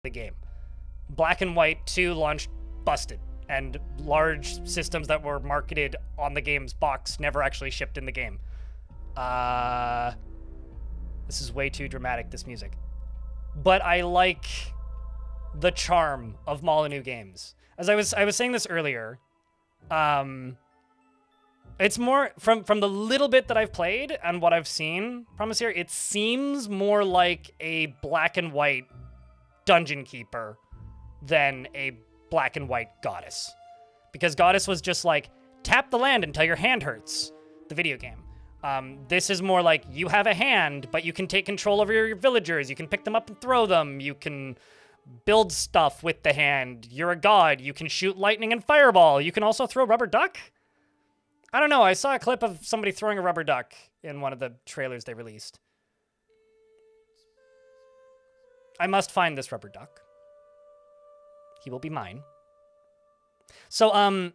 the game. Black and White 2 launched busted, and large systems that were marketed on the game's box never actually shipped in the game. This is way too dramatic, this music. But I like the charm of Molyneux games. As I was saying this earlier, it's more from the little bit that I've played and what I've seen from us here, it seems more like a Black and White dungeon keeper than a Black and White Goddess. Because Goddess was just like, tap the land until your hand hurts, the video game. This is more like, you have a hand, but you can take control over your villagers, you can pick them up and throw them, you can build stuff with the hand, you're a god, you can shoot lightning and fireball, you can also throw rubber duck? I don't know, I saw a clip of somebody throwing a rubber duck in one of the trailers they released. I must find this rubber duck. He will be mine. So, I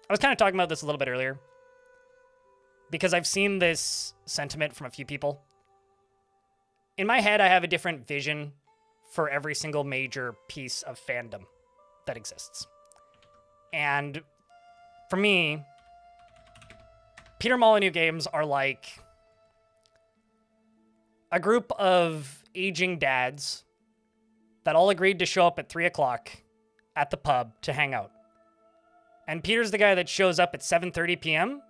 was kind of talking about this a little bit earlier, because I've seen this sentiment from a few people. In my head, I have a different vision for every single major piece of fandom that exists. And for me, Peter Molyneux games are like a group of aging dads that all agreed to show up at 3 o'clock at the pub to hang out. And Peter's the guy that shows up at 7:30 p.m.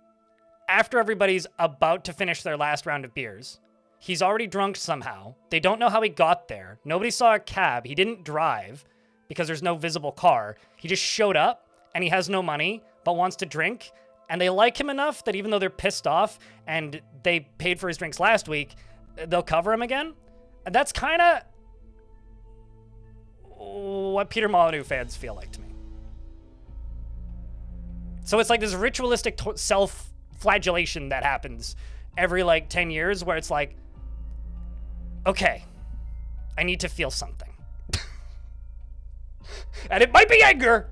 after everybody's about to finish their last round of beers. He's already drunk somehow. They don't know how he got there. Nobody saw a cab. He didn't drive because there's no visible car. He just showed up and he has no money but wants to drink. And they like him enough that even though they're pissed off and they paid for his drinks last week, they'll cover him again. And that's kind of what Peter Molyneux fans feel like to me. So it's like this ritualistic self-flagellation that happens every like 10 years where it's like, okay, I need to feel something. And it might be anger,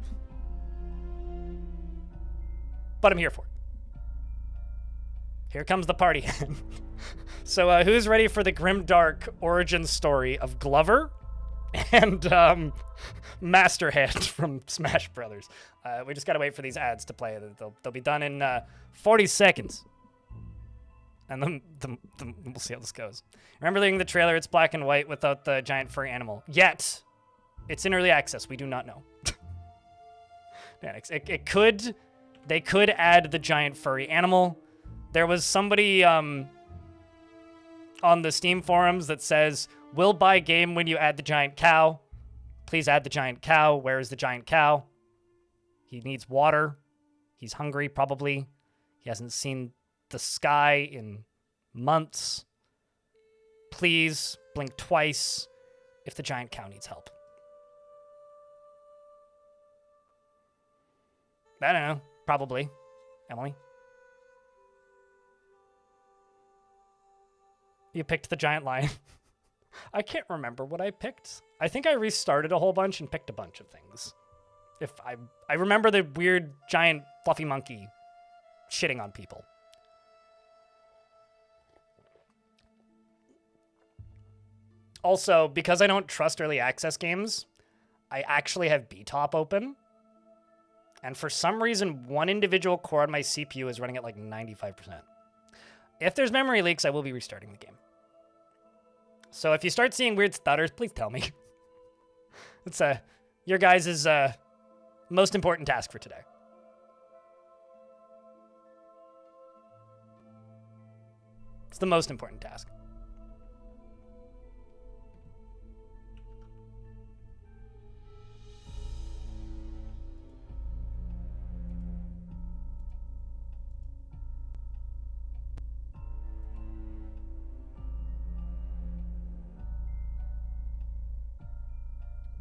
but I'm here for it. Here comes the party. So who's ready for the grimdark origin story of Glover and Masterhead from Smash Brothers? We just gotta wait for these ads to play. They'll be done in 40 seconds. And then we'll see how this goes. Remember reading the trailer, it's black and white without the giant furry animal. Yet, it's in early access. We do not know. Yeah, they could add the giant furry animal. There was somebody on the Steam forums that says, we'll buy game when you add the giant cow. Please add the giant cow. Where is the giant cow? He needs water. He's hungry, probably. He hasn't seen the sky in months. Please blink twice if the giant cow needs help. I don't know. Probably. Emily? You picked the giant lion. I can't remember what I picked. I think I restarted a whole bunch and picked a bunch of things. If I remember the weird giant fluffy monkey shitting on people. Also, because I don't trust early access games, I actually have BTOP open. And for some reason, one individual core on my CPU is running at like 95%. If there's memory leaks, I will be restarting the game. So if you start seeing weird stutters, please tell me. It's your guys' most important task for today. It's the most important task.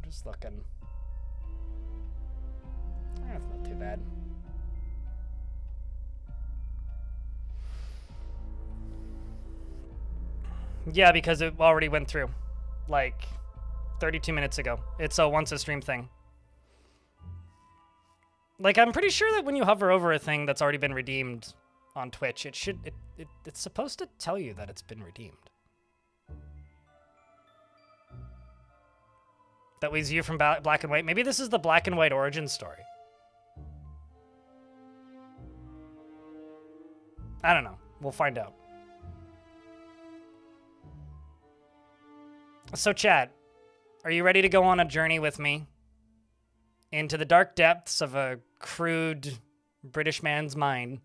Just looking. That's not too bad. Yeah, because it already went through like 32 minutes ago. It's a once a stream thing. Like, I'm pretty sure that when you hover over a thing that's already been redeemed on Twitch, it's supposed to tell you that it's been redeemed. that was you from Black and White. Maybe this is the Black and White origin story. I don't know. We'll find out. So, chat, are you ready to go on a journey with me into the dark depths of a crude British man's mind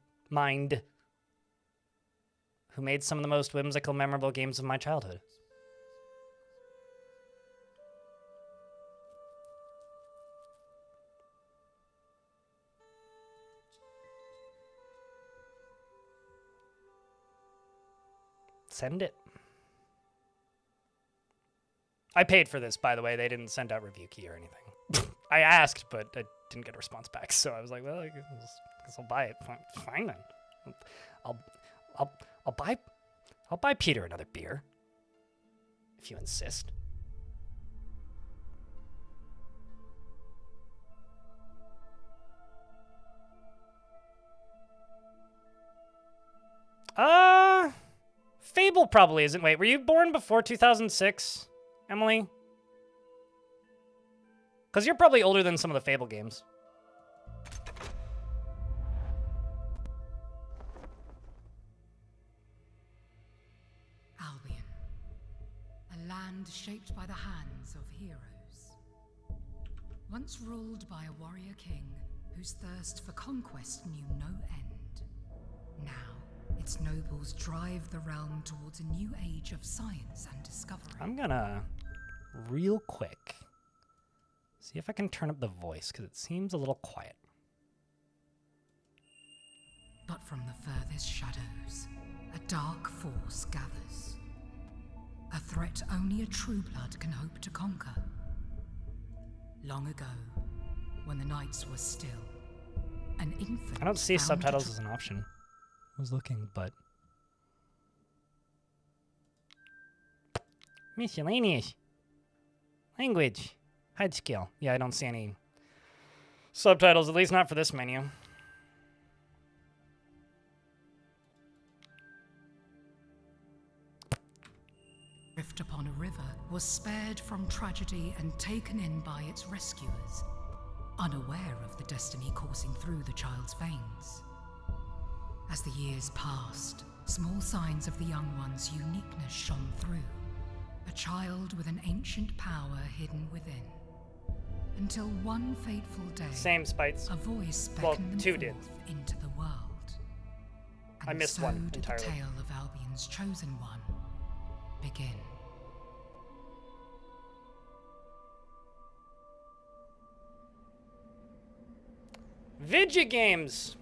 who made some of the most whimsical, memorable games of my childhood? Send it. I paid for this, by the way. They didn't send out review key or anything. I asked, but I didn't get a response back. So I was like, well, I guess I'll buy it. Fine then. I'll buy Peter another beer, if you insist. Fable probably isn't. Wait, were you born before 2006, Emily? Because you're probably older than some of the Fable games. Albion, a land shaped by the hands of heroes. Once ruled by a warrior king whose thirst for conquest knew no end. Now, its nobles drive the realm towards a new age of science and discovery. I'm gonna, real quick, see if I can turn up the voice, because it seems a little quiet. But from the furthest shadows, a dark force gathers. A threat only a true blood can hope to conquer. Long ago, when the nights were still, an infant... I don't see subtitles as an option. I was looking, but... Miscellaneous. Language. Hide skill. Yeah, I don't see any subtitles, at least not for this menu. Drift upon a river was spared from tragedy and taken in by its rescuers, unaware of the destiny coursing through the child's veins. As the years passed, small signs of the young one's uniqueness shone through. A child with an ancient power hidden within. Until one fateful day, Same Spites. a voice Well, beckoned them two forth did. into the world. And I missed so one did entirely. the tale of Albion's chosen one begin. Video games.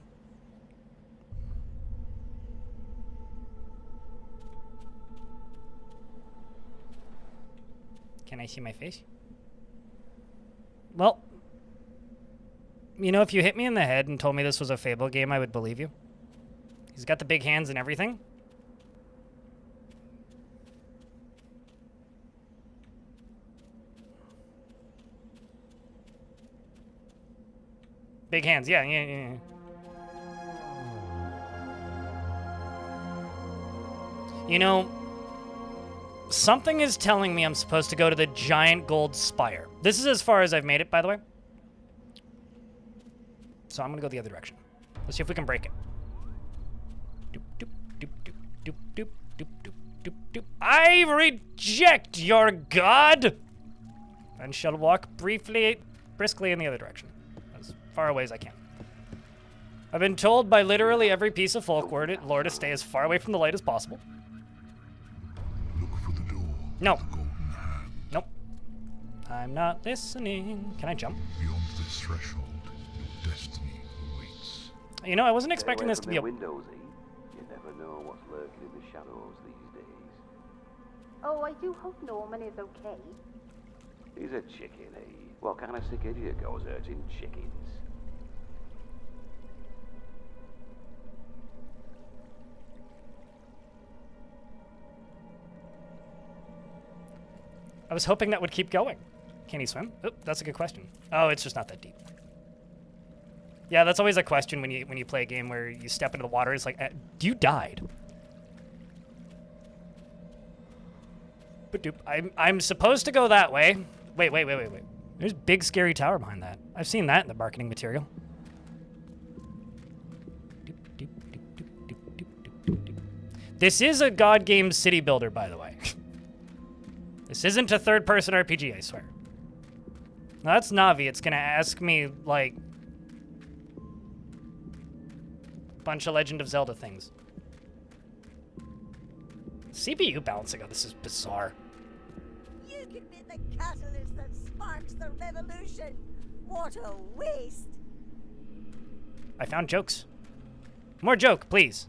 Can I see my face? Well, you know, if you hit me in the head and told me this was a Fable game, I would believe you. He's got the big hands and everything. Big hands, yeah. You know, something is telling me I'm supposed to go to the giant gold spire. This is as far as I've made it, by the way. So I'm gonna go the other direction. Let's see if we can break it. Doop, doop, doop, doop, doop, doop, doop, doop, doop, doop. I reject your god! And shall walk briskly in the other direction. As far away as I can. I've been told by literally every piece of folk lore to stay as far away from the light as possible. Look for the door. No. The golden hand. Nope. I'm not listening. Can I jump? Beyond this threshold, your destiny awaits. You know, I wasn't expecting this to be a... windows, eh? You never know what's lurking in the shadows these days. Oh, I do hope Norman is okay. He's a chicken, eh? What kind of sick idiot goes hurting chickens? I was hoping that would keep going. Can he swim? Oh, that's a good question. Oh, it's just not that deep. Yeah, that's always a question when you play a game where you step into the water. It's like, you died. But I'm supposed to go that way, Wait. There's big scary tower behind that. I've seen that in the marketing material. This is a God game city builder, by the way. This isn't a third-person RPG, I swear. Now that's Navi. It's gonna ask me, like, a bunch of Legend of Zelda things. CPU balancing, oh, this is bizarre. You could be the catalyst that sparks the revolution. What a waste. I found jokes. More joke, please.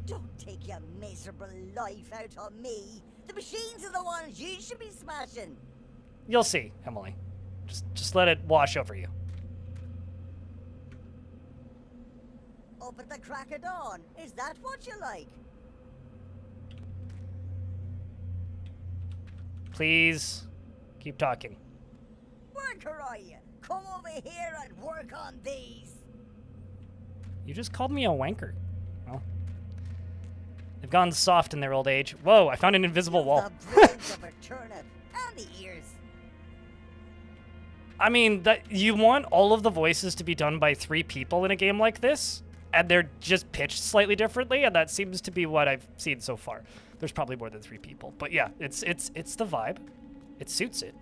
Don't take your miserable life out on me. The machines are the ones you should be smashing. You'll see, Emily. Just let it wash over you. Up at the crack of dawn. Is that what you like? Please, keep talking. Worker, are you? Come over here and work on these. You just called me a wanker. Well, they've gone soft in their old age. Whoa, I found an invisible wall. The brains of a turnip and the ears. I mean, that you want all of the voices to be done by 3 people in a game like this, and they're just pitched slightly differently, and that seems to be what I've seen so far. There's probably more than 3 people, but yeah, it's the vibe. It suits it.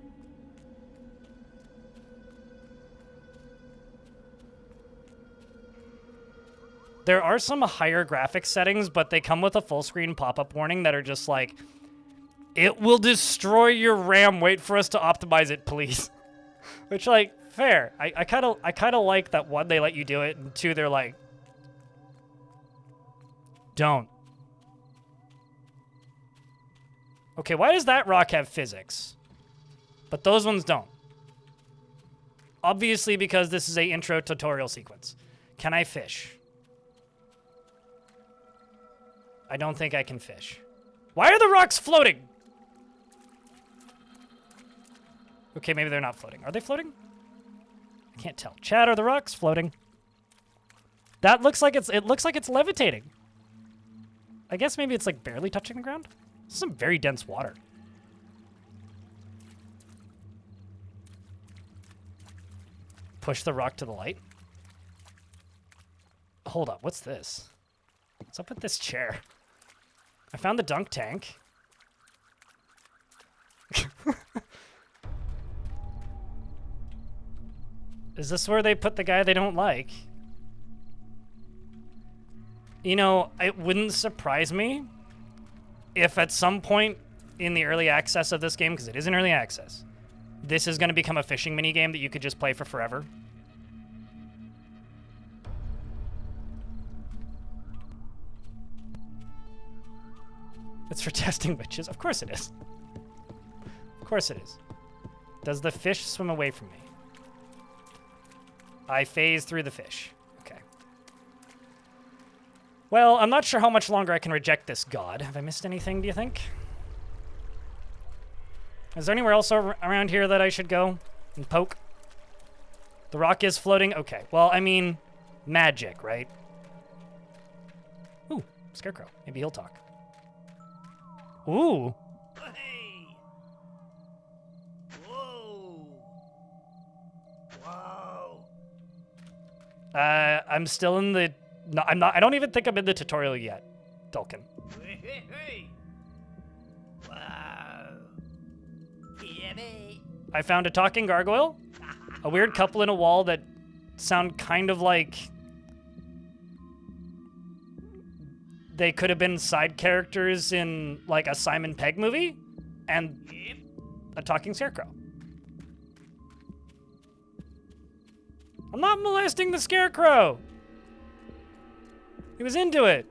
There are some higher graphics settings, but they come with a full screen pop-up warning that are just like, it will destroy your RAM. Wait for us to optimize it, please. Which, like, fair. I kind of like that, 1, they let you do it, and 2, they're like, don't. Okay, why does that rock have physics? But those ones don't. Obviously because this is a intro tutorial sequence. Can I fish? I don't think I can fish. Why are the rocks floating? Okay, maybe they're not floating. Are they floating? I can't tell. Chat, are the rocks floating? That looks like it looks like it's levitating. I guess maybe it's like barely touching the ground. This is some very dense water. Push the rock to the light. Hold up, what's this? What's up with this chair? I found the dunk tank. Is this where they put the guy they don't like? You know, it wouldn't surprise me if at some point in the early access of this game, because it is in early access, this is going to become a fishing minigame that you could just play for forever. It's for testing witches. Of course it is. Of course it is. Does the fish swim away from me? I phase through the fish. Okay. Well, I'm not sure how much longer I can reject this god. Have I missed anything, do you think? Is there anywhere else around here that I should go and poke? The rock is floating? Okay. Well, I mean, magic, right? Ooh, Scarecrow. Maybe he'll talk. Ooh. Hey! Whoa! Wow! I'm still in the... No, I'm not. I don't even think I'm in the tutorial yet, Dulcan. Hey! Wow! Yummy! I found a talking gargoyle, a weird couple in a wall that sound kind of like they could have been side characters in like a Simon Pegg movie, and a talking scarecrow. I'm not molesting the scarecrow. He was into it.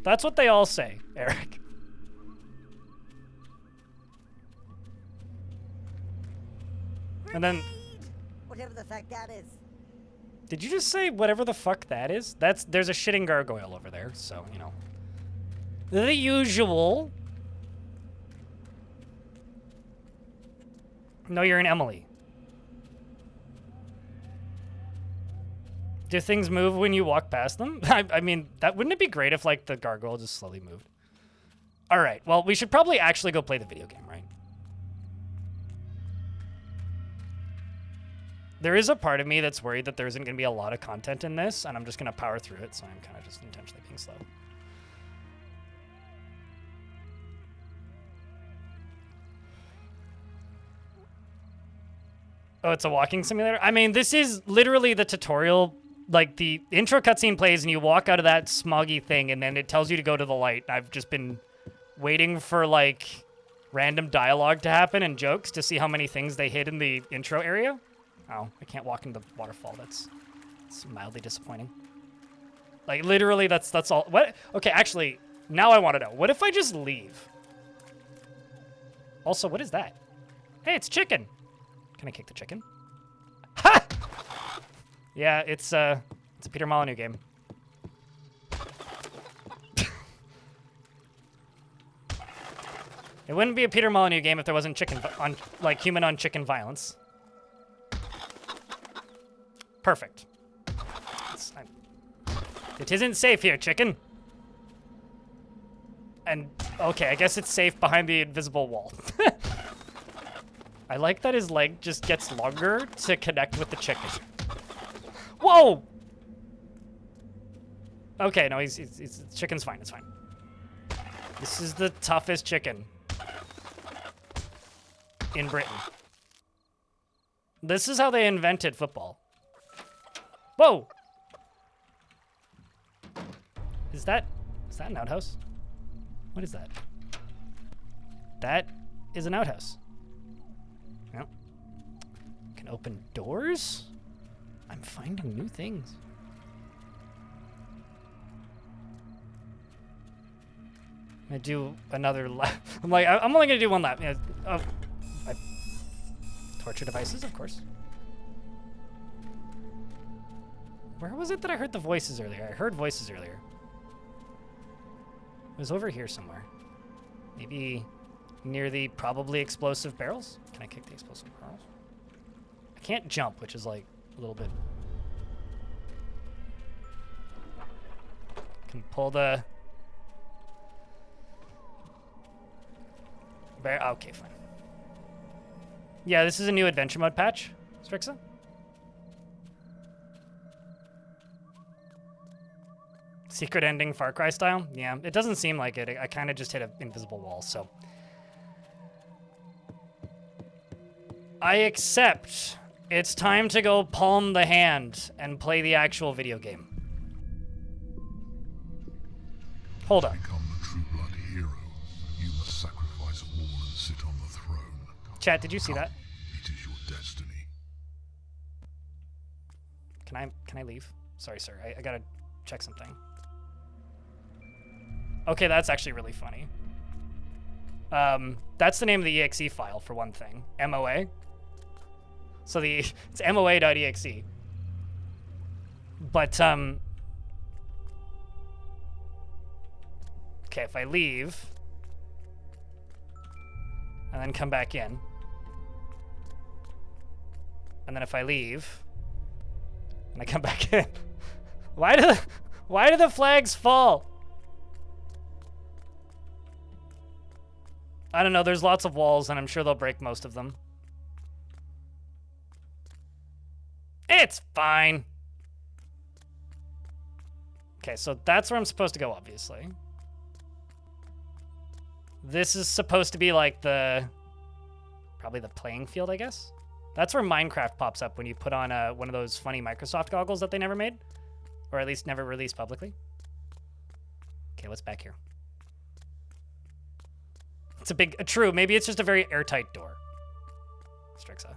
That's what they all say, Eric. And then... Whatever the fuck that is. Did you just say whatever the fuck that is? There's a shitting gargoyle over there, so, you know. The usual. No, you're an Emily. Do things move when you walk past them? I mean, wouldn't it be great if, like, the gargoyle just slowly moved? All right. Well, we should probably actually go play the video game, right? There is a part of me that's worried that there isn't going to be a lot of content in this, and I'm just going to power through it, so I'm kind of just intentionally being slow. Oh, it's a walking simulator? I mean, this is literally the tutorial. Like, the intro cutscene plays, and you walk out of that smoggy thing, and then it tells you to go to the light. I've just been waiting for, like, random dialogue to happen and jokes to see how many things they hid in the intro area. Oh, I can't walk into the waterfall. That's mildly disappointing. Like, literally, that's all. What? Okay, actually, now I want to know. What if I just leave? Also, what is that? Hey, it's chicken. Can I kick the chicken? Ha! Yeah, it's a Peter Molyneux game. It wouldn't be a Peter Molyneux game if there wasn't human on chicken violence. Perfect. It isn't safe here, chicken. And, okay, I guess it's safe behind the invisible wall. I like that his leg just gets longer to connect with the chicken. Whoa! Okay, no, chicken's fine, it's fine. This is the toughest chicken in Britain. This is how they invented football. Whoa! Is that an outhouse? What is that? That is an outhouse. Yep. Can open doors? I'm finding new things. I'm gonna do another lap. I'm only gonna do one lap. Yeah, torture devices, of course. Where was it that I heard the voices earlier? I heard voices earlier. It was over here somewhere. Maybe near the probably explosive barrels? Can I kick the explosive barrels? I can't jump, which is like a little bit... Can pull the... Okay, fine. Yeah, this is a new adventure mode patch, Strixa. Secret ending Far Cry style? Yeah, it doesn't seem like it. I kind of just hit an invisible wall, so. I accept. It's time to go palm the hand and play the actual video game. Hold on. Become the true blood hero. You must sacrifice all and sit on the throne. Chat, did you see that? It is your destiny. Can I leave? Sorry, sir. I gotta check something. Okay, that's actually really funny. That's the name of the exe file for one thing. MOA. So it's moa.exe. But okay, if I leave and then come back in, and then if I leave and I come back in, why do the flags fall? I don't know, there's lots of walls, and I'm sure they'll break most of them. It's fine. Okay, so that's where I'm supposed to go, obviously. This is supposed to be like probably the playing field, I guess. That's where Minecraft pops up when you put on one of those funny Microsoft goggles that they never made. Or at least never released publicly. Okay, what's back here? It's true, maybe it's just a very airtight door. Strixa.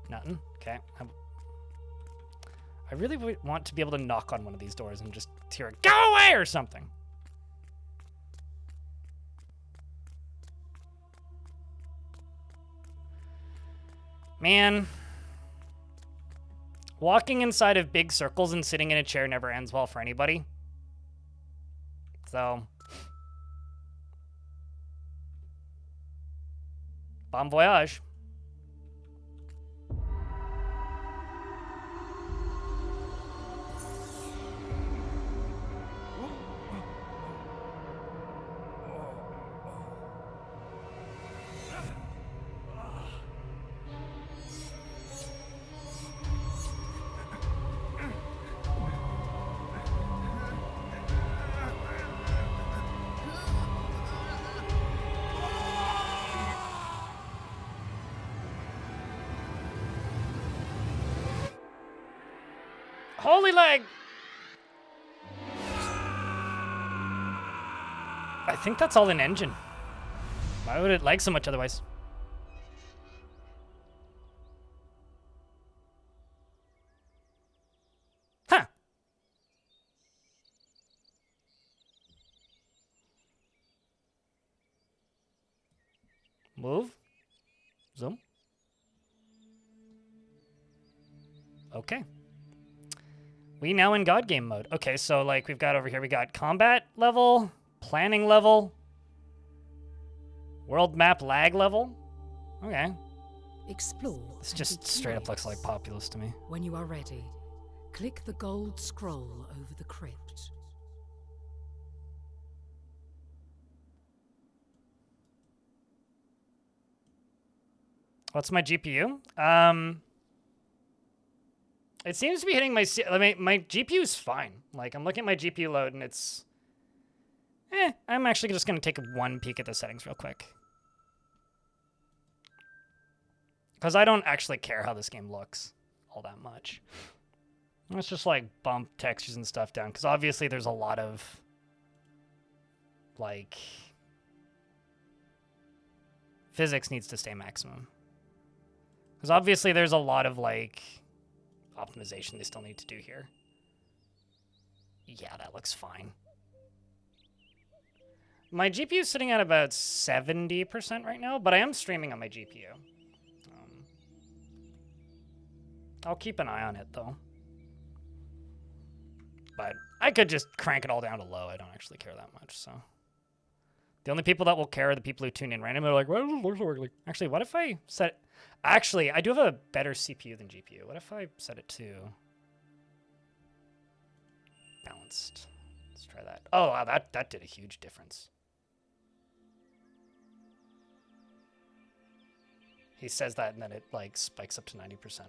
Nothing? Okay. I really want to be able to knock on one of these doors and just hear it, go away or something. Man. Walking inside of big circles and sitting in a chair never ends well for anybody. So... Bon voyage. Holy lag! I think that's all in engine. Why would it lag so much otherwise? Huh. Move. Zoom. Okay. We now in God game mode. Okay, so like we've got over here, we got combat level, planning level, world map lag level. Okay. Explore. This just straight up looks like Populous to me. When you are ready, click the gold scroll over the crypt. What's my GPU? It seems to be hitting my GPU's fine. Like, I'm looking at my GPU load and it's... I'm actually just going to take one peek at the settings real quick. Because I don't actually care how this game looks all that much. Let's just, like, bump textures and stuff down. Because obviously there's a lot of... like... physics needs to stay maximum. Because obviously there's a lot of, like... optimization they still need to do here. Yeah, that looks fine. My GPU is sitting at about 70% right now, but I am streaming on my GPU. I'll keep an eye on it, though. But I could just crank it all down to low. I don't actually care that much, so... The only people that will care are the people who tune in randomly. They're like, why does it look so ugly? Actually, what if I set... Actually, I do have a better CPU than GPU. What if I set it to... balanced? Let's try that. Oh, wow, that did a huge difference. He says that, and then it, like, spikes up to 90%.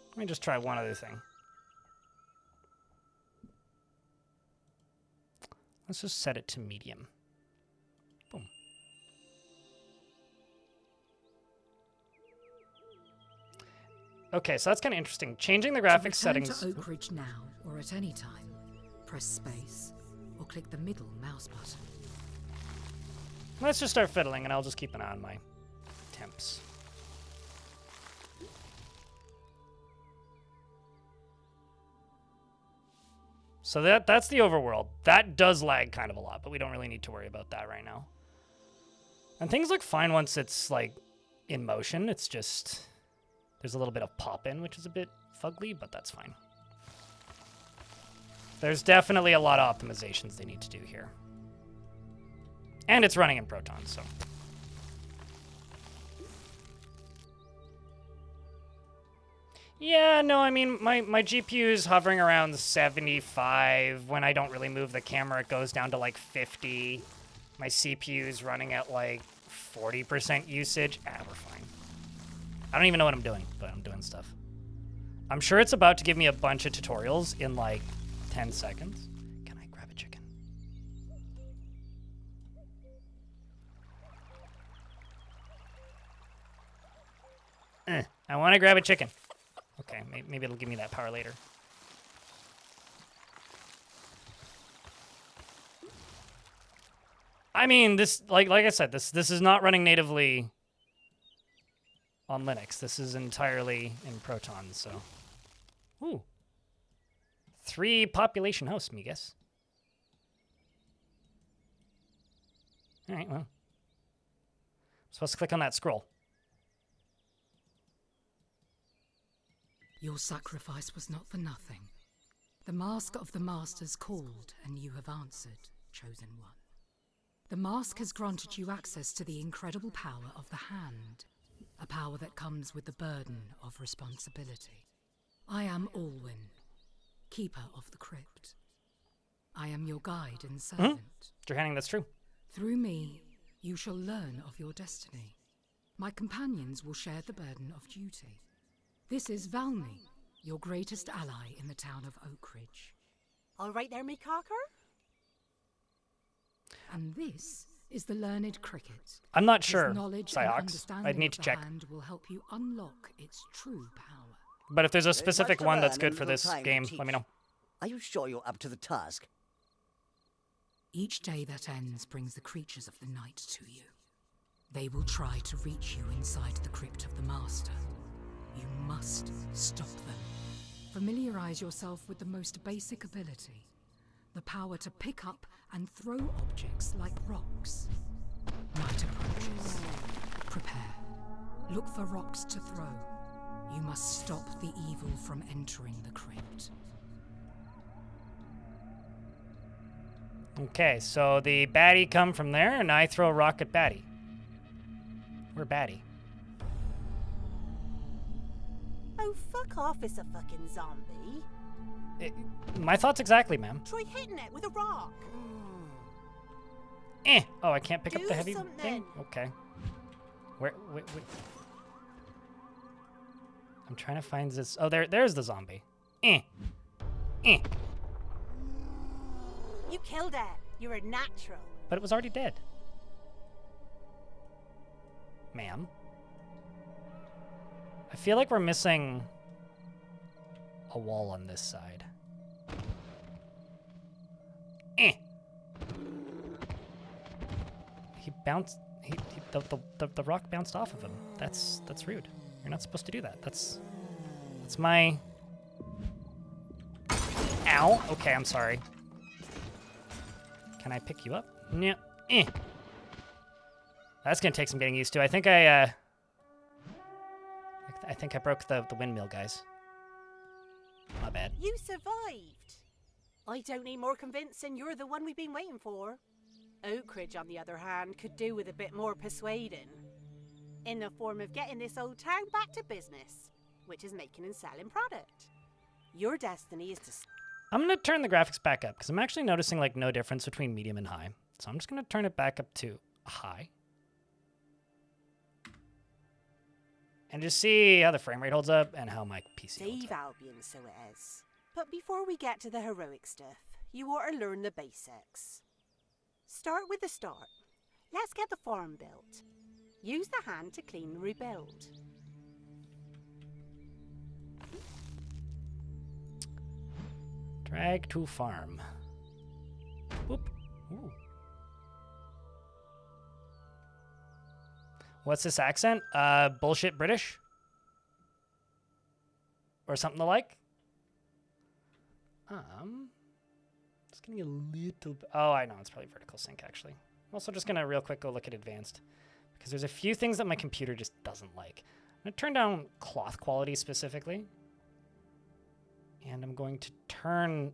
Let me just try one other thing. Let's just set it to medium. Boom. Okay, so that's kind of interesting. Changing the graphics settings. To Oak Ridge now, or at any time, press space, or click the middle mouse button. Let's just start fiddling, and I'll just keep an eye on my temps. So that's the overworld. That does lag kind of a lot, but we don't really need to worry about that right now. And things look fine once it's, like, in motion. It's just... there's a little bit of pop-in, which is a bit fugly, but that's fine. There's definitely a lot of optimizations they need to do here. And it's running in Proton, so... Yeah, no, I mean, my GPU is hovering around 75. When I don't really move the camera, it goes down to, like, 50. My CPU is running at, like, 40% usage. We're fine. I don't even know what I'm doing, but I'm doing stuff. I'm sure it's about to give me a bunch of tutorials in, like, 10 seconds. Can I grab a chicken? I want to grab a chicken. Okay, maybe it'll give me that power later. I mean, this, like I said, this is not running natively on Linux. This is entirely in Proton, so. Ooh. 3 population hosts, me guess. All right, well. I'm supposed to click on that scroll. Your sacrifice was not for nothing. The mask of the Masters called, and you have answered, chosen one. The mask has granted you access to the incredible power of the Hand, a power that comes with the burden of responsibility. I am Alwyn, keeper of the crypt. I am your guide and servant. Johanning, that's true. Through me, you shall learn of your destiny. My companions will share the burden of duty. This is Valmy, your greatest ally in the town of Oak Ridge. All right there, me cocker? And this is the learned cricket. I'm not His sure, knowledge and Psyox. understanding I'd need to of the check. hand will help you unlock its true power. But if there's a There's specific much to one that's learn and good for little this time to game, teach. let me know. Are you sure you're up to the task? Each day that ends brings the creatures of the night to you. They will try to reach you inside the crypt of the Master. You must stop them. Familiarize yourself with the most basic ability, the power to pick up and throw objects like rocks. Night approaches. Prepare. Look for rocks to throw. You must stop the evil from entering the crypt. Okay, so the baddie come from there, and I throw a rock at baddie. We're baddie. Oh, fuck off, it's a fucking zombie. My thoughts exactly, ma'am. Try hitting it with a rock. Oh, I can't pick up Do the heavy thing? something. Okay. Wait. I'm trying to find this. Oh, there's the zombie. You killed it. You're a natural. But it was already dead. Ma'am. I feel like we're missing a wall on this side. He bounced. The rock bounced off of him. That's rude. You're not supposed to do that. That's my. Ow. Okay, I'm sorry. Can I pick you up? Yeah. That's gonna take some getting used to. I think I broke the windmill, guys. My bad. You survived. I don't need more convincing. You're the one we've been waiting for. Oakridge, on the other hand, could do with a bit more persuading. In the form of getting this old town back to business, which is making and selling product. Your destiny is to... I'm gonna turn the graphics back up because I'm actually noticing like no difference between medium and high. So I'm just gonna turn it back up to high. And just see how the frame rate holds up and how my PC holds Save up. Albion, so it is. But before we get to the heroic stuff, you ought to learn the basics. Start with the start. Let's get the farm built. Use the hand to clean and rebuild. Drag to farm. Whoop. Ooh. What's this accent? Bullshit British? Or something like? Just getting a little bit. Oh, I know. It's probably vertical sync, actually. I'm also just going to real quick go look at advanced. Because there's a few things that my computer just doesn't like. I'm going to turn down cloth quality specifically. And I'm going to turn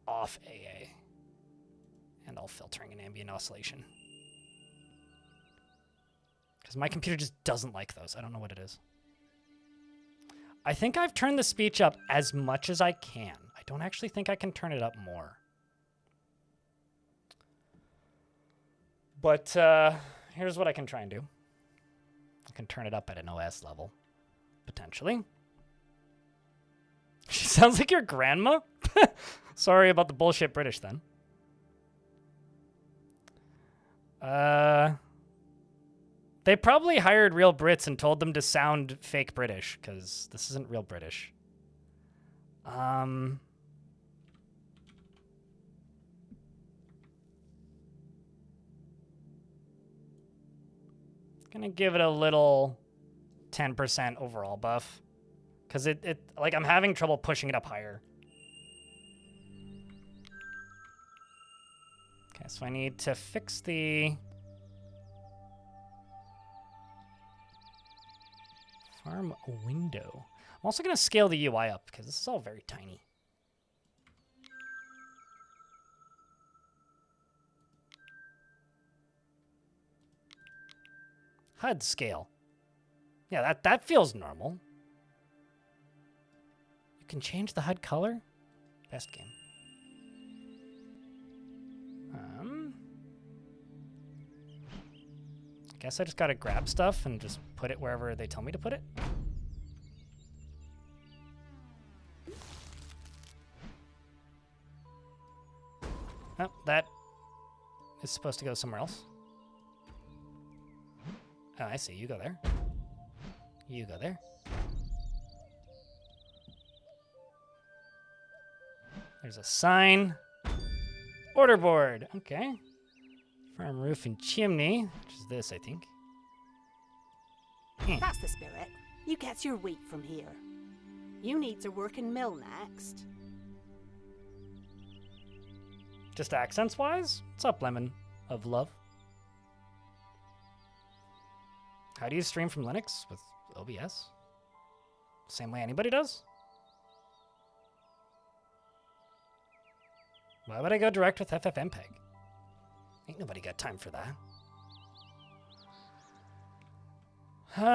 off AA. And all filtering and ambient oscillation. Because my computer just doesn't like those. I don't know what it is. I think I've turned the speech up as much as I can. I don't actually think I can turn it up more. But here's what I can try and do. I can turn it up at an OS level, potentially. She sounds like your grandma? Sorry about the bullshit British then. They probably hired real Brits and told them to sound fake British, because this isn't real British. Gonna give it a little 10% overall buff. Because like, I'm having trouble pushing it up higher. Okay, so I need to fix the... farm window. I'm also going to scale the UI up, because this is all very tiny. HUD scale. Yeah, that feels normal. You can change the HUD color? Best game. I guess I just gotta grab stuff and just put it wherever they tell me to put it. Oh, that is supposed to go somewhere else. Oh, I see. You go there. You go there. There's a sign. Order board. Okay. Farm roof and chimney, which is this, I think. That's the spirit. You get your wheat from here. You need to work in mill next. Just accents-wise? What's up, Lemon of Love? How do you stream from Linux with OBS? Same way anybody does? Why would I go direct with FFmpeg? Ain't nobody got time for that. What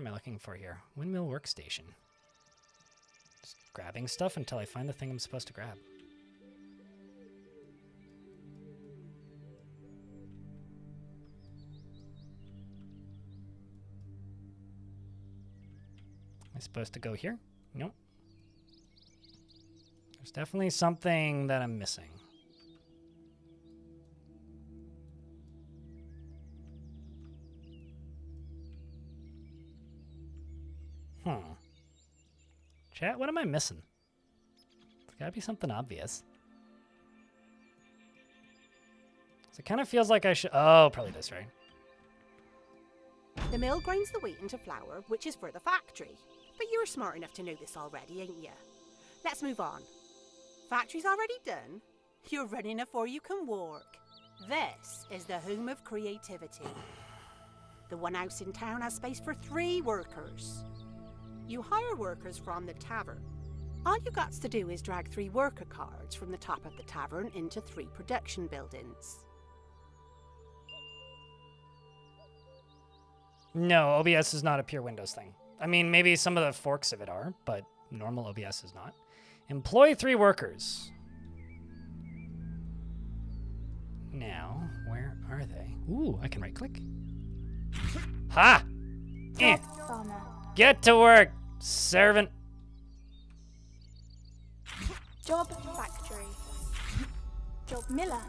am I looking for here? Windmill workstation. Just grabbing stuff until I find the thing I'm supposed to grab. Am I supposed to go here? Nope. There's definitely something that I'm missing. Chat, what am I missing? There's gotta be something obvious. So it kind of feels like I should... Oh, probably this, right? The mill grinds the wheat into flour, which is for the factory. But you're smart enough to know this already, ain't you? Let's move on. Factory's already done. You're running afore you can walk. This is the home of creativity. The one house in town has space for 3 workers. You hire workers from the tavern. All you got to do is drag 3 worker cards from the top of the tavern into 3 production buildings. No, OBS is not a pure Windows thing. I mean, maybe some of the forks of it are, but normal OBS is not. Employ 3 workers. Now, where are they? Ooh, I can right-click. Ha! Get to work, servant. Job factory. Job miller.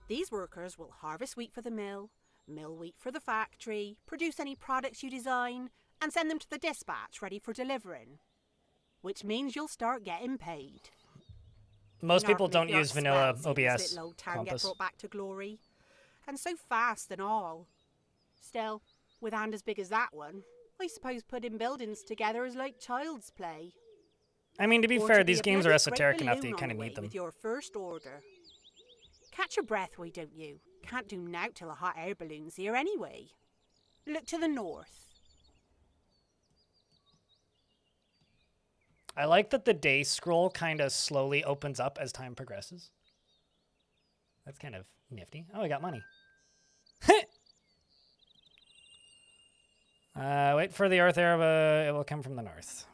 These workers will harvest wheat for the mill wheat for the factory, produce any products you design, and send them to the dispatch ready for delivering. Which means you'll start getting paid. Most people don't use vanilla OBS. Little old town get brought back to glory, and so fast and all. Still, with a hand as big as that one, I suppose putting buildings together is like child's play. I mean, to be fair, these games are esoteric enough that you kind of need them. With your first order. Catch your breath, why don't you? Can't do nowt till a hot air balloon's here anyway. Look to the north. I like that the day scroll kind of slowly opens up as time progresses. That's kind of nifty. Oh, I got money. Wait for the earth air, it will come from the north.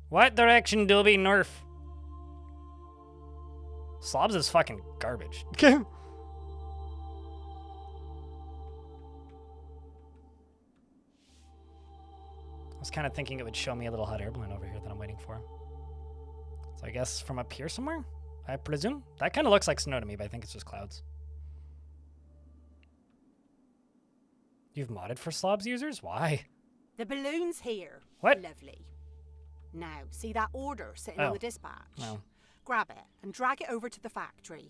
What direction do we north? Slobs is fucking garbage. I was kind of thinking it would show me a little hot air balloon over here that I'm waiting for. So I guess from up here somewhere, I presume? That kind of looks like snow to me, but I think it's just clouds. You've modded for Slobs users? Why? The balloon's here. What? Lovely. Now, see that order sitting on the dispatch? No. Grab it and drag it over to the factory.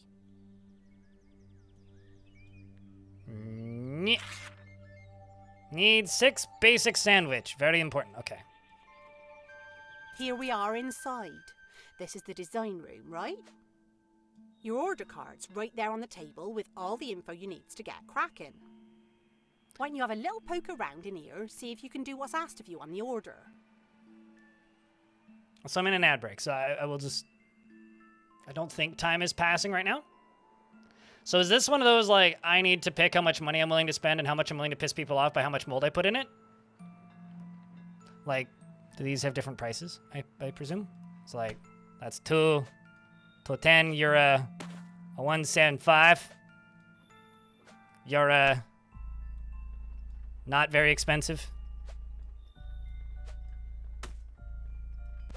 Need 6 basic sandwich. Very important. Okay. Here we are inside. This is the design room, right? Your order card's right there on the table with all the info you need to get cracking. Why don't you have a little poke around in here, see if you can do what's asked of you on the order. So I'm in an ad break, so I will just... I don't think time is passing right now. So is this one of those, like, I need to pick how much money I'm willing to spend and how much I'm willing to piss people off by how much mold I put in it? Like, do these have different prices, I presume? It's like, that's 2 to 10, you're a 175. You're not very expensive.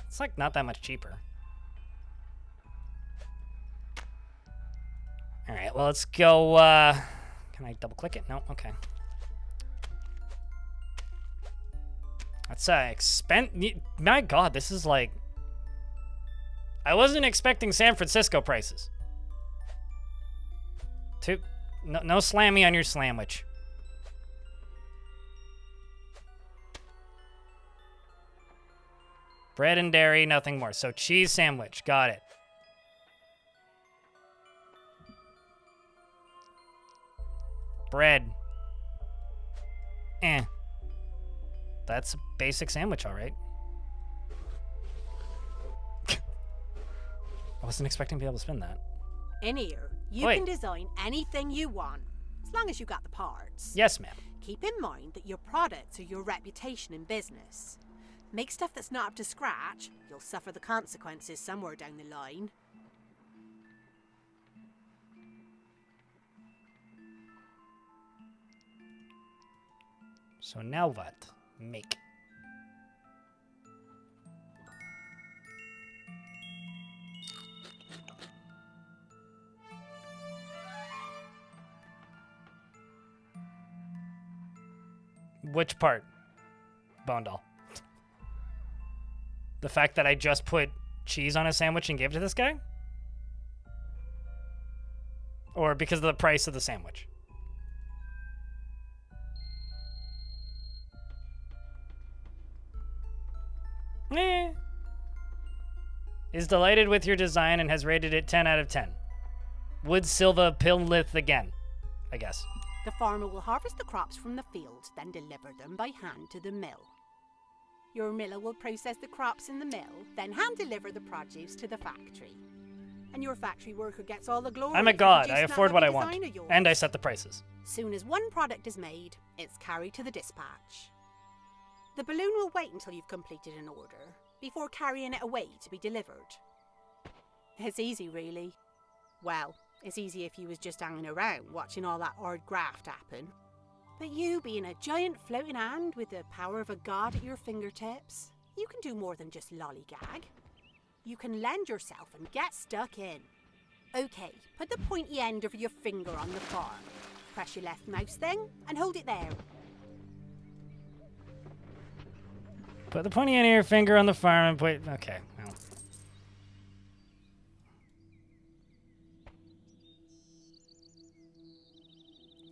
It's like not that much cheaper. All right, well, let's go Can I double click it? No, okay. That's my god, this is like... I wasn't expecting San Francisco prices. No slammy on your sandwich. Bread and dairy, nothing more. So cheese sandwich, got it. Bread. That's a basic sandwich, all right. I wasn't expecting to be able to spin that. In here, you can design anything you want, as long as you got the parts. Yes, ma'am. Keep in mind that your products are your reputation in business. Make stuff that's not up to scratch, you'll suffer the consequences somewhere down the line. So now what? Make. Which part? Bone doll. The fact that I just put cheese on a sandwich and gave it to this guy? Or because of the price of the sandwich? Is delighted with your design and has rated it 10 out of 10. Would Silva Pilnlith again, I guess. The farmer will harvest the crops from the field, then deliver them by hand to the mill. Your miller will process the crops in the mill, then hand deliver the produce to the factory. And your factory worker gets all the glory. I'm a god, I afford what I want. And I set the prices. Soon as one product is made, it's carried to the dispatch. The balloon will wait until you've completed an order, before carrying it away to be delivered. It's easy, really. Well, it's easy if you was just hanging around, watching all that hard graft happen. But you, being a giant floating hand with the power of a god at your fingertips, you can do more than just lollygag. You can lend yourself and get stuck in. Okay, put the pointy end of your finger on the farm. Press your left mouse thing and hold it there. Put the pointy end of your finger on the farm and put... Okay, well.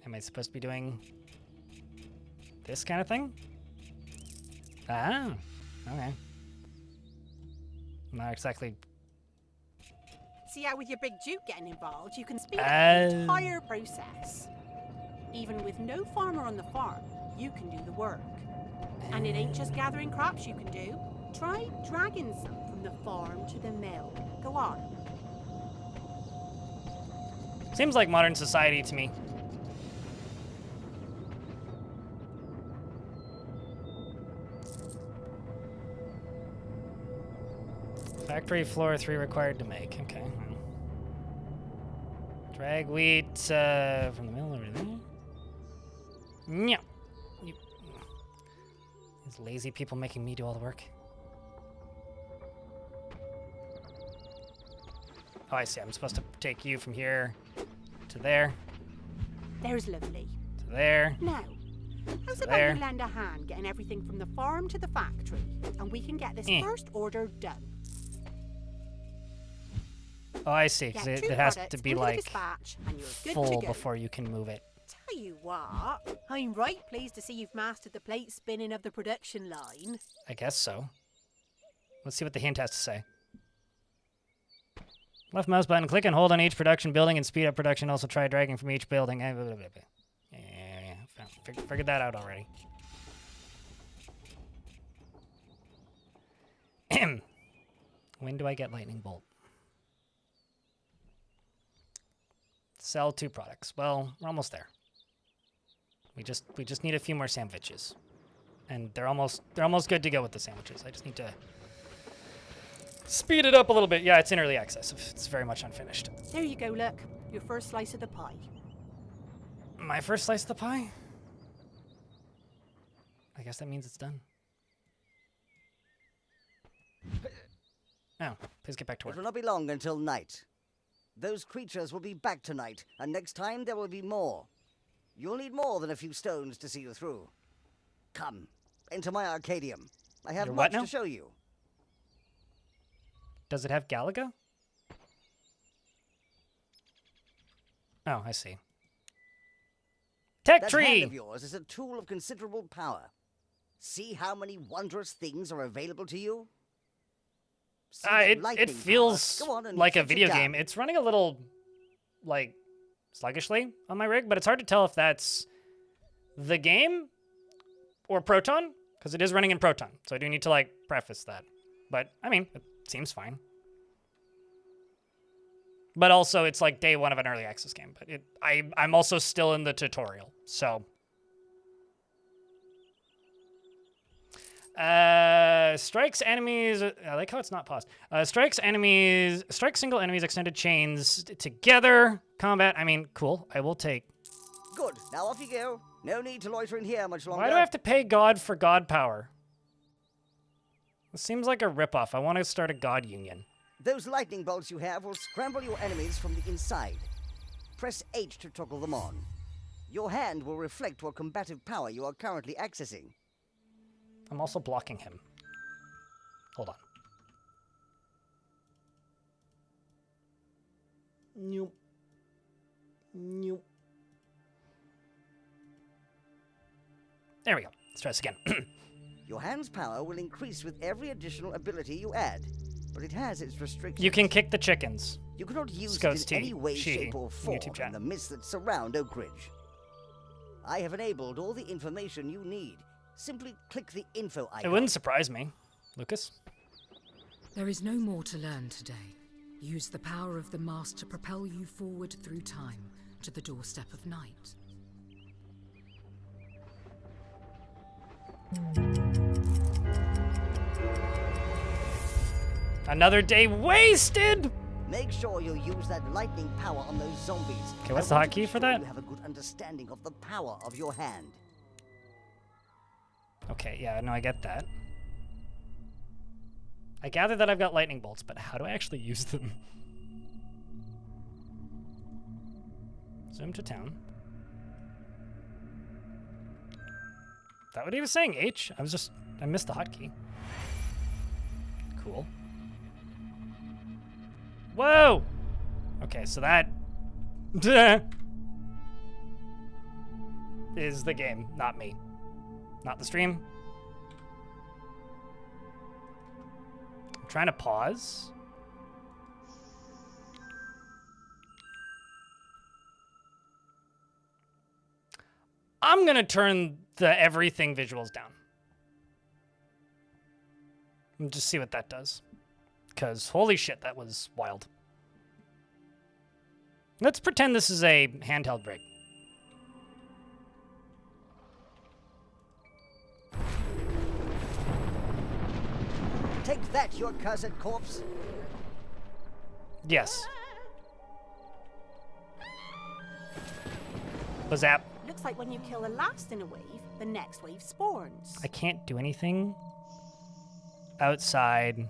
Am I supposed to be doing this kind of thing? Ah, okay. Not exactly. See how with your big Duke getting involved, you can speed up the entire process. Even with no farmer on the farm, you can do the work. And it ain't just gathering crops you can do. Try dragging some from the farm to the mill. Go on. Seems like modern society to me. Factory floor 3 required to make. Okay. Drag wheat from the mill over there. Yeah. These lazy people making me do all the work. Oh, I see. I'm supposed to take you from here to there. There's lovely. To there. Now, how's about you lend a hand getting everything from the farm to the factory, and we can get this first order done. Oh, I see. Because it has to be like full to before you can move it. Tell you what, I'm right pleased to see you've mastered the plate spinning of the production line. I guess so. Let's see what the hint has to say. Left mouse button, click and hold on each production building and speed up production. Also try dragging from each building. Yeah. Figured that out already. When do I get lightning bolt? Sell 2 products. Well, we're almost there. We just need a few more sandwiches. And they're almost good to go with the sandwiches. I just need to speed it up a little bit. Yeah, it's in early access. It's very much unfinished. There you go, look. Your first slice of the pie. My first slice of the pie? I guess that means it's done. Oh, please get back to work. It will not be long until night. Those creatures will be back tonight, and next time there will be more. You'll need more than a few stones to see you through. Come, enter my Arcadium. I have You're what much now? to show you. Does it have Galaga? Oh, I see. Tech That tree! hand of yours is a tool of considerable power. See how many wondrous things are available to you? See that It lightning feels power? Go on and like a fetch it video down. game. It's running a little, like, sluggishly on my rig, but it's hard to tell if that's the game or Proton, because it is running in Proton. So I do need to, like, preface that. But, I mean, it seems fine. But also, it's like day one of an early access game. But I'm also still in the tutorial, so. Strikes enemies. I like how it's not paused. Strikes single enemies extended chains together. Combat. I mean, cool. I will take. Good. Now off you go. No need to loiter in here much longer. Why do I have to pay God for God power? This seems like a ripoff. I want to start a God union. Those lightning bolts you have will scramble your enemies from the inside. Press H to toggle them on. Your hand will reflect what combative power you are currently accessing. I'm also blocking him. Hold on. Nope. Nope. There we go. Let's try this again. Your hand's power will increase with every additional ability you add, but it has its restrictions. You can kick the chickens. You cannot use Scott's it in any way, she, shape, or form YouTube chat. in the mists that surround Oak Ridge. I have enabled all the information you need. Simply click the info icon. It wouldn't surprise me. Lucas? There is no more to learn today. Use the power of the mast to propel you forward through time to the doorstep of night. Another day wasted! Make sure you use that lightning power on those zombies. Okay, what's I the want to hotkey be for sure that? You have a good understanding of the power of your hand. Okay, yeah, no, I get that. I gather that I've got lightning bolts, but how do I actually use them? Zoom to town. Is that what he was saying? H? I missed the hotkey. Cool. Whoa! Okay, so that is the game, not me. Not the stream. I'm trying to pause. I'm gonna turn the everything visuals down. And just see what that does. Because holy shit, that was wild. Let's pretend this is a handheld rig. Take that, you accursed corpse. Yes. Bazap. Looks like when you kill a last in a wave, the next wave spawns. I can't do anything outside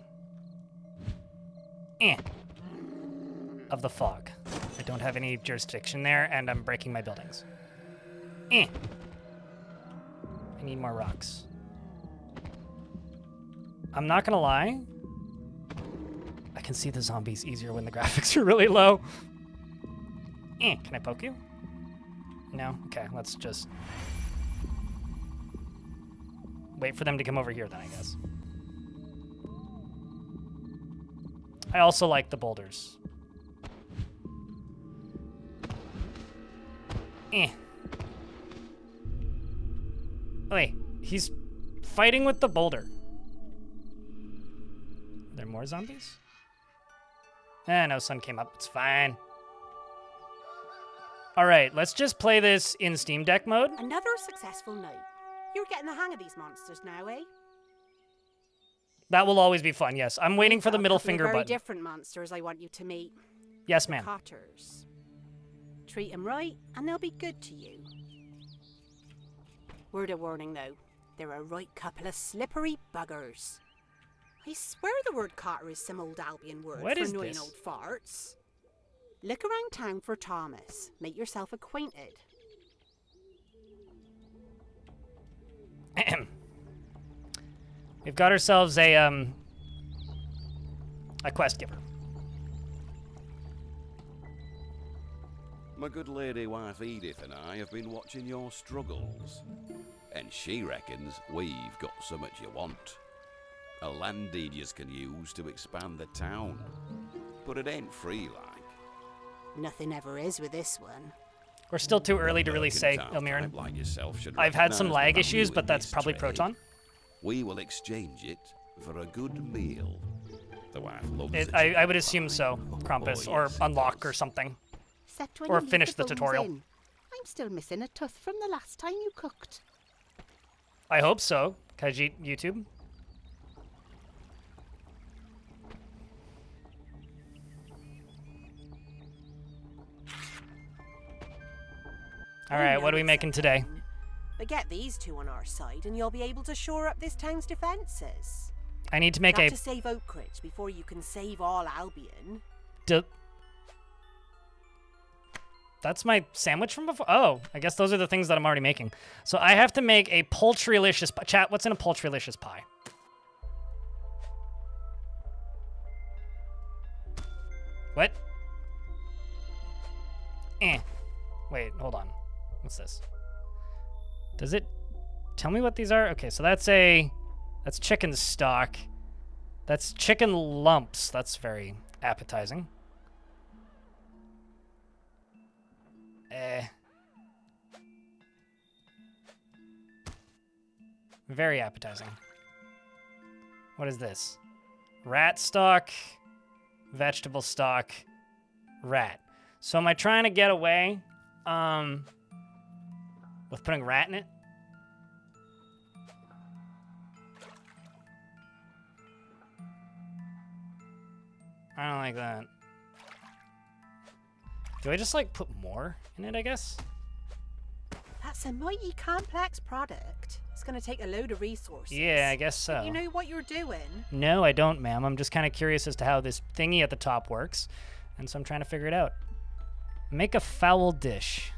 of the fog. I don't have any jurisdiction there, and I'm breaking my buildings. I need more rocks. I'm not gonna lie. I can see the zombies easier when the graphics are really low. Can I poke you? No? Okay, let's just wait for them to come over here then, I guess. I also like the boulders. Wait, he's fighting with the boulder. Are there more zombies? No, sun came up. It's fine. All right, let's just play this in Steam Deck mode. Another successful night. You're getting the hang of these monsters now, eh? That will always be fun, yes. I'm waiting for the Got a middle couple of finger very button. different monsters I want you to meet. Yes, The ma'am. Cotters. Treat them right, and they'll be good to you. Word of warning, though. They're a right couple of slippery buggers. I swear the word cotter is some old Albion word What for is annoying this? old farts. Look around town for Thomas. Make yourself acquainted. We've got ourselves a quest giver. My good lady wife Edith and I have been watching your struggles, and she reckons we've got so much you want. A land deed yous can use to expand the town, but it ain't free like. Nothing ever is with this one. We're still too early to really say, Mercantile Ilmirin. type like yourself should I've had some recognise the lag value issues, but in that's this probably trade. Proton. We will exchange it for a good meal. The wife loves It, it. I would assume so, Krampus, Oh, or yes, it unlock does. or something. Except when Or you leave finish the bones tutorial. in. I'm still missing a tooth from the last time you cooked. I hope so, Khajiit YouTube. All right, what are we making today? But get these two on our side, and you'll be able to shore up this town's defences. I need to make Got a... to save Oakridge before you can save all Albion. That's my sandwich from before? Oh, I guess those are the things that I'm already making. So I have to make a poultrylicious... Chat, what's in a poultrylicious pie? What? Wait, hold on. What's this? Does it tell me what these are? Okay, so that's chicken stock. That's chicken lumps. That's very appetizing. Very appetizing. What is this? Rat stock, vegetable stock, rat. So am I trying to get away with putting rat in it? I don't like that. Do I just like put more in it, I guess? That's a mighty complex product. It's going to take a load of resources. Yeah, I guess so. You know what you're doing? No, I don't, ma'am. I'm just kind of curious as to how this thingy at the top works, and so I'm trying to figure it out. Make a foul dish.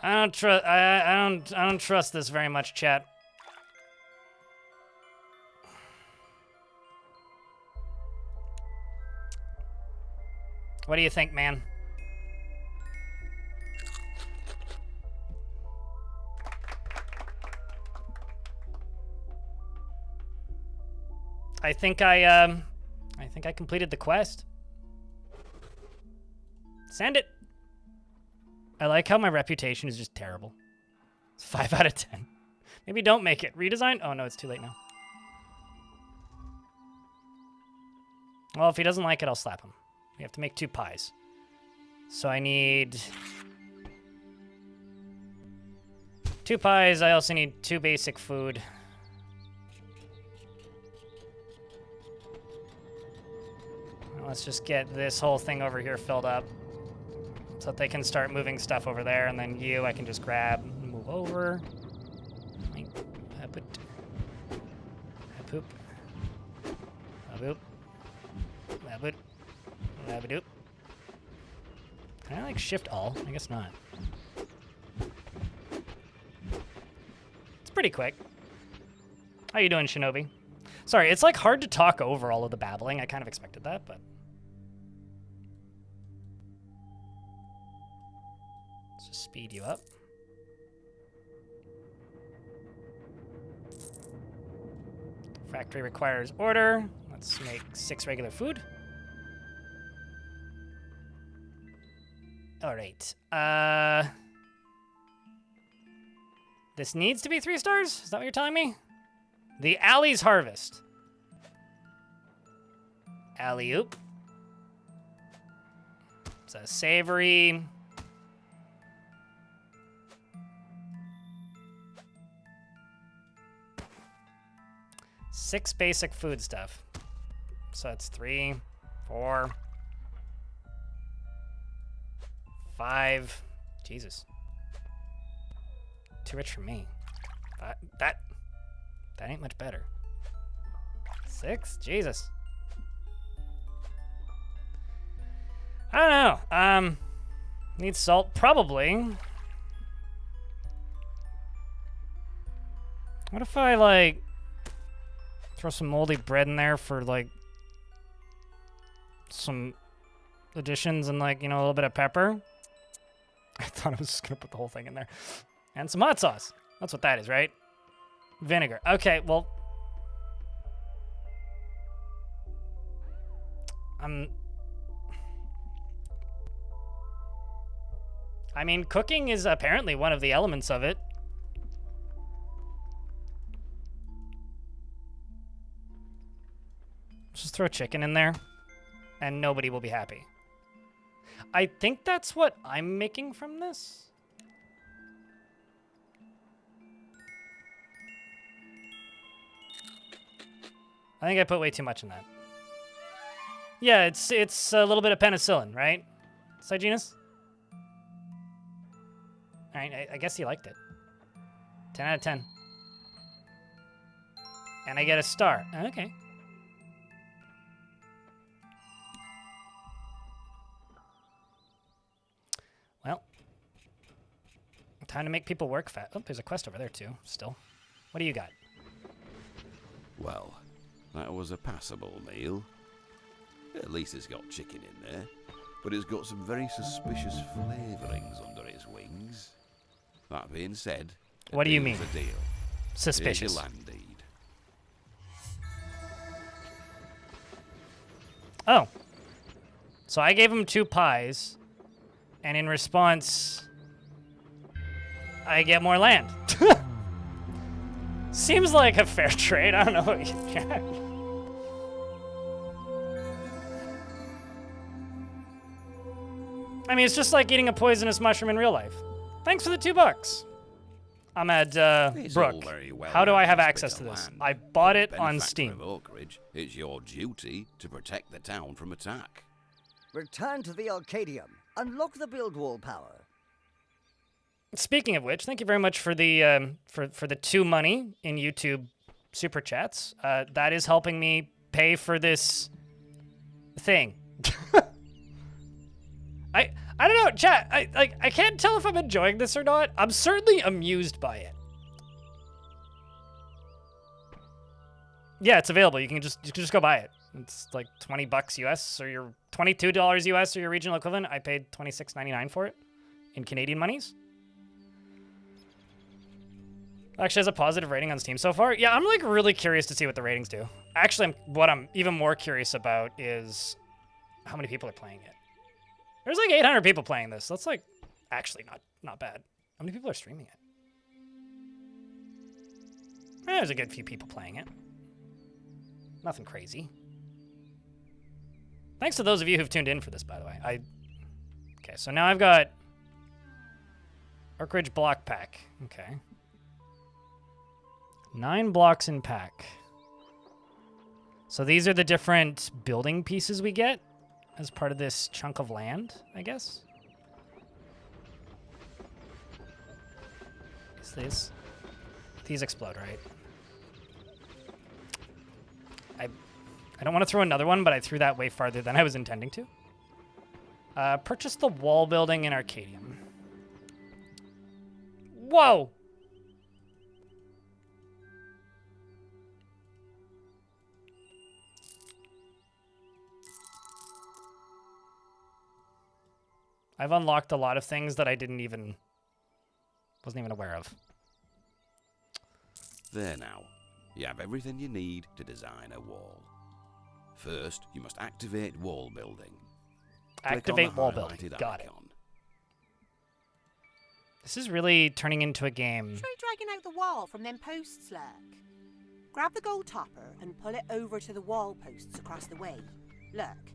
I don't trust. I don't trust this very much, chat. What do you think, man? I think I completed the quest. Send it. I like how my reputation is just terrible. It's 5 out of 10. Maybe don't make it. Redesign? Oh no, it's too late now. Well, if he doesn't like it, I'll slap him. We have to make 2 pies. So I need 2 pies. I also need 2 basic food. Well, let's just get this whole thing over here filled up so that they can start moving stuff over there, and then you, I can just grab and move over. I poop. I boop. Rabbit. Rabbidoop. Can I like shift all? I guess not. It's pretty quick. How you doing, Shinobi? Sorry, it's like hard to talk over all of the babbling. I kind of expected that, but... Let's just speed you up. Factory requires order. Let's make 6 regular food. All right. This needs to be 3 stars? Is that what you're telling me? The Alley's Harvest. Alley-oop. It's a savory. Six basic food stuff. So that's 3, 4, 5. Jesus. too rich for me. That ain't much better. 6? Jesus. I don't know. Need salt? Probably. What if I, like, throw some moldy bread in there for, like, some additions and, like, you know, a little bit of pepper? I thought I was just gonna put the whole thing in there. And some hot sauce. That's what that is, right? Vinegar. Okay, well... I mean, cooking is apparently one of the elements of it. Just throw chicken in there, and nobody will be happy. I think that's what I'm making from this. I think I put way too much in that. Yeah, it's a little bit of penicillin, right? Hyginus? All right, I guess he liked it. 10 out of 10. And I get a star. Okay. Well, time to make people work fast. Oh, there's a quest over there too, still. What do you got? Well, that was a passable meal. At least it's got chicken in there, but it's got some very suspicious flavourings under its wings. That being said, what do you mean? A deal. Suspicious. Here's your land deed. Oh. So I gave him 2 pies, and in response, I get more land. Seems like a fair trade. I don't know what you get. I mean, it's just like eating a poisonous mushroom in real life. Thanks for the $2. I'm at Brooke. Well, how do I have access to this? I bought it on Steam. Of Oak Ridge, it's your duty to protect the town from attack. Return to the Arcadium. Unlock the build wall power. Speaking of which, thank you very much for the for the 2 money in YouTube super chats. That is helping me pay for this thing. I don't know, chat. I can't tell if I'm enjoying this or not. I'm certainly amused by it. Yeah, it's available. You can just go buy it. It's like $20 US or your $22 US or your regional equivalent. I paid $26.99 for it in Canadian monies. Actually has a positive rating on Steam so far. Yeah, I'm like really curious to see what the ratings do. Actually, what I'm even more curious about is how many people are playing it. There's like 800 people playing this. That's like actually not bad. How many people are streaming it? There's a good few people playing it. Nothing crazy. Thanks to those of you who've tuned in for this, by the way. Okay, so now I've got Oak Ridge block pack. Okay. 9 blocks in pack. So these are the different building pieces we get as part of this chunk of land, I guess. These explode, right? I don't want to throw another one, but I threw that way farther than I was intending to. Purchase the wall building in Arcadium. Whoa! I've unlocked a lot of things that I wasn't even aware of. There now. You have everything you need to design a wall. First, you must activate wall building. Activate wall building. Got it. This is really turning into a game. Try dragging out the wall from them posts, Lurk. Grab the gold topper and pull it over to the wall posts across the way. Lurk.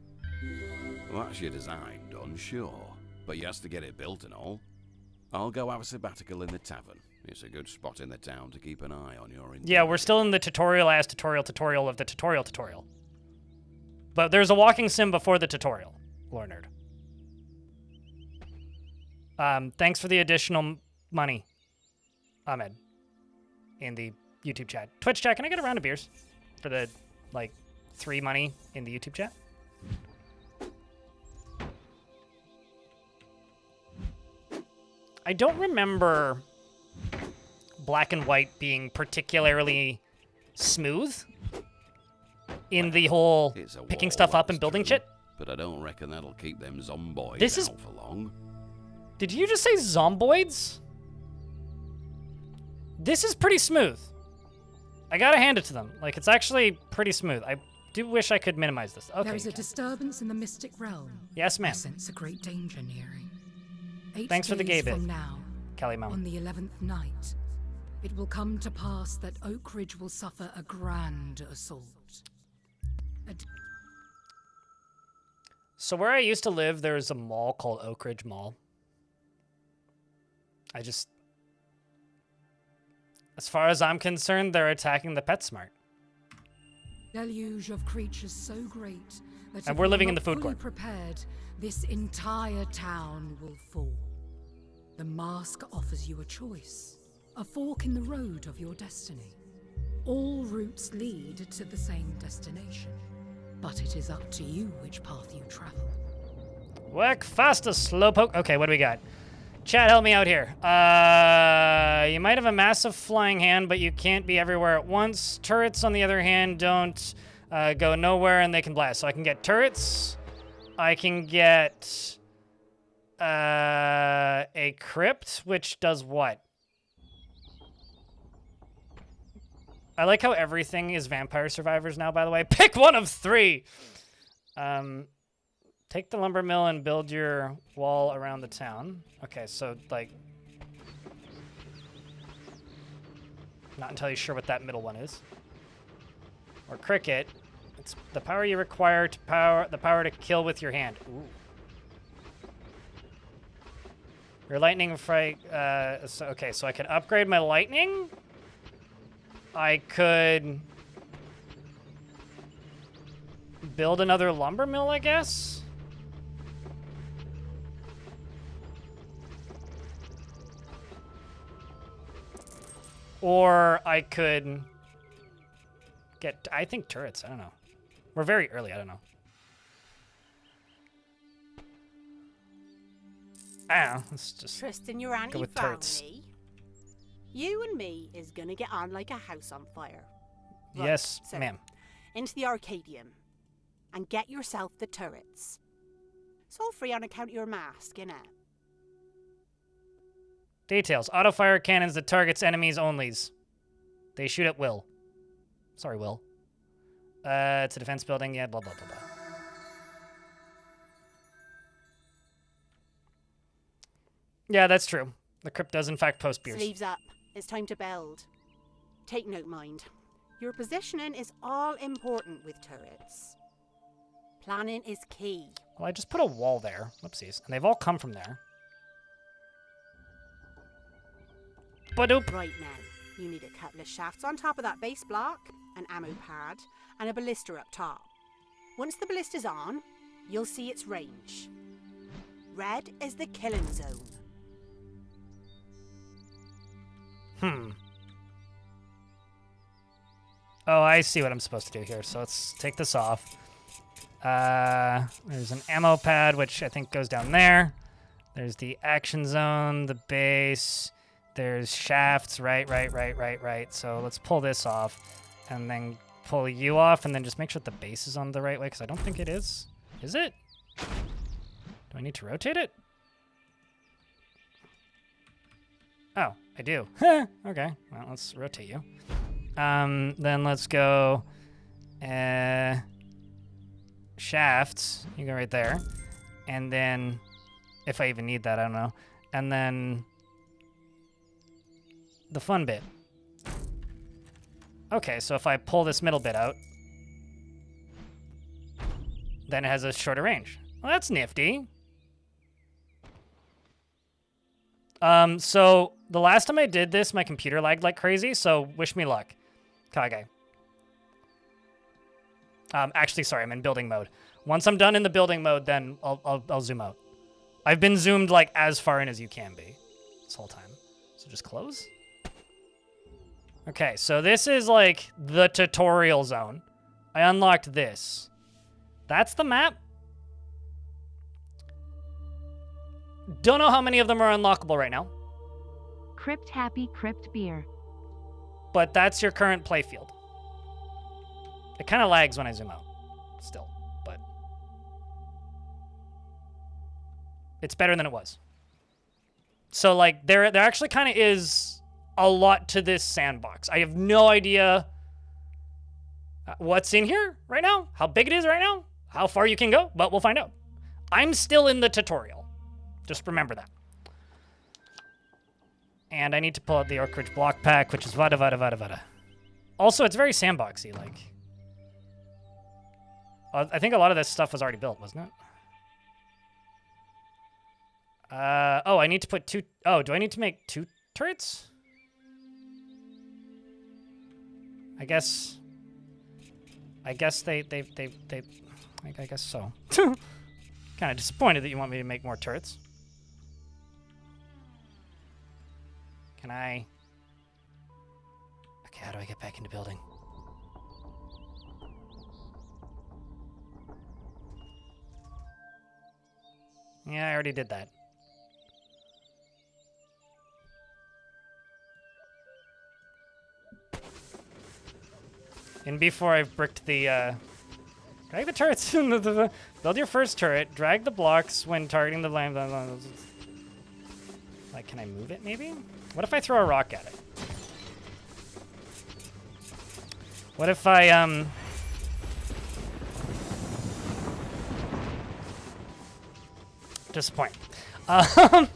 Well, that's your design done, sure. But you has to get it built and all. I'll go have a sabbatical in the tavern. It's a good spot in the town to keep an eye on your interior. Yeah, we're still in the tutorial of the tutorial. But there's a walking sim before the tutorial, Lore Nerd. Thanks for the additional money. Ahmed in the YouTube chat. Twitch chat, can I get a round of beers for the, like, 3 money in the YouTube chat? I don't remember Black and White being particularly smooth in the whole picking stuff up and building shit. But I don't reckon that'll keep them zomboids This is- out for long. Did you just say zomboids? This is pretty smooth. I gotta hand it to them. Like, it's actually pretty smooth. I do wish I could minimize this. Okay. There is a disturbance in the mystic realm. Yes, ma'am. I sense a great danger nearing. 8 Thanks for the days gay bit, from now, Kelly Mount. on the 11th night, it will come to pass that Oak Ridge will suffer a grand assault. So where I used to live, there's a mall called Oak Ridge Mall. As far as I'm concerned, they're attacking the PetSmart. Deluge of creatures so great that And if we're you're living in not the food fully court. prepared, this entire town will fall. The mask offers you a choice, a fork in the road of your destiny. All routes lead to the same destination, but it is up to you which path you travel. Work faster, slowpoke. Okay, what do we got? Chat, help me out here. You might have a massive flying hand, but you can't be everywhere at once. Turrets, on the other hand, don't go nowhere, and they can blast. So I can get turrets. I can get a crypt, which does what? I like how everything is vampire survivors now, by the way. Pick one of 3! Take the lumber mill and build your wall around the town. Okay, so, like... Not entirely sure what that middle one is. Or cricket. It's the power you require to the power to kill with your hand. Ooh. Your lightning strike... okay, so I can upgrade my lightning? I could... build another lumber mill, I guess? Or I could get, I think, turrets. I don't know. We're very early. I don't know. I don't know. Let's just Tristan, your auntie go with found turrets. me. You and me is gonna get on like a house on fire. Right, Yes, so, ma'am. Into the Arcadium and get yourself the turrets. It's all free on account of your mask, innit? Details. Auto-fire cannons that targets enemies onlys. They shoot at will. Sorry, Will. It's a defense building. Yeah, blah, blah, blah, blah. Yeah, that's true. The crypt does, in fact, post beers. Sleeves up. It's time to build. Take note, mind. Your positioning is all important with turrets. Planning is key. Well, I just put a wall there. Whoopsies. And they've all come from there. Ba-doop. Right now, you need a couple of shafts on top of that base block, an ammo pad, and a ballista up top. Once the ballista's on, you'll see its range. Red is the killing zone. Oh, I see what I'm supposed to do here. So let's take this off. There's an ammo pad, which I think goes down there. There's the action zone, the base. There's shafts, right. So let's pull this off and then pull you off and then just make sure the base is on the right way because I don't think it is. Is it? Do I need to rotate it? Oh, I do. Okay, well, let's rotate you. Then let's go shafts. You go right there. And then, if I even need that, I don't know. And then the fun bit. Okay, so if I pull this middle bit out, then it has a shorter range. Well, that's nifty. So the last time I did this, my computer lagged like crazy, so wish me luck. Kage. Actually, sorry, I'm in building mode. Once I'm done in the building mode, then I'll zoom out. I've been zoomed like as far in as you can be this whole time. So just close. Okay, so this is like the tutorial zone. I unlocked this. That's the map? Don't know how many of them are unlockable right now. Crypt Happy Crypt Beer. But that's your current playfield. It kind of lags when I zoom out. Still, but it's better than it was. So like there actually kind of is a lot to this sandbox. I have no idea what's in here right now, how big it is right now, how far you can go, but we'll find out. I'm still in the tutorial. Just remember that. And I need to pull out the Oak Ridge block pack, which is vada vada vada vada. Also, it's very sandboxy, like. I think a lot of this stuff was already built, wasn't it? Oh, I need to put two... Oh, do I need to make 2 turrets? I guess they... I guess so. Kind of disappointed that you want me to make more turrets. Can I... Okay, how do I get back into building? Yeah, I already did that. And before I've bricked the, drag the turrets. Build your first turret. Drag the blocks when targeting the lamp. Like, can I move it, maybe? What if I throw a rock at it? What if I, disappointing. I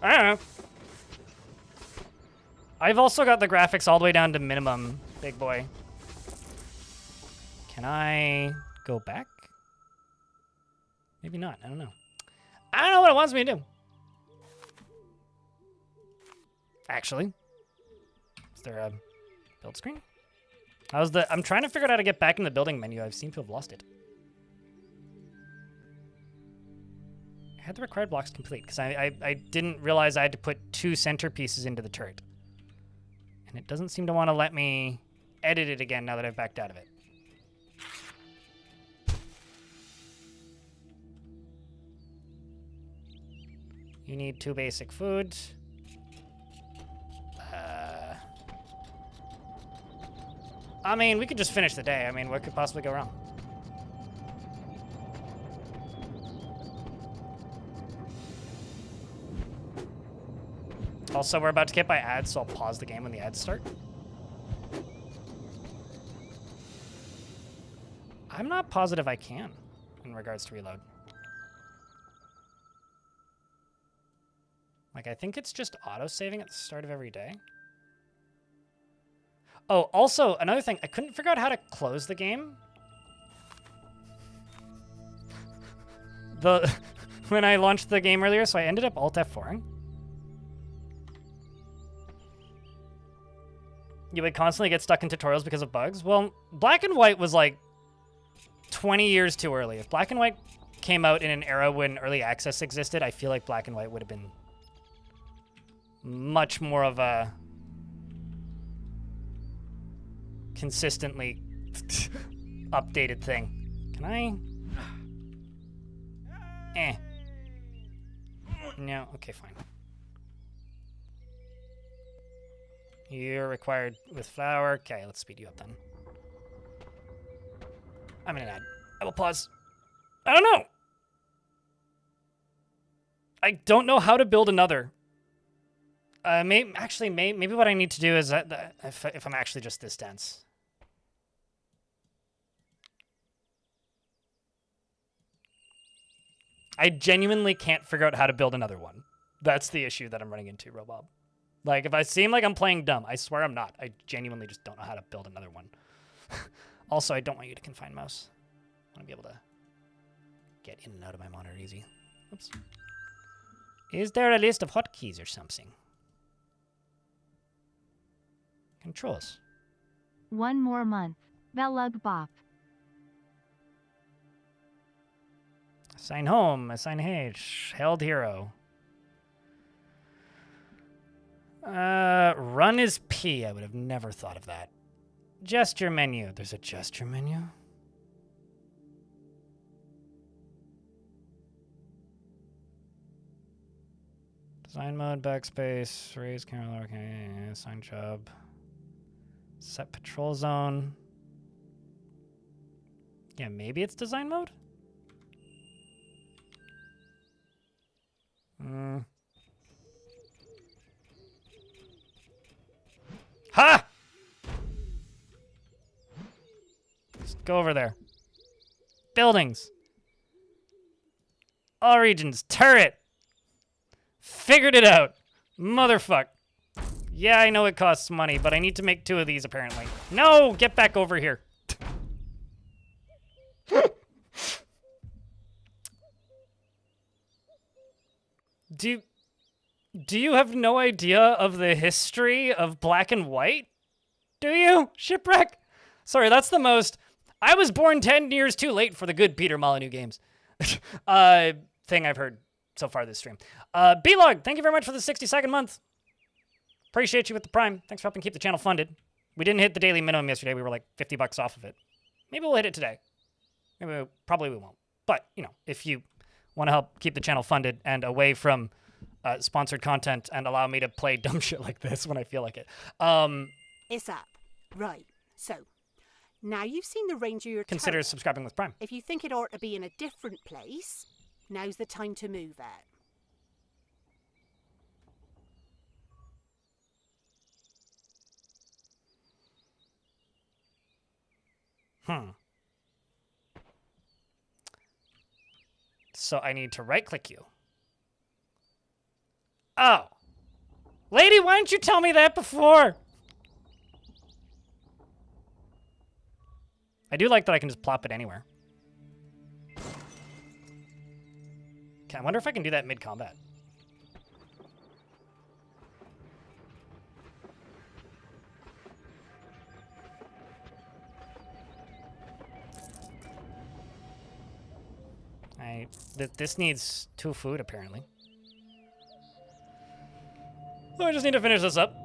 don't know. I've also got the graphics all the way down to minimum, big boy. Can I go back? Maybe not. I don't know. I don't know what it wants me to do. Actually, is there a build screen? I'm trying to figure out how to get back in the building menu. I seem to have lost it. I had the required blocks complete because I didn't realize I had to put 2 centerpieces into the turret. And it doesn't seem to want to let me edit it again now that I've backed out of it. You need 2 basic foods. I mean, we could just finish the day. I mean, what could possibly go wrong? Also, we're about to get by ads, so I'll pause the game when the ads start. I'm not positive I can in regards to reload. Like, I think it's just auto-saving at the start of every day. Oh, also, another thing. I couldn't figure out how to close the game. When I launched the game earlier, so I ended up Alt F4ing. You would constantly get stuck in tutorials because of bugs. Well, Black and White was like 20 years too early. If Black and White came out in an era when early access existed, I feel like Black and White would have been much more of a consistently updated thing. Can I? No, okay, fine. You're required with flour. Okay, let's speed you up then. I'm in an ad. I will pause. I don't know. I don't know how to build another. Maybe what I need to do is if I'm actually just this dense. I genuinely can't figure out how to build another one. That's the issue that I'm running into, Robob. Like, if I seem like I'm playing dumb, I swear I'm not. I genuinely just don't know how to build another one. Also, I don't want you to confine mouse. I want to be able to get in and out of my monitor easy. Oops. Is there a list of hotkeys or something? Controls. 1 more month. Velug Bop. Assign home. Assign H. Held hero. Run is P. I would have never thought of that. Gesture menu. There's a gesture menu? Design mode, backspace, raise camera, okay, assign job. Set patrol zone. Yeah, maybe it's design mode? Ha! Just go over there. Buildings. All regions. Turret. Figured it out. Motherfuck. Yeah, I know it costs money, but I need to make 2 of these, apparently. No! Get back over here. Do you have no idea of the history of Black and White? Do you? Shipwreck? Sorry, that's the most... I was born 10 years too late for the good Peter Molyneux games. Thing I've heard so far this stream. B-Log, thank you very much for the 60-second month. Appreciate you with the Prime. Thanks for helping keep the channel funded. We didn't hit the daily minimum yesterday. We were like $50 off of it. Maybe we'll hit it today. Probably we won't. But, you know, if you want to help keep the channel funded and away from sponsored content and allow me to play dumb shit like this when I feel like it. It's up. Right. So, now you've seen the range of your Consider turret. subscribing with Prime. If you think it ought to be in a different place, now's the time to move it. So I need to right-click you. Oh. Lady, why didn't you tell me that before? I do like that I can just plop it anywhere. Okay, I wonder if I can do that mid-combat. This needs 2 food, apparently. Oh, I just need to finish this up.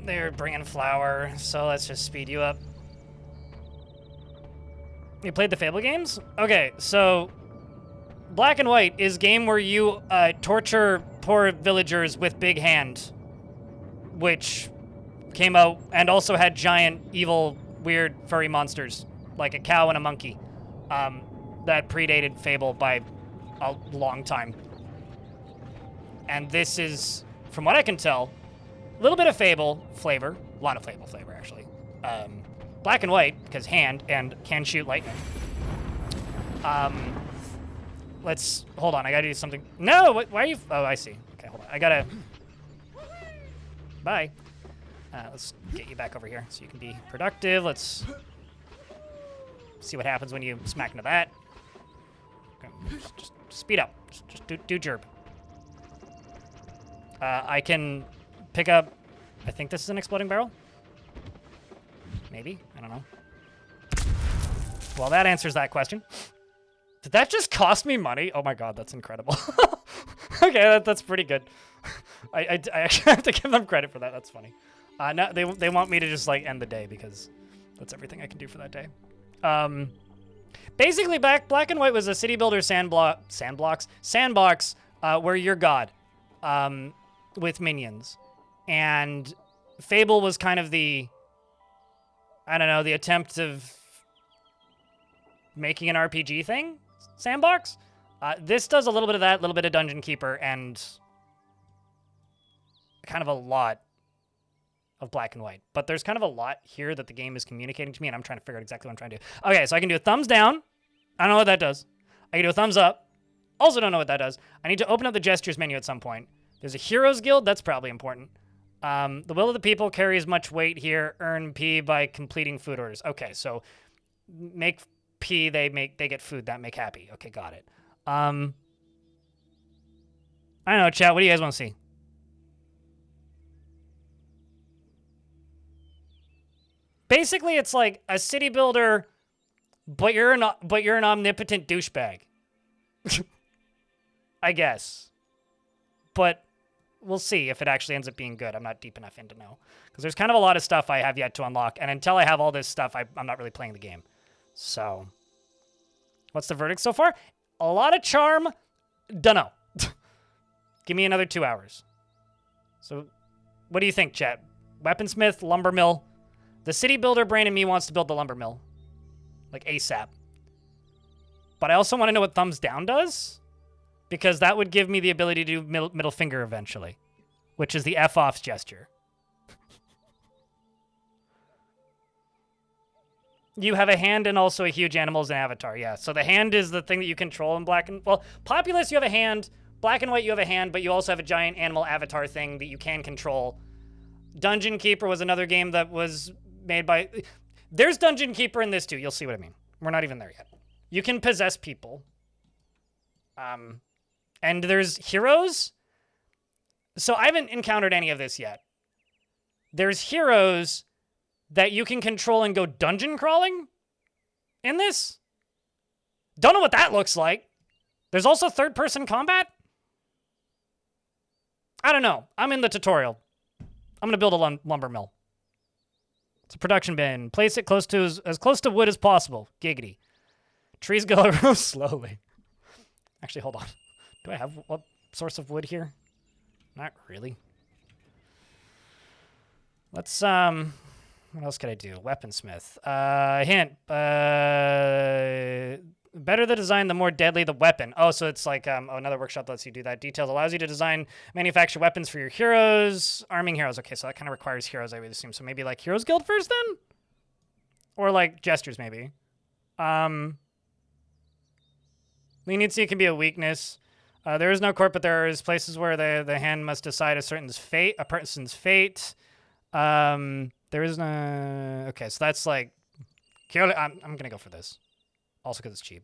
They're bringing flour, so let's just speed you up. You played the Fable games? Okay, so Black and White is a game where you torture poor villagers with Big Hand, which came out and also had giant, evil, weird, furry monsters, like a cow and a monkey. That predated Fable by a long time. And this is, from what I can tell, a little bit of Fable flavor. A lot of Fable flavor, actually. Black and White, because hand and can shoot lightning. Let's, hold on, I gotta do something. No, why are you, oh, I see. Okay, hold on. I gotta, bye. Let's get you back over here so you can be productive. Let's see what happens when you smack into that. Okay, just speed up. Just do gerb. I can pick up, I think this is an exploding barrel. Maybe, I don't know. Well, that answers that question. Did that just cost me money? Oh my god, that's incredible. Okay, that's pretty good. I actually have to give them credit for that. That's funny. No, they want me to just like end the day because that's everything I can do for that day. Basically, Black and White was a city builder sandbox where you're God, with minions, and Fable was kind of the, I don't know, the attempt of making an RPG thing, sandbox. This does a little bit of that, a little bit of Dungeon Keeper, and kind of a lot of Black and White. But there's kind of a lot here that the game is communicating to me, and I'm trying to figure out exactly what I'm trying to do. Okay, so I can do a thumbs down. I don't know what that does. I can do a thumbs up. Also don't know what that does. I need to open up the gestures menu at some point. There's a Heroes Guild. That's probably important. The will of the people carries much weight here. Earn P by completing food orders. Okay, so make P, they get food. That make happy. Okay, got it. I don't know, chat. What do you guys want to see? Basically, it's like a city builder, but you're an omnipotent douchebag. I guess. But we'll see if it actually ends up being good. I'm not deep enough in to know. Because there's kind of a lot of stuff I have yet to unlock. And until I have all this stuff, I'm not really playing the game. So, what's the verdict so far? A lot of charm. Dunno. Give me another 2 hours. So, what do you think, chat? Weaponsmith, lumber mill. The city builder brain in me wants to build the lumber mill. Like ASAP. But I also want to know what thumbs down does. Because that would give me the ability to do middle finger eventually. Which is the F-off gesture. You have a hand and also a huge animal as an avatar. Yeah, so the hand is the thing that you control in black and... Well, Populous, you have a hand. Black and white, you have a hand, but you also have a giant animal avatar thing that you can control. Dungeon Keeper was another game that was made by... There's Dungeon Keeper in this too. You'll see what I mean. We're not even there yet. You can possess people. And there's heroes. So I haven't encountered any of this yet. There's heroes that you can control and go dungeon crawling in this. Don't know what that looks like. There's also third-person combat. I don't know. I'm in the tutorial. I'm going to build a lumber mill. It's a production bin. Place it close to as close to wood as possible. Giggity. Trees grow slowly. Actually, hold on. Do I have what source of wood here? Not really. Let's, what else could I do? Weaponsmith. Hint. Better the design, the more deadly the weapon. Oh, so it's like, another workshop lets you do that. Details allows you to design, manufacture weapons for your heroes. Arming heroes. Okay, so that kind of requires heroes, I would assume. So maybe like Heroes Guild first then? Or like gestures, maybe. Leniency can be a weakness. There is no court, but there is places where the hand must decide a person's fate. There is no... Okay, so that's like... I'm going to go for this. Also because it's cheap.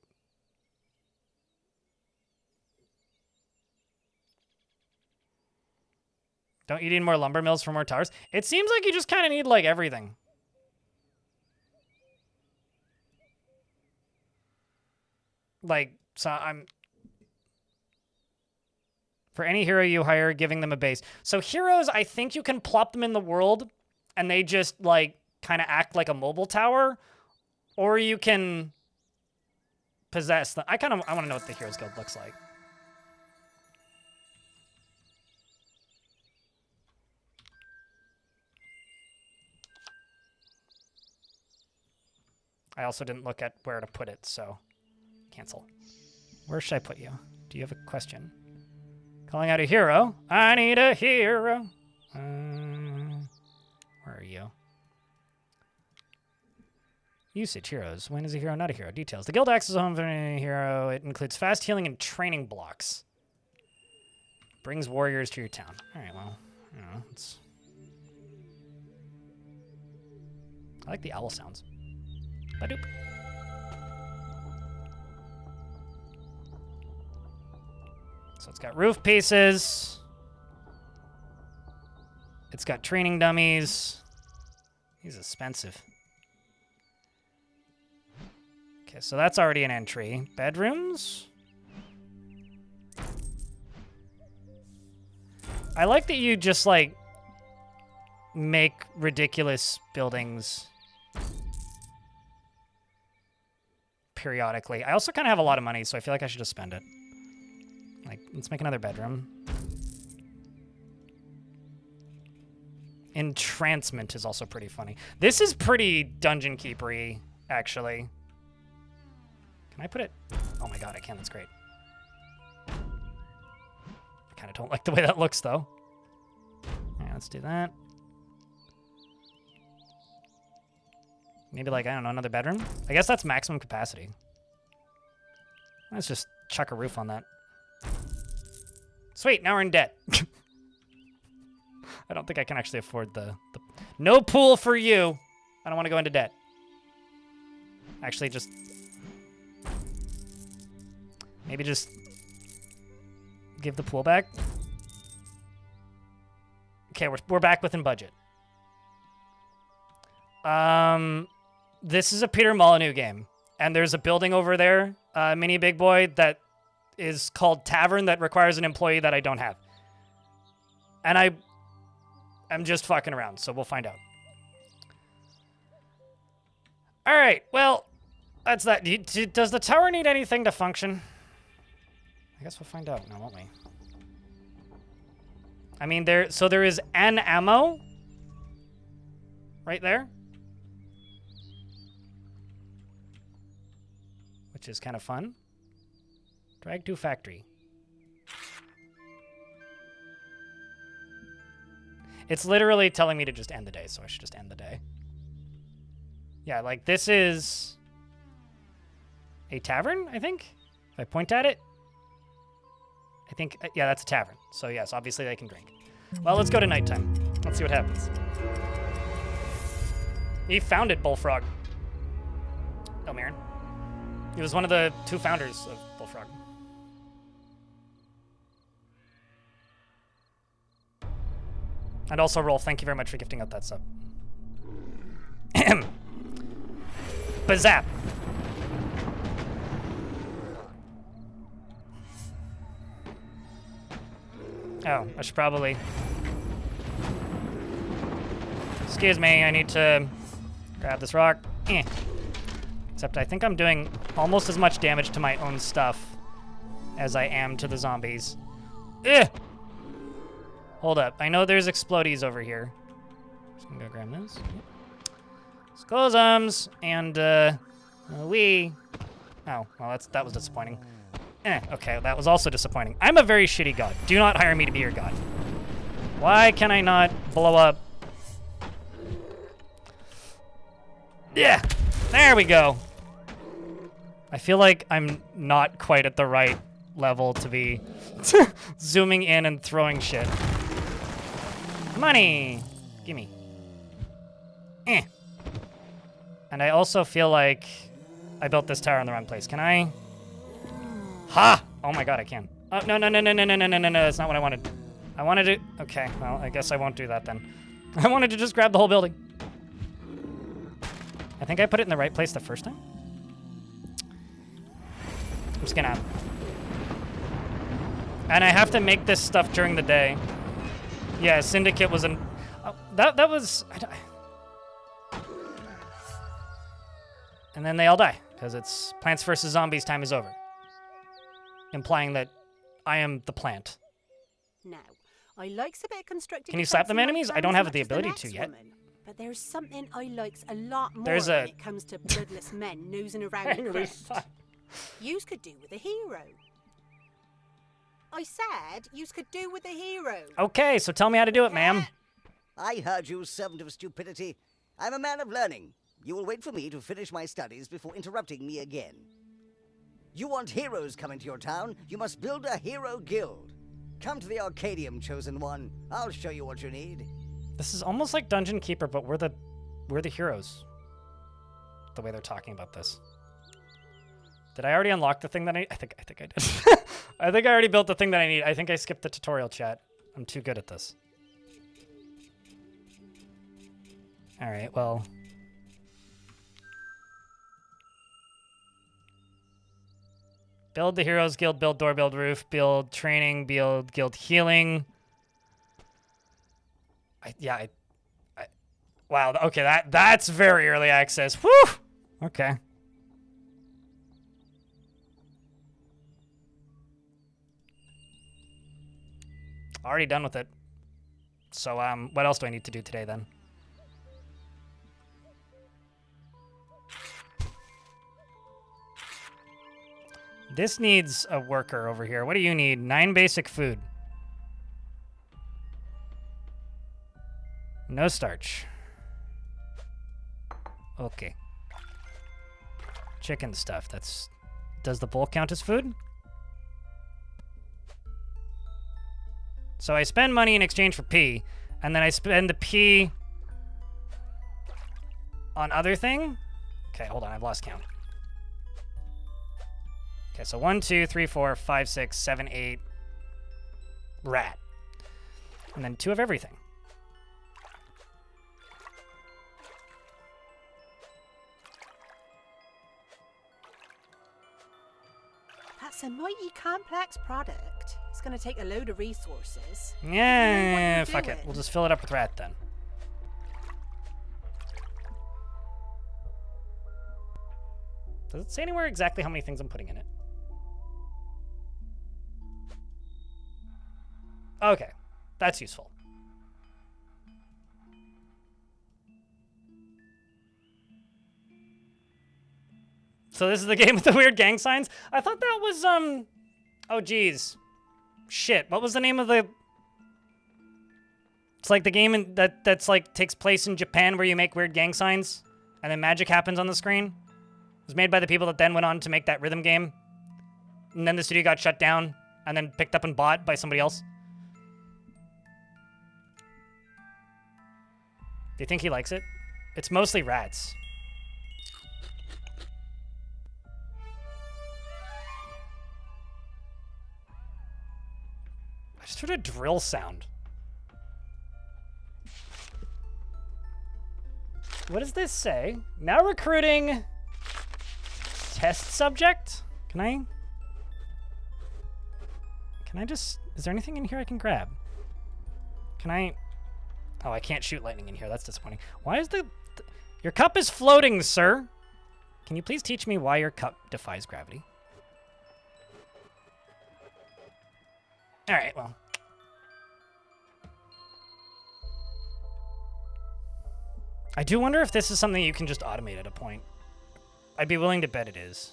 Don't you need more lumber mills for more towers? It seems like you just kind of need, like, everything. Like, so I'm... For any hero you hire, giving them a base. So heroes, I think you can plop them in the world, and they just, like, kind of act like a mobile tower. Or you can... possess them. I want to know what the Heroes Guild looks like. I also didn't look at where to put it, so cancel. Where should I put you? Do you have a question? Calling out a hero. I need a hero. Where are you? Usage heroes. When is a hero not a hero? Details. The guild acts as a home for any hero. It includes fast healing and training blocks. Brings warriors to your town. Alright, well, I don't know. I like the owl sounds. Ba-doop. So it's got roof pieces. It's got training dummies. He's expensive. Okay, so that's already an entry. Bedrooms? I like that you just, like, make ridiculous buildings periodically. I also kind of have a lot of money, so I feel like I should just spend it. Like, let's make another bedroom. Entrancement is also pretty funny. This is pretty Dungeon Keeper-y, actually. Can I put it? Oh my god, I can. That's great. I kind of don't like the way that looks, though. Alright, let's do that. Maybe, like, I don't know, another bedroom? I guess that's maximum capacity. Let's just chuck a roof on that. Sweet, now we're in debt. I don't think I can actually afford the... No pool for you! I don't want to go into debt. Actually, just... Maybe just... give the pool back? Okay, we're back within budget. This is a Peter Molyneux game. And there's a building over there, Mini Big Boy, that is called Tavern that requires an employee that I don't have. And I'm just fucking around, so we'll find out. All right, well, that's that. Does the tower need anything to function? I guess we'll find out now, won't we? I mean, there is an ammo right there, which is kind of fun. Drag to factory. It's literally telling me to just end the day, so I should just end the day. Yeah, like this is a tavern, I think. If I point at it, I think, yeah, that's a tavern. So yes, obviously they can drink. Well, let's go to nighttime. Let's see what happens. He founded Bullfrog. Elmiran. He was one of the 2 founders of Bullfrog. And also, Roll, thank you very much for gifting out that sub. Bazap. Oh, I should probably... Excuse me, I need to grab this rock. Except I think I'm doing almost as much damage to my own stuff as I am to the zombies. Hold up, I know there's explodies over here. Just gonna go grab this. Skozums, and oh, well, that was disappointing. Okay, that was also disappointing. I'm a very shitty god. Do not hire me to be your god. Why can I not blow up? Yeah, there we go. I feel like I'm not quite at the right level to be zooming in and throwing shit. Money! Gimme. And I also feel like I built this tower in the wrong place. Can I? Ha! Oh my god, I can. Oh, no, that's not what I wanted. I wanted to... Okay, well, I guess I won't do that then. I wanted to just grab the whole building. I think I put it in the right place the first time. I'm just gonna... And I have to make this stuff during the day. Yeah, Syndicate was an... Oh, that was... And then they all die, because it's Plants vs. Zombies time is over. Implying that I am the plant. Now, I likes a bit of constructing... Can you slap them enemies? I don't have the ability to yet. But there's something I likes a lot more when it comes to bloodless men nosing around the crypt. Yous could do with a hero. I said yous could do with a hero. Okay, so tell me how to do it, ma'am. I heard you, servant of stupidity. I'm a man of learning. You will wait for me to finish my studies before interrupting me again. You want heroes coming to your town? You must build a hero guild. Come to the Arcadium, chosen one. I'll show you what you need. This is almost like Dungeon Keeper, but we're the heroes. The way they're talking about this. Did I already unlock the thing that I think I did. I think I already built the thing that I need. I think I skipped the tutorial chat. I'm too good at this. All right, well. Build the Heroes Guild, build door, build roof, build training, build guild healing. Wow, okay, that's very early access. Whew! Okay. Already done with it. So, what else do I need to do today, then? This needs a worker over here. What do you need? 9 basic food. No starch. Okay. Chicken stuff. Does the bowl count as food? So I spend money in exchange for P, and then I spend the P on other thing? Okay, hold on, I've lost count. Okay, so 1, 2, 3, 4, 5, 6, 7, 8. Rat. And then 2 of everything. That's a mighty complex product. It's going to take a load of resources. Yeah, fuck it. We'll just fill it up with rat then. Does it say anywhere exactly how many things I'm putting in it? Okay, that's useful. So this is the game with the weird gang signs? I thought that was, oh, geez. Shit, what was the name of the... It's like the game that's like takes place in Japan where you make weird gang signs and then magic happens on the screen. It was made by the people that then went on to make that rhythm game. And then the studio got shut down and then picked up and bought by somebody else. Do you think he likes it? It's mostly rats. I just heard a drill sound. What does this say? Now recruiting test subject? Can I just... Is there anything in here I can grab? Can I... Oh, I can't shoot lightning in here. That's disappointing. Why is your cup is floating, sir? Can you please teach me why your cup defies gravity? All right, well. I do wonder if this is something you can just automate at a point. I'd be willing to bet it is.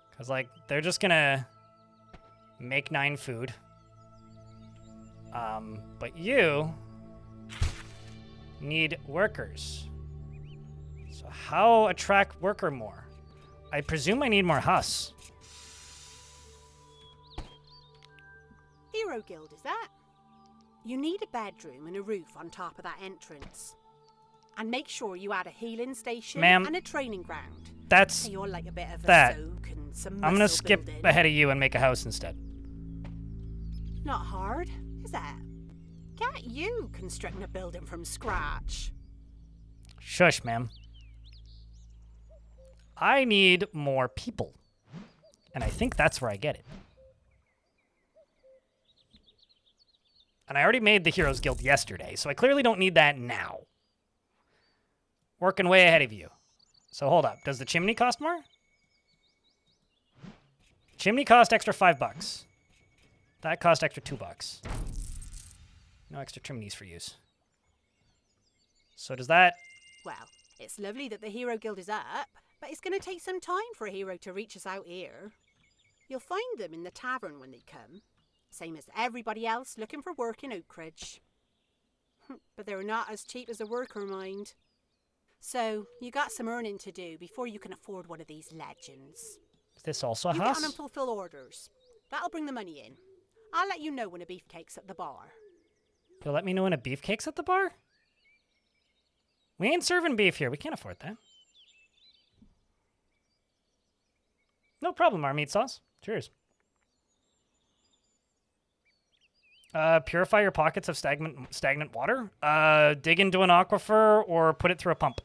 Because, like, they're just gonna make 9 food. But you need workers. So how attract worker more? I presume I need more husks. Hero Guild, is that? You need a bedroom and a roof on top of that entrance. And make sure you add a healing station and a training ground. That's so you're like a bit of that. A soak and some I'm gonna muscle skip building. ahead of you and make a house instead. Not hard, is that? Can't you constructing a building from scratch? Shush, ma'am. I need more people. And I think that's where I get it. And I already made the Heroes Guild yesterday, so I clearly don't need that now. Working way ahead of you. So hold up. Does the chimney cost more? Chimney cost extra $5. That cost extra $2. No extra chimneys for use. So does that... Well, it's lovely that the Hero Guild is up, but it's going to take some time for a hero to reach us out here. You'll find them in the tavern when they come. Same as everybody else looking for work in Oakridge. But they're not as cheap as a worker, mind. So, you got some earning to do before you can afford one of these legends. Is this also a You house? get on and fulfill orders. That'll bring the money in. I'll let you know when a beefcake's at the bar. You'll let me know when a beefcake's at the bar? We ain't serving beef here. We can't afford that. No problem, our meat sauce. Cheers. Purify your pockets of stagnant water. Dig into an aquifer or put it through a pump.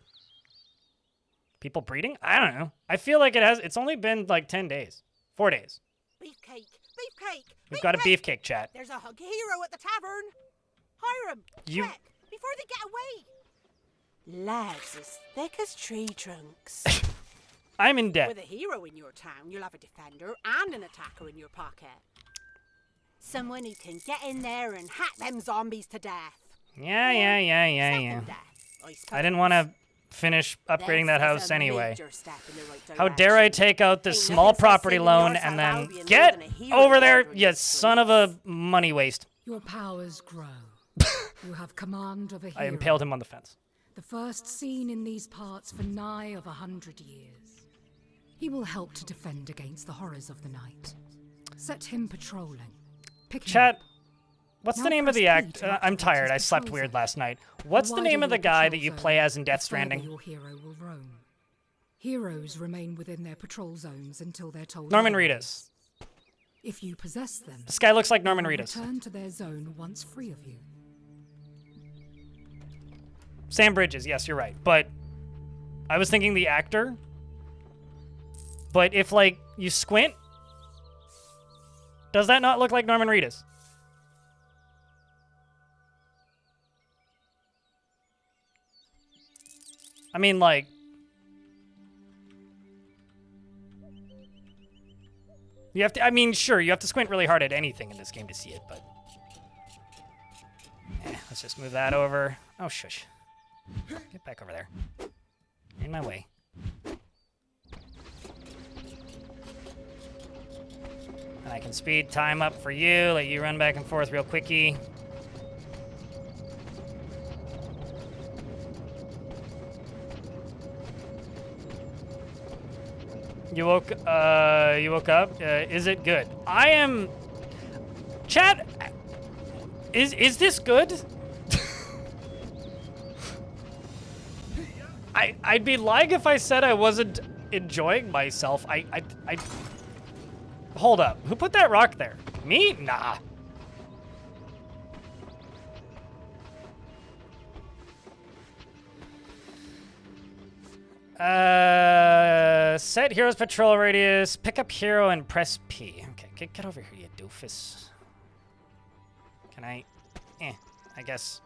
People breeding? I don't know. I feel like it's only been like 10 days. 4 days. Beefcake! Beefcake! We've got a beefcake chat. There's a hug hero at the tavern. Hire him. Quick, before they get away. Legs as thick as tree trunks. I'm in debt. With a hero in your town, you'll have a defender and an attacker in your pocket. Someone who can get in there and hack them zombies to death. Yeah. Death, I didn't want to finish upgrading that house anyway. How dare I take out this small property loan and then get over there, you son of a money waste. Your powers grow. You have command of a hero. I impaled him on the fence. The first seen in these parts for nigh of 100 years. He will help to defend against the horrors of the night. Set him patrolling. Chat, what's the name of the act? I'm tired. I slept weird last night. What's the name of the guy that you play as in Death Stranding? Your hero will roam. Heroes remain within their patrol zones until they're told. Norman Reedus. If you possess them, this guy looks like Norman Reedus. Return to their zone once free of you. Sam Bridges, yes, you're right. But I was thinking the actor. But if, like, you squint, does that not look like Norman Reedus? I mean, like... You have to, I mean, sure, you have to squint really hard at anything in this game to see it, but... let's just move that over. Oh, shush. Get back over there. In my way. And I can speed time up for you, let you run back and forth real quickie. You woke up? Is it good? I am... Chat, is this good? I'd be lying if I said I wasn't enjoying myself. I Hold up. Who put that rock there? Me? Nah. Set hero's patrol radius, pick up hero and press P. Okay, get over here, you doofus. Can I? I guess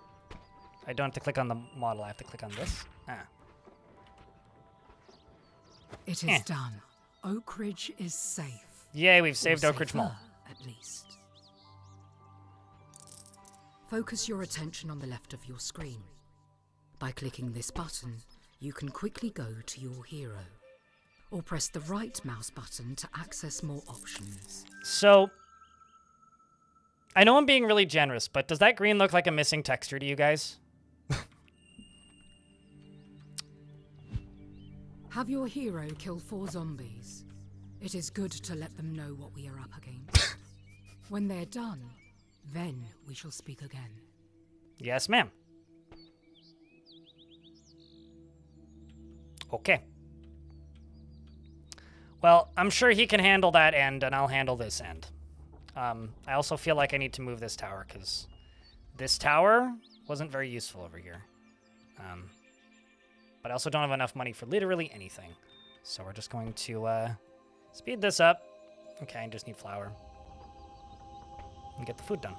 I don't have to click on the model, I have to click on this. It is done. Oak Ridge is safe. Yay, we've saved Oak Ridge Mall. At least. Focus your attention on the left of your screen. By clicking this button, you can quickly go to your hero, or press the right mouse button to access more options. So, I know I'm being really generous, but does that green look like a missing texture to you guys? Have your hero kill 4 zombies. It is good to let them know what we are up against. When they're done, then we shall speak again. Yes, ma'am. Okay. Well, I'm sure he can handle that end, and I'll handle this end. I also feel like I need to move this tower, because this tower wasn't very useful over here. But I also don't have enough money for literally anything. So we're just going to speed this up. Okay, I just need flour. And get the food done.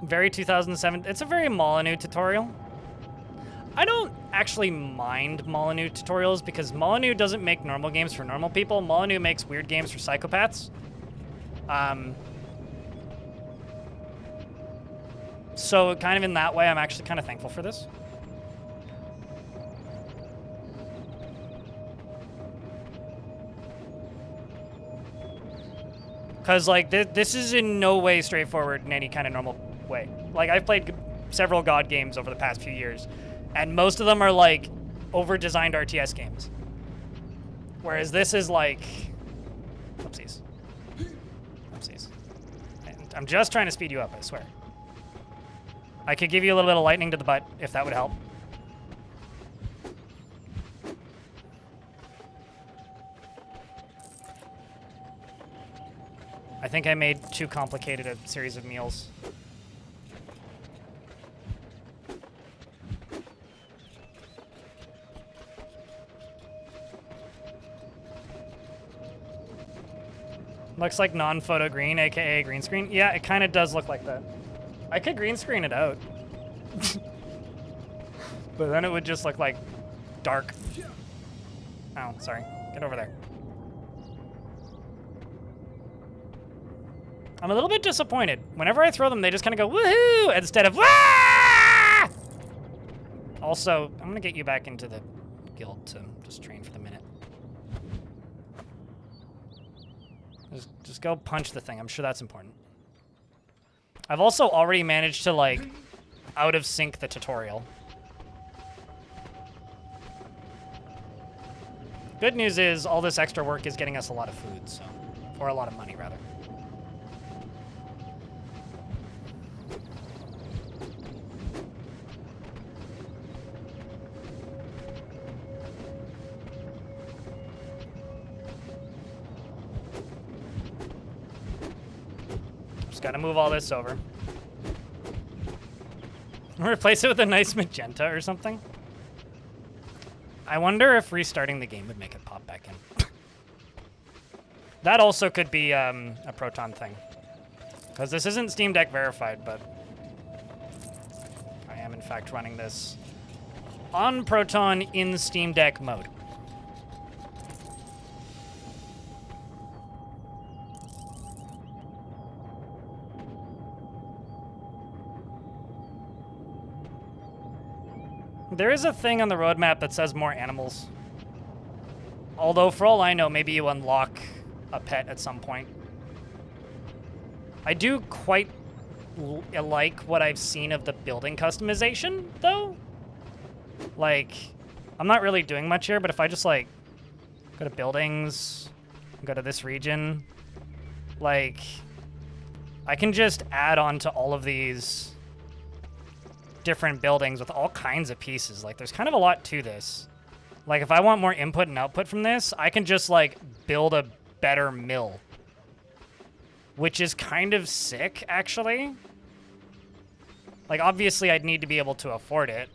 Very 2007. It's a very Molyneux tutorial. I don't actually mind Molyneux tutorials because Molyneux doesn't make normal games for normal people. Molyneux makes weird games for psychopaths. So kind of in that way, I'm actually kind of thankful for this. Because, like, this is in no way straightforward in any kind of normal way. Like, I've played several God games over the past few years, and most of them are, like, over-designed RTS games. Whereas this is, like... Oopsies. Oopsies. I'm just trying to speed you up, I swear. I could give you a little bit of lightning to the butt, if that would help. I think I made too complicated a series of meals. Looks like non-photo green, aka green screen. Yeah, it kind of does look like that. I could green screen it out. But then it would just look like dark. Oh, sorry. Get over there. I'm a little bit disappointed. Whenever I throw them, they just kind of go, woohoo, instead of, wah! Also, I'm gonna get you back into the guild to just train for the minute. Just go punch the thing. I'm sure that's important. I've also already managed to, like, out of sync the tutorial. Good news is all this extra work is getting us a lot of food, so, or a lot of money, rather. Just gotta move all this over. Replace it with a nice magenta or something. I wonder if restarting the game would make it pop back in. That also could be a Proton thing. Because this isn't Steam Deck verified, but I am in fact running this on Proton in Steam Deck mode. There is a thing on the roadmap that says more animals. Although, for all I know, maybe you unlock a pet at some point. I do quite like what I've seen of the building customization, though. Like, I'm not really doing much here, but if I just, like, go to buildings, go to this region, like, I can just add on to all of these different buildings with all kinds of pieces. Like, there's kind of a lot to this. Like, if I want more input and output from this, I can just, like, build a better mill. Which is kind of sick, actually. Like, obviously, I'd need to be able to afford it.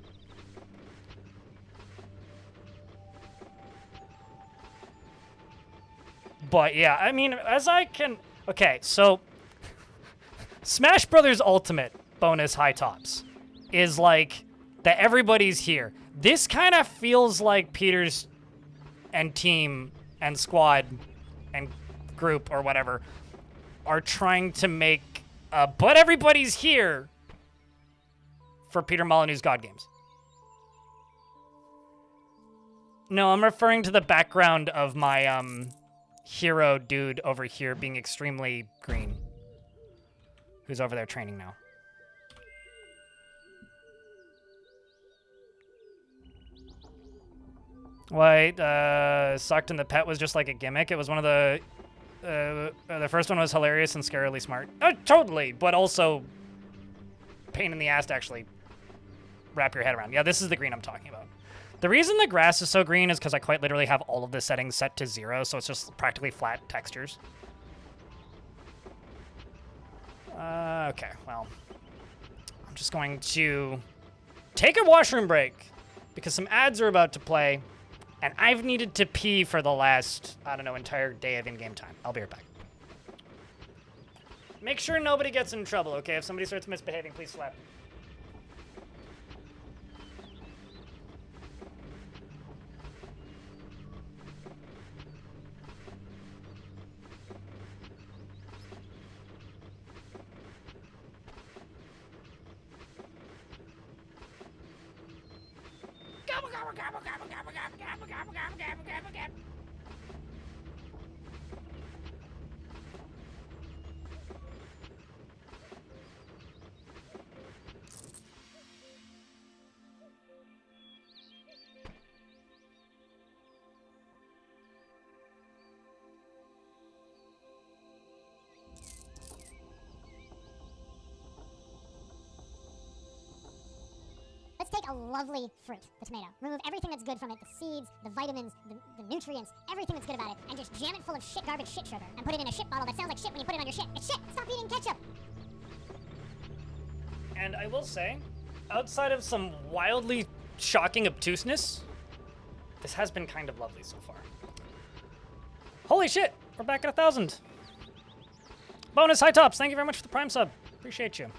But, yeah, I mean, as I can... Okay, so... Smash Brothers Ultimate bonus high tops is, like, that everybody's here. This kind of feels like Peter's and team and squad and group or whatever are trying to make but everybody's here for Peter Molyneux's God Games. No, I'm referring to the background of my hero dude over here being extremely green, who's over there training now. Wait, sucked and the pet was just like a gimmick. It was one of the first one was hilarious and scarily smart. Totally, but also pain in the ass to actually wrap your head around. Yeah, this is the green I'm talking about. The reason the grass is so green is because I quite literally have all of the settings set to 0, so it's just practically flat textures. Okay, well, I'm just going to take a washroom break because some ads are about to play. And I've needed to pee for the last, I don't know, entire day of in-game time. I'll be right back. Make sure nobody gets in trouble, okay? If somebody starts misbehaving, please slap. Gobble, gobble, gobble, gobble, gobble, gobble, gobble, gobble, gobble, gobble, gobble, gobble. Let's take a lovely fruit, the tomato. Remove everything that's good from it, the seeds, the vitamins, the nutrients, everything that's good about it, and just jam it full of shit, garbage, shit sugar, and put it in a shit bottle that sounds like shit when you put it on your shit. It's shit! Stop eating ketchup! And I will say, outside of some wildly shocking obtuseness, this has been kind of lovely so far. Holy shit! We're back at 1,000. Bonus high tops, thank you very much for the Prime sub. Appreciate you.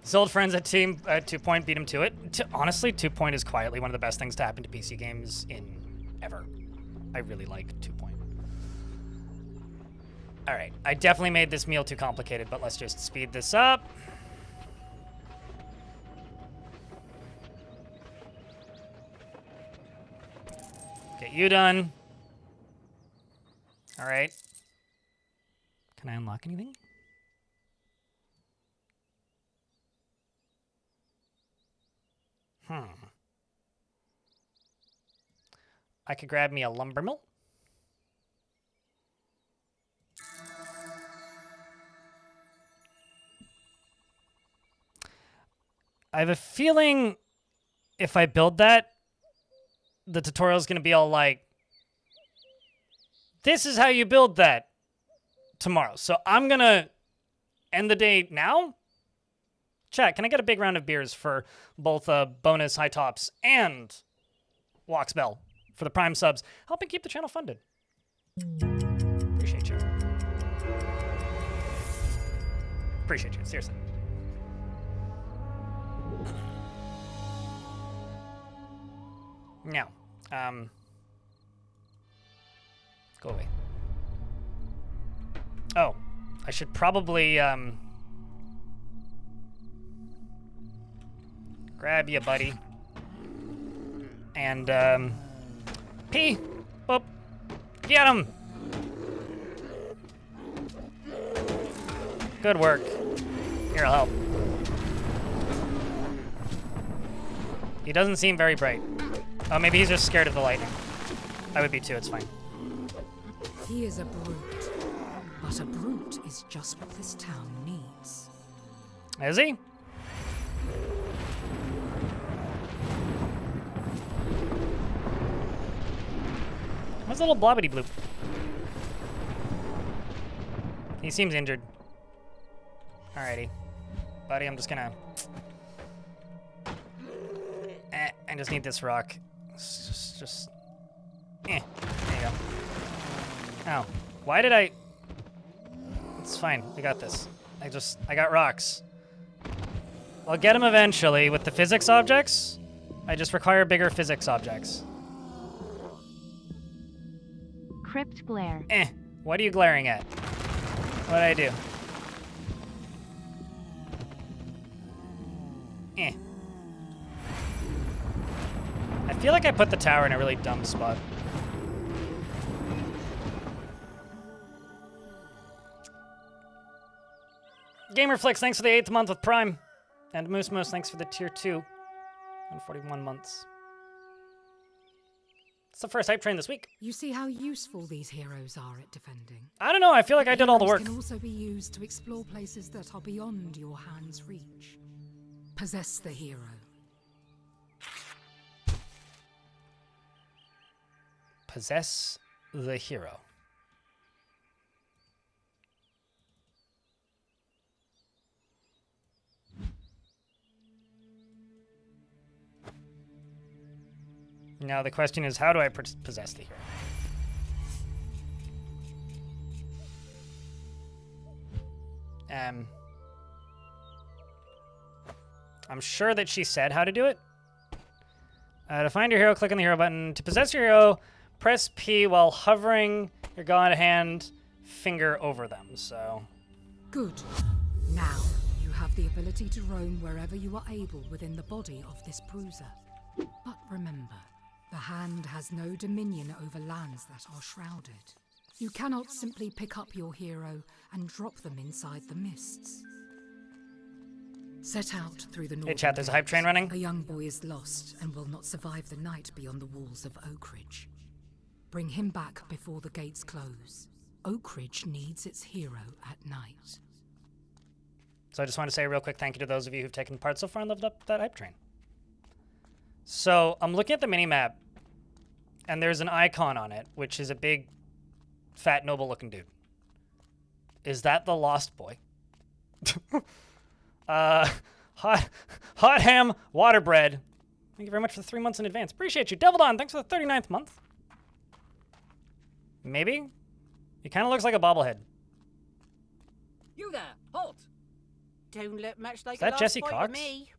His old friends at 2 Point beat him to it. Honestly, 2 Point is quietly one of the best things to happen to PC games in ever. I really like 2 Point. All right, I definitely made this meal too complicated, but let's just speed this up. Get you done. All right. Can I unlock anything? I could grab me a lumber mill. I have a feeling if I build that, the tutorial is going to be all like, this is how you build that tomorrow. So I'm going to end the day now. Chat, can I get a big round of beers for both bonus high tops and Walksbell for the Prime subs, helping keep the channel funded. Appreciate you. Appreciate you, seriously. Now, go away. Oh, I should probably, grab you, buddy. And, pee! Boop! Get him! Good work. Here, I'll help. He doesn't seem very bright. Oh, maybe he's just scared of the lightning. I would be too, it's fine. He is a brute, but a brute is just what this town needs. Is he? What's a little blobbity bloop? He seems injured. Alrighty. Buddy, I'm just gonna... I just need this rock. It's just... There you go. Oh. Why did I... It's fine. We got this. I got rocks. I'll get them eventually with the physics objects. I just require bigger physics objects. Crypt glare. What are you glaring at? What did I do? I feel like I put the tower in a really dumb spot. Gamerflix, thanks for the 8th month with Prime. And Moose Moose, thanks for the tier 2 and 41 months. It's the first hype train this week. You see how useful these heroes are at defending. I don't know, I feel like I did all the work. Heroes can also be used to explore places that are beyond your hand's reach. Possess the hero. Possess the hero. Now the question is, how do I possess the hero? I'm sure that she said how to do it. To find your hero, click on the hero button. To possess your hero, press P while hovering your god hand finger over them, so... Good. Now, you have the ability to roam wherever you are able within the body of this bruiser. But remember, the hand has no dominion over lands that are shrouded. You cannot simply pick up your hero and drop them inside the mists. Set out through the northern Hey chat, there's a hype train running. A young boy is lost and will not survive the night beyond the walls of Oakridge. Bring him back before the gates close. Oakridge needs its hero at night. So I just want to say a real quick thank you to those of you who've taken part so far and leveled up that hype train. So I'm looking at the mini-map, and there's an icon on it, which is a big, fat, noble-looking dude. Is that the Lost Boy? Hot ham, water bread. Thank you very much for the 3 months in advance. Appreciate you. Devil Don, thanks for the 39th month. Maybe? He kind of looks like a bobblehead. You there, halt! Don't look much like Is that a Jesse Lost Boy Cox? to me.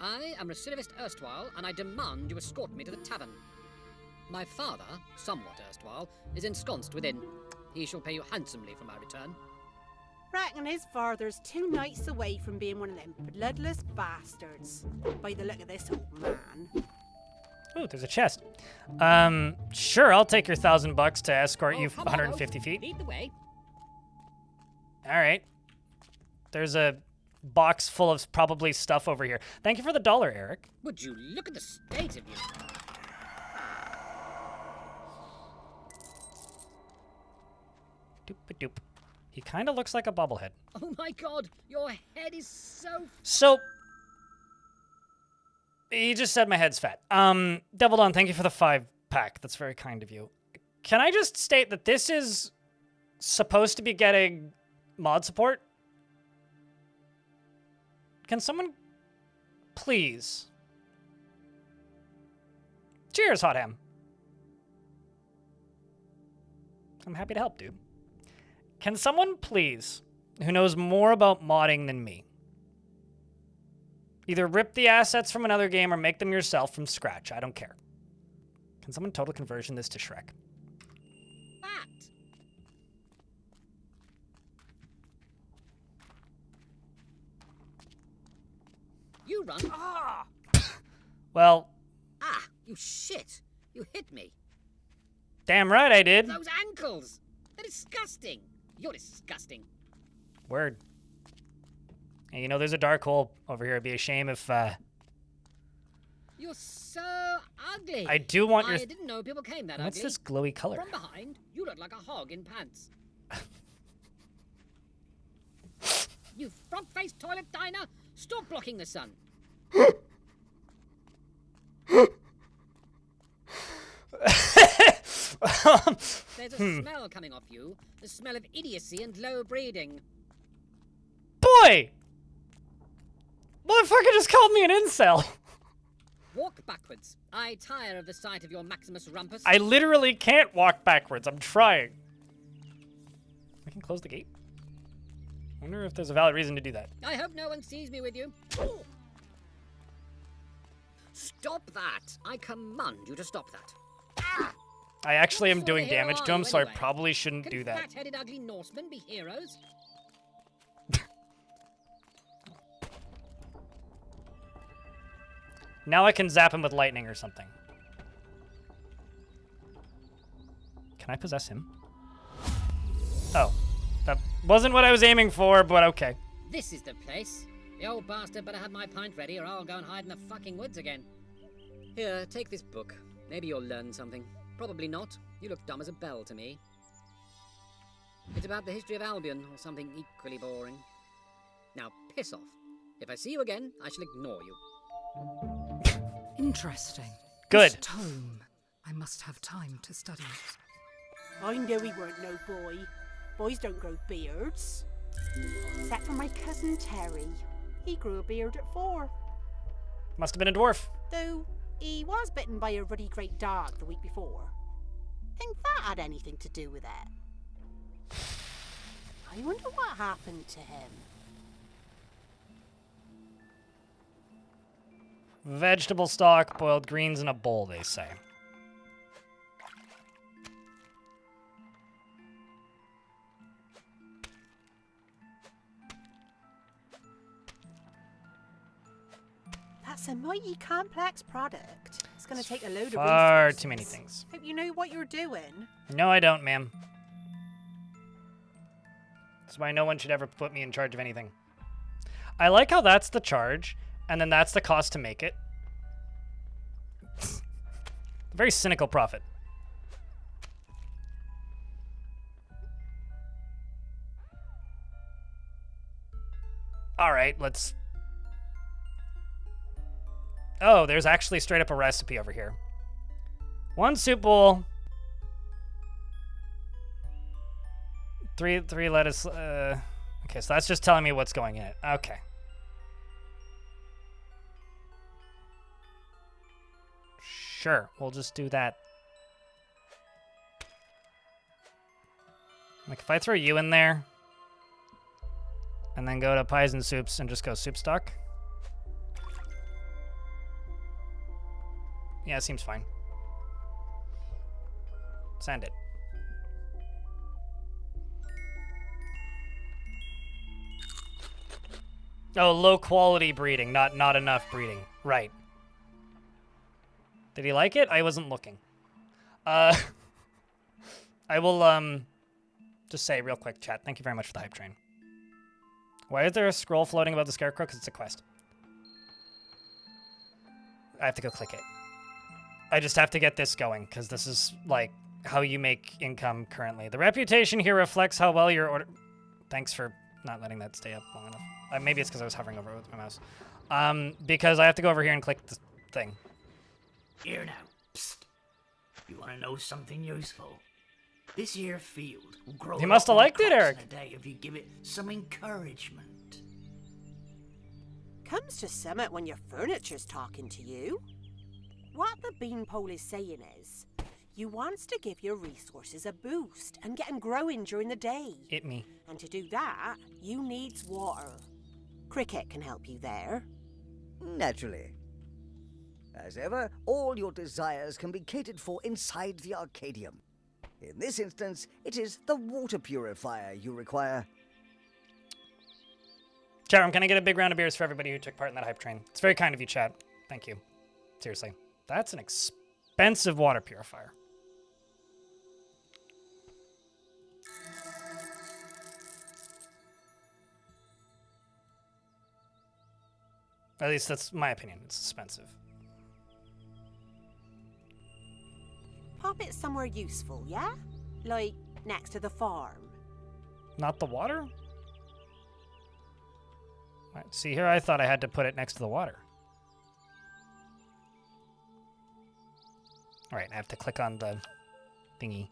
I am recidivist erstwhile, and I demand you escort me to the tavern. My father, somewhat erstwhile, is ensconced within. He shall pay you handsomely for my return. Reckon his father's 2 nights away from being one of them bloodless bastards. By the look of this old man. Ooh, there's a chest. Sure, I'll take your $1,000 to escort you 150 feet. Lead the way. All right. There's a box full of probably stuff over here. Thank you for the $1, Eric. Would you look at the state of you? Doop-a-doop. He kind of looks like a bobblehead. Oh my god, your head is so... So, he just said my head's fat. Devil Dawn, thank you for the 5-pack. That's very kind of you. Can I just state that this is supposed to be getting mod support? Can someone please Cheers, Hot Ham. I'm happy to help, dude. Can someone please, who knows more about modding than me, either rip the assets from another game or make them yourself from scratch? I don't care. Can someone total conversion this to Shrek? That. You run. Ah! Well. Ah, you shit. You hit me. Damn right I did. Those ankles. They're disgusting. You're disgusting. Word. Hey, you know, there's a dark hole over here. It'd be a shame if, You're so ugly. I do want your... I didn't know people came that What's ugly. this glowy color? From behind, you look like a hog in pants. You front-faced toilet diner, stop blocking the sun. There's a smell coming off you. The smell of idiocy and low breeding. Boy! Motherfucker just called me an incel. Walk backwards. I tire of the sight of your Maximus Rumpus. I literally can't walk backwards. I'm trying. I can close the gate. I wonder if there's a valid reason to do that. I hope no one sees me with you. Stop that! I command you to stop that. I actually am doing What sort of damage hero to him, are you so I anyway? probably shouldn't Can do that. fat-headed ugly Norsemen be heroes? Now I can zap him with lightning or something. Can I possess him? Oh. That wasn't what I was aiming for, but okay. This is the place. The old bastard better have my pint ready or I'll go and hide in the fucking woods again. Here, take this book. Maybe you'll learn something. Probably not. You look dumb as a bell to me. It's about the history of Albion or something equally boring. Now, piss off. If I see you again, I shall ignore you. Interesting. Good. This tome. I must have time to study it. I knew he weren't no boy. Boys don't grow beards. Except for my cousin Terry. He grew a beard at 4. Must have been a dwarf. Though he was bitten by a ruddy great dog the week before. Think that had anything to do with it? I wonder what happened to him. Vegetable stock, boiled greens in a bowl, they say. That's a mighty complex product. It's going to take a load of Far resources. too many things. Hope you know what you're doing. No, I don't, ma'am. That's why no one should ever put me in charge of anything. I like how that's the charge, and then that's the cost to make it. Very cynical profit. All right, let's... Oh, there's actually straight up a recipe over here. 1 soup bowl. 3 lettuce. Okay, so that's just telling me what's going in it. Okay. Sure, we'll just do that. Like, if I throw you in there, and then go to pies and soups and just go soup stock. Yeah, seems fine. Send it. Oh, low quality breeding, not enough breeding. Right. Did he like it? I wasn't looking. I will just say real quick, chat. Thank you very much for the hype train. Why is there a scroll floating above the scarecrow? Because it's a quest. I have to go click it. I just have to get this going, because this is, like, how you make income currently. The reputation here reflects how well your order... Thanks for not letting that stay up long enough. Maybe it's because I was hovering over it with my mouse. Because I have to go over here and click the thing. Here now. Psst. You want to know something useful? This here field will grow. He must have liked it, Eric. In a day if you give it some encouragement. Comes to summit when your furniture's talking to you. what the beanpole is saying is, you wants to give your resources a boost and get them growing during the day. Hit me. And to do that, you needs water. Cricket can help you there. Naturally. As ever, all your desires can be catered for inside the Arcadium. In this instance, it is the water purifier you require. Chat room, can I get a big round of beers for everybody who took part in that hype train? It's very kind of you, chat. Thank you. Seriously. That's an expensive water purifier. At least that's my opinion. It's expensive. Pop it somewhere useful, yeah? Like next to the farm. Not the water? Right, see here, I thought I had to put it next to the water. Alright, I have to click on the thingy.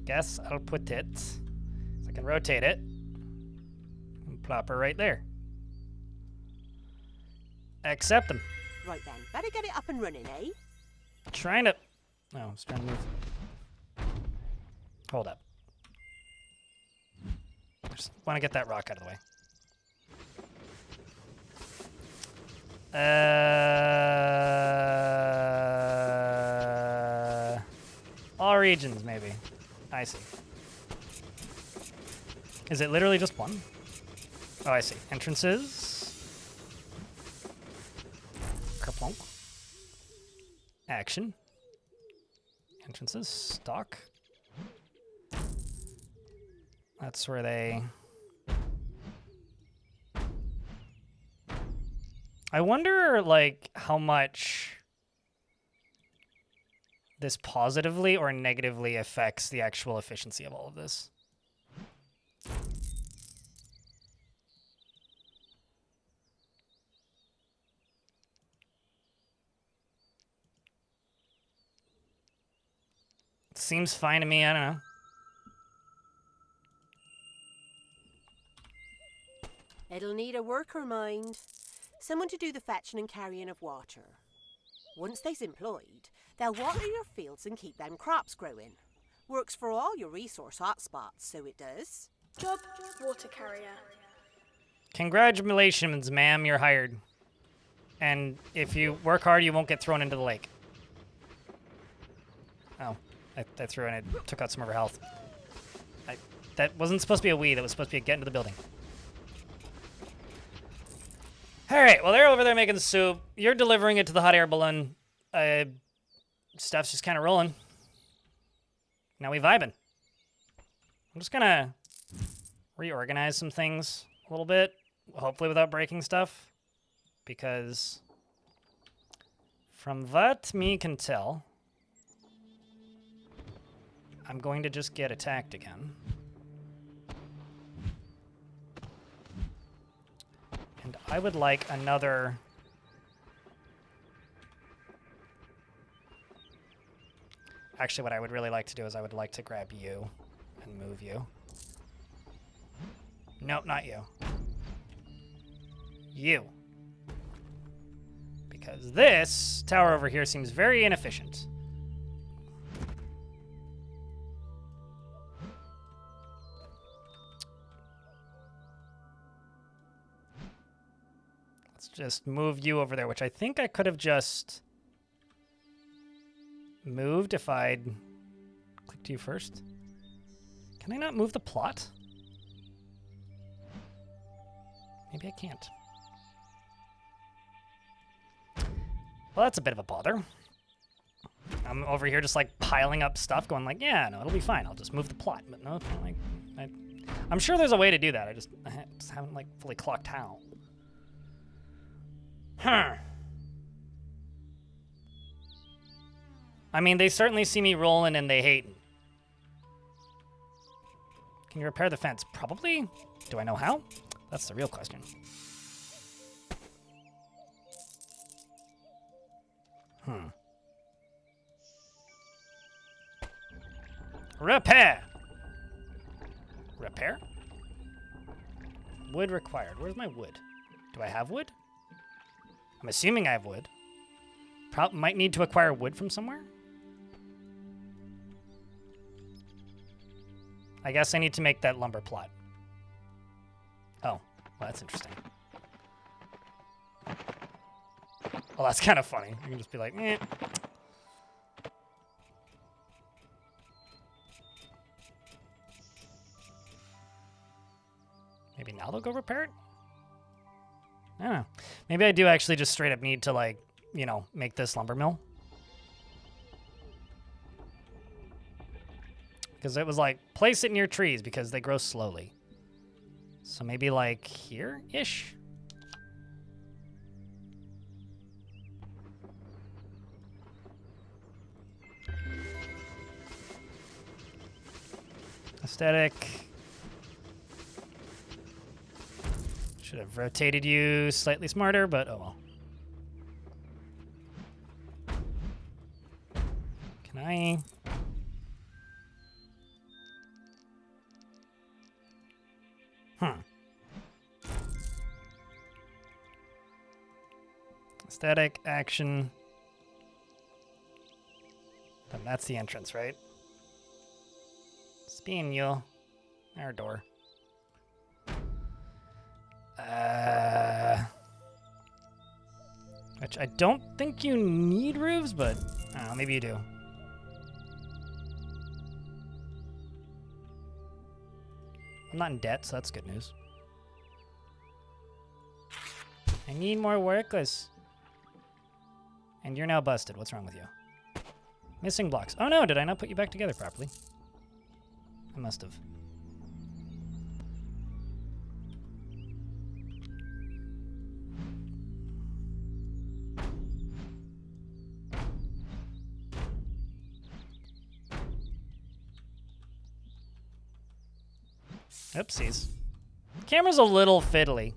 Guess I'll put it so I can rotate it and plop her right there. Accept them. Right then, better get it up and running, eh? Trying to. No, I was trying to move. Hold up. Just want to get that rock out of the way. All regions, maybe. I see. Is it literally just one? Oh, I see. Entrances. Kerplunk. Action. Entrances. Stock. That's where they... I wonder, like, how much this positively or negatively affects the actual efficiency of all of this. It seems fine to me, I don't know. It'll need a worker mind. Someone to do the fetching and carrying of water. Once they's employed, they'll water your fields and keep them crops growing. Works for all your resource hotspots, so it does. Job, water carrier. Congratulations, ma'am, you're hired. And if you work hard, you won't get thrown into the lake. Oh, I threw in it, took out some of her health. That wasn't supposed to be a we, that was supposed to be a get into the building. Alright, well, they're over there making the soup. You're delivering it to the hot air balloon. Stuff's just kind of rolling. Now we vibing. I'm just gonna reorganize some things a little bit, hopefully without breaking stuff, because from what me can tell, I'm going to just get attacked again. And I would like another... Actually, what I would really like to do is I would like to grab you and move you. Nope, not you. You. Because this tower over here seems very inefficient. Let's just move you over there, which I think I could have just moved if I'd clicked you first. Can I not move the plot? Maybe I can't. Well, that's a bit of a bother. I'm over here just like piling up stuff, going like, yeah, no, it'll be fine. I'll just move the plot. But no, like, I'm sure there's a way to do that. I just haven't like fully clocked how. Huh. I mean, they certainly see me rolling and they hate me. Can you repair the fence? Probably. Do I know how? That's the real question. Repair. Repair? Wood required. Where's my wood? Do I have wood? I'm assuming I have wood. Might need to acquire wood from somewhere. I guess I need to make that lumber plot. Oh, well, that's interesting. Well, that's kind of funny. You can just be like, eh. Maybe now they'll go repair it? I don't know. Maybe I do actually just straight up need to, like, you know, make this lumber mill. Because it was like, place it near trees because they grow slowly. So maybe like here-ish? Aesthetic. Should have rotated you slightly smarter, but oh well. Can I... Static, action. Then that's the entrance, right? Spino. Our door. Which I don't think you need roofs, but I don't know, maybe you do. I'm not in debt, so that's good news. I need more workers. And you're now busted. What's wrong with you? Missing blocks. Oh no, did I not put you back together properly? I must have. Oopsies. Camera's a little fiddly.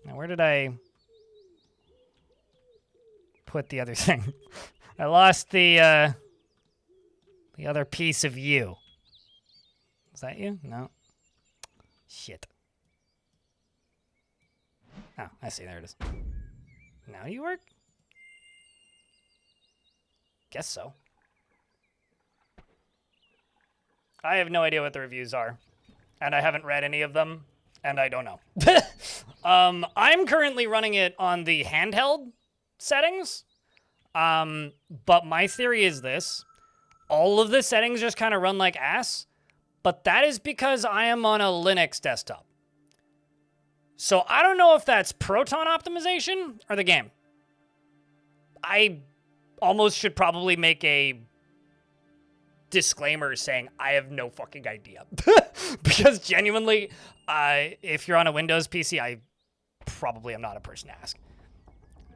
Now, where did I put the other thing? I lost the other piece of you. Is that you? No. Shit. Oh, I see. There it is. Now you work? Guess so. I have no idea what the reviews are, and I haven't read any of them, and I don't know. I'm currently running it on the handheld settings, but my theory is this. All of the settings just kind of run like ass, but that is because I am on a Linux desktop. So I don't know if that's Proton optimization or the game. I almost should probably make a disclaimer saying I have no fucking idea. Because genuinely, if you're on a Windows PC, I probably am not a person to ask.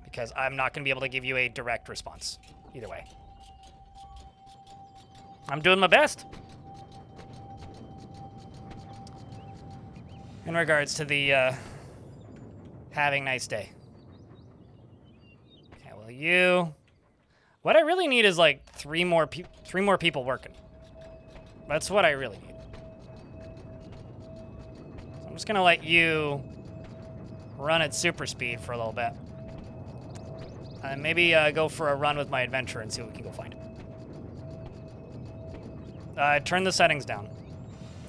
Because I'm not going to be able to give you a direct response either way. I'm doing my best. In regards to the having a nice day. Okay, well you... What I really need is like three more people working. That's what I really need. So I'm just gonna let you run at super speed for a little bit. And maybe go for a run with my adventure and see what we can go find. Turn the settings down.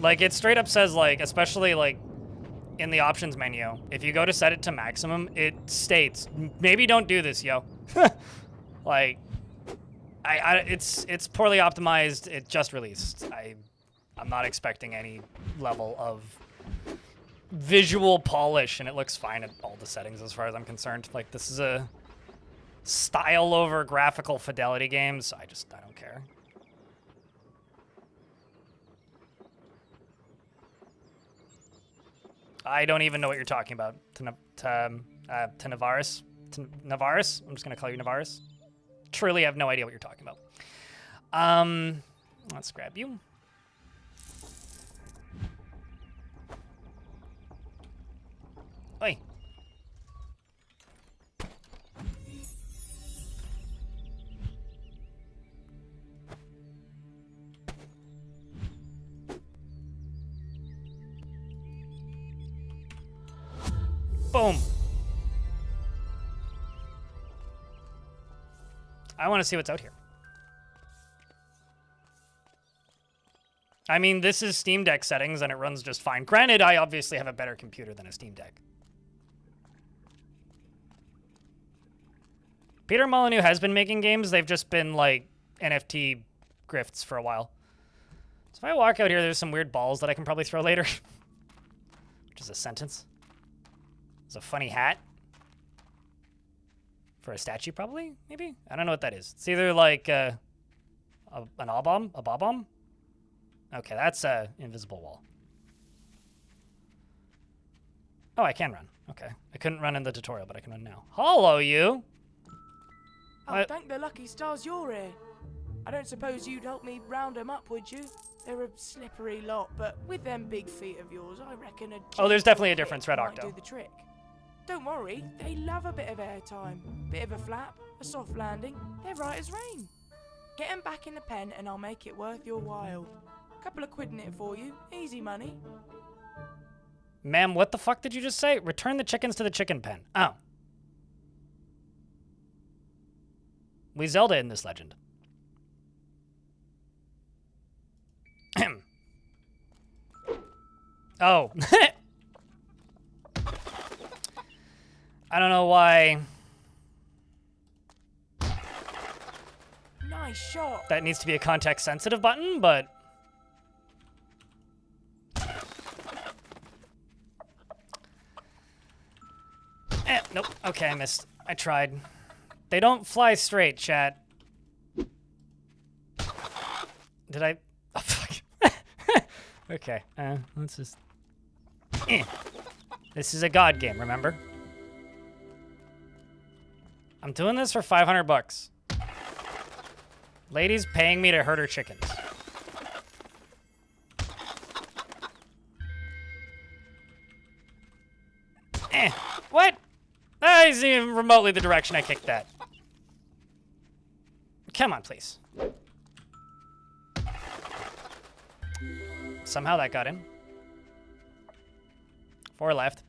Like, it straight up says, like, especially, like, in the options menu, if you go to set it to maximum, it states, maybe don't do this, yo. Like, it's poorly optimized. It just released. I'm not expecting any level of visual polish, and it looks fine at all the settings as far as I'm concerned. Like, this is a style over graphical fidelity game, so I don't care. I don't even know what you're talking about. To Navaris? To Navaris? I'm just gonna call you Navaris. Truly have no idea what you're talking about. Let's grab you. Oi. Boom. I want to see what's out here. I mean, this is Steam Deck settings, and it runs just fine. Granted, I obviously have a better computer than a Steam Deck. Peter Molyneux has been making games. They've just been, like, NFT grifts for a while. So if I walk out here, there's some weird balls that I can probably throw later. Which is a sentence. It's a funny hat. For a statue, probably? Maybe? I don't know what that is. It's either, like, an A-bomb? A bob-bomb? Okay, that's a invisible wall. Oh, I can run. Okay. I couldn't run in the tutorial, but I can run now. Hello, you! Oh, thank the lucky stars you're here. I don't suppose you'd help me round them up, would you? They're a slippery lot, but with them big feet of yours, I reckon Oh, there's definitely a difference, Red might Octo. do the trick. Don't worry, they love a bit of airtime. Bit of a flap, a soft landing, they're right as rain. Get them back in the pen and I'll make it worth your while. Couple of quid in it for you, easy money. Ma'am, what the fuck did you just say? Return the chickens to the chicken pen. Oh. We Zelda in this legend. Oh. I don't know why. Nice shot. That needs to be a context-sensitive button, but... Nope. Okay, I missed. I tried. They don't fly straight, chat. Did I... Oh, fuck. Okay, let's just... This is a god game, remember? I'm doing this for 500 bucks. Lady's paying me to herd her chickens. What? That isn't even remotely the direction I kicked that. Come on, please. Somehow that got in. 4 left.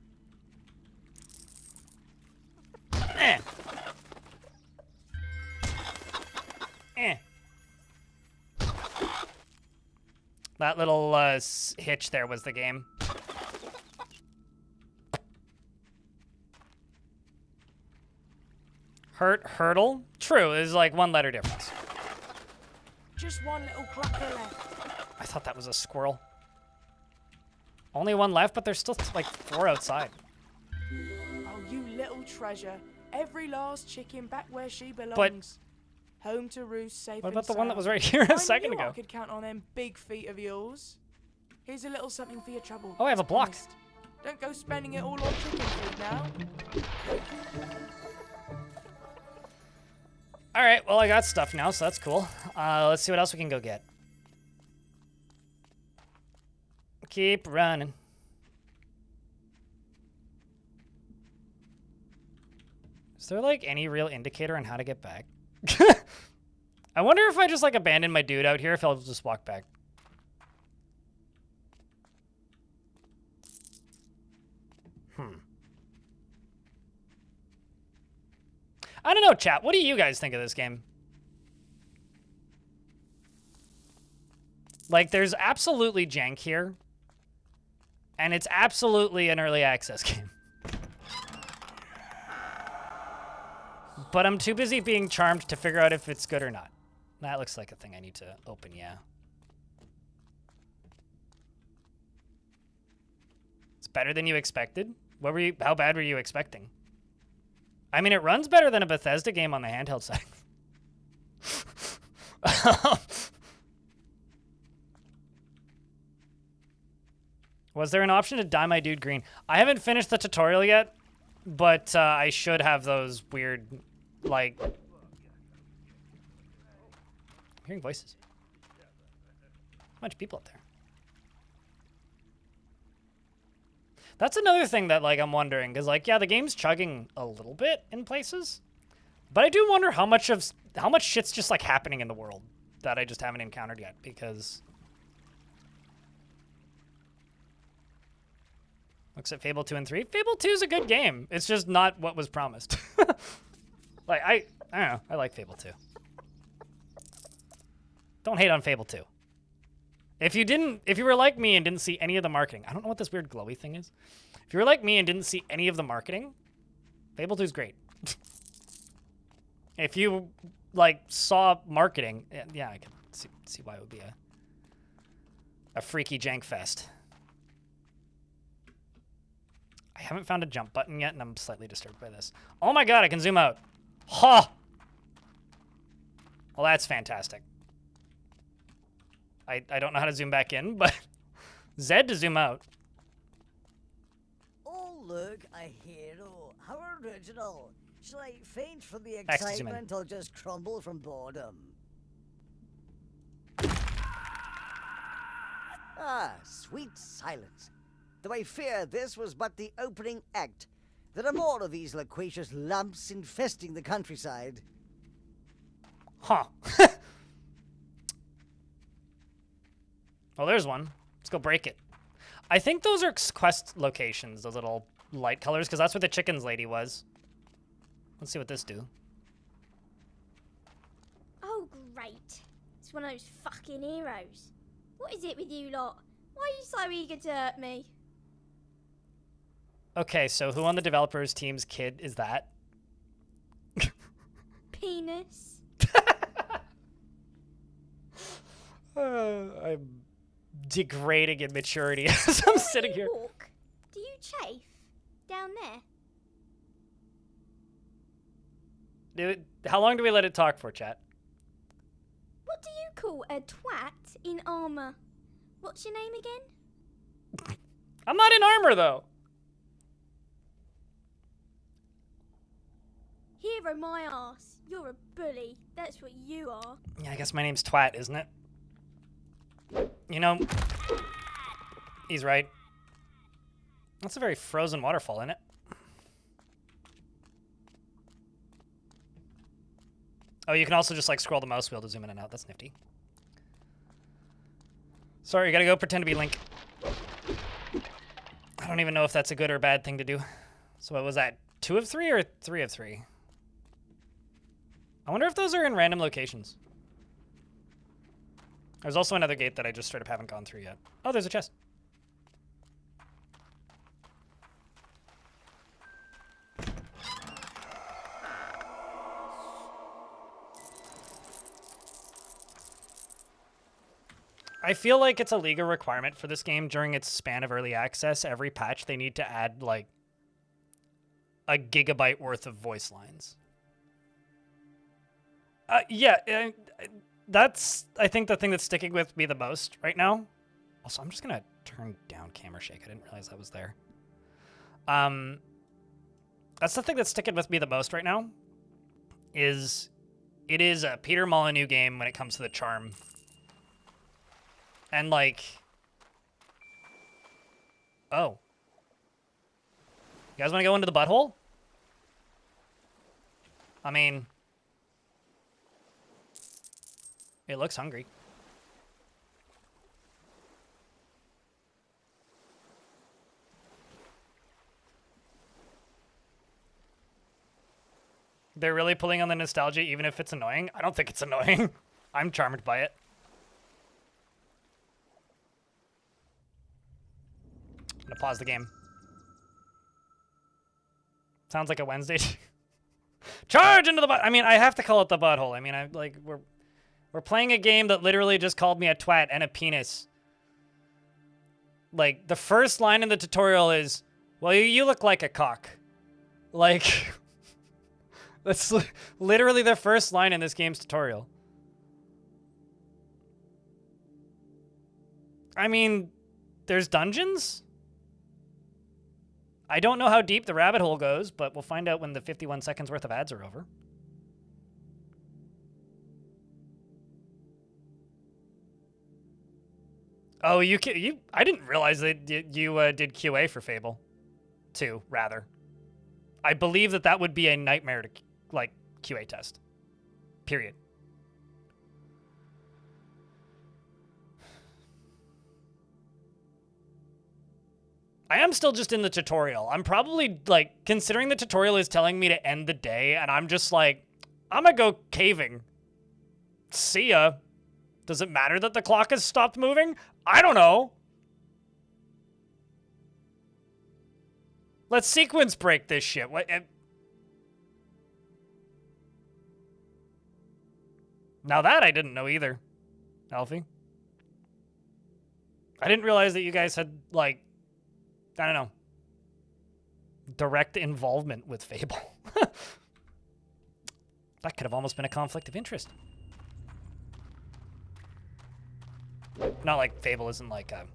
That little hitch there was the game. Hurdle? True, there's like 1 letter difference. Just 1 little clucker left. I thought that was a squirrel. Only 1 left, but there's still like 4 outside. Oh, you little treasure. Every last chicken back where she belongs. Home to roost, safe. What about and the one that sound. was right here a second I knew ago? I could count on them big feet of yours. Here's a little something for your trouble. Oh, I have a block. Promised. Don't go spending it all on chicken food now. All right, well, I got stuff now, so that's cool. Let's see what else we can go get. Keep running. Is there, like, any real indicator on how to get back? I wonder if I just, like, abandon my dude out here, if I'll just walk back. I don't know, chat. What do you guys think of this game? Like, there's absolutely jank here. And it's absolutely an early access game. But I'm too busy being charmed to figure out if it's good or not. That looks like a thing I need to open, yeah. It's better than you expected? What were you, how bad were you expecting? I mean, it runs better than a Bethesda game on the handheld side. Was there an option to dye my dude green? I haven't finished the tutorial yet, but I should have those weird, like... I'm hearing voices. A bunch of people up there. That's another thing that, like, I'm wondering, because, like, yeah, the game's chugging a little bit in places, but I do wonder how much shit's just, like, happening in the world that I just haven't encountered yet, because... Looks at Fable 2 and 3. Fable 2 is a good game. It's just not what was promised. Like, I don't know. I like Fable 2. Don't hate on Fable 2. If you were like me and didn't see any of the marketing, I don't know what this weird glowy thing is. If you were like me and didn't see any of the marketing, Fable 2 is great. If you, like, saw marketing, yeah, I can see why it would be a freaky jank fest. I haven't found a jump button yet, and I'm slightly disturbed by this. Oh my god, I can zoom out. Ha! Well, that's fantastic. I don't know how to zoom back in, but Z to zoom out. Oh, look, a hero. How original. Shall I faint from the X to zoom in. excitement or just crumble from boredom? Ah, sweet silence. Though I fear this was but the opening act. There are more of these loquacious lumps infesting the countryside. Huh. Well, there's one. Let's go break it. I think those are quest locations, those little light colors, because that's where the chickens lady was. Let's see what this do. Oh, great. It's one of those fucking heroes. What is it with you lot? Why are you so eager to hurt me? Okay, so who on the developers team's kid is that? Penis. I'm degrading in maturity as I'm sitting here. Walk? Do you chafe? Down there? Dude, how long do we let it talk for, chat? What do you call a twat in armor? What's your name again? I'm not in armor, though. Hero my ass. You're a bully. That's what you are. Yeah, I guess my name's Twat, isn't it? You know, he's right. That's a very frozen waterfall, isn't it? Oh, you can also just, like, scroll the mouse wheel to zoom in and out. That's nifty. Sorry, you gotta go pretend to be Link. I don't even know if that's a good or bad thing to do. So what was that? 2 of 3 or 3 of 3? I wonder if those are in random locations. There's also another gate that I just straight up haven't gone through yet. Oh, there's a chest. I feel like it's a legal requirement for this game during its span of early access. Every patch, they need to add, like, a gigabyte worth of voice lines. Yeah, that's, I think, the thing that's sticking with me the most right now. Also, I'm just going to turn down camera shake. I didn't realize that was there. That's the thing that's sticking with me the most right now. It is a Peter Molyneux game when it comes to the charm. And, like... Oh. You guys want to go into the butthole? I mean... It looks hungry. They're really pulling on the nostalgia even if it's annoying? I don't think it's annoying. I'm charmed by it. I'm gonna pause the game. Sounds like a Wednesday. Charge into the butt! I mean, I have to call it the butthole. I mean, we're playing a game that literally just called me a twat and a penis. Like, the first line in the tutorial is, well, you look like a cock. Like, that's literally the first line in this game's tutorial. I mean, there's dungeons? I don't know how deep the rabbit hole goes, but we'll find out when the 51 seconds worth of ads are over. Oh, I didn't realize that you did QA for Fable 2, rather. I believe that would be a nightmare to, like, QA test. Period. I am still just in the tutorial. I'm probably, like, considering the tutorial is telling me to end the day, and I'm just like, I'm gonna go caving. See ya. Does it matter that the clock has stopped moving? I don't know. Let's sequence break this shit. What? Now that I didn't know either, Alfie. I didn't realize that you guys had, like, I don't know, direct involvement with Fable. That could have almost been a conflict of interest. Not like Fable isn't like a,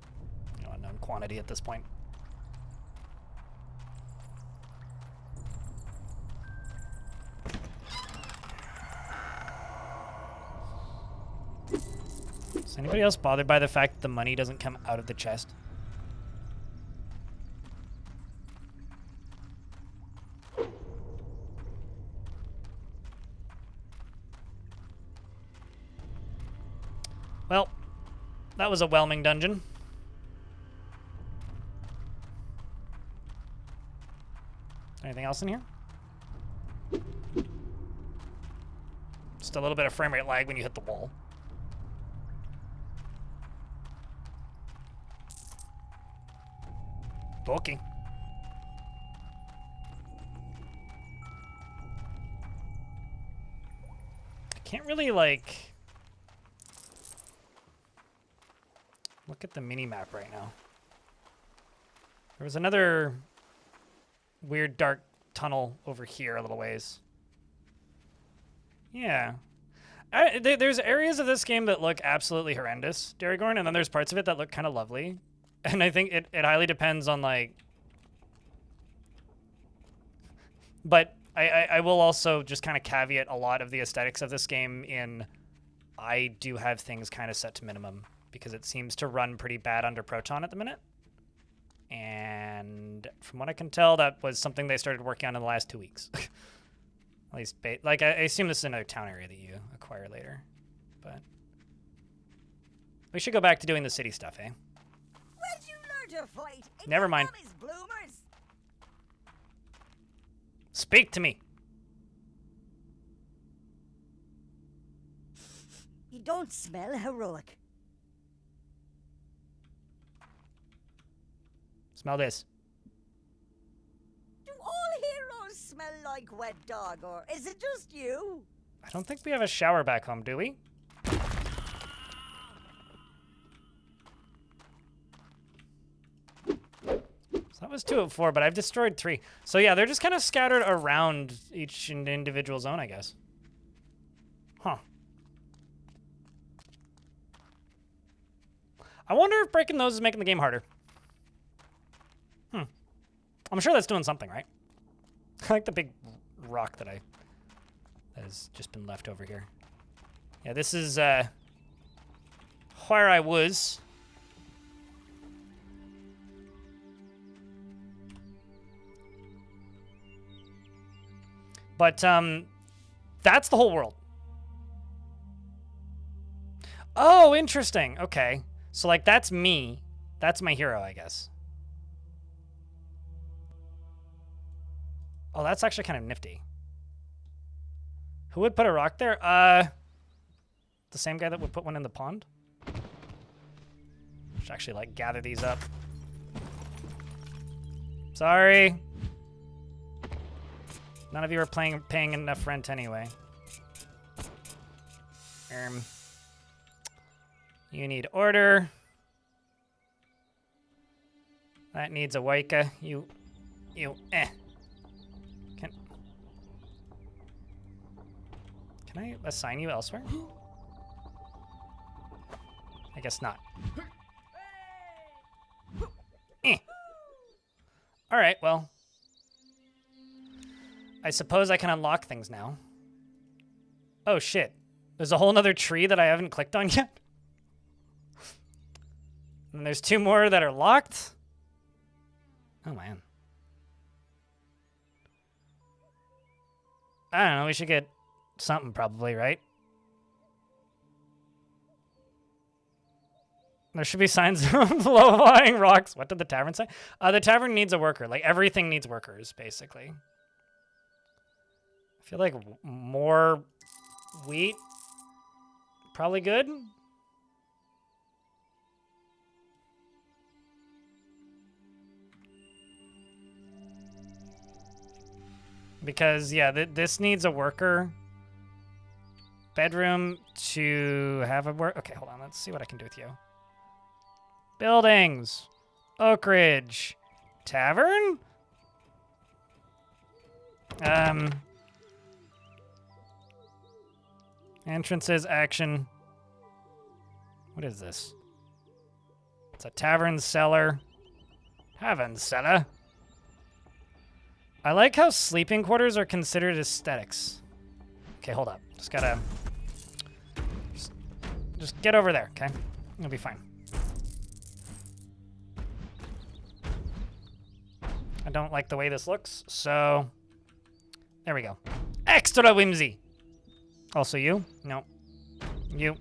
you know, unknown quantity at this point. Is anybody else bothered by the fact that the money doesn't come out of the chest? Well, that was a whelming dungeon. Anything else in here? Just a little bit of frame rate lag when you hit the wall. Okay. I can't really, like, look at the mini-map right now. There was another weird dark tunnel over here a little ways. Yeah. There's areas of this game that look absolutely horrendous, Darragorn, and then there's parts of it that look kind of lovely. And I think it highly depends on, like... But I will also just kind of caveat a lot of the aesthetics of this game in... I do have things kind of set to minimum, because it seems to run pretty bad under Proton at the minute. And from what I can tell, that was something they started working on in the last 2 weeks. At least, like, I assume this is another town area that you acquire later. But... we should go back to doing the city stuff, eh? Where'd you learn to fight? Never mind. Bloomers? Speak to me. You don't smell heroic. Smell this. Do all heroes smell like wet dog, or is it just you? I don't think we have a shower back home, do we? So that was 2 of 4, but I've destroyed 3. So yeah, they're just kind of scattered around each individual zone, I guess. Huh. I wonder if breaking those is making the game harder. I'm sure that's doing something, right? I like the big rock that has just been left over here. Yeah, this is where I was. But that's the whole world. Oh, interesting. Okay. So like that's me. That's my hero, I guess. Oh, that's actually kind of nifty. Who would put a rock there? The same guy that would put one in the pond? Should actually, like, gather these up. Sorry. None of you are paying enough rent anyway. You need order. That needs a Waika. Can I assign you elsewhere? I guess not. All right, well. I suppose I can unlock things now. Oh, shit. There's a whole nother tree that I haven't clicked on yet. And there's 2 more that are locked. Oh, man. I don't know, we should get something probably, right? There should be signs of low-lying rocks. What did the tavern say? The tavern needs a worker. Like, everything needs workers, basically. I feel like more wheat, probably good. Because, yeah, this needs a worker. Bedroom to have a work. Okay, hold on. Let's see what I can do with you. Buildings. Oak Ridge. Tavern? Entrances, action. What is this? It's a tavern cellar. Tavern cellar. I like how sleeping quarters are considered aesthetics. Okay, hold up. Just gotta... Just get over there, okay? It'll be fine. I don't like the way this looks, so... There we go. Extra whimsy! Also you? No. You.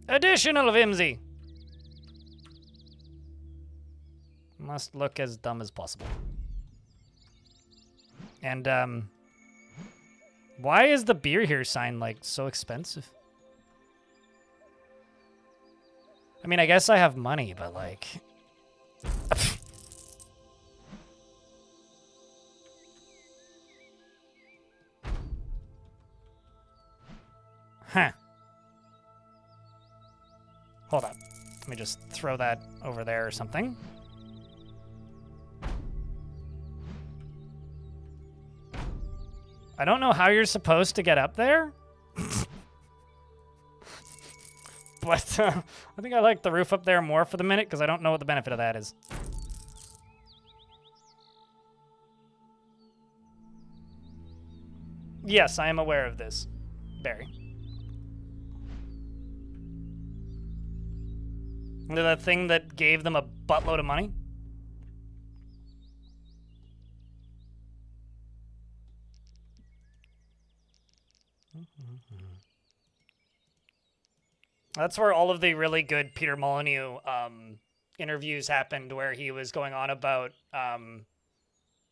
Additional whimsy! Must look as dumb as possible. And, why is the beer here sign, like, so expensive? I mean, I guess I have money, but, like... Huh. Hold up. Let me just throw that over there or something. I don't know how you're supposed to get up there. But I think I like the roof up there more for the minute because I don't know what the benefit of that is. Yes, I am aware of this, Barry. The thing that gave them a buttload of money? That's where all of the really good Peter Molyneux interviews happened, where he was going on about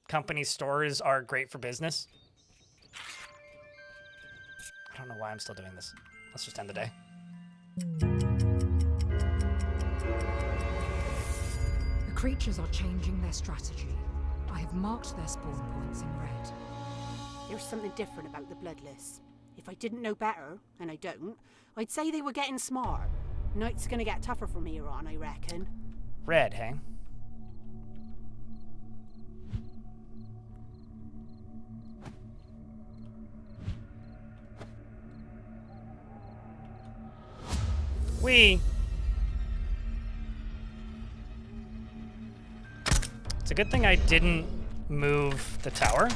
company stores are great for business. I don't know why I'm still doing this. Let's just end the day. The creatures are changing their strategy. I have marked their spawn points in red. There's something different about the Bloodless. If I didn't know better, and I don't, I'd say they were getting smart. Night's gonna get tougher from here on, I reckon. Red, hey? It's a good thing I didn't move the tower. I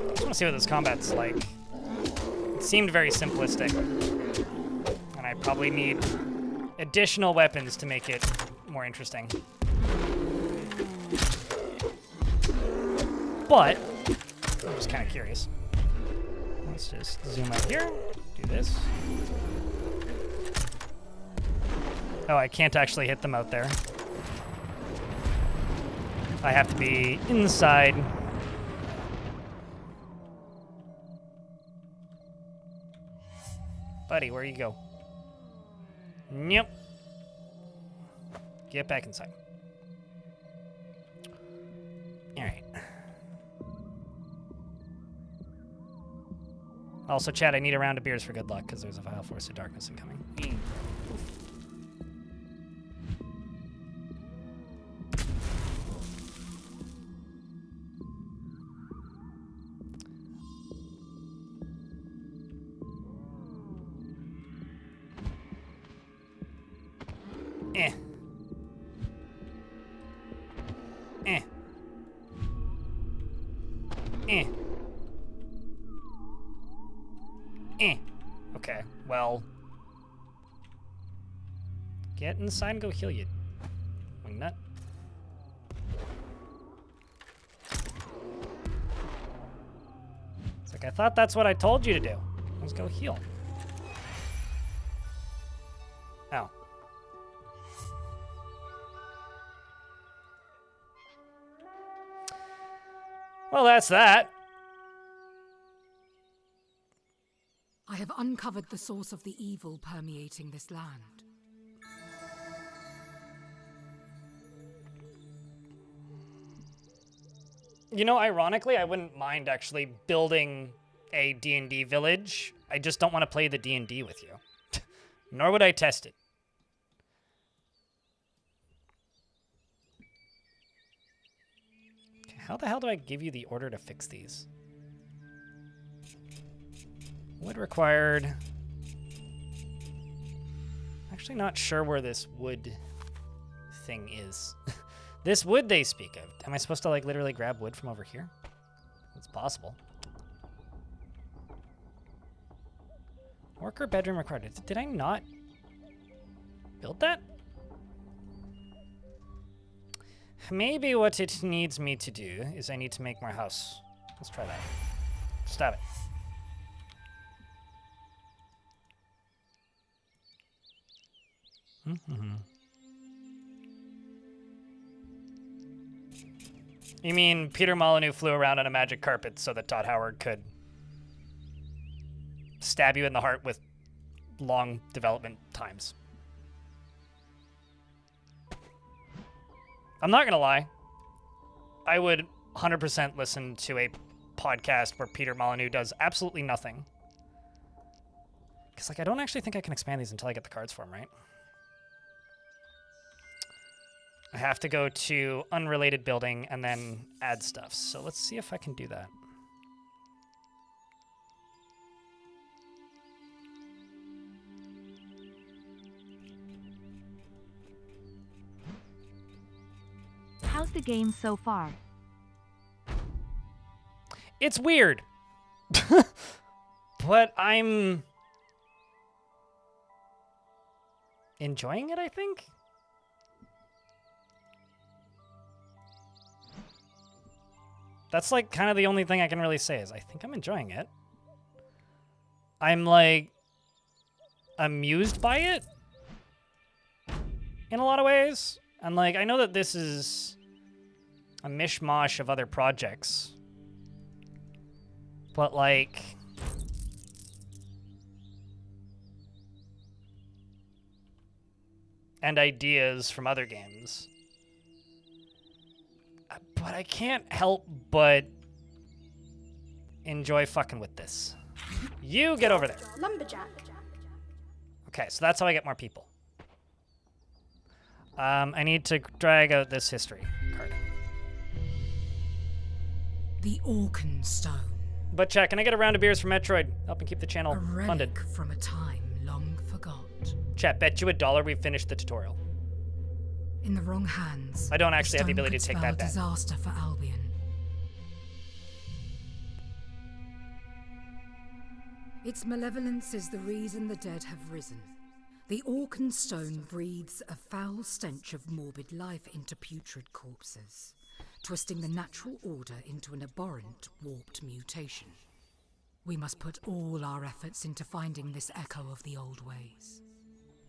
just want to see what this combat's like. It seemed very simplistic. And I probably need additional weapons to make it more interesting. But I'm just kind of curious. Let's just zoom out here, do this. Oh, I can't actually hit them out there. I have to be inside. Buddy, where you go? Nope. Get back inside. All right. Also, chat, I need a round of beers for good luck, because there's a vile force of darkness incoming. Okay, well. Get inside and go heal you. Wing nut. It's like, I thought that's what I told you to do. Let's go heal. Oh. Well, that's that. I have uncovered the source of the evil permeating this land. You know, ironically, I wouldn't mind actually building a D&D village. I just don't want to play the D&D with you. Nor would I test it. Okay, how the hell do I give you the order to fix these? Wood required. Actually not sure where this wood thing is. This wood they speak of. Am I supposed to like literally grab wood from over here? It's possible. Worker bedroom required. Did I not build that? Maybe what it needs me to do is I need to make my house. Let's try that. Stop it. You mean Peter Molyneux flew around on a magic carpet so that Todd Howard could stab you in the heart with long development times? I'm not gonna lie. I would 100% listen to a podcast where Peter Molyneux does absolutely nothing. Because, like, I don't actually think I can expand these until I get the cards for them, right? I have to go to unrelated building and then add stuff. So let's see if I can do that. How's the game so far? It's weird. But I'm enjoying it, I think. That's like kind of the only thing I can really say is I think I'm enjoying it. I'm like amused by it in a lot of ways. And like I know that this is a mishmash of other projects. But like and ideas from other games. But I can't help but enjoy fucking with this. You get over there. Lumberjack. Okay, so that's how I get more people. I need to drag out this history card. The Orcan Stone. But check, can I get a round of beers from Metroid? Helping keep the channel funded. From a time long forgot. Chat, bet you $1 we finished the tutorial. In the wrong hands. I don't actually have the ability to take that bet. Disaster for Albion. Its malevolence is the reason the dead have risen. The Orcan Stone breathes a foul stench of morbid life into putrid corpses, twisting the natural order into an abhorrent, warped mutation. We must put all our efforts into finding this echo of the old ways.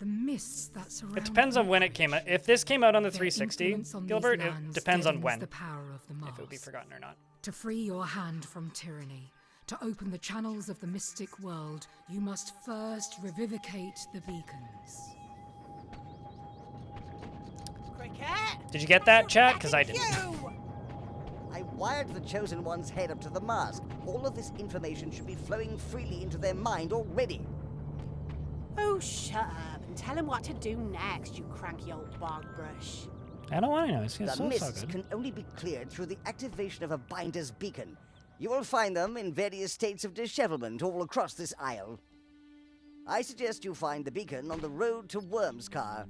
The mists that surround it depends on when it came out. If this came out on the 360, Gilbert, it depends on when. The power of the if it would be forgotten or not. To free your hand from tyranny, to open the channels of the mystic world, you must first revivicate the beacons. Cricket! Did you get that, chat? Because I didn't. I wired the Chosen One's head up to the mask. All of this information should be flowing freely into their mind already. Oh, shut up and tell him what to do next, you cranky old bog brush. I don't want to know. It's The so mists good. can only be cleared through the activation of a binder's beacon. You will find them in various states of dishevelment all across this isle. I suggest you find the beacon on the road to Wormscar.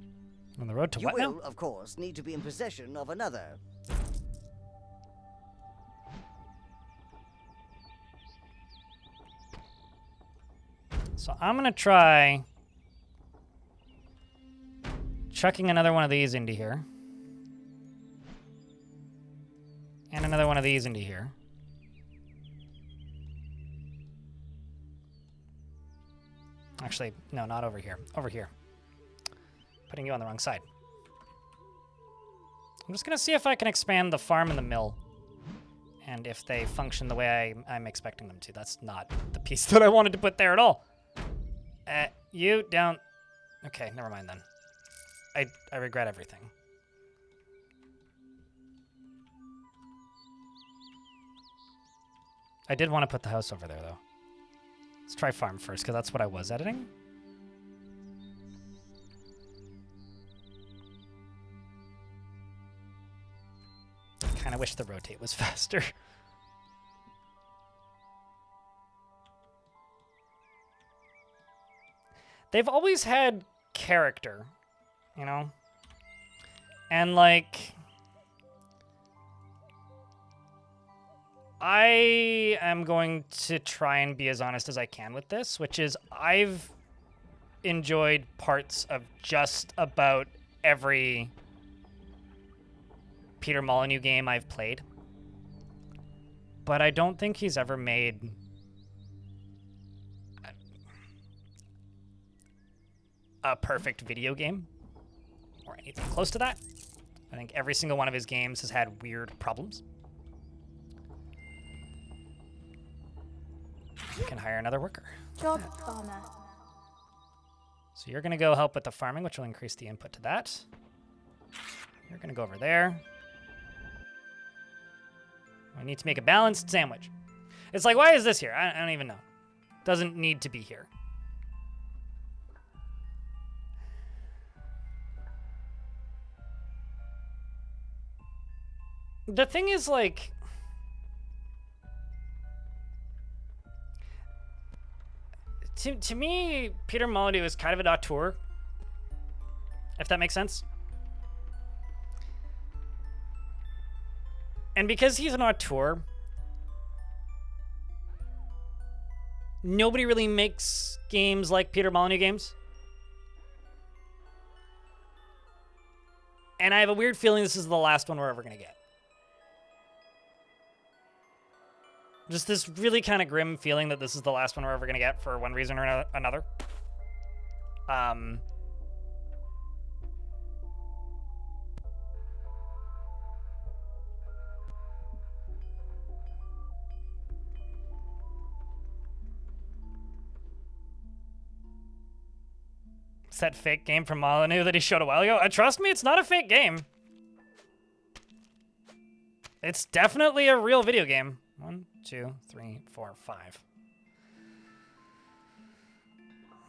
On the road to you what will, now? of course, need to be in possession of another. So I'm going to try chucking another one of these into here. And another one of these into here. Actually, no, not over here. Over here. putting you on the wrong side. I'm just going to see if I can expand the farm and the mill. And if they function the way I'm expecting them to. That's not the piece that I wanted to put there at all. You down... Okay, never mind then. I regret everything. I did want to put the house over there, though. Let's try farm first, because that's what I was editing. I kind of wish the rotate was faster. They've always had character, you know? And, like... I am going to try and be as honest as I can with this, which is I've enjoyed parts of just about every Peter Molyneux game I've played. But I don't think he's ever made a perfect video game or anything close to that. I think every single one of his games has had weird problems. You can hire another worker. Job farmer. So you're going to go help with the farming, which will increase the input to that. You're going to go over there. I need to make a balanced sandwich. It's like, why is this here? I don't even know. Doesn't need to be here. The thing is, like... To me, Peter Molyneux is kind of an auteur, if that makes sense. And because he's an auteur, nobody really makes games like Peter Molyneux games. And I have a weird feeling this is the last one we're ever going to get. Just this really kind of grim feeling that this is the last one we're ever going to get for one reason or another. It's that fake game from Molyneux that he showed a while ago. Trust me, it's not a fake game. It's definitely a real video game. 1, 2, 3, 4, 5.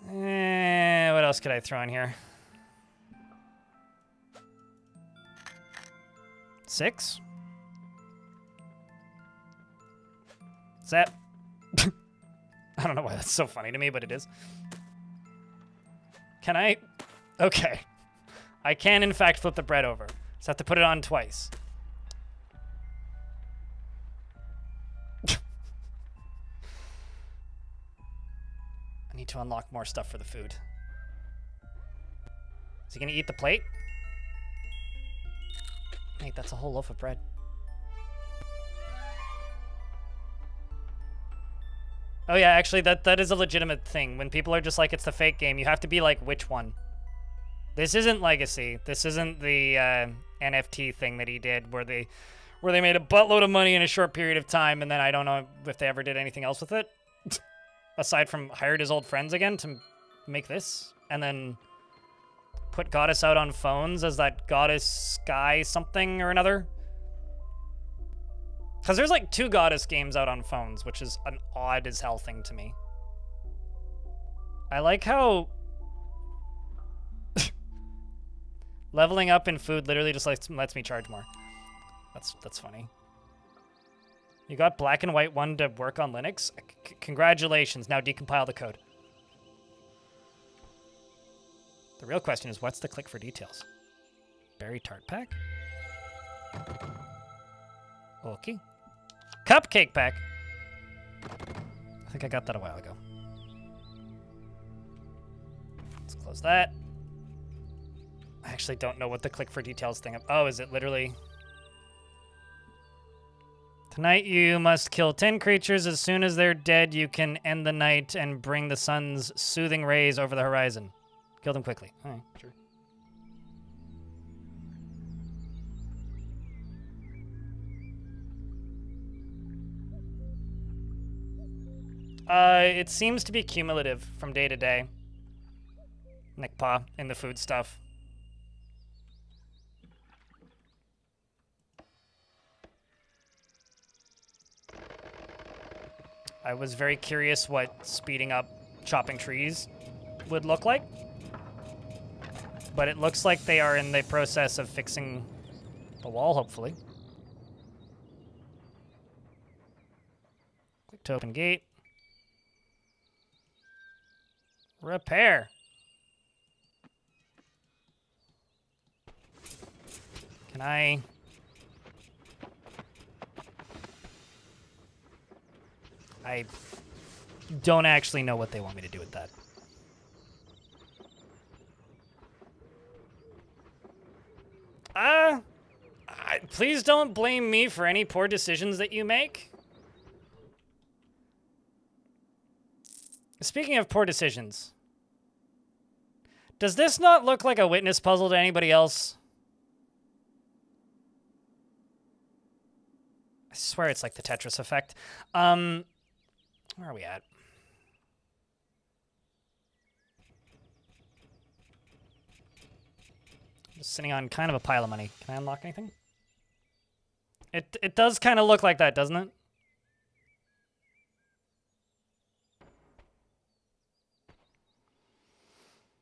What else could I throw in here? 6? Is that... I don't know why that's so funny to me, but it is. Can I... Okay. I can, in fact, flip the bread over. Just have to put it on twice. I need to unlock more stuff for the food. Is he gonna eat the plate? Mate, that's a whole loaf of bread. Oh yeah, actually that is a legitimate thing. When people are just like, it's the fake game, you have to be like, which one? This isn't Legacy. This isn't the NFT thing that he did where they made a buttload of money in a short period of time, and then I don't know if they ever did anything else with it. Aside from hired his old friends again to make this, and then put Goddess out on phones as that Goddess Sky something or another. Because there's like 2 Goddess games out on phones, which is an odd as hell thing to me. I like how leveling up in food literally just lets me charge more. That's funny. You got black and white one to work on Linux? Congratulations, now decompile the code. The real question is, what's the click for details? Berry tart pack? Okay. Cupcake pack! I think I got that a while ago. Let's close that. I actually don't know what the click for details thing... Oh, is it literally... Tonight you must kill 10 creatures. As soon as they're dead, you can end the night and bring the sun's soothing rays over the horizon. Kill them quickly. All right, sure. It seems to be cumulative from day to day. Nick Pa in the food stuff. I was very curious what speeding up chopping trees would look like. But it looks like they are in the process of fixing the wall, hopefully. Click to open gate. Repair. Can I... I don't actually know what they want me to do with that. Please don't blame me for any poor decisions that you make. Speaking of poor decisions, does this not look like a witness puzzle to anybody else? I swear it's like the Tetris effect. Where are we at? Just sitting on kind of a pile of money. Can I unlock anything? It does kind of look like that, doesn't it?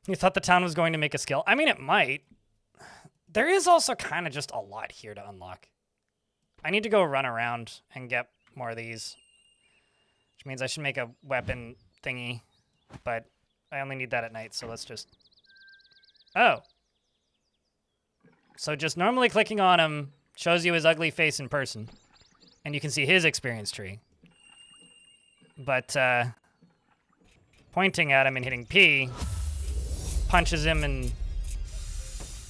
You thought the town was going to make a skill? I mean, it might. There is also kind of just a lot here to unlock. I need to go run around and get more of these. Which means I should make a weapon thingy. But I only need that at night, so let's just... Oh. So just normally clicking on him shows you his ugly face in person. And you can see his experience tree. But pointing at him and hitting P punches him and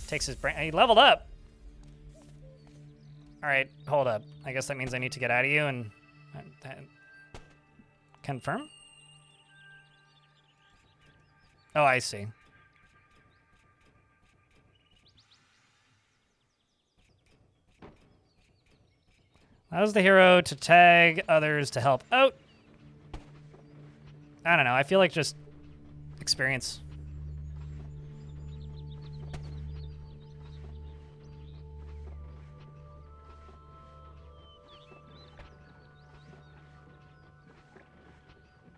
takes his brain. He leveled up. All right, hold up. I guess that means I need to get out of you and confirm. Oh, I see. Allows the hero to tag others to help out. I don't know. I feel like just experience.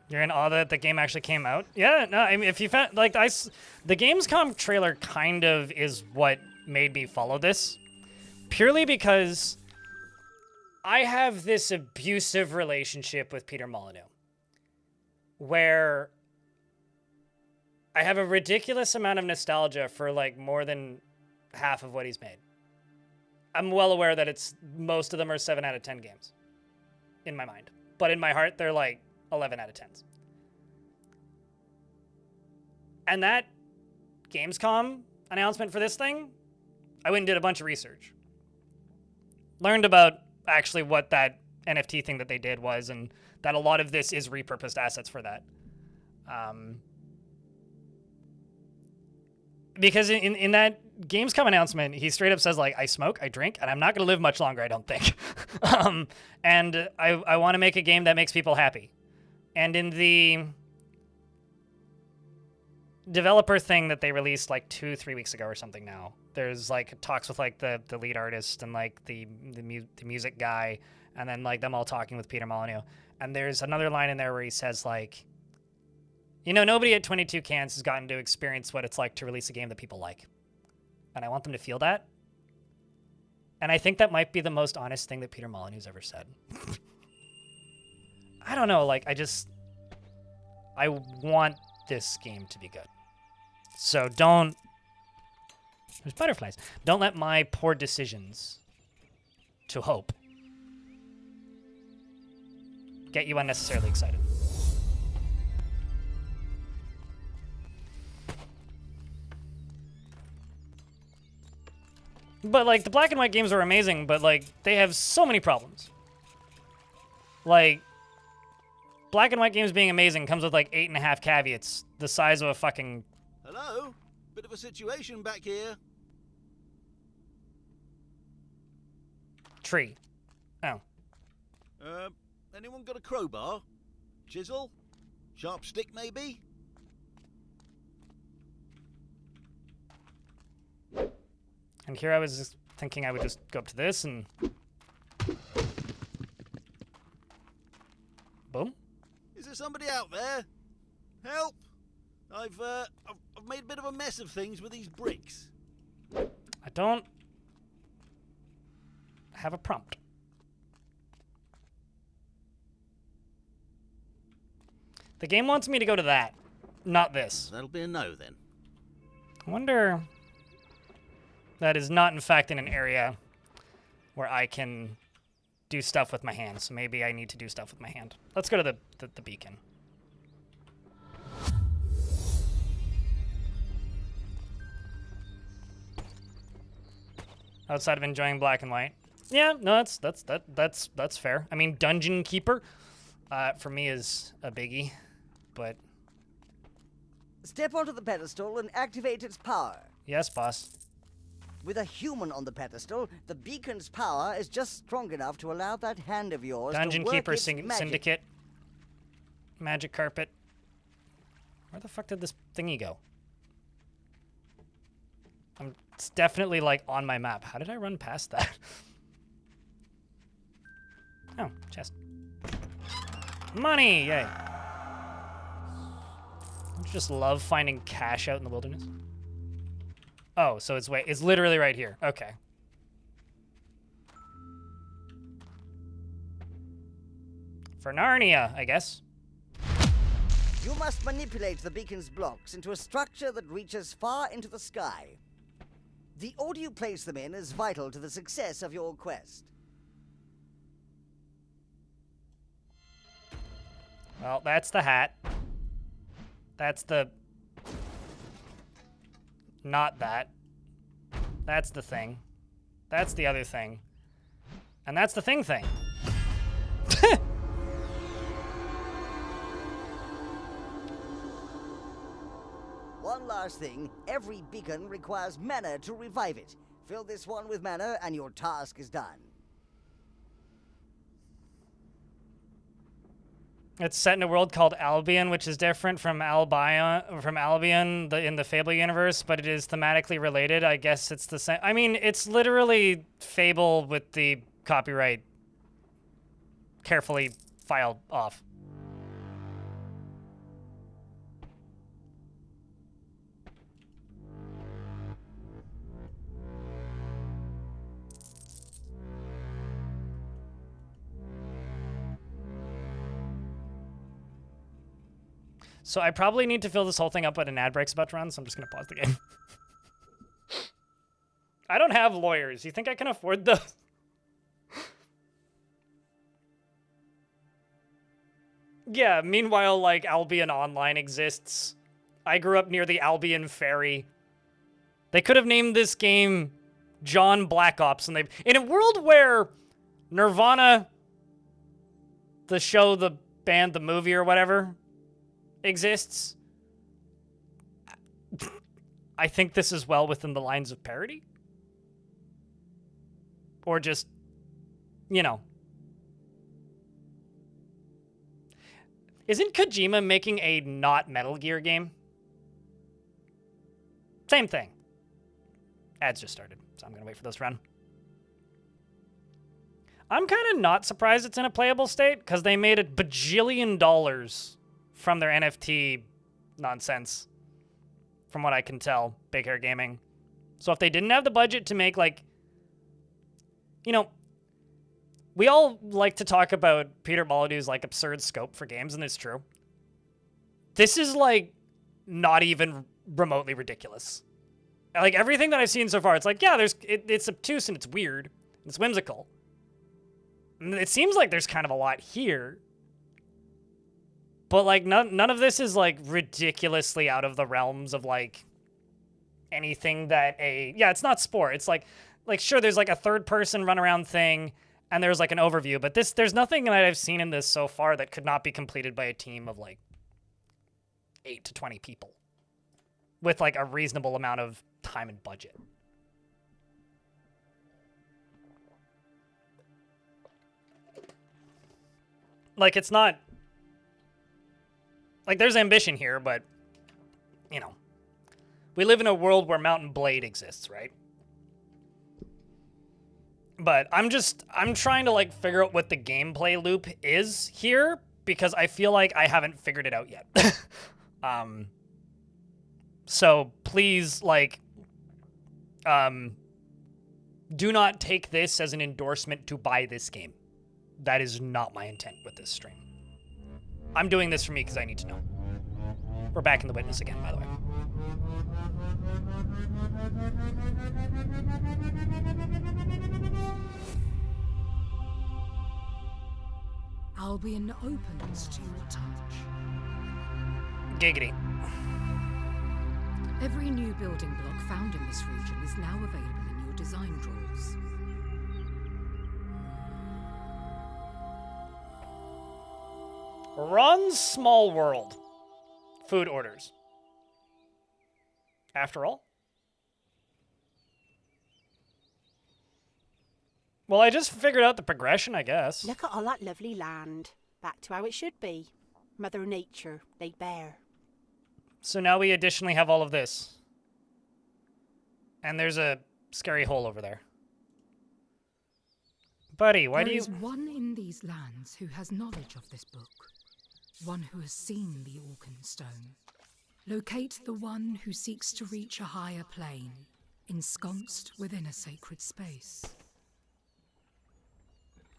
You're in awe that the game actually came out? Yeah, no, I mean, if you found, like, the Gamescom trailer kind of is what made me follow this. Purely because I have this abusive relationship with Peter Molyneux. Where I have a ridiculous amount of nostalgia for, like, more than half of what he's made. I'm well aware that most of them are 7 out of 10 games. In my mind. But in my heart, they're, like, 11 out of 10s. And that Gamescom announcement for this thing, I went and did a bunch of research. Learned about actually what that NFT thing that they did was, and that a lot of this is repurposed assets for that. Because in that Gamescom announcement, he straight up says, like, I smoke, I drink, and I'm not going to live much longer, I don't think. And I want to make a game that makes people happy. And in the developer thing that they released like 2-3 weeks ago or something now, there's like talks with like the lead artist and like the music guy, and then like them all talking with Peter Molyneux. And there's another line in there where he says like, you know, nobody at 22 Cans has gotten to experience what it's like to release a game that people like. And I want them to feel that. And I think that might be the most honest thing that Peter Molyneux's ever said. I don't know, like, I want this game to be good. So don't... There's butterflies. Don't let my poor decisions to hope get you unnecessarily excited. But, like, the black and white games are amazing, but, like, they have so many problems. Like, black and white games being amazing comes with, like, 8.5 caveats, the size of a fucking... Hello? Bit of a situation back here. Tree. Oh. Anyone got a crowbar? Chisel? Sharp stick, maybe? And here I was just thinking I would just go up to this and... Boom. Is there somebody out there? Help! I've made a bit of a mess of things with these bricks. I don't have a prompt. The game wants me to go to that, not this. That'll be a no, then. I wonder... That is not, in fact, in an area where I can do stuff with my hand, so maybe I need to do stuff with my hand. Let's go to the beacon. Outside of enjoying black and white. Yeah, no, that's fair. I mean, Dungeon Keeper, for me is a biggie, but... Step onto the pedestal and activate its power. Yes, boss. With a human on the pedestal, the beacon's power is just strong enough to allow that hand of yours Dungeon to work Keeper its magic. Syndicate. Magic Carpet. Where the fuck did this thingy go? It's definitely, like, on my map. How did I run past that? Oh, chest. Money! Yay. Don't you just love finding cash out in the wilderness? Oh, so it's literally right here. Okay. For Narnia, I guess. You must manipulate the beacon's blocks into a structure that reaches far into the sky. The order you place them in is vital to the success of your quest. Well, that's the hat. That's the... Not that. That's the thing. That's the other thing. And that's the thing. One last thing, every beacon requires mana to revive it. Fill this one with mana and your task is done. It's set in a world called Albion, which is different from Albion in the Fable universe, but it is thematically related. I guess it's the same. I mean, it's literally Fable with the copyright carefully filed off. So I probably need to fill this whole thing up, but an ad break's about to run, so I'm just going to pause the game. I don't have lawyers. You think I can afford those? Yeah, meanwhile, like, Albion Online exists. I grew up near the Albion Ferry. They could have named this game John Black Ops, and in a world where Nirvana, the show, the band, the movie, or whatever, exists, I think this is well within the lines of parody. Or just, you know. Isn't Kojima making a not Metal Gear game? Same thing. Ads just started, so I'm gonna wait for those to run. I'm kind of not surprised it's in a playable state, because they made $1 bajillion from their NFT nonsense, from what I can tell, Big Hair Gaming. So if they didn't have the budget to make, like, you know, we all like to talk about Peter Molyneux's, like, absurd scope for games, and it's true. This is, like, not even remotely ridiculous. Like, everything that I've seen so far, it's like, yeah, it's obtuse and it's weird. It's whimsical. And it seems like there's kind of a lot here. But, like, none of this is, like, ridiculously out of the realms of, like, anything that yeah, it's not Spore. It's like, sure, there's, like, a third-person run-around thing, and there's, like, an overview. But there's nothing that I've seen in this so far that could not be completed by a team of, like, 8 to 20 people. With, like, a reasonable amount of time and budget. Like, it's not... Like, there's ambition here, but, you know. We live in a world where Mountain Blade exists, right? But I'm trying to, like, figure out what the gameplay loop is here, because I feel like I haven't figured it out yet. So please, like, do not take this as an endorsement to buy this game. That is not my intent with this stream. I'm doing this for me because I need to know. We're back in the witness again, by the way. Albion opens to your touch. Giggity. Every new building block found in this region is now available in your design drawers. Ron's Small World. Food orders. After all. Well, I just figured out the progression, I guess. Look at all that lovely land. Back to how it should be. Mother Nature, laid bare. So now we additionally have all of this. And there's a scary hole over there. Buddy, why do you... There is one in these lands who has knowledge of this book. One who has seen the Orcan Stone. Locate the one who seeks to reach a higher plane, ensconced within a sacred space.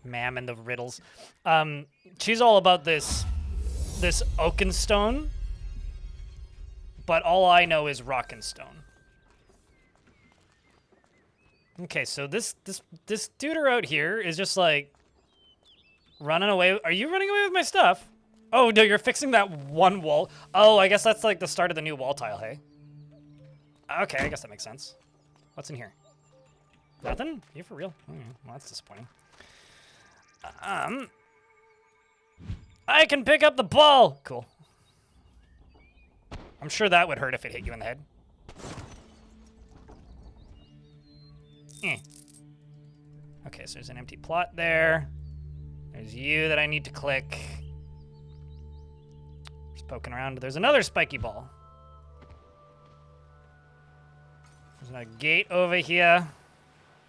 Ma'am and the riddles. She's all about this Oakenstone, but all I know is Rockenstone. Okay, so this duder out here is just like running away. Are you running away with my stuff? Oh no, you're fixing that one wall. Oh, I guess that's like the start of the new wall tile, hey? Okay, I guess that makes sense. What's in here? Nothing? You for real? Okay, well, that's disappointing. I can pick up the ball! Cool. I'm sure that would hurt if it hit you in the head. Okay, so there's an empty plot there. There's you that I need to click. Just poking around. There's another spiky ball. There's a gate over here.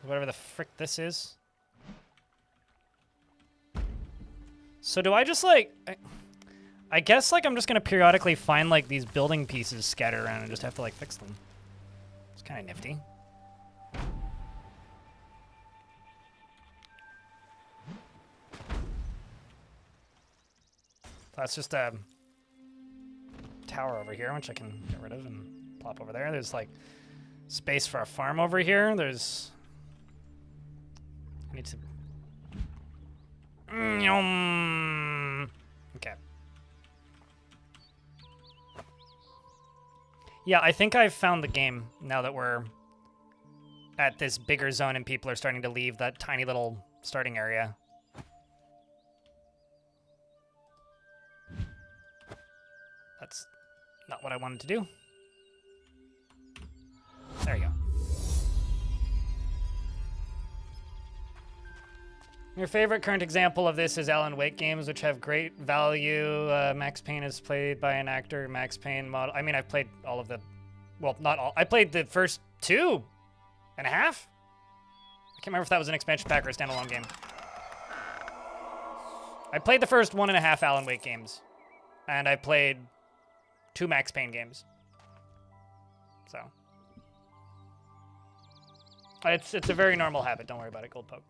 Whatever the frick this is. So do I just, like... I guess, like, I'm just gonna periodically find, like, these building pieces scattered around and just have to, like, fix them. It's kind of nifty. That's just a tower over here, which I can get rid of and plop over there. There's, like, space for a farm over here. There's... I need to... Okay. Yeah, I think I've found the game now that we're at this bigger zone and people are starting to leave that tiny little starting area. That's not what I wanted to do. There you go. Your favorite current example of this is Alan Wake games, which have great value. Max Payne is played by an actor. Max Payne model. I mean, I've played all of the... Well, not all. I played the first 2.5? I can't remember if that was an expansion pack or a standalone game. I played the first 1.5 Alan Wake games. And I played 2 Max Payne games. So. It's a very normal habit. Don't worry about it, Gold Poke.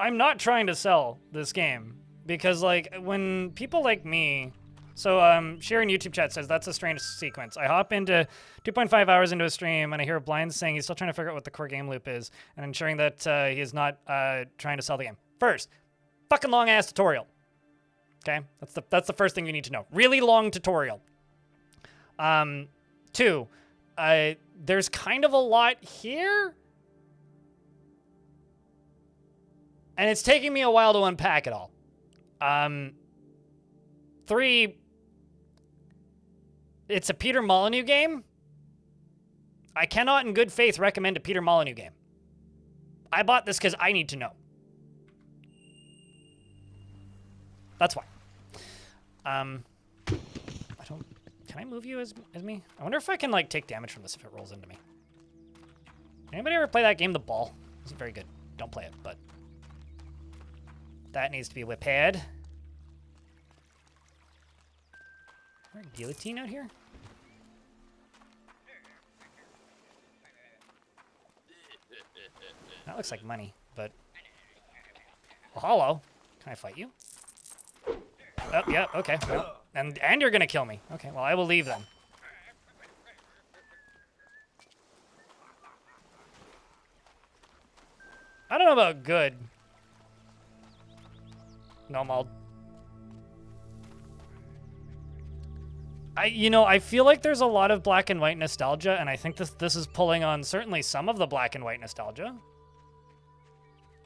I'm not trying to sell this game because, like, when people like me, so Sharon YouTube chat says that's a strange sequence. I hop into 2.5 hours into a stream and I hear Blind saying he's still trying to figure out what the core game loop is and ensuring that he is not trying to sell the game. First, fucking long ass tutorial. Okay, that's the first thing you need to know. Really long tutorial. 2, there's kind of a lot here. And it's taking me a while to unpack it all. 3, it's a Peter Molyneux game. I cannot in good faith recommend a Peter Molyneux game. I bought this because I need to know. That's why. I don't... Can I move you as me? I wonder if I can, like, take damage from this if it rolls into me. Anybody ever play that game, The Ball? It wasn't very good. Don't play it, but... That needs to be whip-head. Is there a guillotine out here? That looks like money, but... Well, hello. Can I fight you? Oh, yeah, okay. Well, and you're gonna kill me. Okay, well, I will leave then. I don't know about good. No, I feel like there's a lot of black and white nostalgia, and I think this is pulling on certainly some of the black and white nostalgia.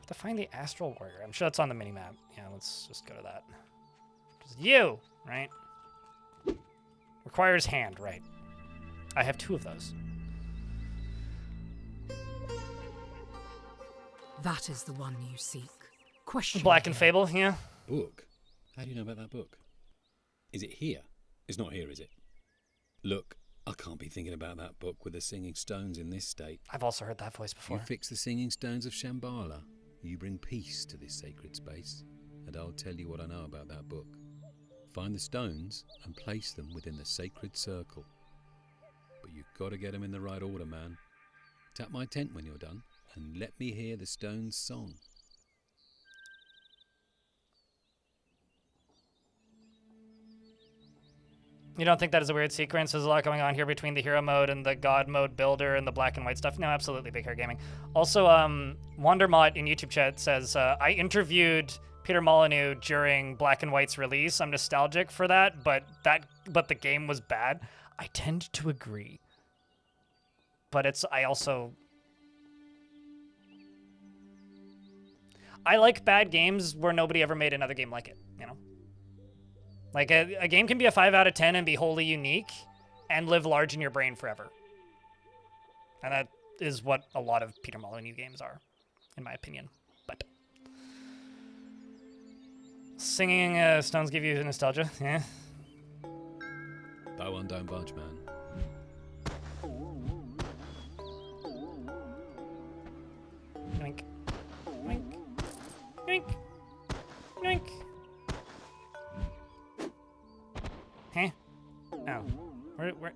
To find the Astral Warrior. I'm sure that's on the minimap. Yeah, let's just go to that. Just you, right? Requires hand, right. I have 2 of those. That is the one you seek. Question. Black and Fable, yeah. Book? How do you know about that book? Is it here? It's not here, is it? Look, I can't be thinking about that book with the singing stones in this state. I've also heard that voice before. You fix the singing stones of Shambhala. You bring peace to this sacred space, and I'll tell you what I know about that book. Find the stones and place them within the sacred circle. But you've got to get them in the right order, man. Tap my tent when you're done, and let me hear the stones' song. You don't think that is a weird sequence? There's a lot going on here between the hero mode and the god mode builder and the black and white stuff. No, absolutely, Big Hair Gaming. Also, Wandermott in YouTube chat says, I interviewed Peter Molyneux during Black and White's release. I'm nostalgic for that, but the game was bad. I tend to agree. But I like bad games where nobody ever made another game like it, you know? Like, a game can be a 5 out of 10 and be wholly unique and live large in your brain forever. And that is what a lot of Peter Molyneux games are, in my opinion. But singing stones give you nostalgia, yeah. That one don't budge, man. Yoink. Yoink. Yoink. Yoink. Huh? Oh. Where?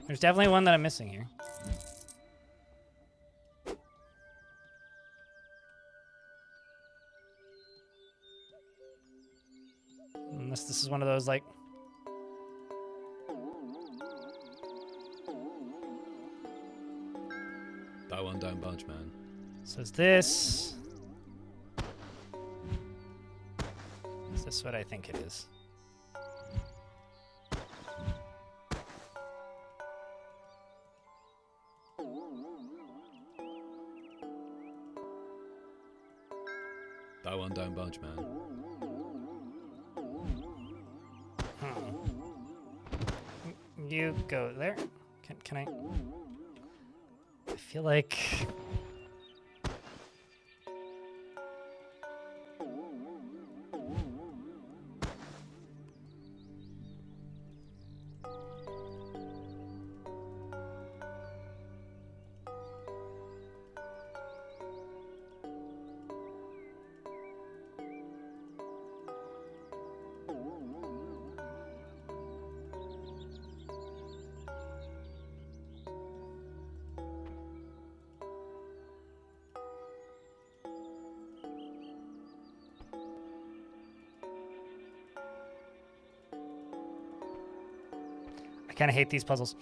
There's definitely one that I'm missing here. Unless this is one of those, like... That one don't budge, man. So is this... Is this what I think it is? That one don't budge, man. You go there. Can I? I feel like... I kind of hate these puzzles.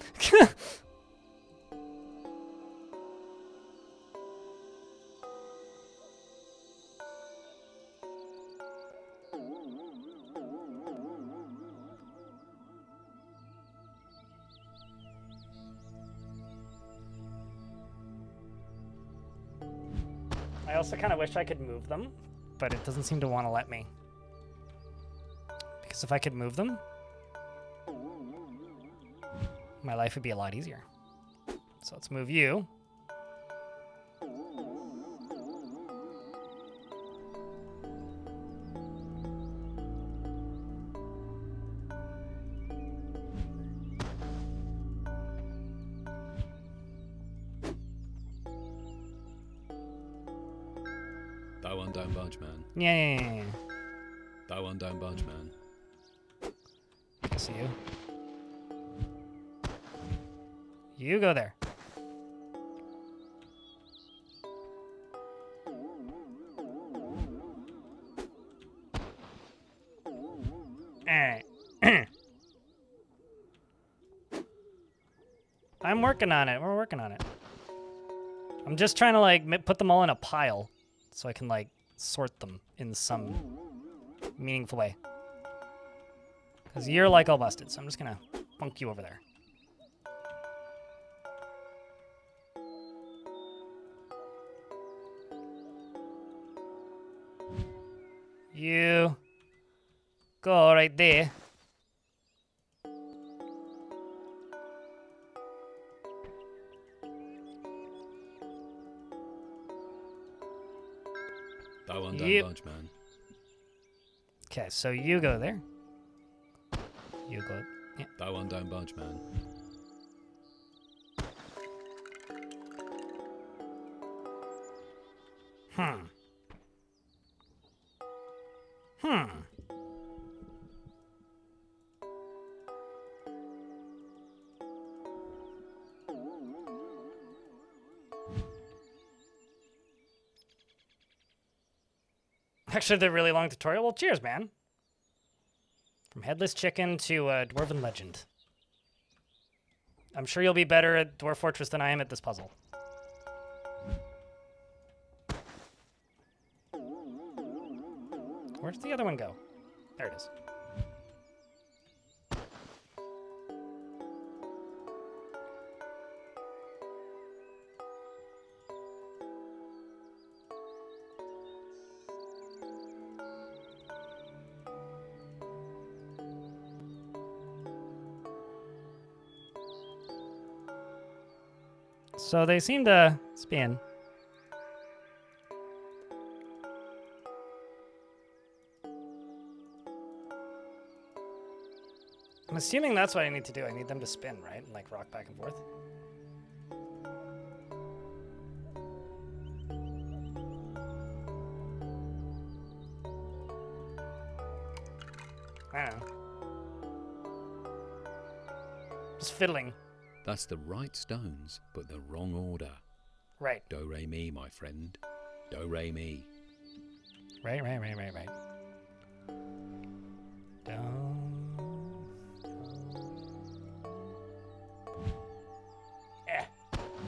I also kind of wish I could move them, but it doesn't seem to want to let me. Because if I could move them, my life would be a lot easier. So let's move you. one don't budge, man. Yeah. That one don't budge, man. I see you. You go there. Alright. I'm working on it. We're working on it. I'm just trying to, like, put them all in a pile so I can, like, sort them in some meaningful way. Because you're, like, all busted, so I'm just gonna funk you over there. You go right there. That one don't budge, man. Okay, so you go there. You go. Yeah. That one don't budge, man. Actually, the really long tutorial. Well, cheers, man. From headless chicken to dwarven legend. I'm sure you'll be better at Dwarf Fortress than I am at this puzzle. Where'd the other one go? There it is. So they seem to spin. I'm assuming that's what I need to do. I need them to spin, right? And like rock back and forth. I don't know. Just fiddling. That's the right stones, but the wrong order. Right. Do re mi, my friend. Do re mi. Right. I'm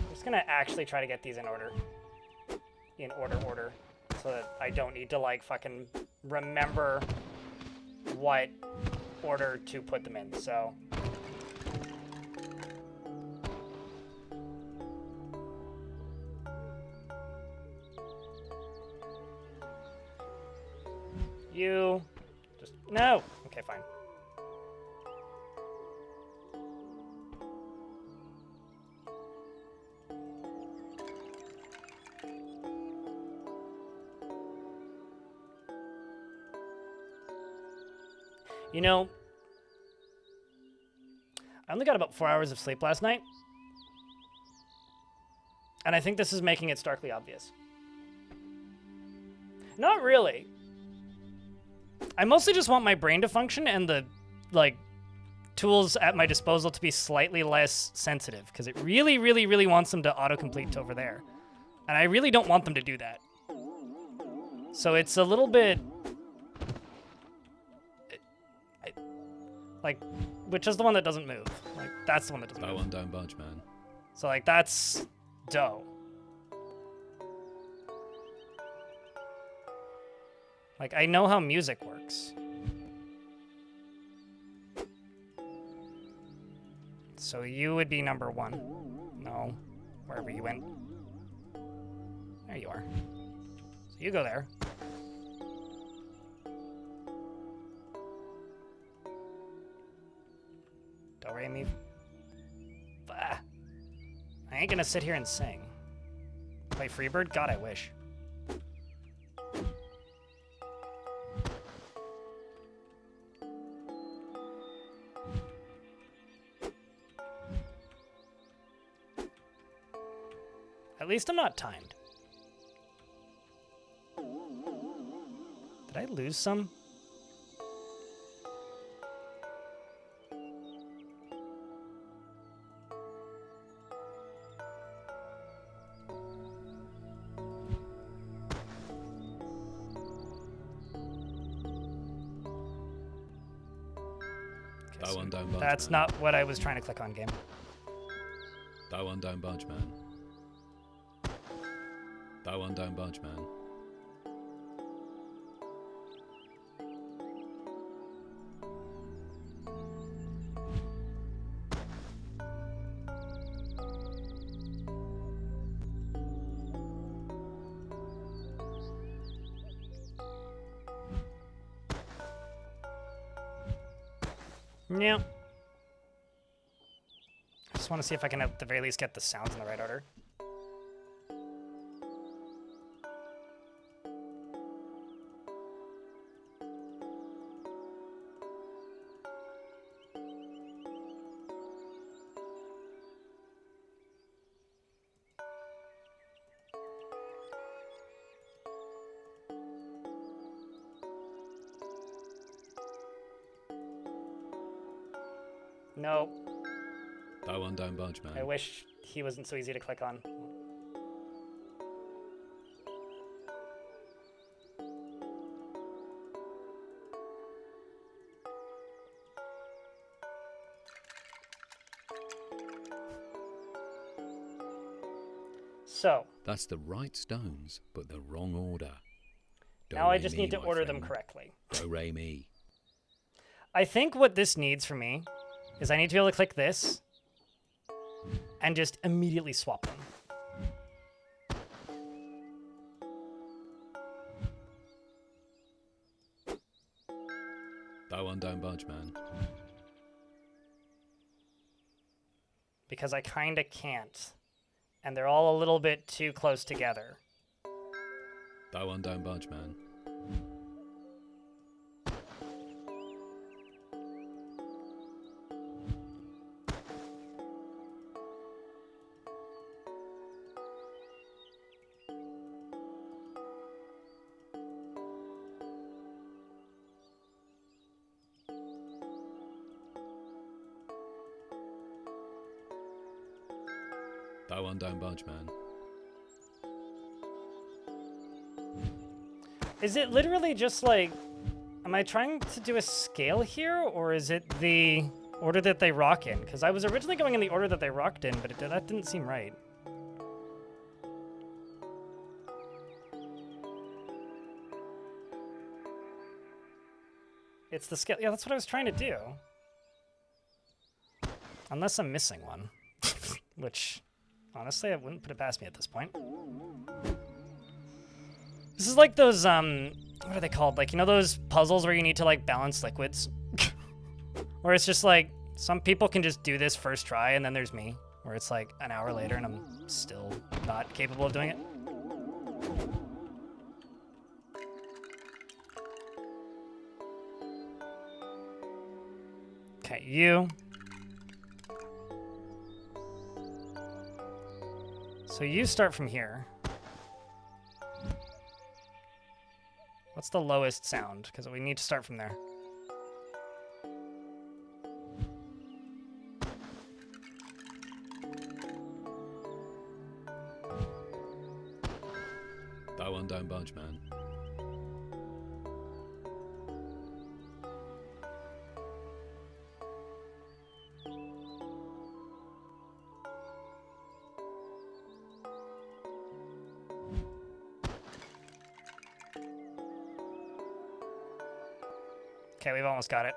just gonna actually try to get these in order. In order. So that I don't need to like fucking remember what order to put them in, so. You just no. Okay, fine. You know, I only got about 4 hours of sleep last night, and I think this is making it starkly obvious. Not really. I mostly just want my brain to function and the, like, tools at my disposal to be slightly less sensitive, because it really, really, really wants them to autocomplete over there. And I really don't want them to do that. So it's a little bit... like, which is the one that doesn't move? Like, that's the one that doesn't move. That one don't budge, man. So, like, that's dough. Like, I know how music works. So you would be number 1. No. Wherever you went. There you are. So you go there. Do re mi. Bah. I ain't gonna sit here and sing. Play Freebird? God, I wish. At least I'm not timed. Did I lose some? That's not what I was trying to click on, game. That one don't budge, man. That one don't budge, man. Yeah. I just want to see if I can at the very least get the sounds in the right order. No. That one don't budge, man. I wish he wasn't so easy to click on. So. That's the right stones, but the wrong order. Now I just need to order them correctly. Do, re, mi. I think what this needs for me is I need to be able to click this and just immediately swap them. That one don't budge, man. Because I kind of can't. And they're all a little bit too close together. That one don't budge, man. That one don't budge, man. Is it literally just like, am I trying to do a scale here, or is it the order that they rock in? Because I was originally going in the order that they rocked in, but that didn't seem right. It's the scale. Yeah, that's what I was trying to do. Unless I'm missing one, which... honestly, I wouldn't put it past me at this point. This is like those, what are they called? Like, you know those puzzles where you need to, like, balance liquids? Where it's just like, some people can just do this first try, and then there's me. Where it's like an hour later and I'm still not capable of doing it. Okay, you. So you start from here. What's the lowest sound? Because we need to start from there. That one don't budge, man. Okay, we've almost got it.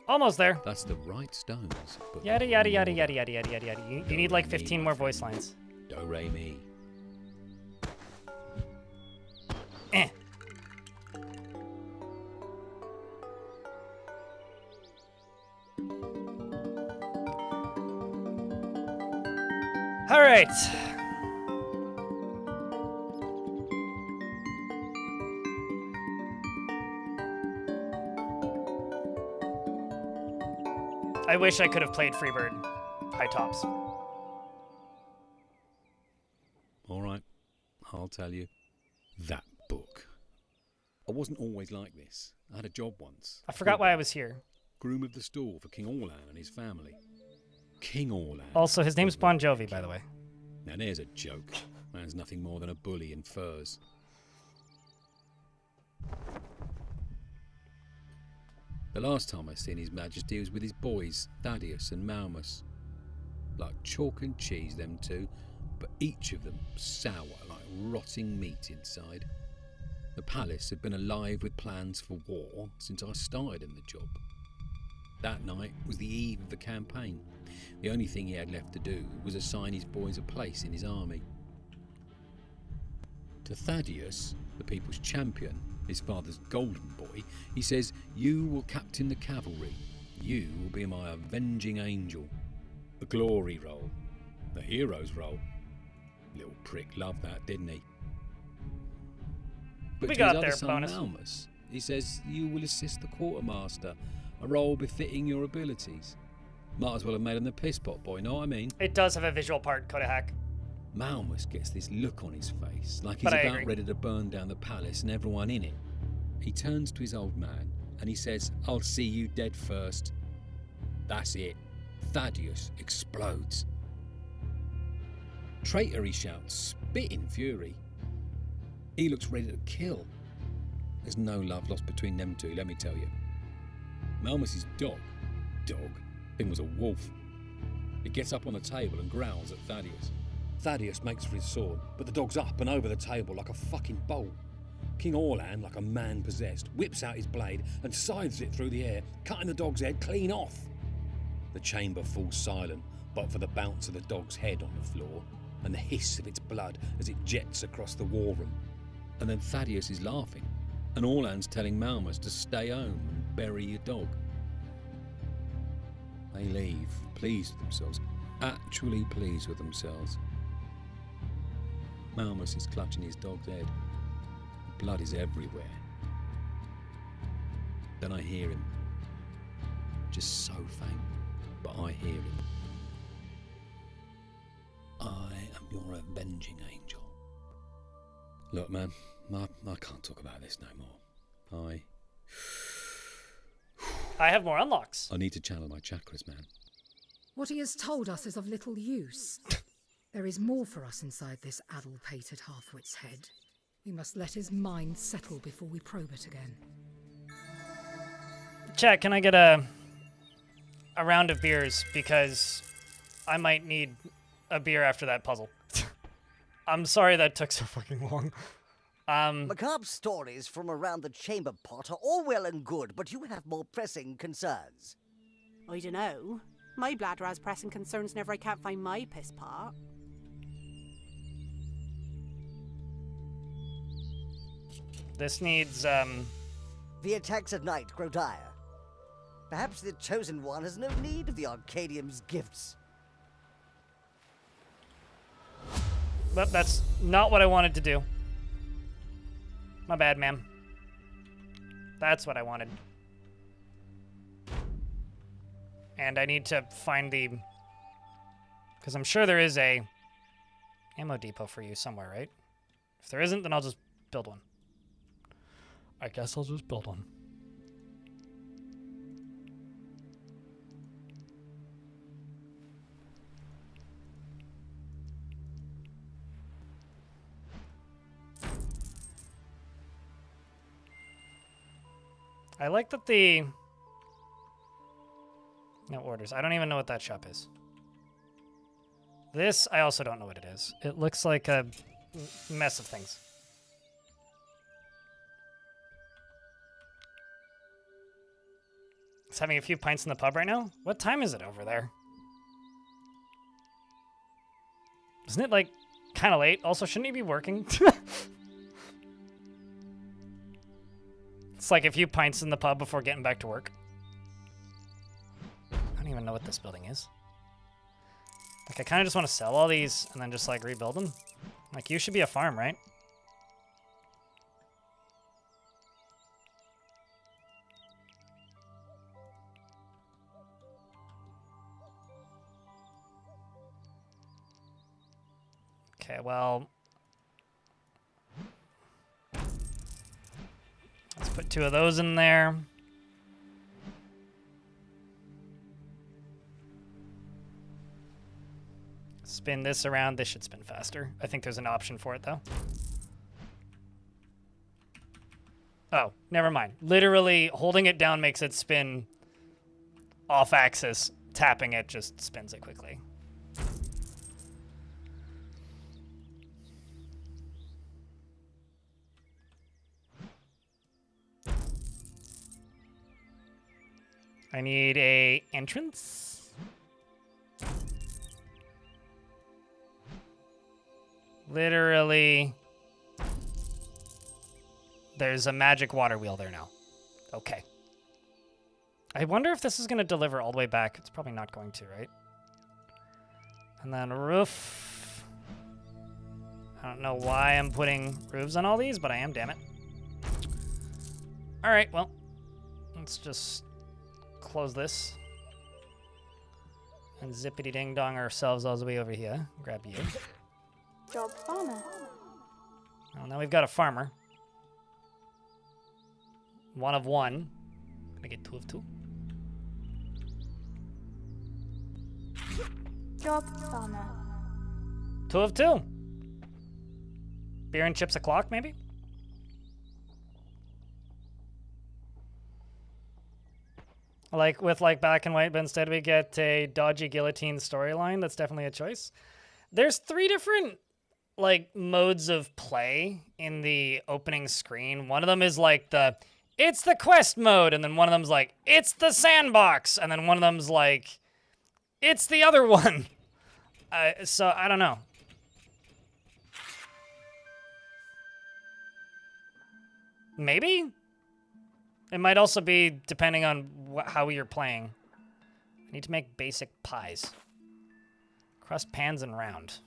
Almost there. That's the right stones. But yada yada yada yada yada yada yada yada. You need like 15 more voice lines. Do, re, mi. Eh. All right. I wish I could have played Freebird High Tops. I'll tell you. That book. I wasn't always like this. I had a job once. I forgot why I was here. Groom of the stall for King Orlan and his family. King Orlan. Also, his name's Bon Jovi, by the way. Now there's a joke. Man's nothing more than a bully in furs. The last time I seen His Majesty was with his boys, Thaddeus and Malmus. Like chalk and cheese, them two, but each of them sour like rotting meat inside. The palace had been alive with plans for war since I started in the job. That night was the eve of the campaign. The only thing he had left to do was assign his boys a place in his army. To Thaddeus, the people's champion, his father's golden boy, he says, "You will captain the cavalry. You will be my avenging angel." The glory role. The hero's role. Little prick loved that, didn't he? But We to got his there, other son, bonus. Malmus, he says, "You will assist the quartermaster, a role befitting your abilities." Might as well have made him the piss pot boy, know what I mean? It does have a visual part, Kodahack. Malmus gets this look on his face, like he's But I about agree. ready to burn down the palace and everyone in it. He turns to his old man and he says, "I'll see you dead first." That's it. Thaddeus explodes. "Traitor," he shouts, spit in fury. He looks ready to kill. There's no love lost between them two, let me tell you. Malmus's dog, thing was a wolf. It gets up on the table and growls at Thaddeus. Thaddeus makes for his sword, but the dog's up and over the table like a fucking bolt. King Orlan, like a man possessed, whips out his blade and scythes it through the air, cutting the dog's head clean off. The chamber falls silent, but for the bounce of the dog's head on the floor and the hiss of its blood as it jets across the war room. And then Thaddeus is laughing, and Orlan's telling Malmus to stay home and bury your dog. They leave, pleased with themselves, actually pleased with themselves. Malmus is clutching his dog's head. Blood is everywhere. Then I hear him. Just so faint, but I hear him. "I am your avenging angel." Look, man, I can't talk about this no more. I have more unlocks. I need to channel my chakras, man. What he has told us is of little use. There is more for us inside this addle-pated half-wit's head. We must let his mind settle before we probe it again. Chat, can I get a round of beers? Because I might need a beer after that puzzle. I'm sorry that took so fucking long. Macabre stories from around the chamber pot are all well and good, but you have more pressing concerns. I dunno. My bladder has pressing concerns whenever I can't find my piss pot. This needs, The attacks at night grow dire. Perhaps the Chosen One has no need of the Arcadium's gifts. But that's not what I wanted to do. My bad, ma'am. That's what I wanted. And I need to find the... Because I'm sure there is a ammo depot for you somewhere, right? If there isn't, then I'll just build one. I guess I'll just build one. I like that the... No orders. I don't even know what that shop is. This, I also don't know what it is. It looks like a mess of things. It's having a few pints in the pub right now? What time is it over there? Isn't it, like, kind of late? Also, shouldn't he be working? It's like a few pints in the pub before getting back to work. I don't even know what this building is. Like, I kind of just want to sell all these and then just, like, rebuild them. Like, you should be a farm, right? Okay, well... Put 2 of those in there. Spin this around. This should spin faster. I think there's an option for it, though. Oh, never mind. Literally, holding it down makes it spin off axis. Tapping it just spins it quickly. I need a entrance. Literally, there's a magic water wheel there now. Okay. I wonder if this is going to deliver all the way back. It's probably not going to, right? And then roof. I don't know why I'm putting roofs on all these, but I am, damn it. All right, well, let's just close this. And zippity-ding-dong ourselves all the way over here. Grab you. Job farmer. Well, now we've got a farmer. 1 of 1. Gonna get 2 of 2. Job farmer. 2 of 2. Beer and chips o'clock, maybe? Like with black and white, but instead we get a dodgy guillotine storyline. That's definitely a choice. There's 3 different modes of play in the opening screen. One of them is it's the quest mode, and then one of them's it's the sandbox, and then one of them's it's the other one. So I don't know. Maybe? It might also be depending on how you're playing. I need to make basic pies. Crust, pans, and round.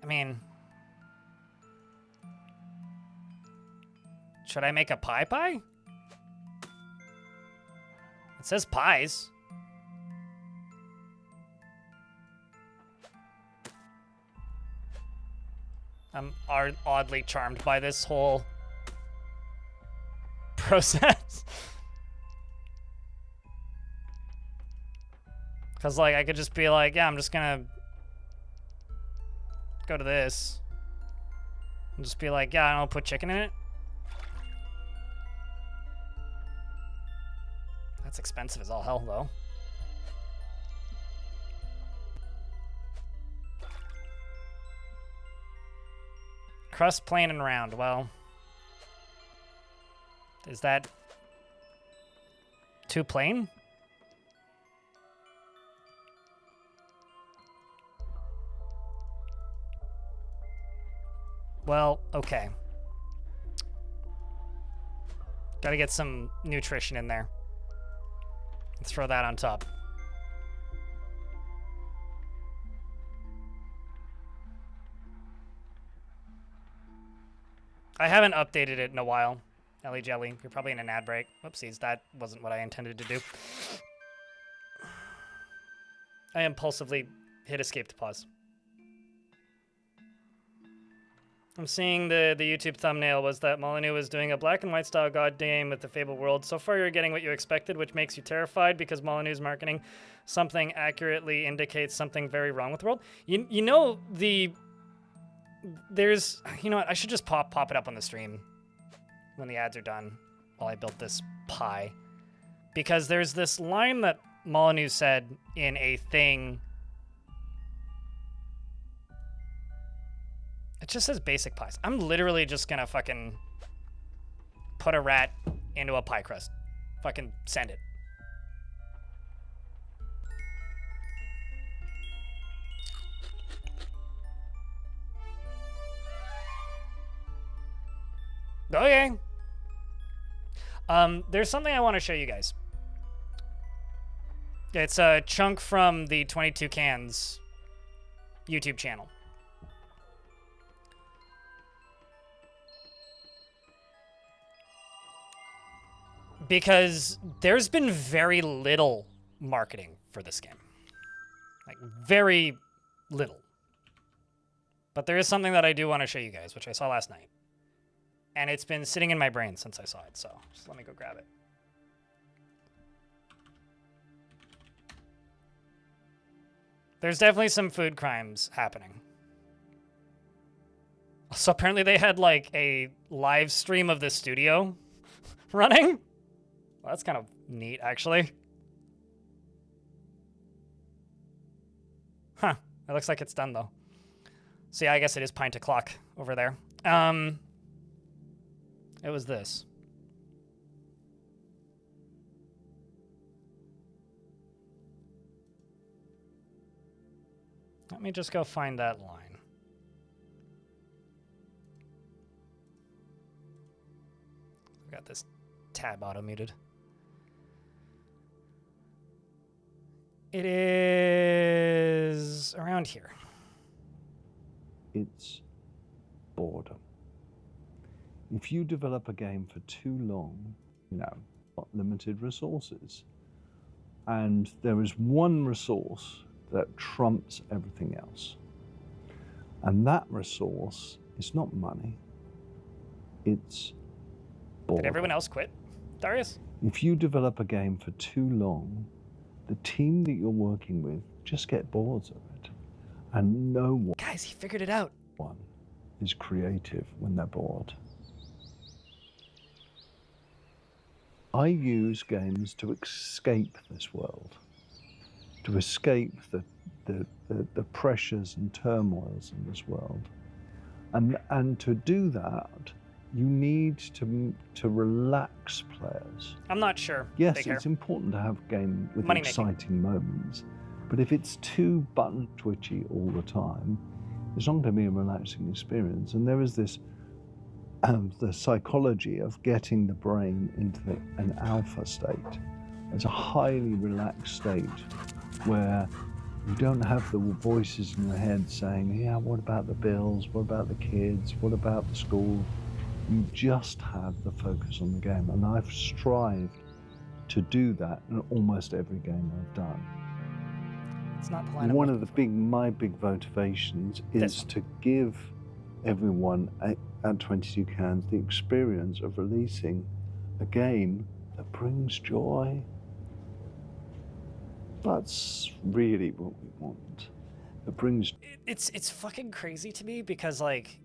I mean, should I make a pie? It says pies. I'm oddly charmed by this whole process. Because, I could just be yeah, I'm just gonna go to this. And just be yeah, I don't put chicken in it. That's expensive as all hell, though. Crust, plain, and round. Well, is that too plain? Well, okay. Gotta get some nutrition in there. Let's throw that on top. I haven't updated it in a while. Ellie Jelly, you're probably in an ad break. Whoopsies, that wasn't what I intended to do. I impulsively hit escape to pause. I'm seeing the YouTube thumbnail was that Molyneux was doing a black and white style god game with the Fable world. So far you're getting what you expected, which makes you terrified because Molyneux's marketing something accurately indicates something very wrong with the world. You know, there's, you know what, I should just pop it up on the stream when the ads are done while I built this pie. Because there's this line that Molyneux said in a thing. It just says basic pies. I'm literally just gonna fucking put a rat into a pie crust. Fucking send it. Okay. There's something I want to show you guys. It's a chunk from the 22 Cans YouTube channel. Because there's been very little marketing for this game. Like, very, little. But there is something that I do want to show you guys, which I saw last night. And it's been sitting in my brain since I saw it, so just let me go grab it. There's definitely some food crimes happening. So apparently they had like a live stream of the studio running. Well, that's kind of neat, actually. Huh. It looks like it's done, though. So yeah, I guess it is pint o'clock over there. It was this. Let me just go find that line. I've got this tab auto-muted. It is around here. It's boredom. If you develop a game for too long, you know, got limited resources. And there is one resource that trumps everything else. And that resource is not money, it's boredom. Did everyone else quit, Darius? If you develop a game for too long, the team that you're working with just get bored of it. And no one... Guys, he figured it out. One is creative when they're bored. I use games to escape this world, to escape the pressures and turmoils in this world. And to do that, you need to relax players. I'm not sure. Yes, it's important to have a game with exciting moments, but if it's too button twitchy all the time, it's not going to be a relaxing experience. And there is this the psychology of getting the brain into an alpha state. It's a highly relaxed state where you don't have the voices in your head saying, yeah, what about the bills? What about the kids? What about the school? You just have the focus on the game. And I've strived to do that in almost every game I've done. It's not the line One of my big motivations is to give everyone at 22 Cans the experience of releasing a game that brings joy. That's really what we want. It brings... It's fucking crazy to me because, like,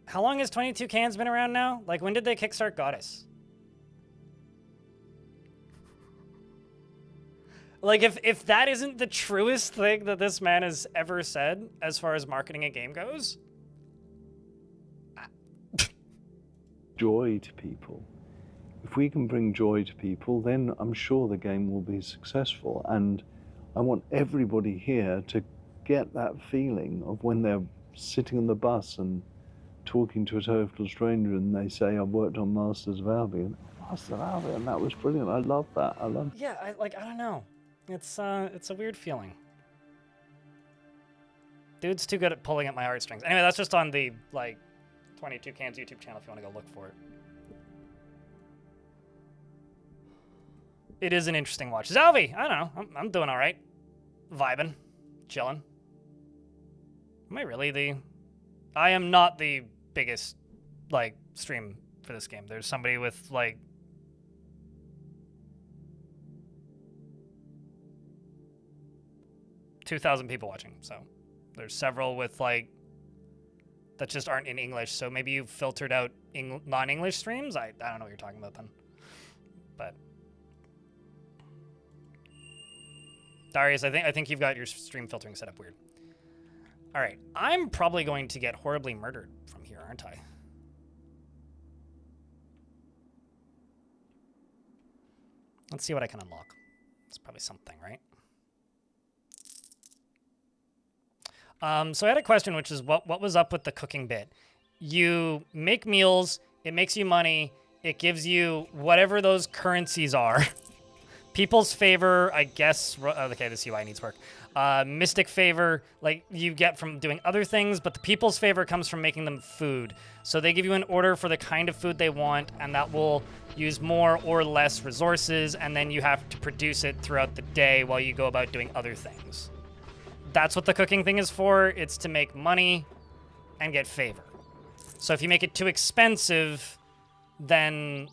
how long has 22 Cans been around now? Like, when did they kickstart Goddess? Like, if that isn't the truest thing that this man has ever said as far as marketing a game goes... joy to people. If we can bring joy to people, then I'm sure the game will be successful. And I want everybody here to get that feeling of when they're sitting on the bus and talking to a total stranger and they say, I've worked on Masters of Albion. Masters of Albion, that was brilliant. I love that. I love. Yeah, I don't know. It's a weird feeling. Dude's too good at pulling at my heartstrings. Anyway, that's just on the, like, 22 Cans YouTube channel if you want to go look for it. It is an interesting watch. Zalvi, I don't know. I'm doing all right. Vibing. Chilling. Am I really I am not the biggest, like, stream for this game. There's somebody with, like... $2,000 people watching, so... There's several with, like... that just aren't in English, so maybe you've filtered out non-English streams? I don't know what you're talking about then. But... Darius, I think you've got your stream filtering set up weird. Alright, I'm probably going to get horribly murdered from here, aren't I? Let's see what I can unlock. It's probably something, right? So I had a question, which is what was up with the cooking bit? You make meals, it makes you money, it gives you whatever those currencies are. People's favor, I guess, okay, this UI needs work. Mystic favor, like, you get from doing other things, but the people's favor comes from making them food. So they give you an order for the kind of food they want, and that will use more or less resources, and then you have to produce it throughout the day while you go about doing other things. That's what the cooking thing is for. It's to make money and get favor. So if you make it too expensive, then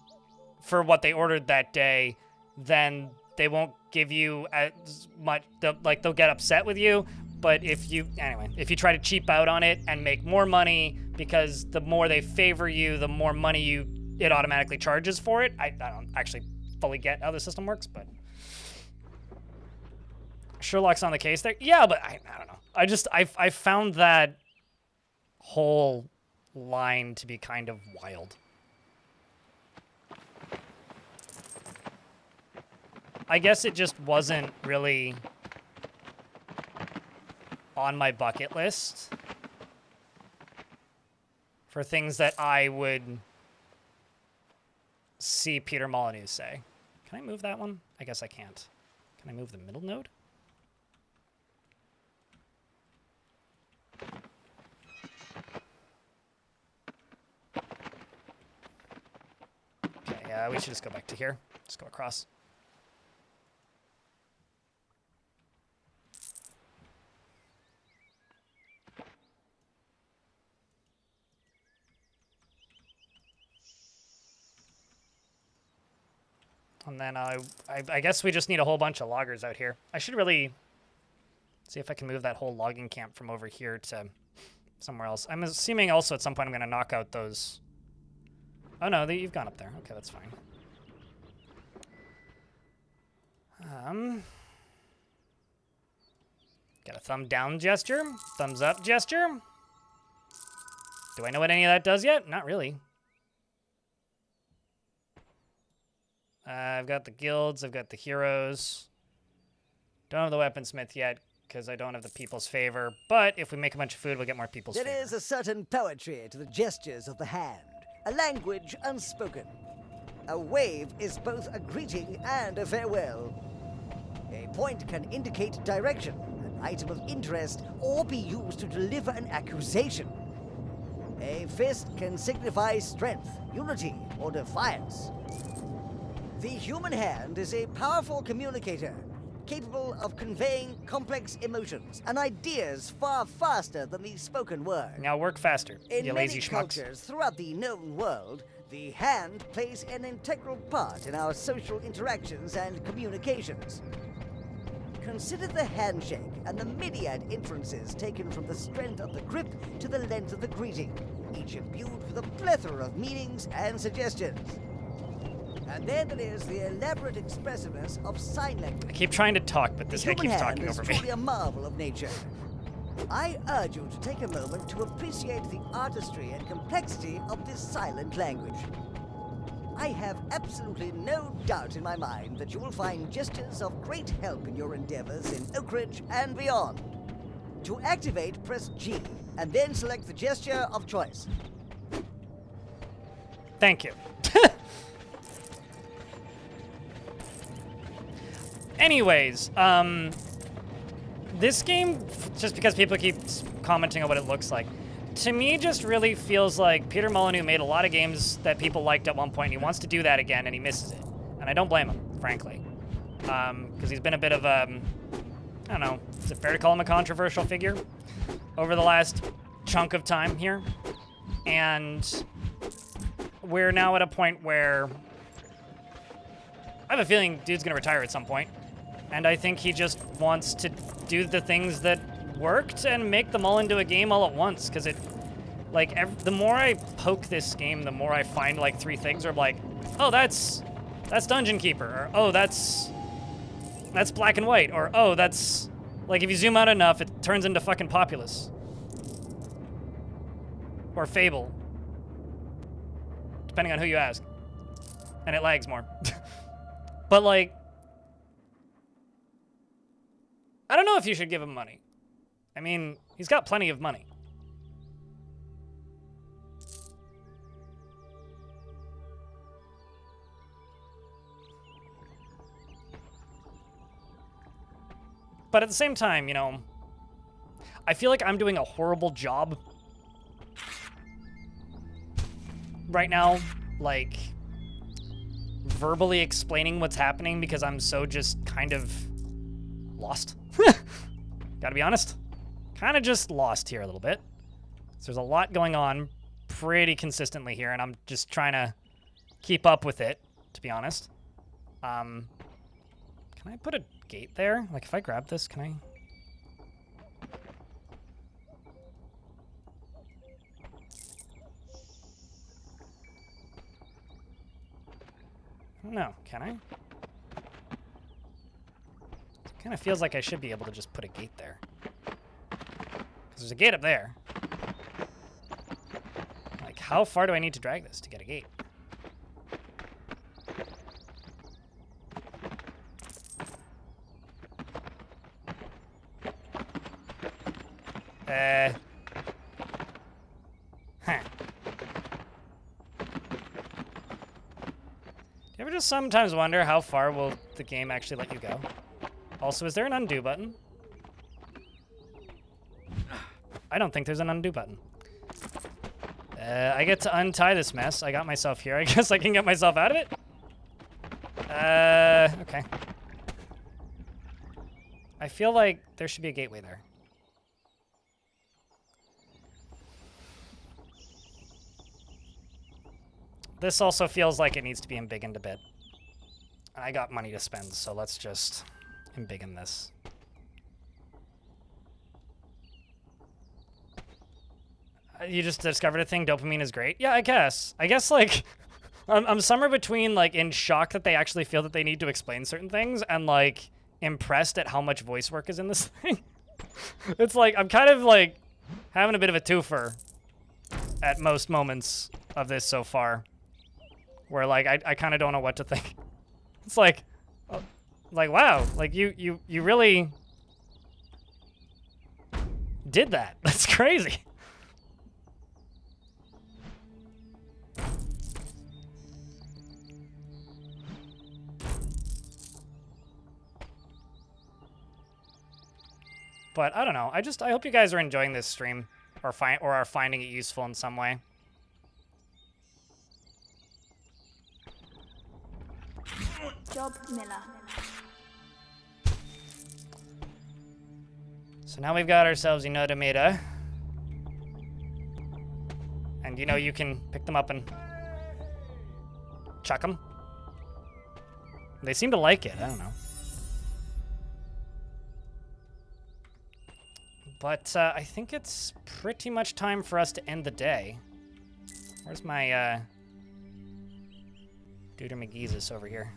for what they ordered that day, then they won't give you as much, they'll get upset with you. But if you try to cheap out on it and make more money, because the more they favor you, the more money it automatically charges for it. I don't actually fully get how the system works, but Sherlock's on the case there. Yeah, but I don't know. I found that whole line to be kind of wild. I guess it just wasn't really on my bucket list for things that I would see Peter Molyneux say. Can I move that one? I guess I can't. Can I move the middle node? Okay, we should just go back to here. Just go across. And then I guess we just need a whole bunch of loggers out here. I should really see if I can move that whole logging camp from over here to somewhere else. I'm assuming also at some point I'm going to knock out those... Oh no, you've gone up there. Okay, that's fine. Got a thumb down gesture, thumbs up gesture. Do I know what any of that does yet? Not really. I've got the guilds, I've got the heroes. Don't have the weaponsmith yet, because I don't have the people's favor. But if we make a bunch of food, we'll get more people's favor. There is a certain poetry to the gestures of the hand, a language unspoken. A wave is both a greeting and a farewell. A point can indicate direction, an item of interest, or be used to deliver an accusation. A fist can signify strength, unity, or defiance. The human hand is a powerful communicator, capable of conveying complex emotions and ideas far faster than the spoken word. Now work faster, in you lazy many schmucks. cultures throughout the known world, the hand plays an integral part in our social interactions and communications. Consider the handshake and the myriad inferences taken from the strength of the grip to the length of the greeting, each imbued with a plethora of meanings and suggestions. And then there is the elaborate expressiveness of sign language. I keep trying to talk, but this guy keeps talking over me. The human hand is truly a marvel of nature. I urge you to take a moment to appreciate the artistry and complexity of this silent language. I have absolutely no doubt in my mind that you will find gestures of great help in your endeavors in Oak Ridge and beyond. To activate, press G, and then select the gesture of choice. Thank you. Anyways, this game, just because people keep commenting on what it looks like, to me just really feels like Peter Molyneux made a lot of games that people liked at one point, and he wants to do that again, and he misses it. And I don't blame him, frankly. Because he's been a bit of a, I don't know, is it fair to call him a controversial figure over the last chunk of time here? And we're now at a point where I have a feeling dude's gonna retire at some point. And I think he just wants to do the things that worked and make them all into a game all at once. Because it, like, the more I poke this game, the more I find, like, 3 things where I'm like, oh, that's Dungeon Keeper. Or, oh, that's Black and White. Or, oh, that's, like, if you zoom out enough, it turns into fucking Populous. Or Fable. Depending on who you ask. And it lags more. But, like, I don't know if you should give him money. I mean, he's got plenty of money. But at the same time, you know, I feel like I'm doing a horrible job right now, like, verbally explaining what's happening because I'm so just kind of lost. Gotta be honest. Kind of just lost here a little bit. So there's a lot going on pretty consistently here, and I'm just trying to keep up with it, to be honest. Can I put a gate there? Like, if I grab this, can I? I don't know, can I? It kind of feels like I should be able to just put a gate there. Because there's a gate up there. Like, how far do I need to drag this to get a gate? Huh. Do you ever just sometimes wonder how far will the game actually let you go? Also, is there an undo button? I don't think there's an undo button. I get to untie this mess. I got myself here. I guess I can get myself out of it? Okay. I feel like there should be a gateway there. This also feels like it needs to be embiggened a bit. I got money to spend, so let's just embiggen this. You just discovered a thing, dopamine is great? Yeah, I guess. I guess, like, I'm somewhere between, like, in shock that they actually feel that they need to explain certain things and, like, impressed at how much voice work is in this thing. It's like, I'm kind of, like, having a bit of a twofer at most moments of this so far. Where, like, I kind of don't know what to think. It's like, wow, like, you really did that. That's crazy. But I don't know. I hope you guys are enjoying this stream or are finding it useful in some way. Job Miller. So now we've got ourselves an tomato. And you know you can pick them up and chuck them. They seem to like it. I don't know. But I think it's pretty much time for us to end the day. Where's my Duder McGeezus over here?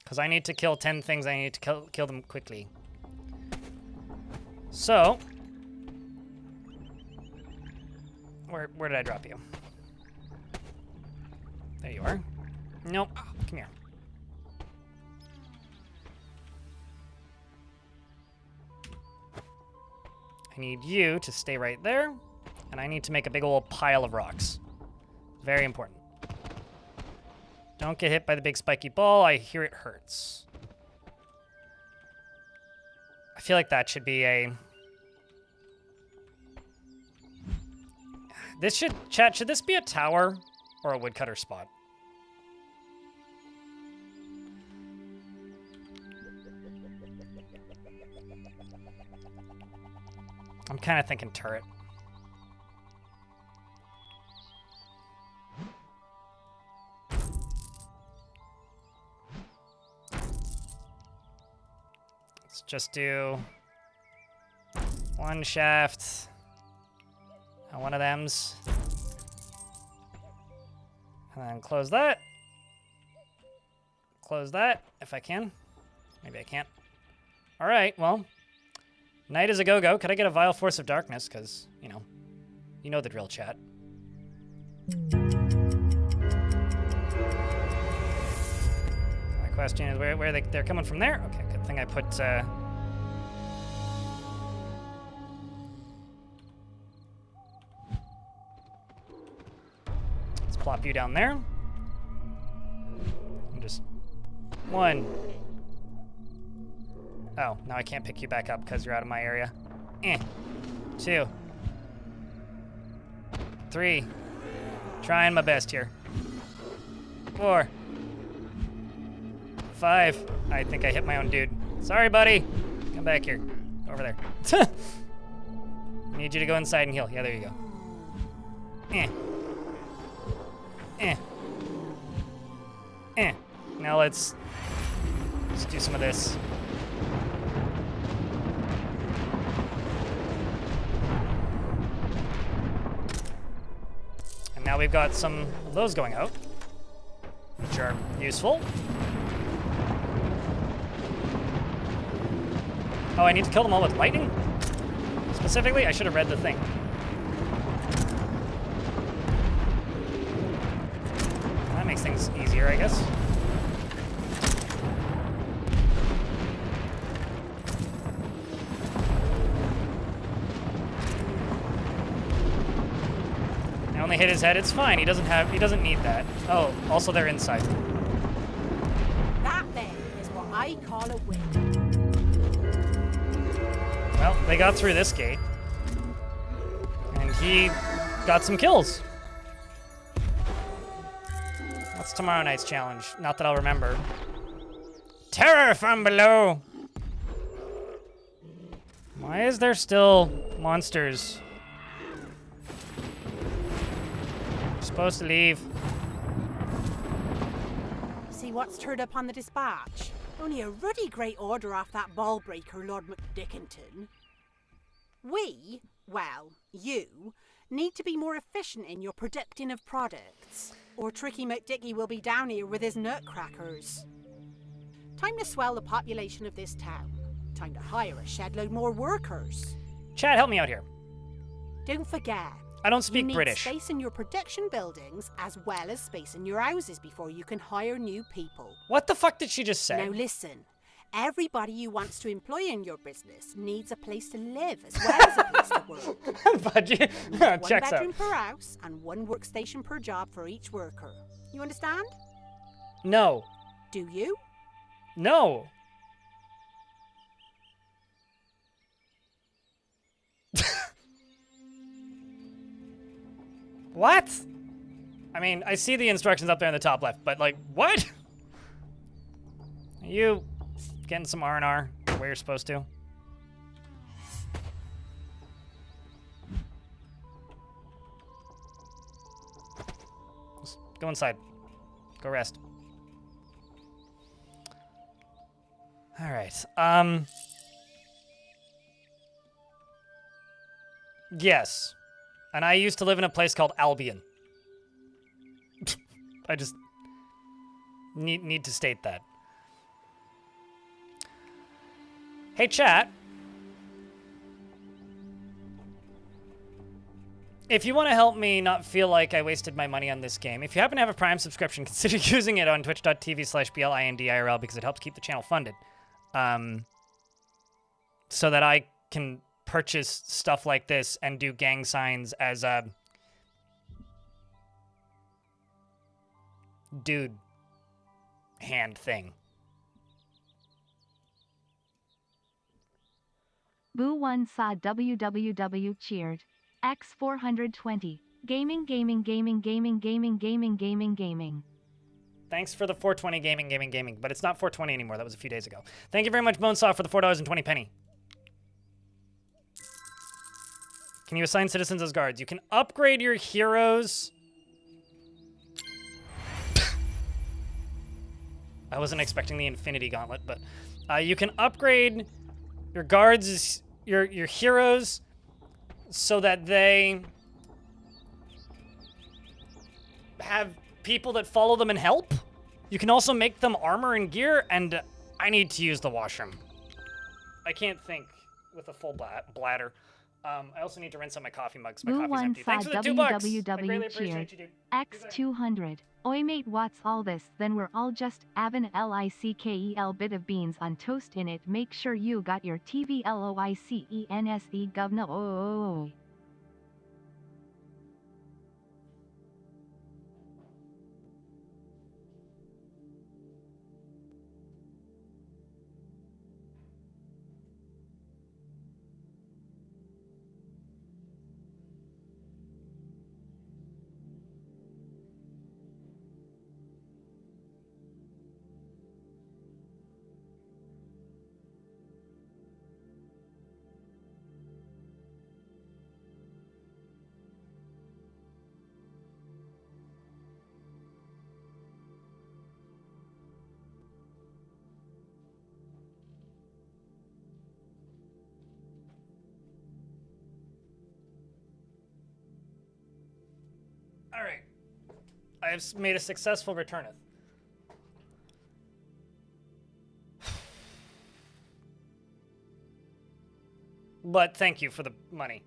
Because I need to kill 10 things, I need to kill them quickly. So, where did I drop you? There you are. Nope, come here. I need you to stay right there, and I need to make a big old pile of rocks. Very important. Don't get hit by the big spiky ball. I hear it hurts. I feel like that should be a... Chat, should this be a tower or a woodcutter spot? I'm kind of thinking turret. Let's just do one shaft and one of them's. And then close that. Close that, if I can. Maybe I can't. All right, well. Night is a go-go. Could I get a Vile Force of Darkness? Because, you know the drill, chat. My question is where they're coming from there? Okay, good thing I put... Let's plop you down there. And just... one... Oh, now I can't pick you back up because you're out of my area. 2. 3. Trying my best here. 4, 5. I think I hit my own dude. Sorry, buddy. Come back here. Over there. Need you to go inside and heal. Yeah, there you go. Now let's do some of this. And now we've got some of those going out, which are useful. Oh, I need to kill them all with lightning? Specifically, I should have read the thing. That makes things easier, I guess. I only hit his head. It's fine. He doesn't need that. Oh, also they're inside. That then is what I call a win. Well, they got through this gate. And he got some kills. What's tomorrow night's challenge? Not that I'll remember. Terror from below! Why is there still monsters? I'm supposed to leave. See what's turned up on the dispatch? Only a ruddy great order off that ball breaker, Lord McDickington. We, well, you, need to be more efficient in your predicting of products, or Tricky McDicky will be down here with his nutcrackers. Time to swell the population of this town. Time to hire a shed load more workers. Chad, help me out here. Don't forget. I don't speak you need British. Space in your production buildings as well as space in your houses before you can hire new people. What the fuck did she just say? Now listen. Everybody you wants to employ in your business needs a place to live as well as a place to work. Budget. One Checks bedroom out. per house and one workstation per job for each worker. You understand? No. Do you? No. What? I mean, I see the instructions up there in the top left, but like, what? Are you getting some R&R where you're supposed to? Just go inside. Go rest. All right. Yes. And I used to live in a place called Albion. I just need to state that. Hey, chat. If you want to help me not feel like I wasted my money on this game, if you happen to have a Prime subscription, consider using it on twitch.tv/BLINDIRL because it helps keep the channel funded. So that I can purchase stuff like this and do gang signs as a dude hand thing. Boo1 saw www cheered. X420. Gaming. Thanks for the 420 gaming, but it's not 420 anymore. That was a few days ago. Thank you very much, Bonesaw, for the $4.20. Can you assign citizens as guards? You can upgrade your heroes. I wasn't expecting the Infinity Gauntlet, but you can upgrade your guards, your heroes, so that they have people that follow them and help. You can also make them armor and gear, and I need to use the washroom. I can't think with a full bladder. I also need to rinse out my coffee mugs. My coffee's empty. Thanks for the $2. I greatly appreciate you, dude. X200. Oi mate, what's all this? Then we're all just having lickel bit of beans on toast in it. Make sure you got your TVLOICENSE governor. Oh. All right. I have made a successful returneth. But thank you for the money.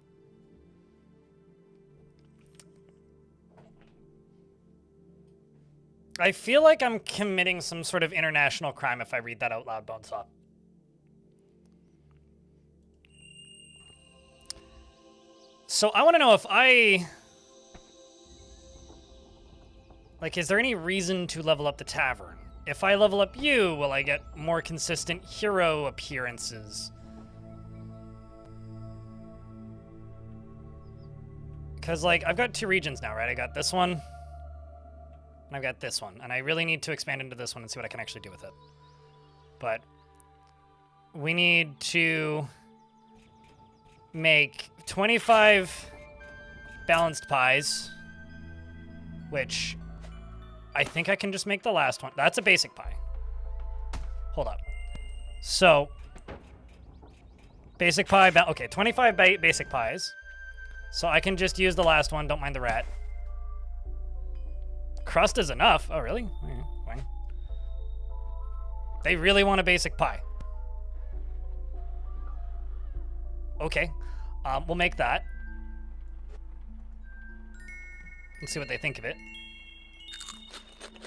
I feel like I'm committing some sort of international crime if I read that out loud, Bonesaw. So I want to know if I... Like, is there any reason to level up the tavern? If I level up you, will I get more consistent hero appearances? Because, like, I've got 2 regions now, right? I got this one, and I've got this one. And I really need to expand into this one and see what I can actually do with it. But we need to make 25 balanced pies, which I think I can just make the last one. That's a basic pie. Hold up. So, basic pie, okay, 25 basic pies. So I can just use the last one, don't mind the rat. Crust is enough. Oh, really? Okay, fine. They really want a basic pie. Okay, we'll make that. Let's see what they think of it.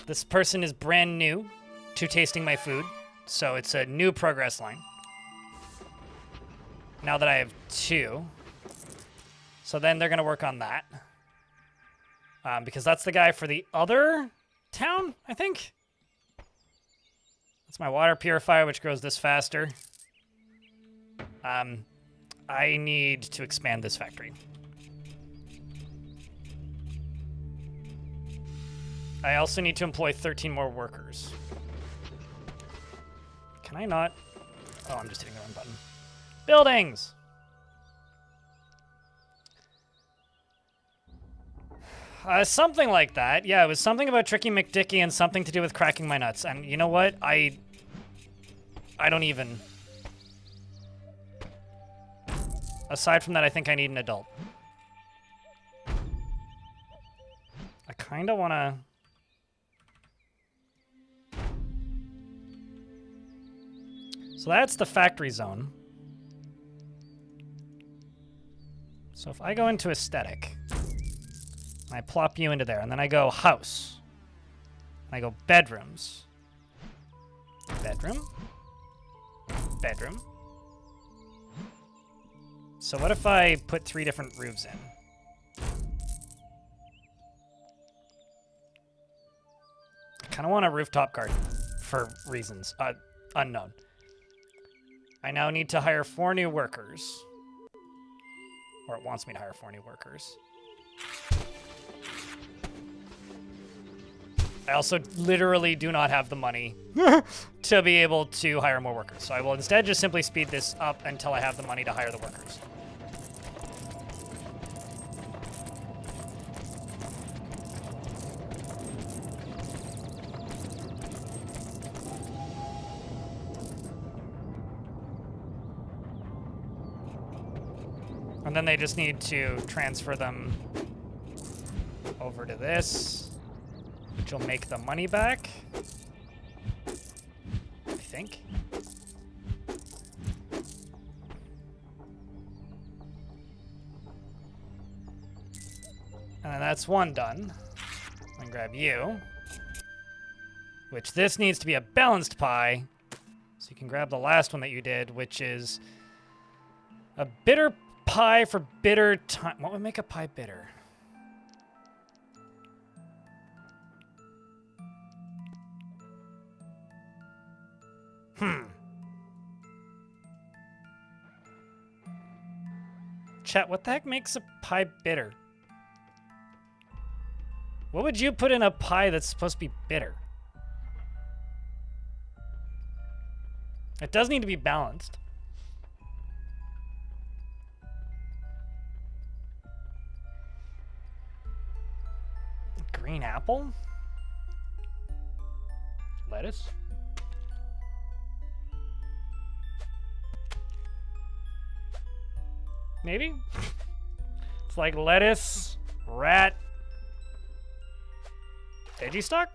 This person is brand new to tasting my food, so it's a new progress line. Now that I have 2. So then they're going to work on that. Because that's the guy for the other town, I think. That's my water purifier, which grows this faster. I need to expand this factory. I also need to employ 13 more workers. Can I not? Oh, I'm just hitting the wrong button. Buildings! Something like that. Yeah, it was something about Tricky McDicky and something to do with cracking my nuts. And you know what? I don't even... Aside from that, I think I need an adult. I kind of want to... So that's the factory zone. So if I go into aesthetic... I plop you into there, and then I go house. And I go bedrooms. Bedroom. Bedroom. So what if I put 3 different roofs in? I kind of want a rooftop garden for reasons unknown. I now need to hire 4 new workers. Or it wants me to hire 4 new workers. I also literally do not have the money to be able to hire more workers. So I will instead just simply speed this up until I have the money to hire the workers. And then they just need to transfer them over to this. Which will make the money back, I think. And then that's 1 done. And grab you. Which this needs to be a balanced pie. So you can grab the last one that you did, which is a bitter pie for bitter time. What would make a pie bitter? Chat, what the heck makes a pie bitter? What would you put in a pie that's supposed to be bitter? It does need to be balanced. Green apple? Lettuce? Maybe? It's like lettuce, rat, Veggie stock?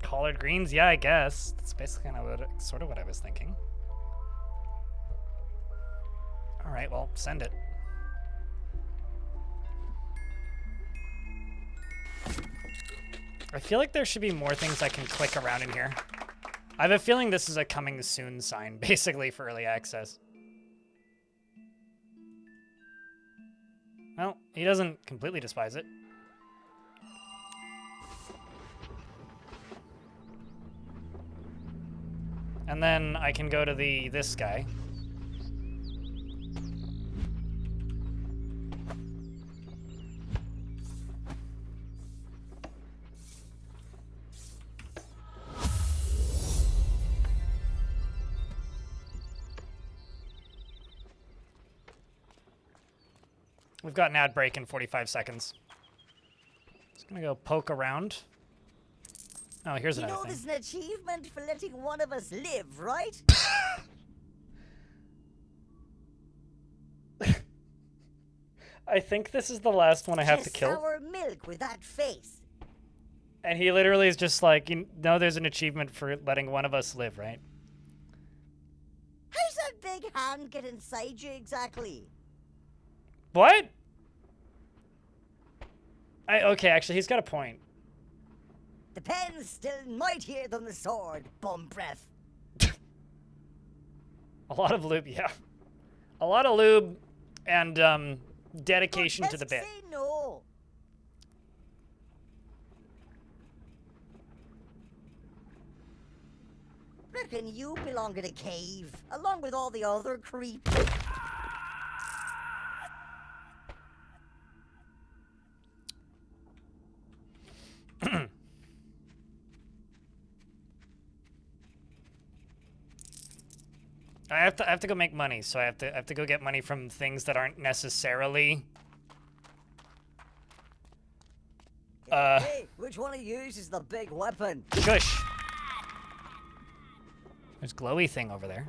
Collard greens? Yeah, I guess. That's basically kind of sort of what I was thinking. All right, well, send it. I feel like there should be more things I can click around in here. I have a feeling this is a coming soon sign, basically, for early access. Well, he doesn't completely despise it. And then I can go to this guy. We've got an ad break in 45 seconds. Just gonna go poke around. Oh, here's another thing. You know there's an achievement for letting one of us live, right? I think this is the last one I have to kill. Sour milk with that face. And he literally is just like, you know, there's an achievement for letting one of us live, right? How's that big hand get inside you exactly? What? Okay, actually, he's got a point. The pen's still mightier than the sword, bum breath. A lot of lube, yeah. A lot of lube and dedication to the bit. Say no. Reckon you belong in a cave, along with all the other creeps. I have to go make money, so I have to go get money from things that aren't necessarily. Hey, which one of you is the big weapon? Shush. There's glowy thing over there.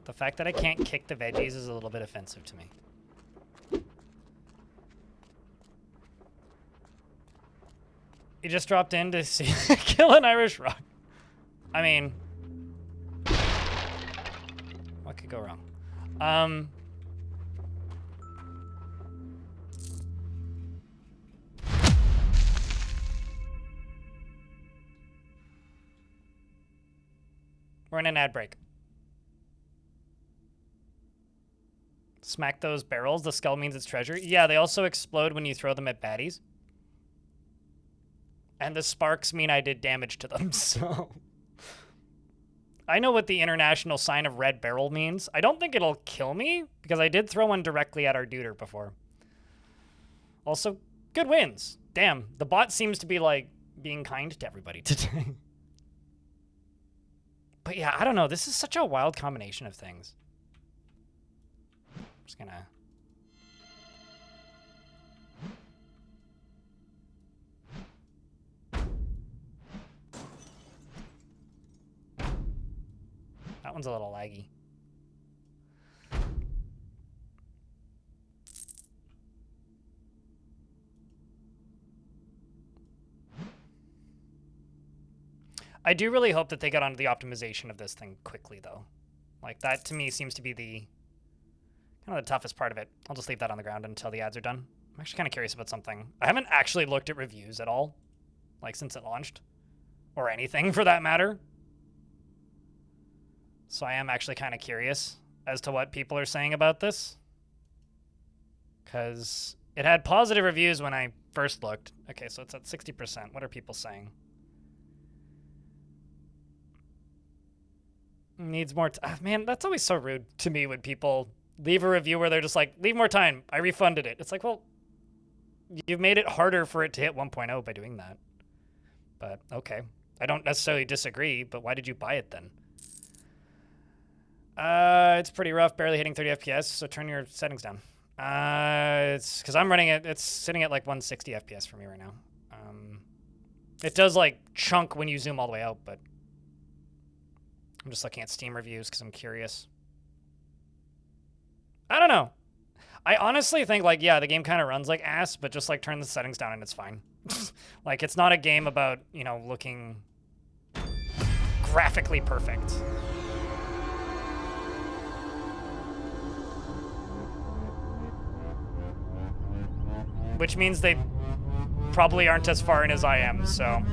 The fact that I can't kick the veggies is a little bit offensive to me. You just dropped in to see kill an Irish rock. I mean, what could go wrong? We're in an ad break. Smack those barrels. The skull means it's treasure. Yeah, they also explode when you throw them at baddies. And the sparks mean I did damage to them, so... I know what the international sign of red barrel means. I don't think it'll kill me, because I did throw one directly at our duder before. Also, good wins. Damn, the bot seems to be, like, being kind to everybody today. But yeah, I don't know. This is such a wild combination of things. I'm just gonna... That one's a little laggy. I do really hope that they get onto the optimization of this thing quickly, though. Like, that to me seems to be the kind of the toughest part of it. I'll just leave that on the ground until the ads are done. I'm actually kind of curious about something. I haven't actually looked at reviews at all, like, since it launched. Or anything, for that matter. So I am actually kind of curious as to what people are saying about this. Because it had positive reviews when I first looked. Okay, so it's at 60%. What are people saying? Needs more man, that's always so rude to me when people leave a review where they're just like, leave more time. I refunded it. It's like, well, you've made it harder for it to hit 1.0 by doing that. But, okay. I don't necessarily disagree, but why did you buy it then? It's pretty rough, barely hitting 30 FPS, so turn your settings down. It's because I'm running it. It's sitting at like 160 FPS for me right now. It does like chunk when you zoom all the way out, but I'm just looking at Steam reviews because I'm curious. I don't know. I honestly think like, yeah, the game kind of runs like ass, but just like turn the settings down and it's fine. Like it's not a game about, you know, looking graphically perfect. Which means they probably aren't as far in as I am, so.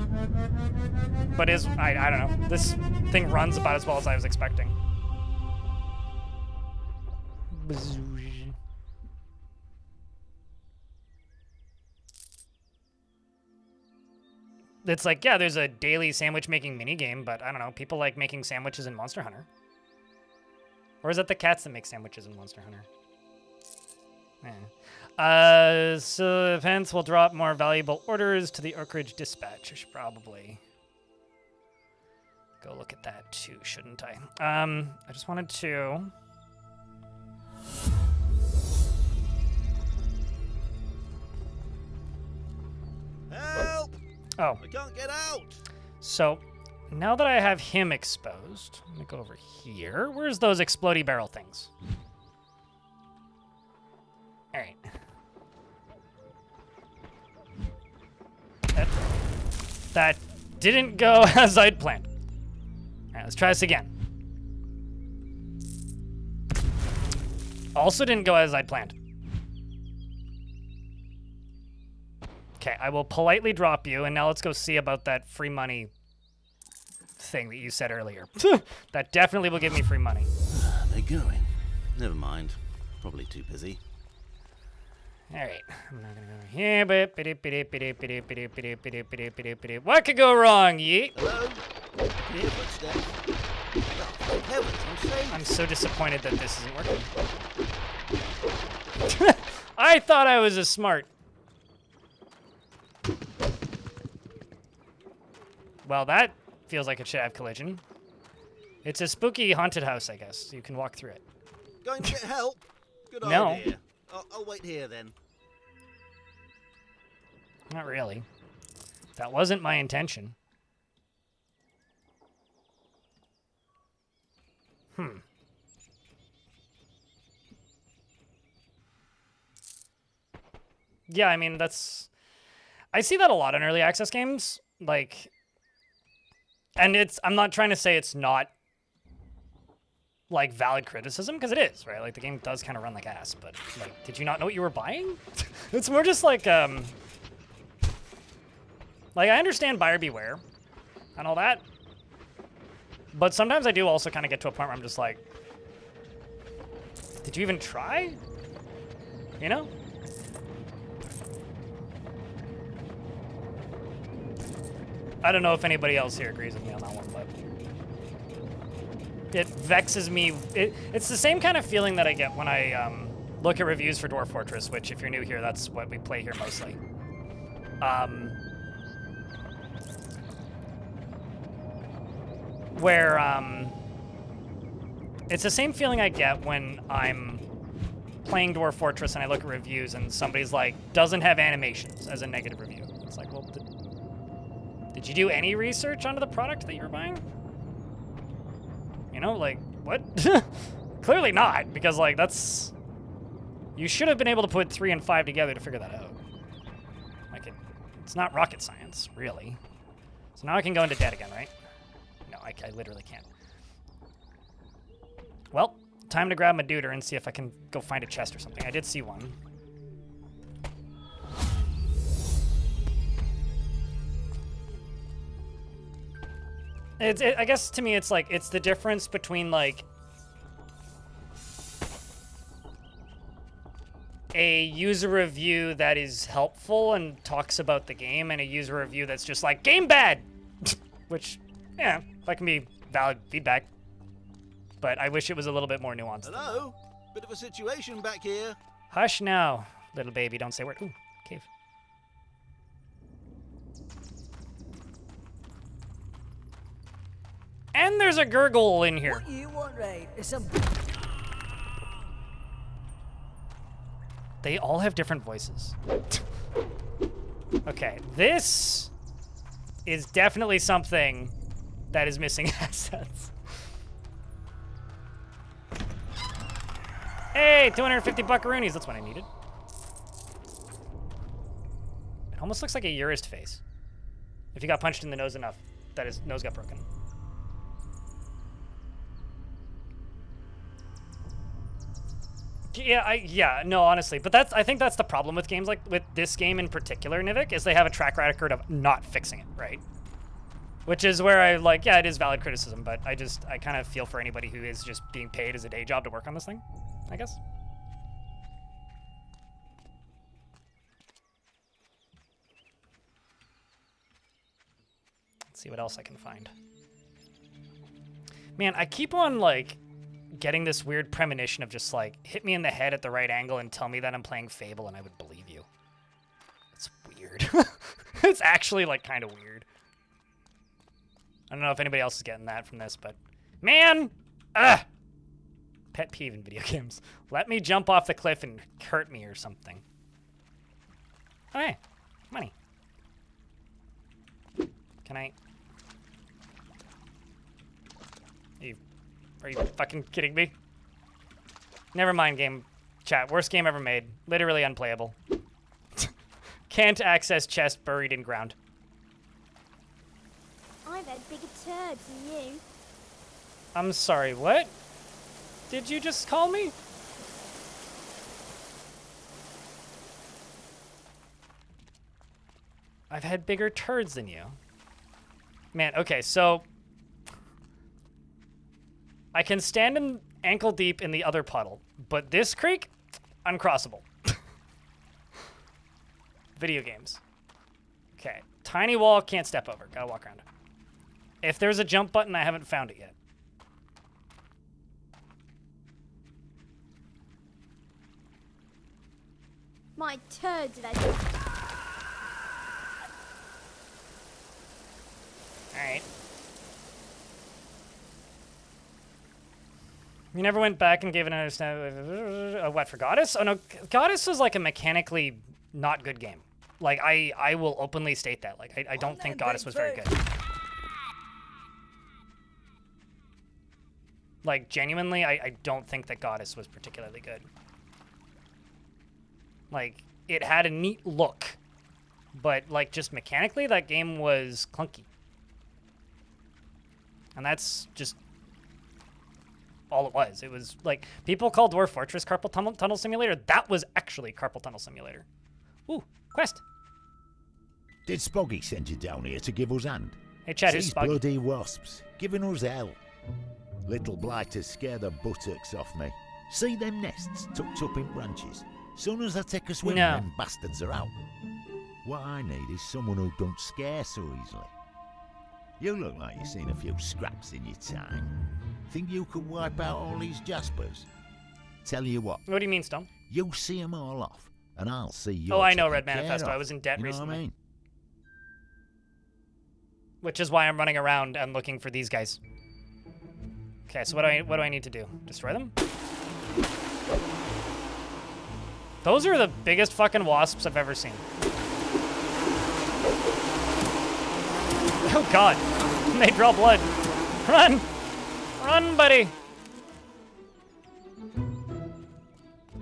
But I don't know. This thing runs about as well as I was expecting. It's like, yeah, there's a daily sandwich making minigame, but I don't know. People like making sandwiches in Monster Hunter. Or is it the cats that make sandwiches in Monster Hunter? So events will drop more valuable orders to the Oak Ridge Dispatch. I should probably go look at that too, shouldn't I? I just wanted to... Help! Oh. I can't get out! So, now that I have him exposed, let me go over here. Where's those explodey barrel things? All right. That didn't go as I'd planned. All right, let's try this again. Also didn't go as I'd planned. Okay, I will politely drop you, and now let's go see about that free money thing that you said earlier. That definitely will give me free money. They're going. Never mind. Probably too busy. All right, I'm not gonna go here, but what could go wrong, yeet? Hello? Hear footsteps. Oh, heavens, I'm safe. I'm so disappointed that this isn't working. I thought I was a smart. Well, that feels like it should have collision. It's a spooky haunted house, I guess. You can walk through it. Going to get help? Good No. idea. I'll wait here then. Not really. That wasn't my intention. Yeah, I mean, that's... I see that a lot in early access games. Like... And I'm not trying to say it's not, like, valid criticism, because it is, right? Like, the game does kind of run like ass, but, like, did you not know what you were buying? It's more just like, I understand buyer beware and all that, but sometimes I do also kind of get to a point where I'm just like, did you even try? You know? I don't know if anybody else here agrees with me on that one, but it vexes me. It's the same kind of feeling that I get when I look at reviews for Dwarf Fortress, which, if you're new here, that's what we play here mostly. It's the same feeling I get when I'm playing Dwarf Fortress and I look at reviews and somebody's like, doesn't have animations as a negative review. It's like, well, did you do any research onto the product that you were buying? You know, like, what? Clearly not, because, like, that's... You should have been able to put 3 and 5 together to figure that out. Like, it's not rocket science, really. So now I can go into debt again, right? No, I literally can't. Well, time to grab my duder and see if I can go find a chest or something. I did see one. I guess to me, it's like, it's the difference between, like, a user review that is helpful and talks about the game and a user review that's just like, game bad! Which, yeah, that can be valid feedback. But I wish it was a little bit more nuanced. Hello? Bit of a situation back here. Hush now, little baby, don't say a word. Ooh, cave. And there's a gurgle in here. What you want, right? Is some... They all have different voices. Okay, this is definitely something that is missing assets. Hey, 250 buckaroonies. That's what I needed. It almost looks like a Urist face. If he got punched in the nose enough, that his nose got broken. Yeah, no, honestly. But I think that's the problem with games like with this game in particular, Nivik, is they have a track record of not fixing it, right? Which is where I like, yeah, it is valid criticism, but I kind of feel for anybody who is just being paid as a day job to work on this thing, I guess. Let's see what else I can find. Man, I keep on, like, getting this weird premonition of just, like, hit me in the head at the right angle and tell me that I'm playing Fable and I would believe you. It's weird. It's actually, like, kind of weird. I don't know if anybody else is getting that from this, but... Man! Ugh! Pet peeve in video games. Let me jump off the cliff and hurt me or something. Oh, hey. Money. Can I... Are you fucking kidding me? Never mind, game chat. Worst game ever made. Literally unplayable. Can't access chest buried in ground. I've had bigger turds than you. I'm sorry, what? Did you just call me? I've had bigger turds than you. Man, okay, so... I can stand in ankle deep in the other puddle, but this creek, uncrossable. Video games. Okay, tiny wall, can't step over, gotta walk around. If there's a jump button, I haven't found it yet. My turds are there. Alright. You never went back and gave an understanding. What, for Goddess? Oh no, Goddess was like a mechanically not good game. Like, I will openly state that. Like, I don't think Goddess was very good. Like, genuinely, I don't think that Goddess was particularly good. Like, it had a neat look, but, like, just mechanically, that game was clunky. And that's just all it was. It was, like, people call Dwarf Fortress Carpal Tunnel Simulator. That was actually Carpal Tunnel Simulator. Ooh, quest. Did Spoggy send you down here to give us hand? Hey, Chad, who's These Spoggy? bloody wasps, giving us hell. Little blighters scare the buttocks off me. See them nests tucked up in branches? Soon as I take a swim, No. them bastards are out. What I need is someone who don't scare so easily. You look like you've seen a few scraps in your time. Think you could wipe out all these jaspers? Tell you what. What do you mean, Stone? You see them all off, and I'll see you. Oh, I know Red Manifesto. I was in debt recently. What I mean? Which is why I'm running around and looking for these guys. Okay, so what do I need to do? Destroy them? Those are the biggest fucking wasps I've ever seen. Oh god. They draw blood. Run! Run, buddy!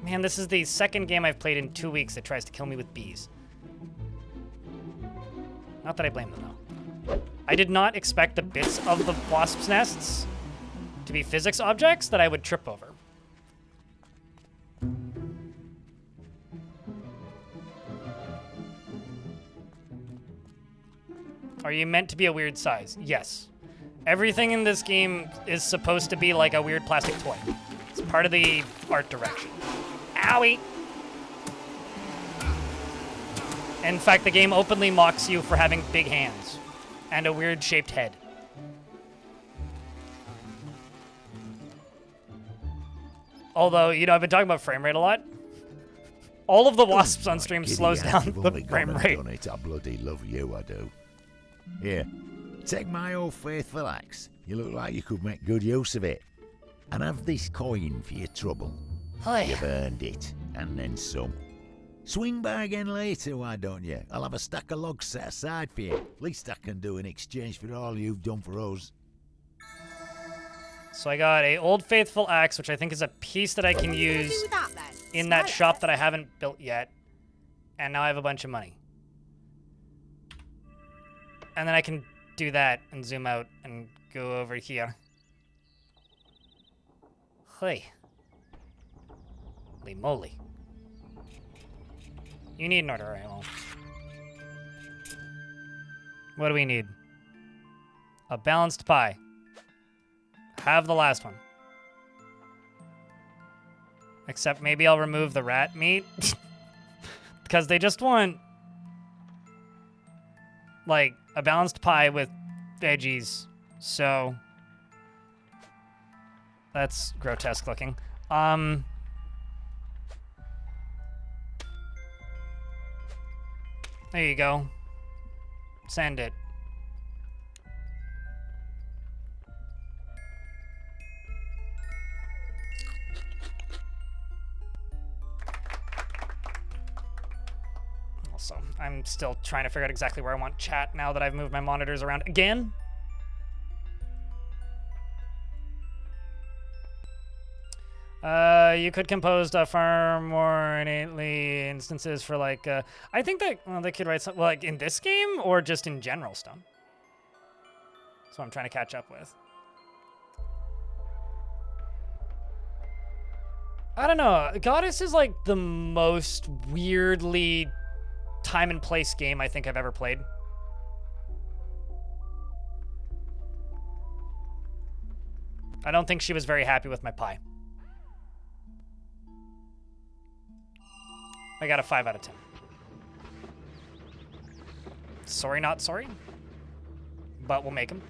Man, this is the second game I've played in 2 weeks that tries to kill me with bees. Not that I blame them, though. I did not expect the bits of the wasps' nests to be physics objects that I would trip over. Are you meant to be a weird size? Yes. Everything in this game is supposed to be like a weird plastic toy. It's part of the art direction. Owie! In fact, the game openly mocks you for having big hands and a weird shaped head. Although, you know, I've been talking about frame rate a lot. All of the wasps on stream slows down the frame rate. I bloody love you, I do. Here, take my old faithful axe. You look like you could make good use of it. And have this coin for your trouble. Hi. You've earned it, and then some. Swing by again later, why don't you? I'll have a stack of logs set aside for you. Least I can do in exchange for all you've done for us. So I got a Old Faithful axe, which I think is a piece that I can use in that shop that I haven't built yet. And now I have a bunch of money. And then I can do that and zoom out and go over here. Hey. Holy moly. You need an order, right? Well, what do we need? A balanced pie. Have the last one. Except maybe I'll remove the rat meat. Because they just want, like, a balanced pie with veggies. So, that's grotesque looking. There you go. Send it. Also, I'm still trying to figure out exactly where I want chat now that I've moved my monitors around again. You could compose far more innately instances for like, I think that, well, they could write something, like in this game or just in general stuff. That's what I'm trying to catch up with. I don't know. Goddess is like the most weirdly time and place game I think I've ever played. I don't think she was very happy with my pie. I got a 5 out of 10. Sorry, not sorry. But we'll make them.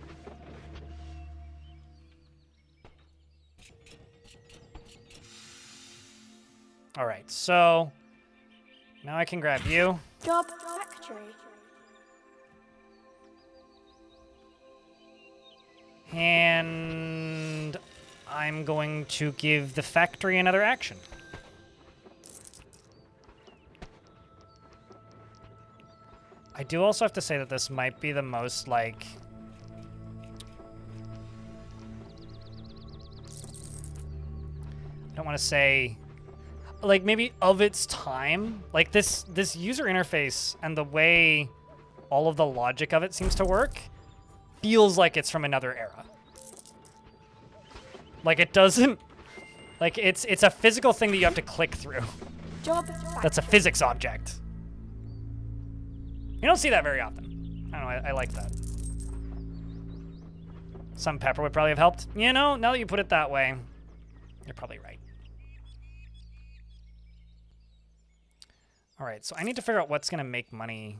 All right, so now I can grab you. Job factory. And I'm going to give the factory another action. I do also have to say that this might be the most, like, I don't want to say, like, maybe of its time. Like, this user interface and the way all of the logic of it seems to work feels like it's from another era. Like, it doesn't, like, it's a physical thing that you have to click through. That's a physics object. You don't see that very often. I don't know, I like that. Some pepper would probably have helped. You know, now that you put it that way, you're probably right. All right, so I need to figure out what's going to make money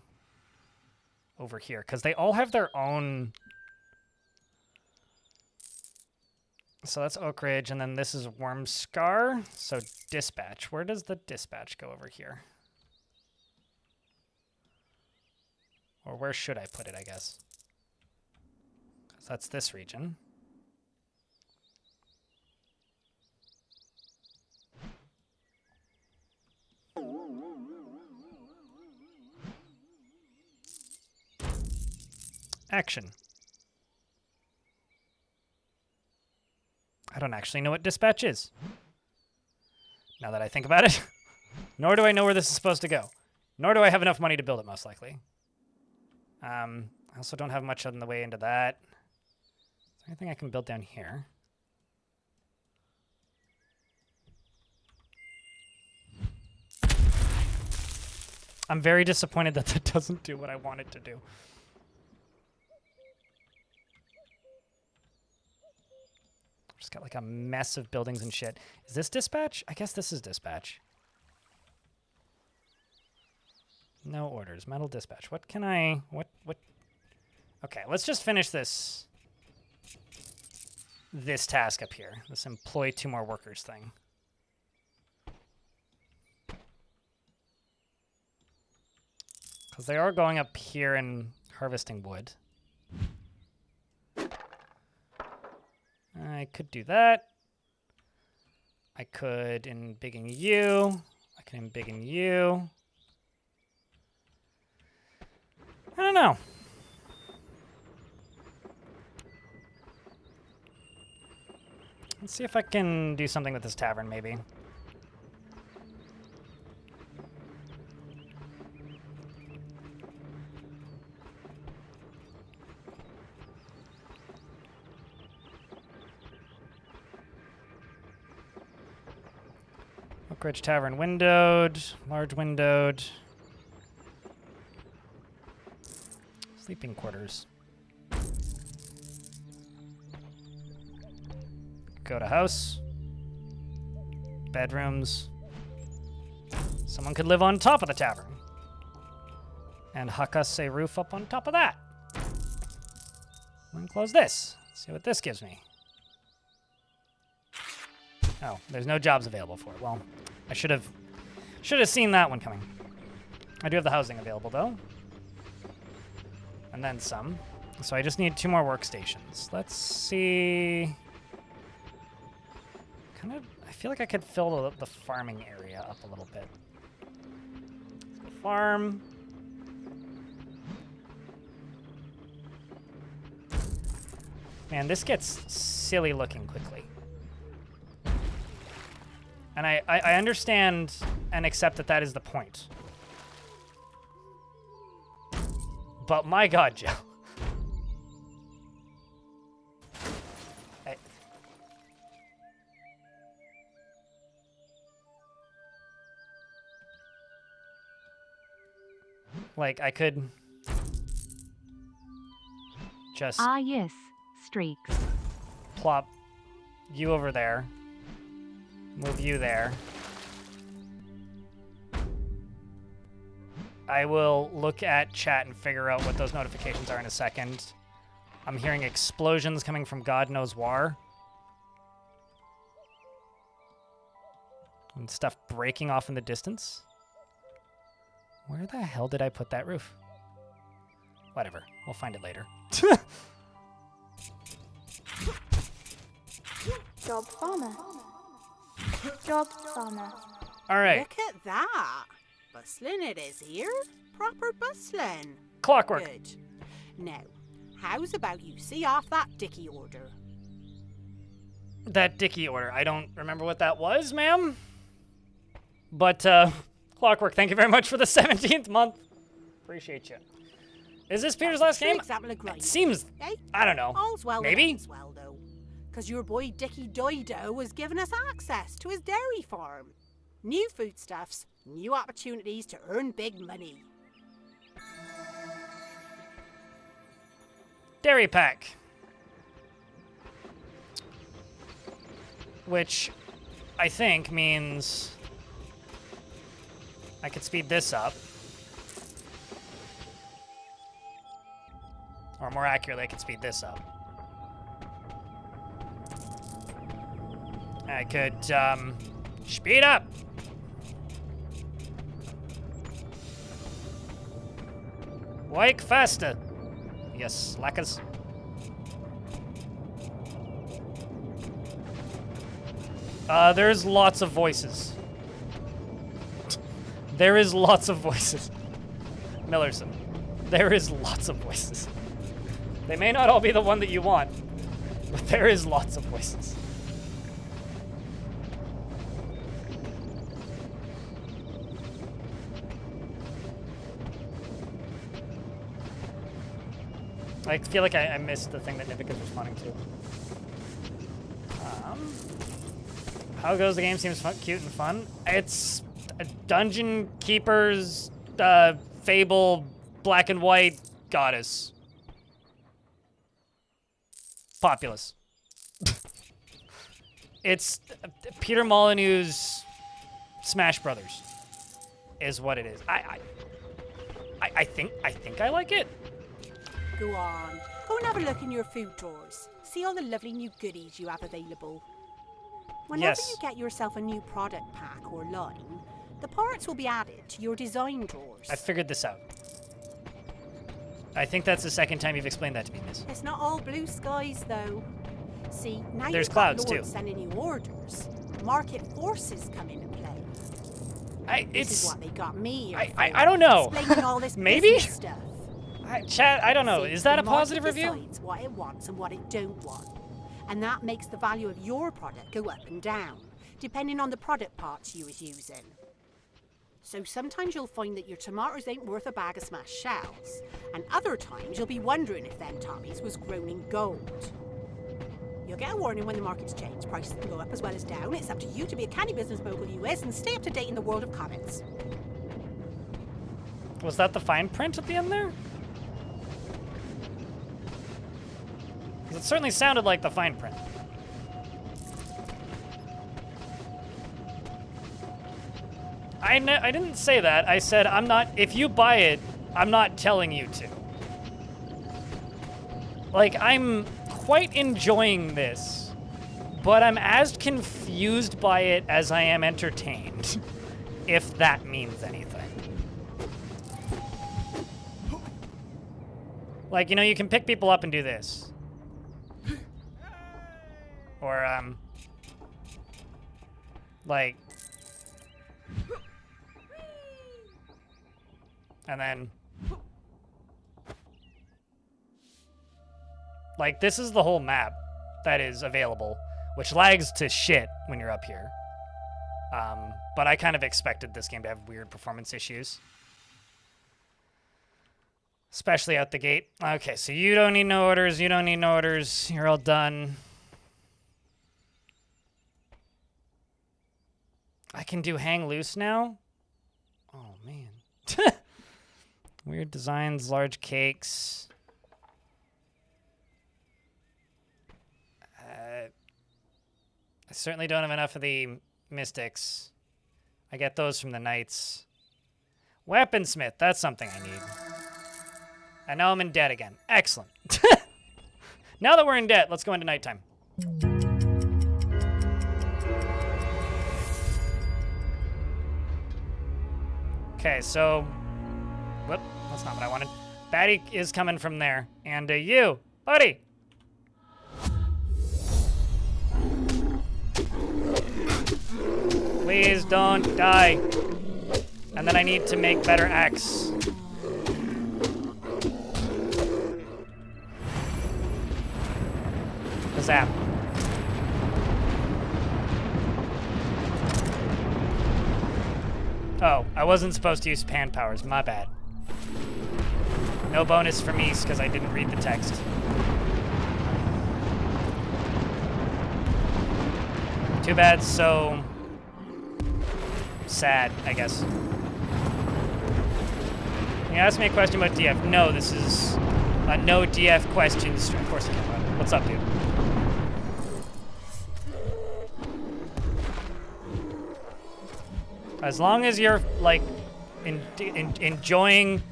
over here, because they all have their own. So that's Oak Ridge, and then this is Wormscar. So dispatch. Where does the dispatch go over here? Or where should I put it, I guess? Because that's this region. Action. I don't actually know what dispatch is. Now that I think about it. Nor do I know where this is supposed to go. Nor do I have enough money to build it, most likely. I also don't have much on the way into that. Is there anything I can build down here? I'm very disappointed that that doesn't do what I want it to do. Just got like a mess of buildings and shit. Is this dispatch? I guess this is dispatch. No orders. Metal dispatch. What can I... What... Okay, let's just finish this task up here. This employ 2 more workers thing. Because they are going up here and harvesting wood. I could do that. I could embiggen you. I can embiggen you. I don't know. Let's see if I can do something with this tavern, maybe. Oak Ridge Tavern windowed, large windowed. Sleeping quarters. Go to house. Bedrooms. Someone could live on top of the tavern. And huck us a roof up on top of that. And close this. See what this gives me. Oh, there's no jobs available for it. Well, I should have seen that one coming. I do have the housing available though. And then some. So I just need 2 more workstations. Let's see. I feel like I could fill the farming area up a little bit. Let's go farm. Man, this gets silly looking quickly. And I understand and accept that that is the point. But my God, Joe. Like, I could just... Ah, yes. Streaks. Plop you over there. Move you there. I will look at chat and figure out what those notifications are in a second. I'm hearing explosions coming from God knows where. And stuff breaking off in the distance. Where the hell did I put that roof? Whatever. We'll find it later. Job farmer. Job farmer. All right. Look at that. Bustling it is here. Proper bustling. Clockwork. Good. Now, how's about you see off that Dickie order? That Dickie order. I don't remember what that was, ma'am. But, Clockwork, thank you very much for the 17th month. Appreciate you. Is this Peter's last game? It seems, I don't know. All's well maybe? All's well, though. Because your boy Dickie Dido was giving us access to his dairy farm. New foodstuffs, new opportunities to earn big money. Dairy pack. Which I think means I could speed this up. Or more accurately, I could speed this up. I could, speed up. Wake faster. Yes, slackers. There's lots of voices. There is lots of voices. Millerson, there is lots of voices. They may not all be the one that you want, but there is lots of voices. I feel like I missed the thing that Nivik is responding to. How goes the game? Seems fun, cute and fun. It's a Dungeon Keeper's Fable black and white goddess. Populous. It's Peter Molyneux's Smash Brothers is what it is. I think I like it. Go on. Go and have a look in your food drawers. See all the lovely new goodies you have available. Whenever you get yourself a new product pack or line, the parts will be added to your design drawers. I figured this out. I think that's the second time you've explained that to me, miss. It's not all blue skies, though. See, now there's you've clouds got Lords too. Sending you orders. Market forces come into play. This is what they got me here for, I don't know. Explaining all this Maybe? business stuff. Chat, I don't know. See, Is that a the market positive review? decides what it wants and what it don't want. And that makes the value of your product go up and down, depending on the product parts you was using. So sometimes you'll find that your tomatoes ain't worth a bag of smashed shells, and other times you'll be wondering if them tommies was grown in gold. You'll get a warning when the markets change. Prices can go up as well as down. It's up to you to be a canny business mogul you is and stay up to date in the world of comments. Was that the fine print at the end there? 'Cause it certainly sounded like the fine print. I didn't say that. I said I'm not. If you buy it, I'm not telling you to. Like, I'm quite enjoying this, but I'm as confused by it as I am entertained, if that means anything. Like, you know, you can pick people up and do this. Or, like, and then, like, this is the whole map that is available, which lags to shit when you're up here. But I kind of expected this game to have weird performance issues. Especially out the gate. Okay, so you don't need no orders, you don't need no orders, you're all done. I can do hang loose now? Oh, man. Weird designs, large cakes. I certainly don't have enough of the mystics. I get those from the knights. Weaponsmith, that's something I need. And now I'm in debt again. Excellent. Now that we're in debt, let's go into nighttime. Okay, so... Whoop, that's not what I wanted. Batty is coming from there. And you, buddy! Please don't die. And then I need to make better axe. Zap. Oh, I wasn't supposed to use pan powers. My bad. No bonus from East because I didn't read the text. Too bad, so sad, I guess. You asked me a question about DF. No, this is a no DF questions. Of course you can. What's up, dude? As long as you're, like, enjoying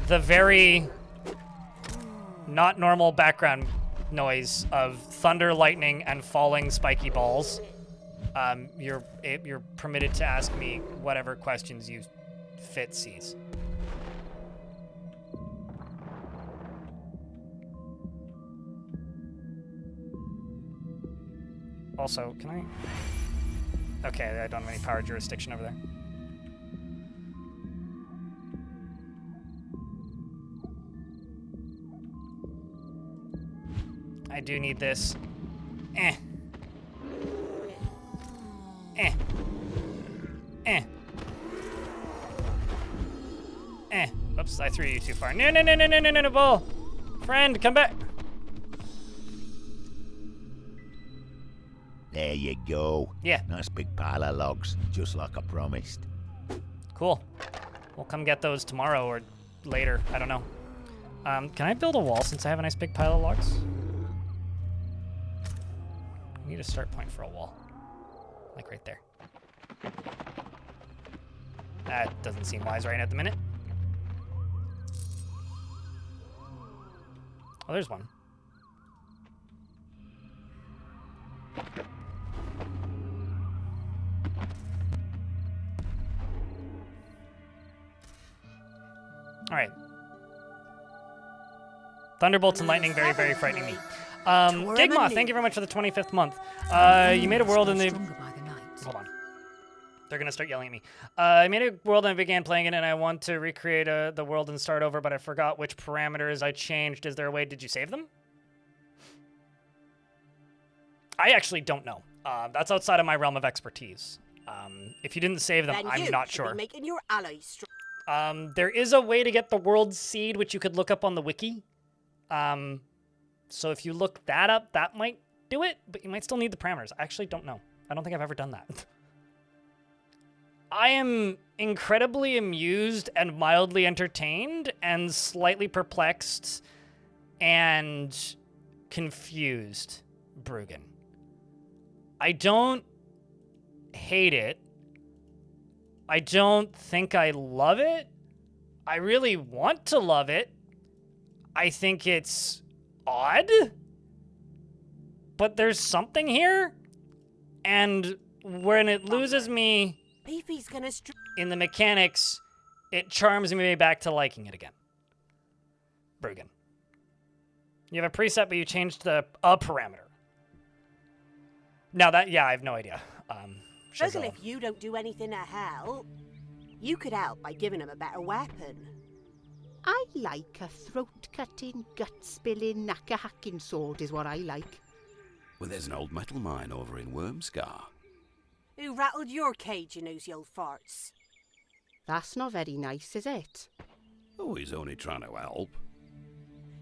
the very not normal background noise of thunder, lightning, and falling spiky balls, you're permitted to ask me whatever questions you fit sees. Also, can I... Okay, I don't have any power jurisdiction over there. I do need this. Eh. Eh. Eh. Eh. Oops, I threw you too far. No, no, no, no, no, no, no, ball. Friend, come back. There you go. Yeah. Nice big pile of logs, just like I promised. Cool. We'll come get those tomorrow or later. I don't know. Can I build a wall since I have a nice big pile of logs? I need a start point for a wall. Like right there. That doesn't seem wise right at the minute. Oh, there's one. All right. Thunderbolts and lightning, very, very frightening me. Gigma, thank you very much for the 25th month. You made a world in the... Hold on. They're gonna start yelling at me. I made a world and I began playing it, and I want to recreate the world and start over, but I forgot which parameters I changed. Is there a way? Did you save them? I actually don't know. That's outside of my realm of expertise. If you didn't save them, Then I'm you not should sure. Be making your allies strong. There is a way to get the world seed, which you could look up on the wiki. So if you look that up, that might do it, but you might still need the parameters. I actually don't know. I don't think I've ever done that. I am incredibly amused and mildly entertained and slightly perplexed and confused, Bruggen. I don't hate it. I don't think I love it. I really want to love it. I think it's odd. But there's something here. And when it loses me in the mechanics, it charms me back to liking it again. Bruggen. You have a preset, but you changed a parameter. Now that, yeah, I have no idea. Bruggen, if you don't do anything to help, you could help by giving him a better weapon. I like a throat-cutting, gut-spilling, knacker-hacking sword is what I like. Well, there's an old metal mine over in Wormscar. Who rattled your cage, you nosy old farts? That's not very nice, is it? Oh, he's only trying to help.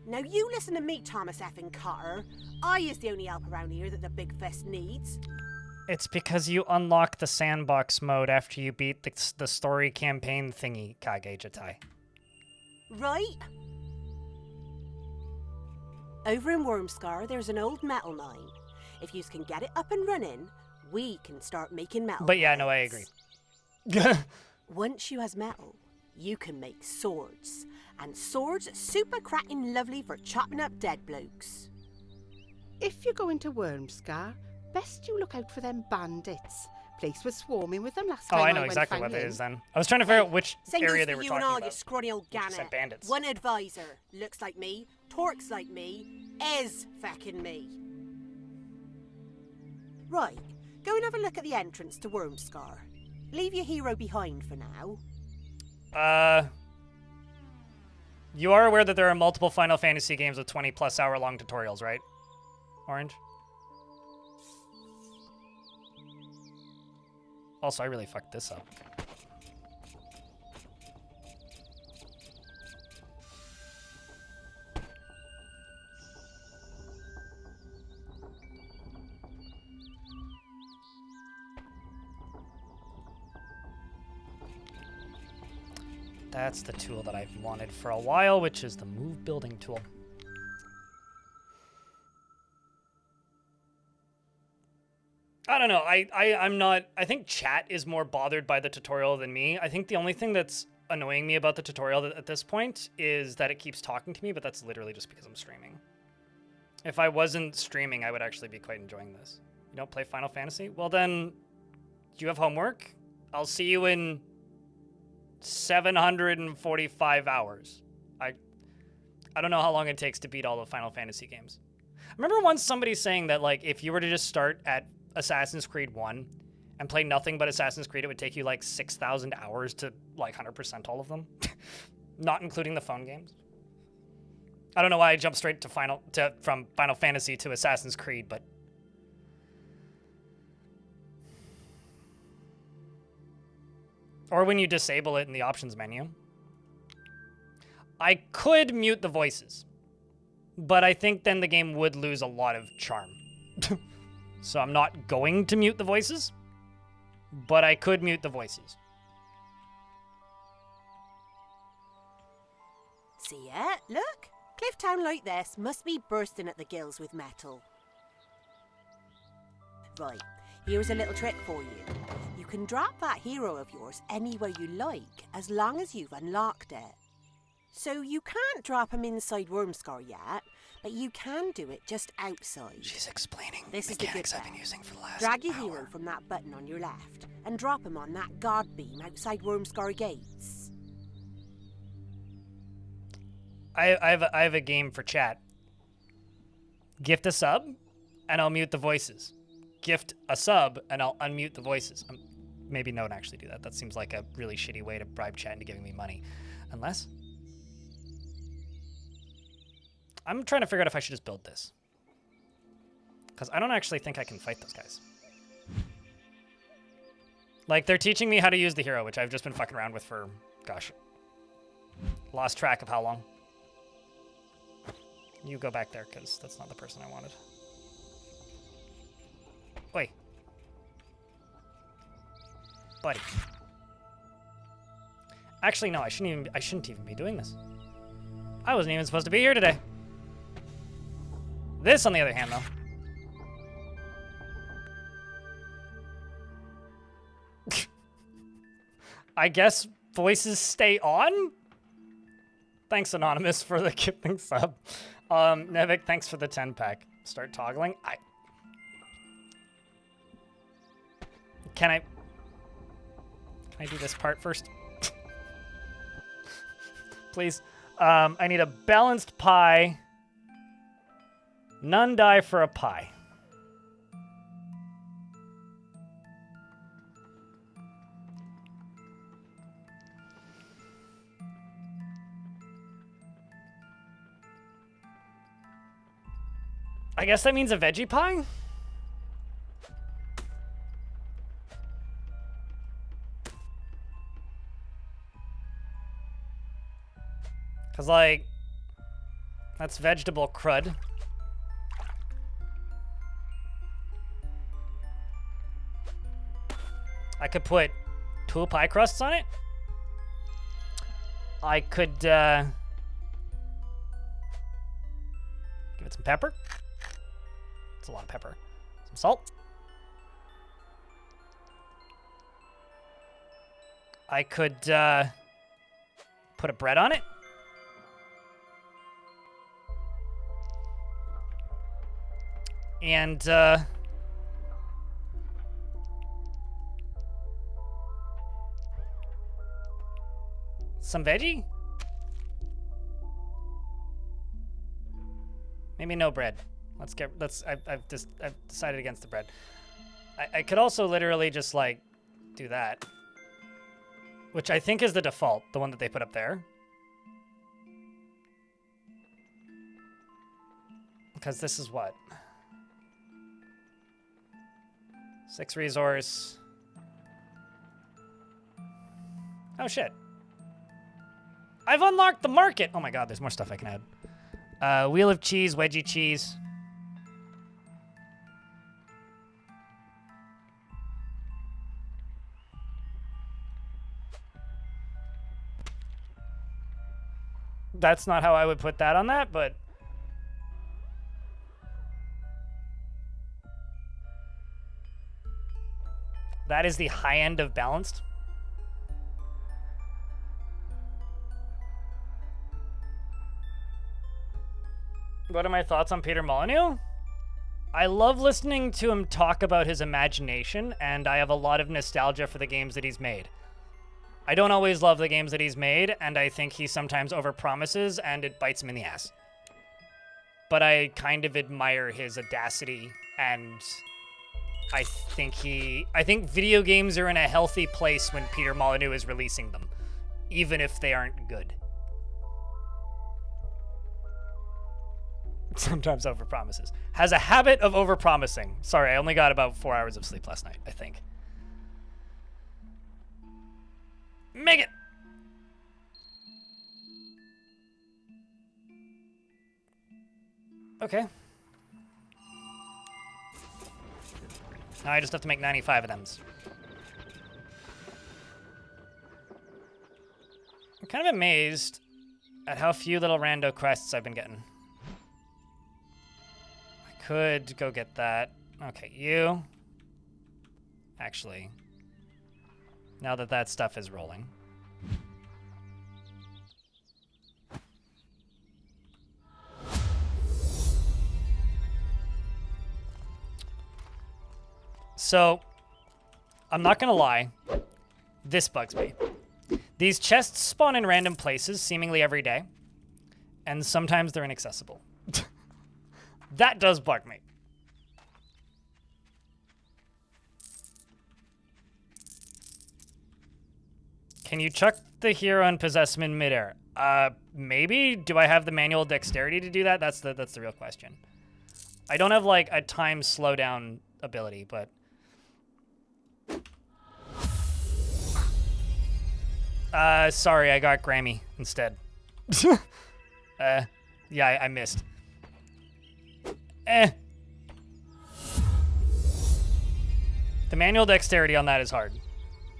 Now you listen to me, Thomas effing Carter. I is the only help around here that the Big Fest needs. It's because you unlock the sandbox mode after you beat the story campaign thingy, Kage Jatai. Right? Over in Wormscar, there's an old metal mine. If you can get it up and running, we can start making metal. But yeah, no, I agree. Once you has metal, you can make swords. And swords super cracking lovely for chopping up dead blokes. If you go into Wormscar, best you look out for them bandits. Place was swarming with them last time. I know exactly what it is then. I was trying to figure out which area they were talking you and all, about. you scrawny old gannet. Bandits. One advisor looks like me, talks like me, is fucking me. Right, go and have a look at the entrance to Wormscar. Leave your hero behind for now. You are aware that there are multiple Final Fantasy games with 20+ hour long tutorials, right? Orange? Also, I really fucked this up. That's the tool that I've wanted for a while, which is the move building tool. I don't know. I'm not... I think chat is more bothered by the tutorial than me. I think the only thing that's annoying me about the tutorial at this point is that it keeps talking to me, but that's literally just because I'm streaming. If I wasn't streaming, I would actually be quite enjoying this. You don't play Final Fantasy? Well then, do you have homework? I'll see you in 745 hours. I don't know how long it takes to beat all the Final Fantasy games. I remember once somebody saying that, like, if you were to just start at Assassin's Creed 1 and play nothing but Assassin's Creed, it would take you like 6,000 hours to like 100% all of them. Not including the phone games. I don't know why I jumped straight to from Final Fantasy to Assassin's Creed, but or when you disable it in the options menu. I could mute the voices, but I think then the game would lose a lot of charm. So I'm not going to mute the voices, but I could mute the voices. See it? Look! Clifftown like this must be bursting at the gills with metal. Right, here's a little trick for you. You can drop that hero of yours anywhere you like, as long as you've unlocked it. So you can't drop him inside Wormscar yet, but you can do it just outside. She's explaining this is the good I've been using for the last Drag your hero from that button on your left and drop him on that guard beam outside Wormscar gates. I have a game for chat. Gift a sub, and I'll mute the voices. Gift a sub, and I'll unmute the voices. maybe don't actually do that. That seems like a really shitty way to bribe chat into giving me money. Unless... I'm trying to figure out if I should just build this. Because I don't actually think I can fight those guys. Like, they're teaching me how to use the hero, which I've just been fucking around with for, gosh, lost track of how long. You go back there, because that's not the person I wanted. Wait. Buddy. Actually, no, I shouldn't even be doing this. I wasn't even supposed to be here today. This, on the other hand, though. I guess voices stay on? Thanks, Anonymous, for the gifting sub. Nevik, thanks for the 10-pack. Start toggling. Can I do this part first? Please. I need a balanced pie. None die for a pie. I guess that means a veggie pie? Because, like, that's vegetable crud. I could put 2 pie crusts on it. I could, give it some pepper. It's a lot of pepper. Some salt. I could, put a bread on it. And, some veggie? Maybe no bread. I've decided against the bread. I could also literally just, like, do that. Which I think is the default, the one that they put up there. Because this is what? 6 resource. Oh, shit. I've unlocked the market! Oh my god, there's more stuff I can add. Wheel of cheese, wedgie cheese. That's not how I would put that on that, but... that is the high end of balanced. What are my thoughts on Peter Molyneux? I love listening to him talk about his imagination, and I have a lot of nostalgia for the games that he's made. I don't always love the games that he's made, and I think he sometimes overpromises, and it bites him in the ass. But I kind of admire his audacity, and I think video games are in a healthy place when Peter Molyneux is releasing them, even if they aren't good. Sometimes overpromises. Has a habit of overpromising. Sorry, I only got about 4 hours of sleep last night, I think. Make it! Okay. Now I just have to make 95 of them. I'm kind of amazed at how few little rando quests I've been getting. I could go get that. Okay, you. Actually, now that that stuff is rolling. So, I'm not gonna lie, this bugs me. These chests spawn in random places, seemingly every day, and sometimes they're inaccessible. That does bug me. Can you chuck the hero and possess him in midair? Maybe. Do I have the manual dexterity to do that? That's the real question. I don't have like a time slowdown ability, but sorry, I got Grammy instead. Yeah, I missed. The manual dexterity on that is hard,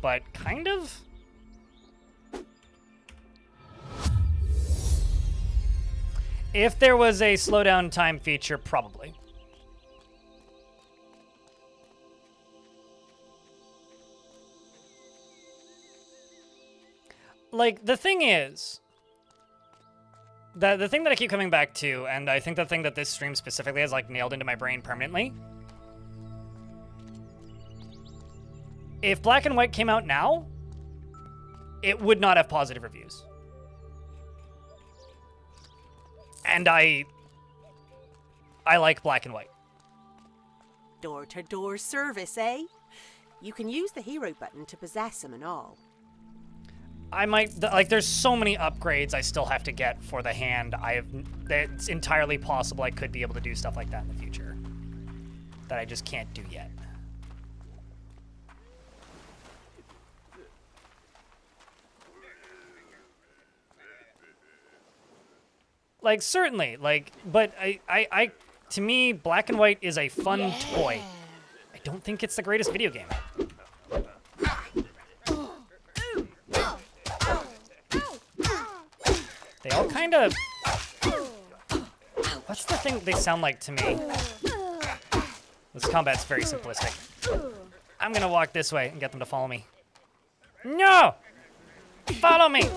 but kind of. If there was a slowdown time feature, probably. Like, the thing is, the thing that I keep coming back to, and I think the thing that this stream specifically has, like, nailed into my brain permanently, if Black and White came out now, it would not have positive reviews. And I like Black and White. Door-to-door service, eh? You can use the hero button to possess them and all. I might, like, there's so many upgrades I still have to get for the hand. It's entirely possible I could be able to do stuff like that in the future that I just can't do yet. Like, certainly, like, but I to me, Black and White is a fun toy. I don't think it's the greatest video game. They all kind of... What's the thing they sound like to me? This combat's very simplistic. I'm gonna walk this way and get them to follow me. No! Follow me!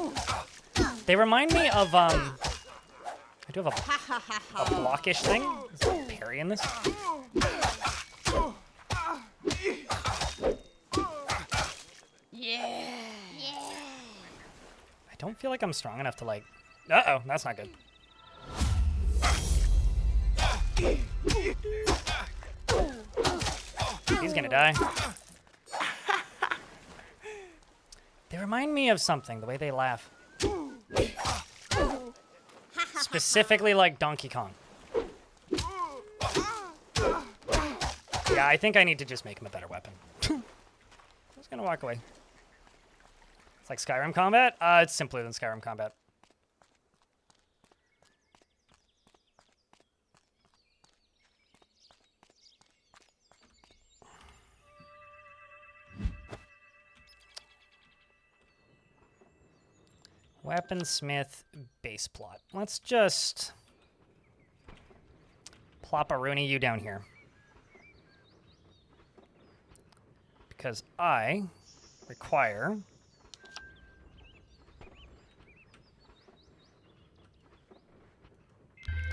They remind me of, I do have a blockish thing. Is there a parry in this? Yeah. I don't feel like I'm strong enough to, like... Uh-oh, that's not good. He's gonna die. They remind me of something, the way they laugh. Specifically like Donkey Kong. Yeah, I think I need to just make him a better weapon. I'm just gonna walk away. It's like Skyrim combat? It's simpler than Skyrim combat. Weaponsmith base plot. Let's just plop a Rooney you down here. Because I require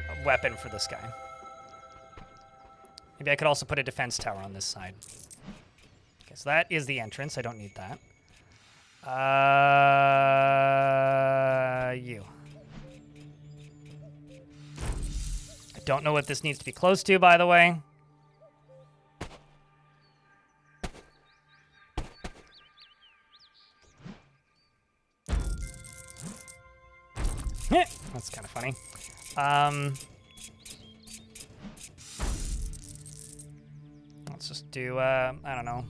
a weapon for this guy. Maybe I could also put a defense tower on this side. Okay, so that is the entrance. I don't need that. You. I don't know what this needs to be close to, by the way. That's kind of funny. Let's just do, I don't know.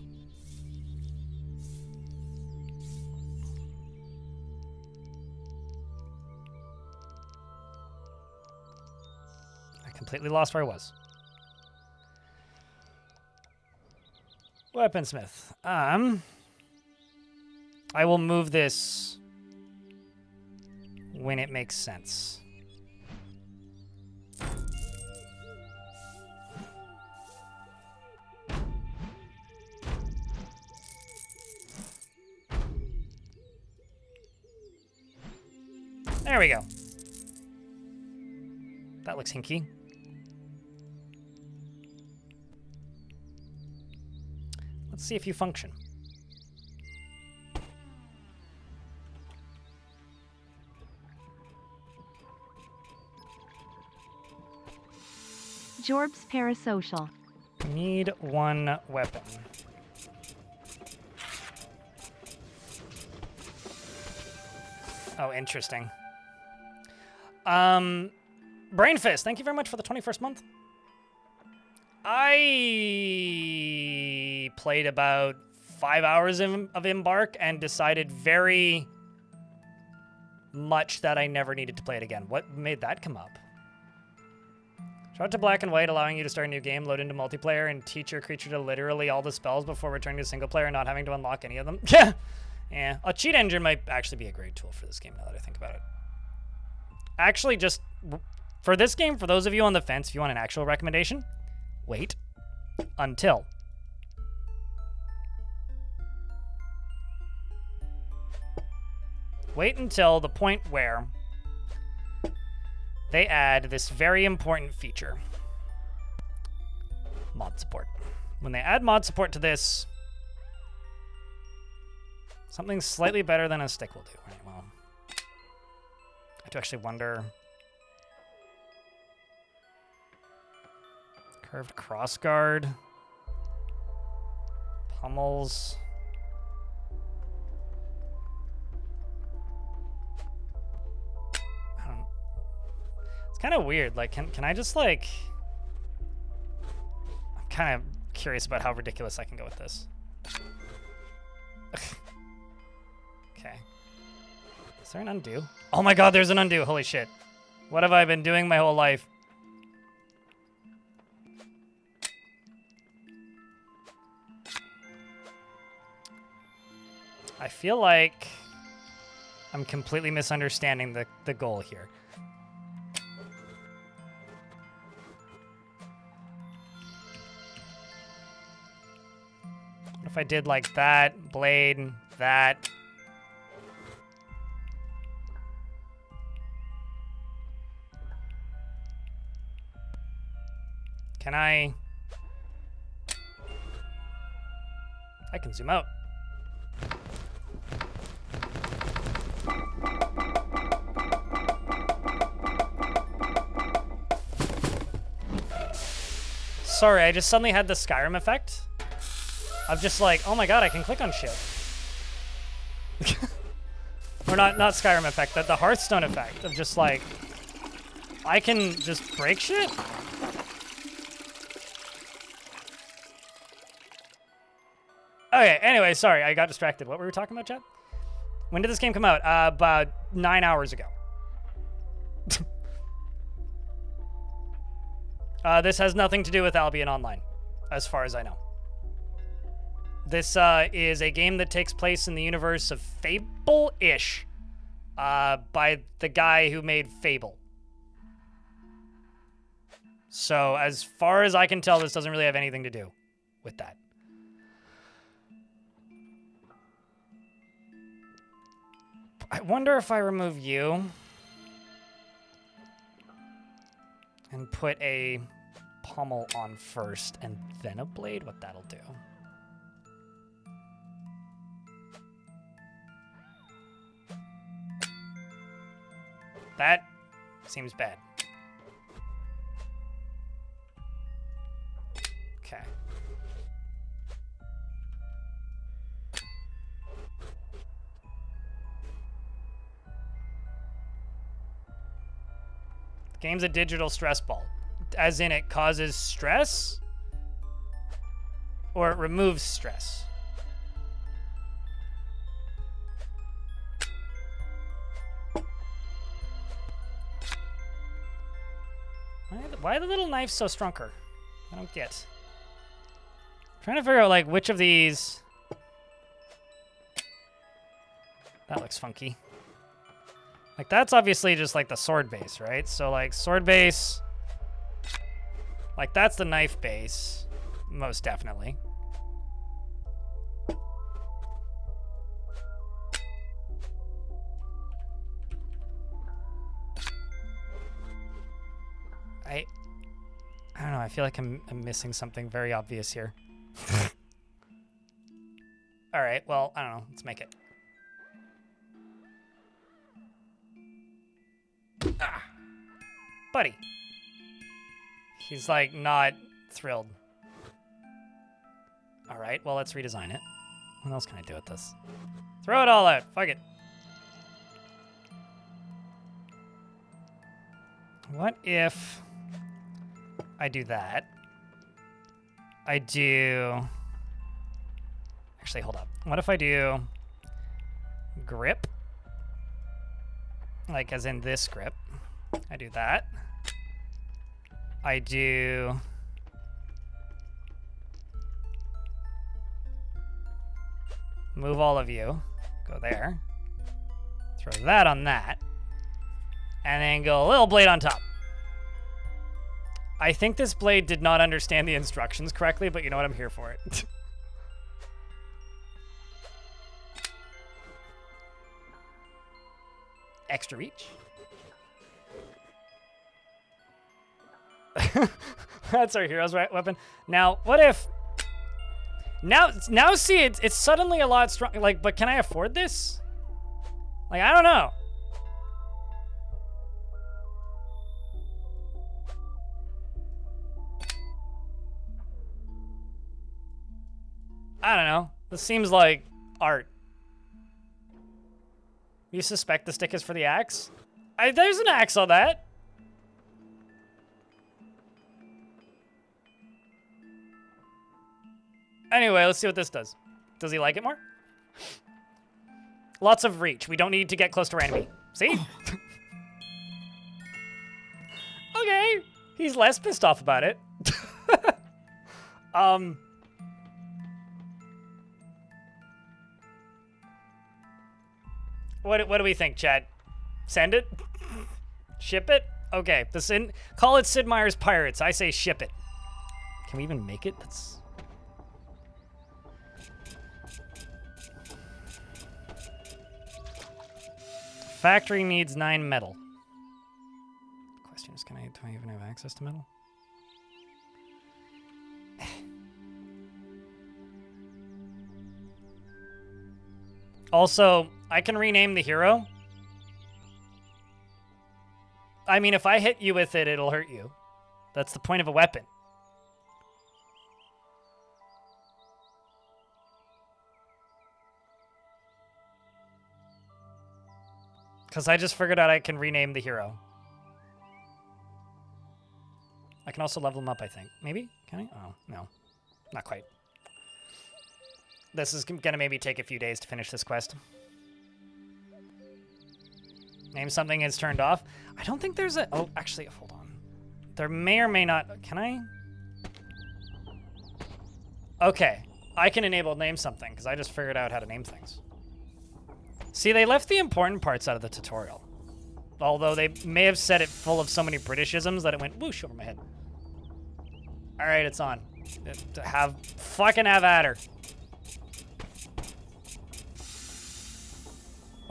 Completely lost where I was. Weaponsmith. I will move this when it makes sense. There we go. That looks hinky. Let's see if you function. Jorb's parasocial. Need one weapon. Oh, interesting. Brainfist, thank you very much for the 21st month. I played about 5 hours of Embark and decided very much that I never needed to play it again. What made that come up? Shout out to Black and White, allowing you to start a new game, load into multiplayer, and teach your creature to literally all the spells before returning to single player and not having to unlock any of them. Yeah. Yeah. A cheat engine might actually be a great tool for this game now that I think about it. Actually, just for this game, for those of you on the fence, if you want an actual recommendation, wait until the point where they add this very important feature. Mod support. When they add mod support to this, something slightly better than a stick will do. Right, well, I have to actually wonder. Curved crossguard. Pummels. It's kind of weird. Like, can I just, like... I'm kind of curious about how ridiculous I can go with this. Okay. Is there an undo? Oh my god, there's an undo. Holy shit. What have I been doing my whole life? I feel like I'm completely misunderstanding the goal here. What if I did like that, blade, that? Can I can zoom out. Sorry, I just suddenly had the Skyrim effect of just like, oh my god, I can click on shit. Or not Skyrim effect, the Hearthstone effect of just like, I can just break shit? Okay, anyway, sorry, I got distracted. What were we talking about, chat? When did this game come out? About 9 hours ago. This has nothing to do with Albion Online, as far as I know. This is a game that takes place in the universe of Fable-ish, by the guy who made Fable. So, as far as I can tell, this doesn't really have anything to do with that. I wonder if I remove you and put a pommel on first and then a blade, what that'll do. That seems bad. Okay. The game's a digital stress ball. As in, it causes stress? Or it removes stress? Why are the little knives so strunker? I don't get. I'm trying to figure out, like, which of these... That looks funky. Like, that's obviously just, like, the sword base, right? So, like, sword base... Like, that's the knife base. Most definitely. I don't know, I feel like I'm missing something very obvious here. Alright, well, I don't know. Let's make it. Ah! Buddy. He's, like, not thrilled. Alright, well, let's redesign it. What else can I do with this? Throw it all out. Fuck it. What if I do that? I do... Actually, hold up. What if I do grip? Like, as in this grip. I do that. I do... Move all of you. Go there. Throw that on that. And then go a little blade on top. I think this blade did not understand the instructions correctly, but you know what? I'm here for it. Extra reach. That's our hero's weapon. Now, what if... Now see, it's suddenly a lot strong. Like, but can I afford this? Like, I don't know. I don't know. This seems like art. You suspect the stick is for the axe? There's an axe on that. Anyway, let's see what this does. Does he like it more? Lots of reach. We don't need to get close to our enemy. See? Okay. He's less pissed off about it. What do we think, Chad? Send it? Ship it? Okay. Call it Sid Meier's Pirates. I say ship it. Can we even make it? That's... Factory needs 9 metal. The question is, do I even have access to metal? Also, I can rename the hero. I mean, if I hit you with it, it'll hurt you. That's the point of a weapon. Because I just figured out I can rename the hero. I can also level him up, I think. Maybe? Can I? Oh, no. Not quite. This is going to maybe take a few days to finish this quest. Name something is turned off. I don't think there's a... Oh, actually, hold on. There may or may not... Can I? Okay. I can enable name something, because I just figured out how to name things. See, they left the important parts out of the tutorial. Although they may have said it full of so many Britishisms that it went whoosh over my head. All right, it's on. Fucking have at her.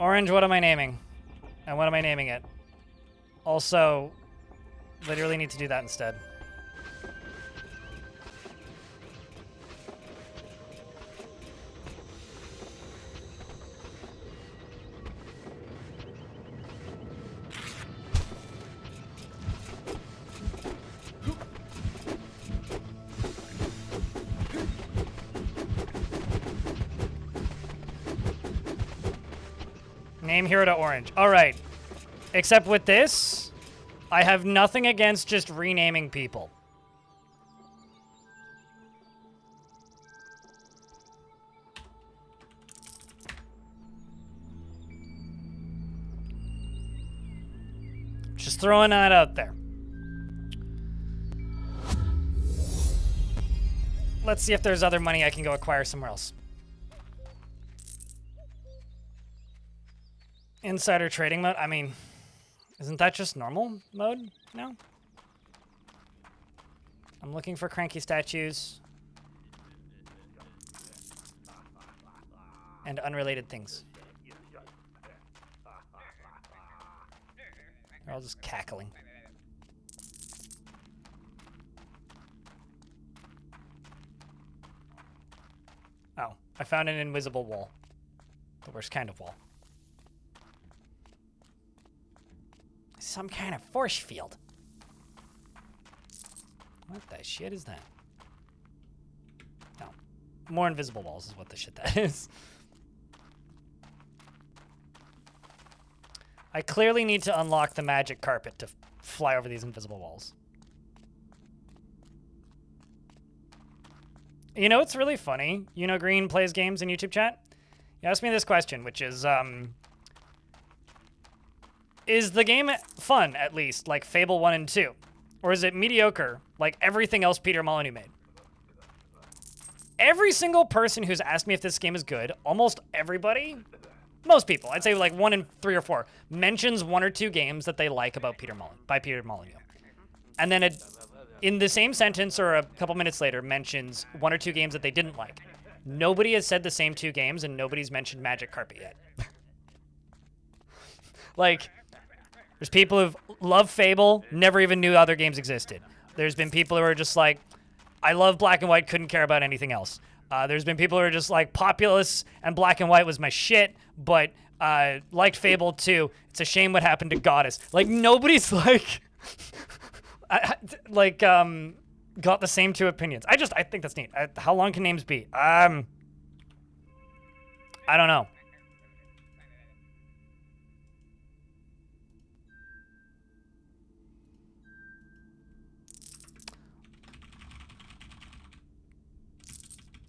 Orange, what am I naming? And what am I naming it? Also, literally need to do that instead. Name hero to orange. All right. Except with this, I have nothing against just renaming people. Just throwing that out there. Let's see if there's other money I can go acquire somewhere else. Insider trading mode? I mean, isn't that just normal mode now? I'm looking for cranky statues. And unrelated things. They're all just cackling. Oh, I found an invisible wall. The worst kind of wall. Some kind of force field. What the shit is that? No. More invisible walls is what the shit that is. I clearly need to unlock the magic carpet to fly over these invisible walls. You know, it's really funny. You know, Green plays games in YouTube chat. He asked me this question, which is the game fun, at least, like Fable 1 and 2? Or is it mediocre, like everything else Peter Molyneux made? Every single person who's asked me if this game is good, almost everybody, most people, I'd say like 1 in 3 or 4, mentions 1 or 2 games that they like about Peter Molyneux. And then in the same sentence or a couple minutes later mentions 1 or 2 games that they didn't like. Nobody has said the same 2 games, and nobody's mentioned Magic Carpet yet. Like, there's people who've loved Fable, never even knew other games existed. There's been people who are just like, I love Black and White, couldn't care about anything else. There's been people who are just like, Populous and Black and White was my shit, but liked Fable too. It's a shame what happened to Goddess. Like, nobody's like... got the same 2 opinions. I think that's neat. How long can names be? I don't know.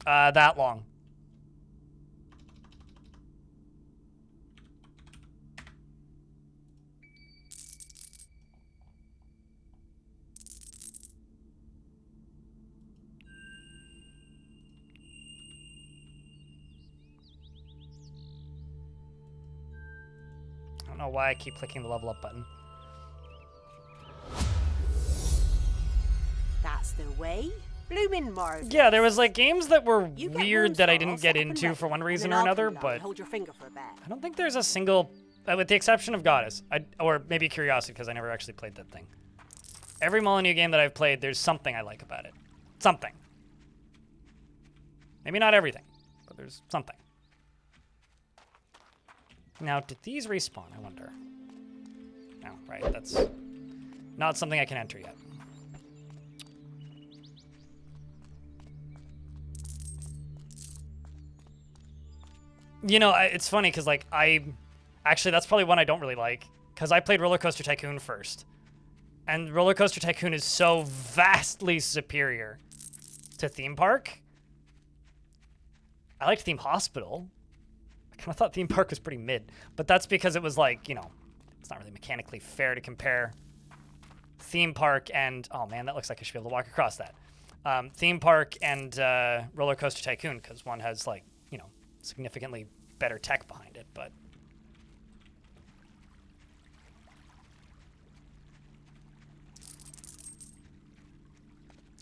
That long. I don't know why I keep clicking the level up button. That's the way. Bloomin' marvelous. Yeah, there was like games that were weird that I didn't get into for one reason or another, but hold your finger for a bit. I don't think there's a single, with the exception of Goddess, or maybe Curiosity, because I never actually played that thing. Every Molyneux game that I've played, there's something I like about it. Something. Maybe not everything, but there's something. Now, did these respawn, I wonder? No, right, that's not something I can enter yet. You know, it's funny, because, like, actually, that's probably one I don't really like, because I played Roller Coaster Tycoon first. And Roller Coaster Tycoon is so vastly superior to Theme Park. I liked Theme Hospital. I kind of thought Theme Park was pretty mid. But that's because it was like, you know, it's not really mechanically fair to compare Theme Park and... Oh, man, that looks like I should be able to walk across that. Theme Park and Roller Coaster Tycoon, because one has, like, you know, significantly better tech behind it, but...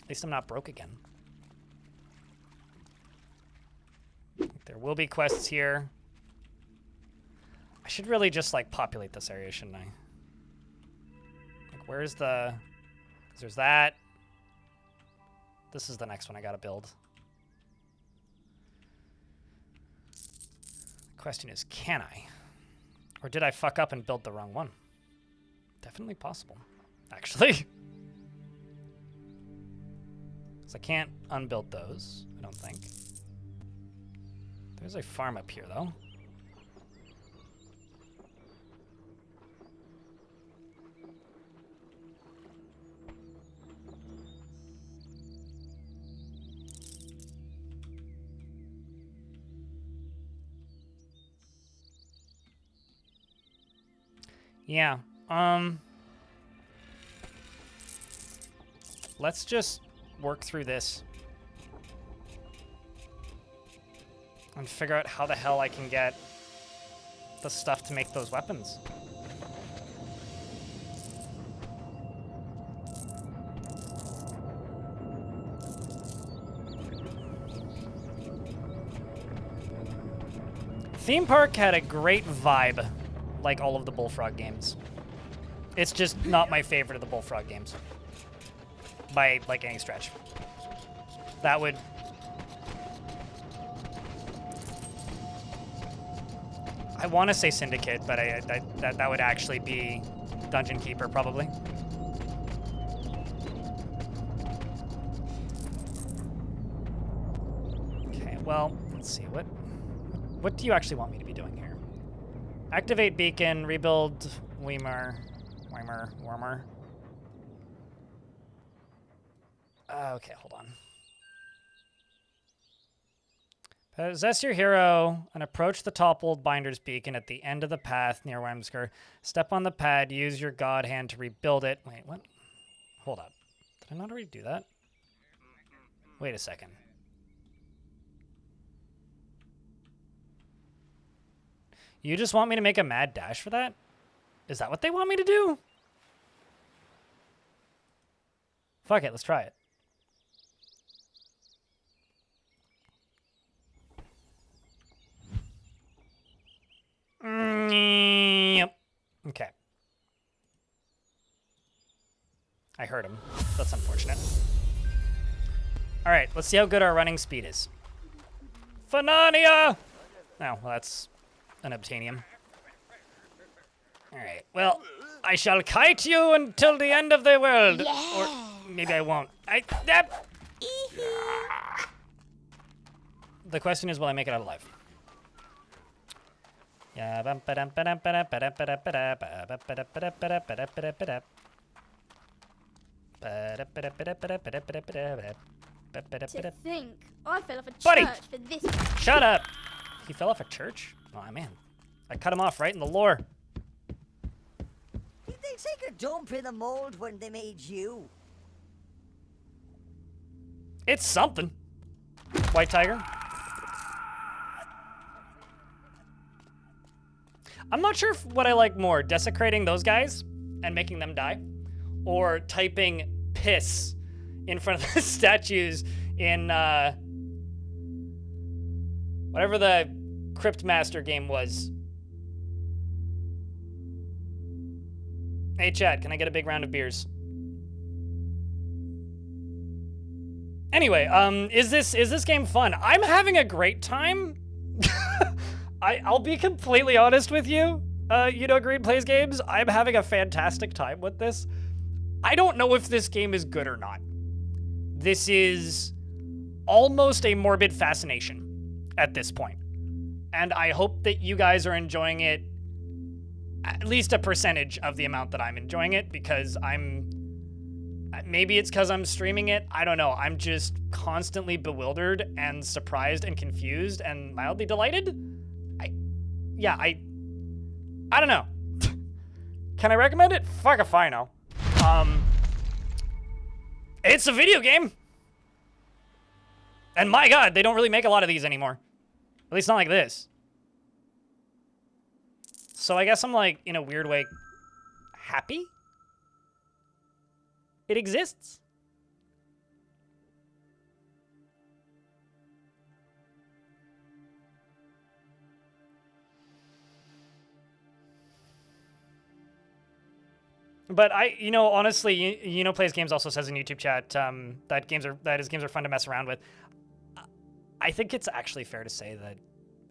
At least I'm not broke again. There will be quests here. I should really just, like, populate this area, shouldn't I? Like, where's the... 'Cause there's that. This is the next one I gotta build. The question is, can I? Or did I fuck up and build the wrong one? Definitely possible, actually. Because I can't unbuild those, I don't think. There's a farm up here, though. Yeah, let's just work through this and figure out how the hell I can get the stuff to make those weapons. Theme Park had a great vibe, like all of the Bullfrog games. It's just not my favorite of the Bullfrog games. By, like, any stretch. That would... I want to say Syndicate, but that would actually be Dungeon Keeper, probably. Okay, well, let's see. What do you actually want me to be doing here? Activate Beacon, rebuild Warmer. Okay, hold on. Possess your hero and approach the toppled binder's beacon at the end of the path near Wemsker. Step on the pad, use your god hand to rebuild it. Wait, what? Hold up. Did I not already do that? Wait a second. You just want me to make a mad dash for that? Is that what they want me to do? Fuck it, let's try it. Yep. Okay. I heard him. That's unfortunate. All right, let's see how good our running speed is. Phanania! Oh, well, that's an obtainium. All right, well, I shall kite you until the end of the world. Yeah. Or maybe I won't. The question is, will I make it out alive? Yeah. To think, I fell off a Buddy! church for this. Shut up! He fell off a church? Oh, man. I cut him off right in the lore. Did they take a dump in the mold when they made you? It's something. White tiger. I'm not sure what I like more, desecrating those guys and making them die, or typing piss in front of the statues in whatever the Crypt Master game was. Hey chat, can I get a big round of beers? Anyway, is this game fun? I'm having a great time. I'll be completely honest with you. Green Plays Games, I'm having a fantastic time with this. I don't know if this game is good or not. This is almost a morbid fascination at this point. And I hope that you guys are enjoying it at least a percentage of the amount that I'm enjoying it, because maybe it's because I'm streaming it. I don't know. I'm just constantly bewildered and surprised and confused and mildly delighted. I don't know. Can I recommend it? Fuck if I know. It's a video game. And my God, they don't really make a lot of these anymore. At least not like this. So I guess I'm like, in a weird way, happy it exists. But honestly, Plays Games also says in YouTube chat that games are fun to mess around with. I think it's actually fair to say that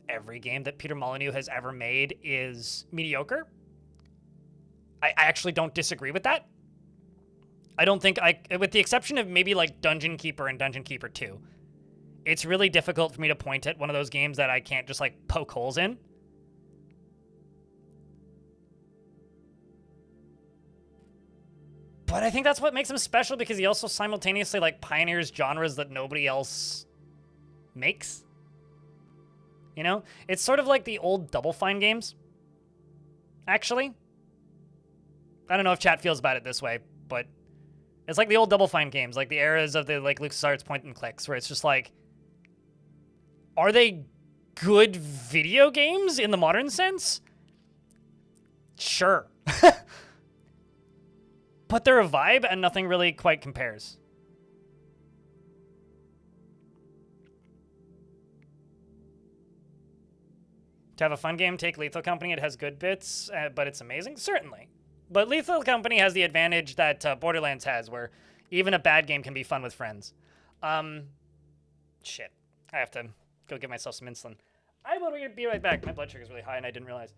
every game that Peter Molyneux has ever made is mediocre. I actually don't disagree with that. I don't think with the exception of maybe like Dungeon Keeper and Dungeon Keeper 2, it's really difficult for me to point at one of those games that I can't just like poke holes in. But I think that's what makes him special, because he also simultaneously like pioneers genres that nobody else makes. It's sort of like the old Double Fine games. Actually, I don't know if chat feels about it this way, but it's like the old Double Fine games, like the eras of the like LucasArts point and clicks, where it's just like, are they good video games in the modern sense? Sure. But they're a vibe, and nothing really quite compares. To have a fun game, take Lethal Company. It has good bits, but it's amazing? Certainly. But Lethal Company has the advantage that Borderlands has, where even a bad game can be fun with friends. Shit. I have to go get myself some insulin. I will be right back. My blood sugar is really high, and I didn't realize.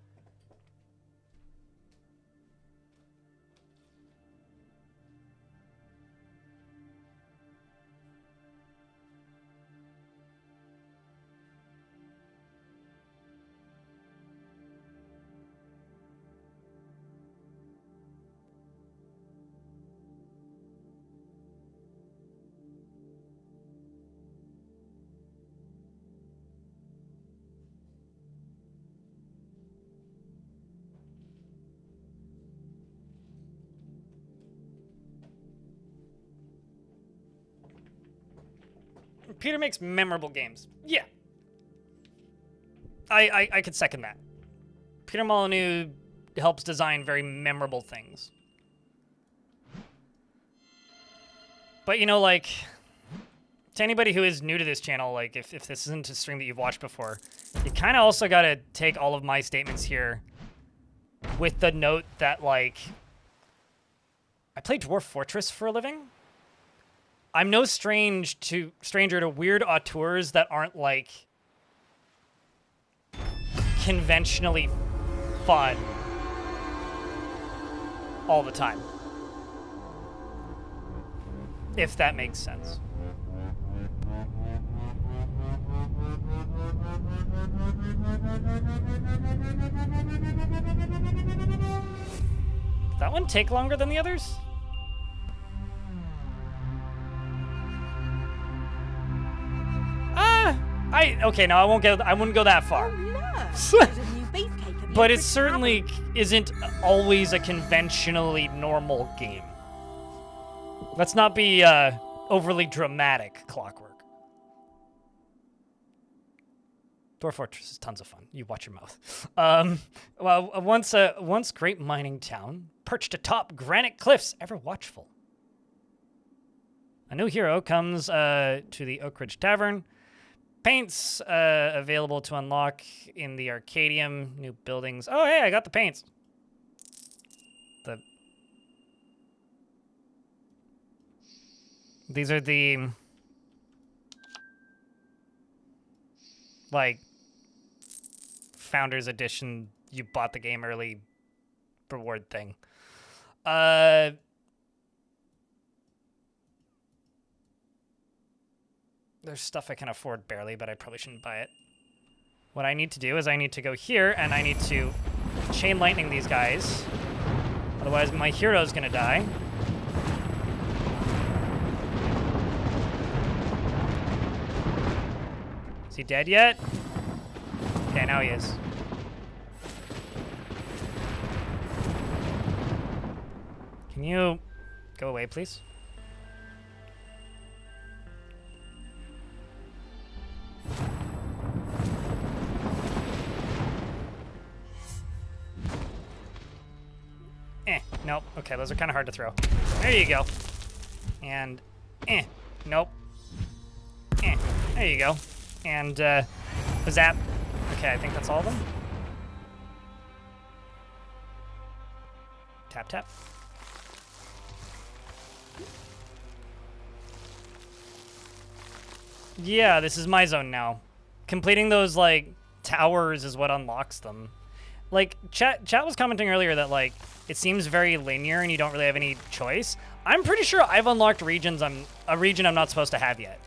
Peter makes memorable games. Yeah. I could second that. Peter Molyneux helps design very memorable things. But, you know, like, to anybody who is new to this channel, like, if this isn't a stream that you've watched before, you kind of also got to take all of my statements here with the note that, like, I play Dwarf Fortress for a living. I'm no stranger to weird auteurs that aren't, like, conventionally fun all the time. If that makes sense. Did that one take longer than the others? Okay, no, I wouldn't go that far. But it certainly isn't always a conventionally normal game. Let's not be overly dramatic, Clockwork. Dwarf Fortress is tons of fun. You watch your mouth. Well, once great mining town, perched atop granite cliffs, ever watchful. A new hero comes to the Oak Ridge Tavern. Paints available to unlock in the Arcadium. New buildings. Oh, hey, I got the paints. These are the, like, Founders Edition, you bought the game early reward thing. There's stuff I can afford barely, but I probably shouldn't buy it. What I need to do is I need to go here, and I need to chain lightning these guys. Otherwise, my hero's gonna die. Is he dead yet? Okay, now he is. Can you go away, please? Nope. Okay, those are kind of hard to throw. There you go. And, nope. There you go. And, zap. Okay, I think that's all of them. Tap, tap. Yeah, this is my zone now. Completing those, like, towers is what unlocks them. Like, chat was commenting earlier that, like, it seems very linear and you don't really have any choice. I'm pretty sure I've unlocked a region I'm not supposed to have yet.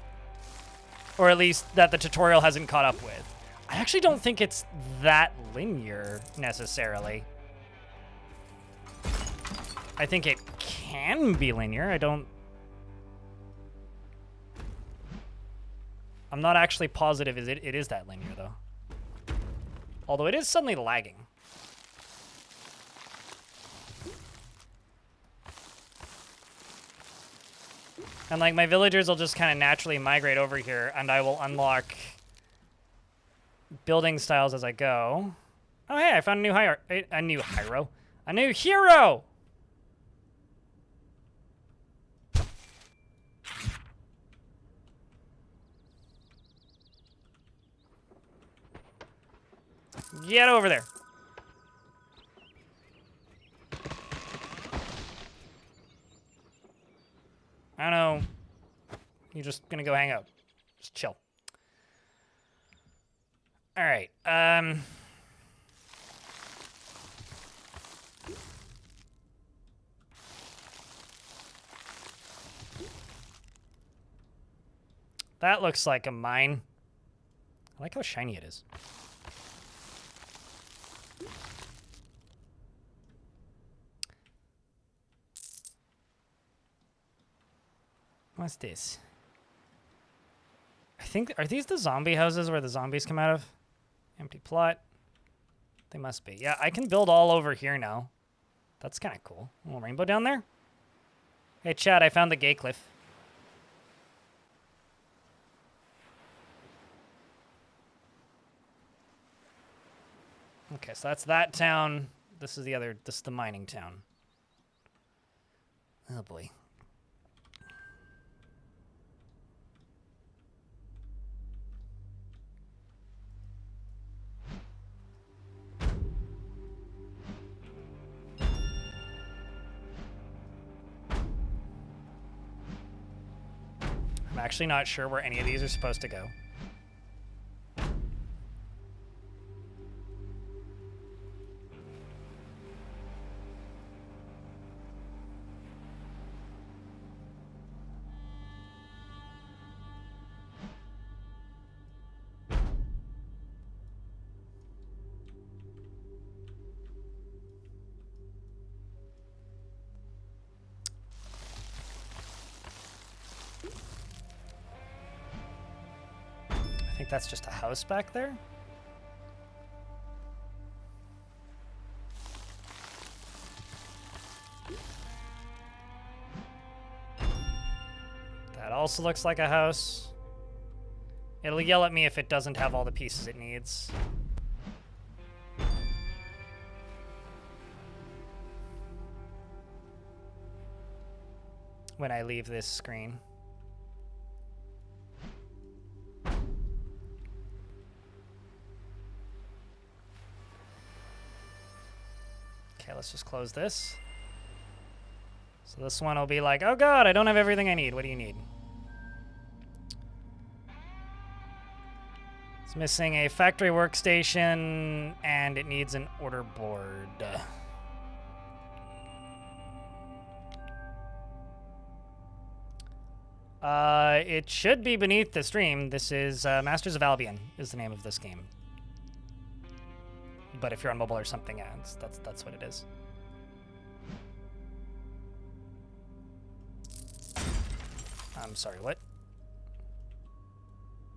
Or at least that the tutorial hasn't caught up with. I actually don't think it's that linear, necessarily. I think it can be linear. I'm not actually positive it is that linear, though. Although it is suddenly lagging. And, like, my villagers will just kind of naturally migrate over here, and I will unlock building styles as I go. Oh, hey, I found a new A new hero! Get over there. I don't know. You're just gonna go hang out. Just chill. All right. That looks like a mine. I like how shiny it is. What's this? I think, are these the zombie houses where the zombies come out of? Empty plot. They must be. Yeah, I can build all over here now. That's kind of cool. A little rainbow down there. Hey, Chad, I found the gay cliff. Okay, so that's that town. This is the mining town. Oh boy. I'm actually not sure where any of these are supposed to go. I think that's just a house back there. That also looks like a house. It'll yell at me if it doesn't have all the pieces it needs. When I leave this screen. Okay, let's just close this. So this one will be like, oh god, I don't have everything I need. What do you need? It's missing a factory workstation, and it needs an order board. It should be beneath the stream. This is Masters of Albion is the name of this game. But if you're on mobile or something, yeah, that's what it is. I'm sorry, what?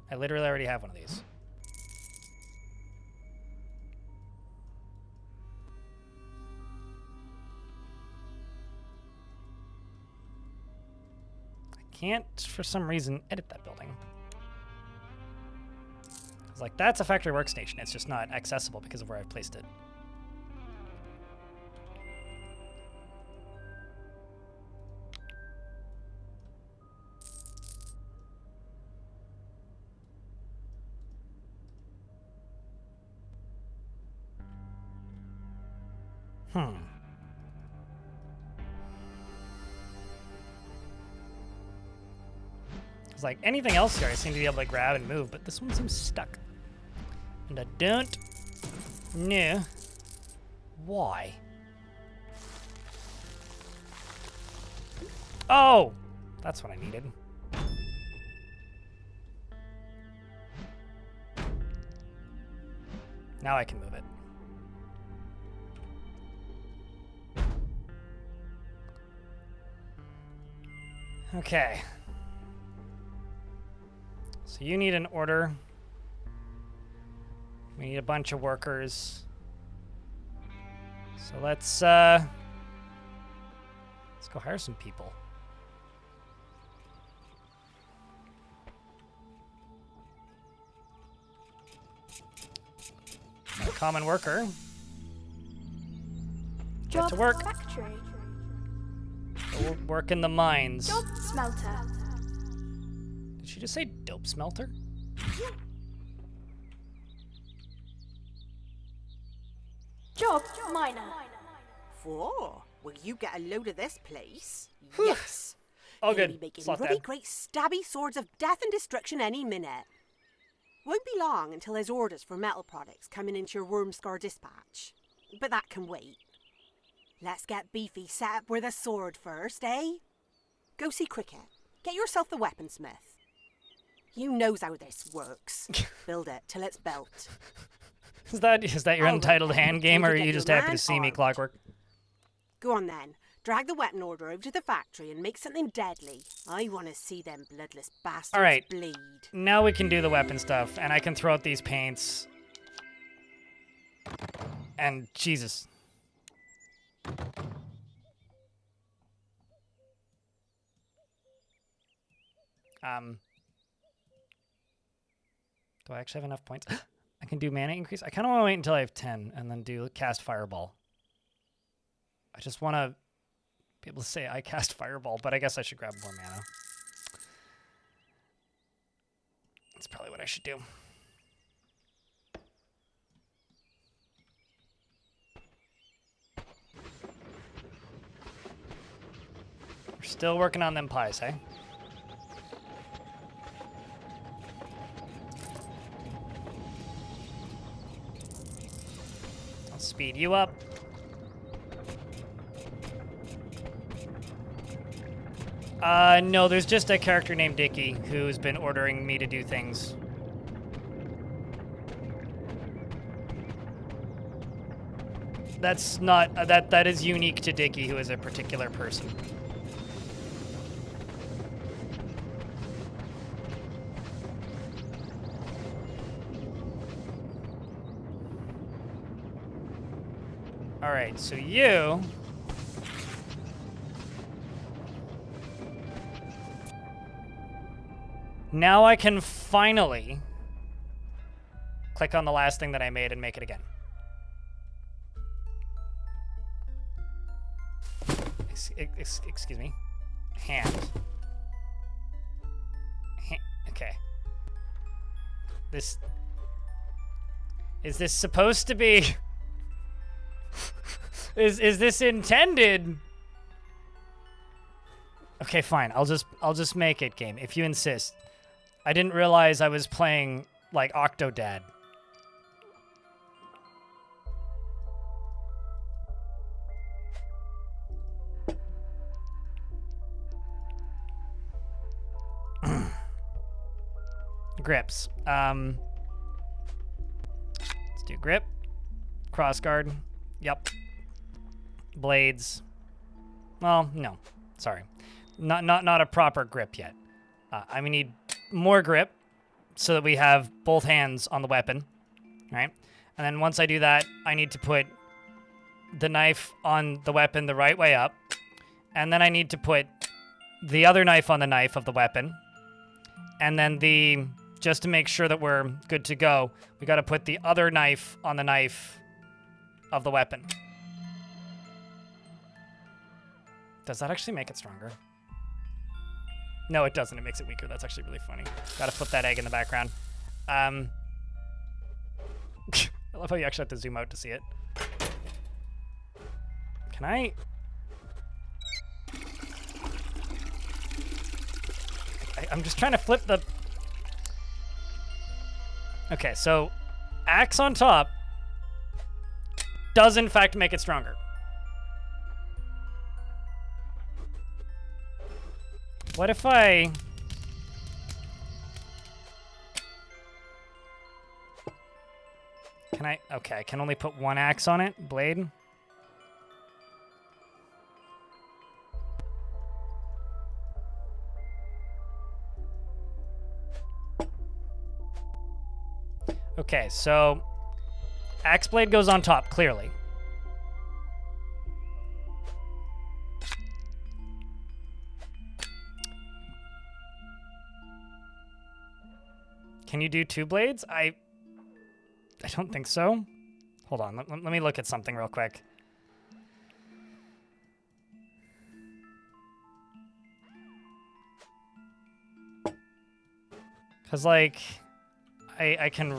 I literally already have one of these. I can't, for some reason, edit that building. It's like, that's a factory workstation. It's just not accessible because of where I've placed it. It's like anything else here I seem to be able to grab and move, but this one seems stuck. And I don't know why. Oh! That's what I needed. Now I can move it. Okay. So you need an order. We need a bunch of workers. So let's go hire some people. A common worker. Get to work. Factory. Go work in the mines. Job smelter. Did she just say dope smelter? Job miner. Whoa, will you get a load of this place? Yes. Oh, You'll good. be making Slot really that. great stabby swords of death and destruction any minute. Won't be long until there's orders for metal products coming into your Wormscar dispatch. But that can wait. Let's get Beefy set up with a sword first, eh? Go see Cricket. Get yourself the weaponsmith. You knows how this works. Build it till it's built. Is that your untitled hand game, or are you just happy to see me, Clockwork? Go on then. Drag the weapon order over to the factory and make something deadly. I want to see them bloodless bastards All right. bleed. Now we can do the weapon stuff, and I can throw out these paints. And Jesus. Do I actually have enough points? I can do mana increase. I kind of want to wait until I have 10 and then do cast Fireball. I just want to be able to say I cast Fireball, but I guess I should grab more mana. That's probably what I should do. We're still working on them pies, hey? I'll speed you up. No, there's just a character named Dickie who's been ordering me to do things. That's not, that is unique to Dickie, who is a particular person. All right, so you... Now I can finally click on the last thing that I made and make it again. Excuse me. Hand. Okay. This... Is this supposed to be... Is this intended? Okay, fine. I'll just make it, game, if you insist. I didn't realize I was playing like Octodad. Grips. Let's do grip. Crossguard. Yep. Blades. Well, no. Sorry. Not a proper grip yet. I need more grip so that we have both hands on the weapon, right? And then once I do that, I need to put the knife on the weapon the right way up. And then I need to put the other knife on the knife of the weapon. And then just to make sure that we're good to go, we got to put the other knife on the knife of the weapon. Does that actually make it stronger? No, it doesn't. It makes it weaker. That's actually really funny. Gotta flip that egg in the background. I love how you actually have to zoom out to see it. Can I... I'm just trying to flip the... Okay, so axe on top does in fact make it stronger. What if I... Can I... Okay, I can only put one axe on it. Blade. Okay, so... Axe blade goes on top, clearly. Can you do two blades? I don't think so. Hold on, let me look at something real quick. Cause like, I can't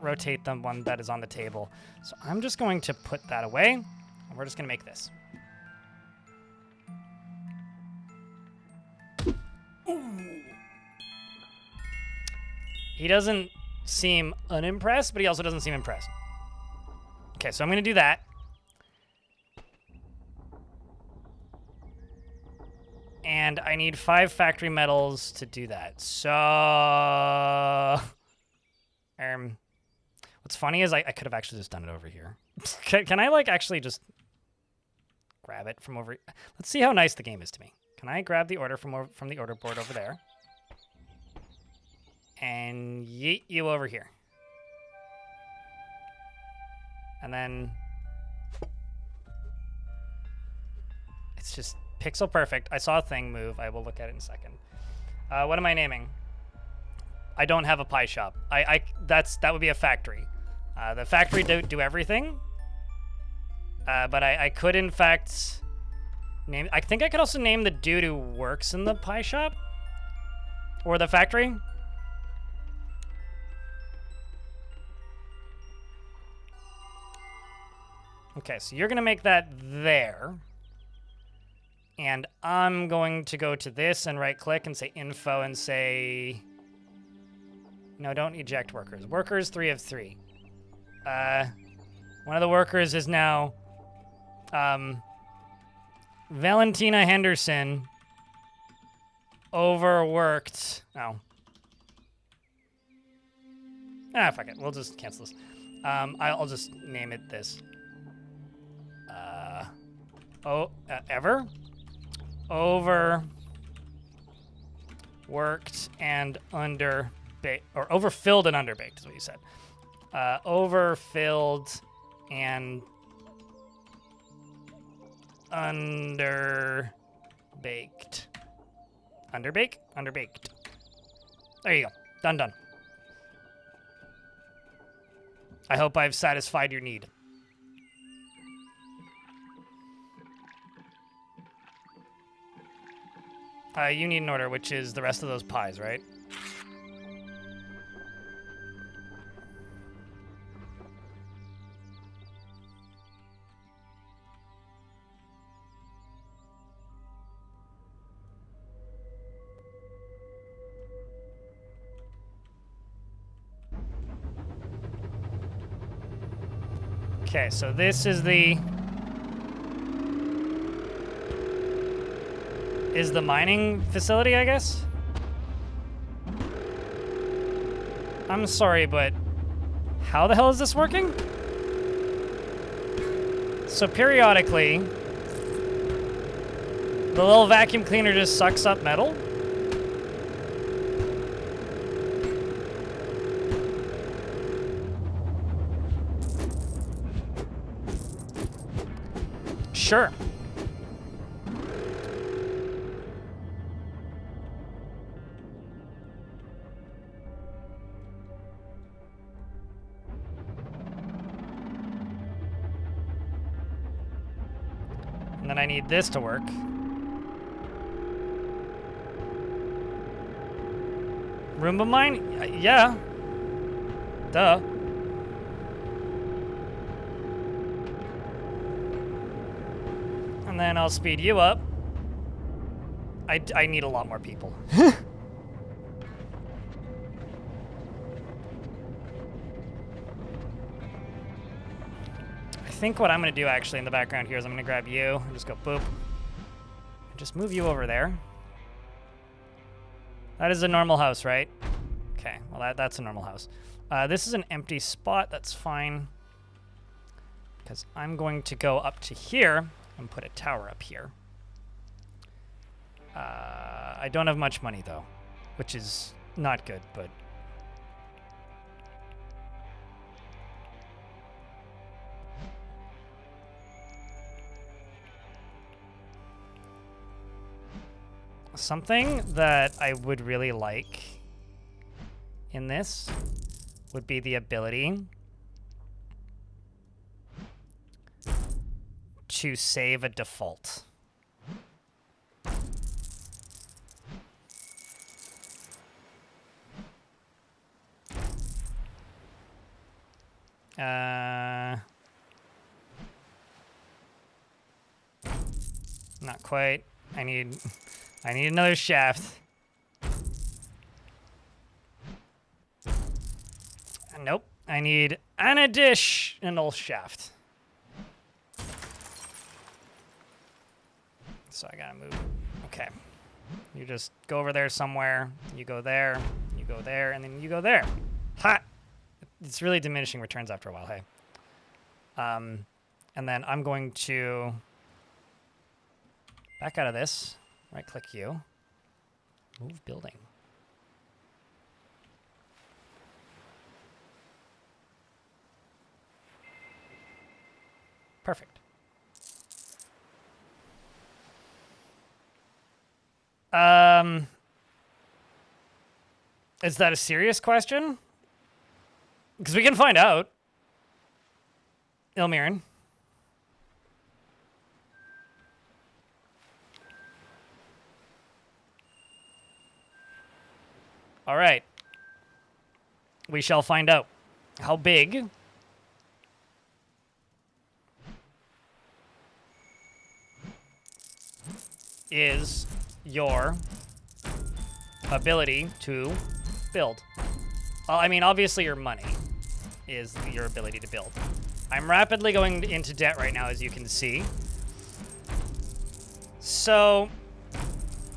rotate the one that is on the table. So I'm just going to put that away, and we're just gonna make this. He doesn't seem unimpressed, but he also doesn't seem impressed. Okay, so I'm going to do that. And I need 5 factory metals to do that. So... what's funny is I could have actually just done it over here. Can I, like, actually just grab it from over... Let's see how nice the game is to me. Can I grab the order from the order board over there? And yeet you over here. And then... It's just pixel perfect. I saw a thing move. I will look at it in a second. What am I naming? I don't have a pie shop. That would be a factory. The factory don't do everything. But I could in fact name. I think I could also name the dude who works in the pie shop or the factory. Okay, so you're gonna make that there. And I'm going to go to this and right click and say info and say, no, don't eject workers. Workers 3 of 3. One of the workers is now Valentina Henderson, overworked. Oh. Fuck it. We'll just cancel this. I'll just name it this. Ever? Overworked and underbaked, or overfilled and underbaked is what you said. Overfilled and underbaked. Underbake? Underbaked. There you go. Done. I hope I've satisfied your need. You need an order, which is the rest of those pies, right? Okay, so this is the mining facility, I guess? I'm sorry, but how the hell is this working? So periodically, the little vacuum cleaner just sucks up metal? Sure. And then I need this to work. Roomba mine? Yeah. Duh. And then I'll speed you up. I need a lot more people. I think what I'm gonna do actually in the background here is I'm gonna grab you and just go boop. And just move you over there. That is a normal house, right? Okay, well that's a normal house. This is an empty spot, that's fine. Because I'm going to go up to here and put a tower up here. I don't have much money though, which is not good, but something that I would really like in this would be the ability to save a default. Not quite. I need another shaft. Nope. I need an additional shaft. So I gotta move. Okay. You just go over there somewhere. You go there. You go there, and then you go there. Ha! It's really diminishing returns after a while, hey. And then I'm going to back out of this, right-click you, move building. Perfect. Is that a serious question? Because we can find out. Ilmirin. All right. We shall find out. How big is your ability to build? I mean, obviously your money is your ability to build. I'm rapidly going into debt right now, as you can see. So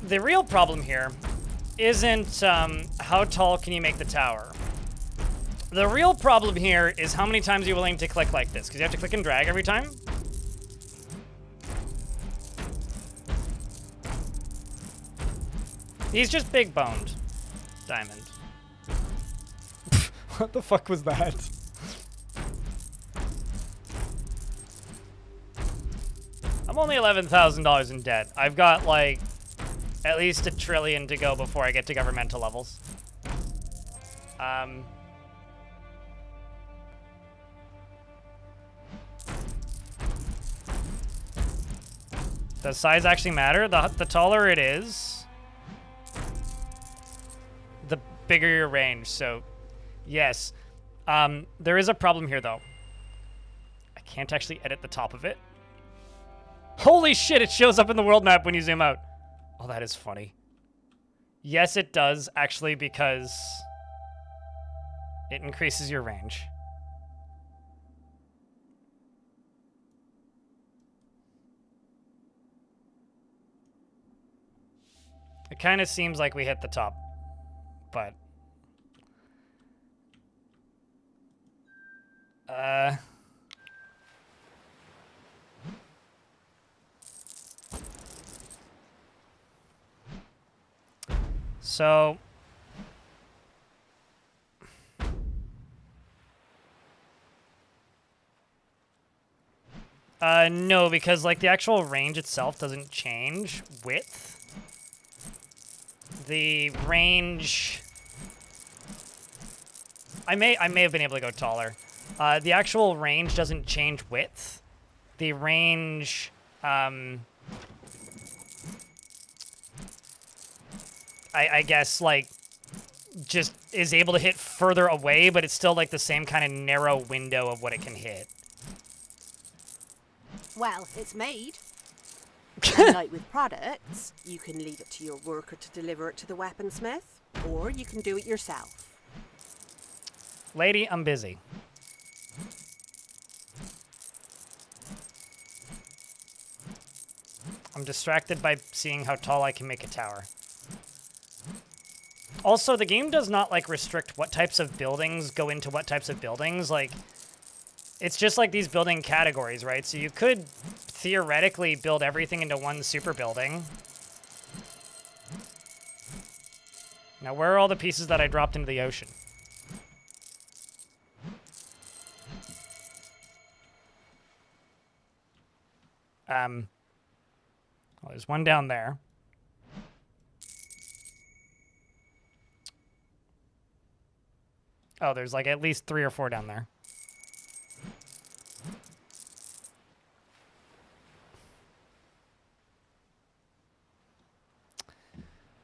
the real problem here isn't how tall can you make the tower. The real problem here is how many times you're willing to click like this, because you have to click and drag every time. He's just big boned. Diamond. What the fuck was that? I'm only $11,000 in debt. I've got like at least $1 trillion to go before I get to governmental levels. Does size actually matter? The taller it is, the bigger your range. So, yes. There is a problem here, though. I can't actually edit the top of it. Holy shit, it shows up in the world map when you zoom out. Oh, that is funny. Yes, it does, actually, because it increases your range. It kind of seems like we hit the top, but... So... no, because, like, the actual range itself doesn't change width. The range... I may have been able to go taller. The actual range doesn't change width. The range... I guess, like, just is able to hit further away, but it's still, like, the same kind of narrow window of what it can hit. Well, it's made. Like with products, you can leave it to your worker to deliver it to the weaponsmith, or you can do it yourself. Lady, I'm busy. I'm distracted by seeing how tall I can make a tower. Also, the game does not, like, restrict what types of buildings go into what types of buildings. Like, it's just like these building categories, right? So you could theoretically build everything into one super building. Now, where are all the pieces that I dropped into the ocean? Well, there's one down there. Oh, there's like at least 3 or 4 down there.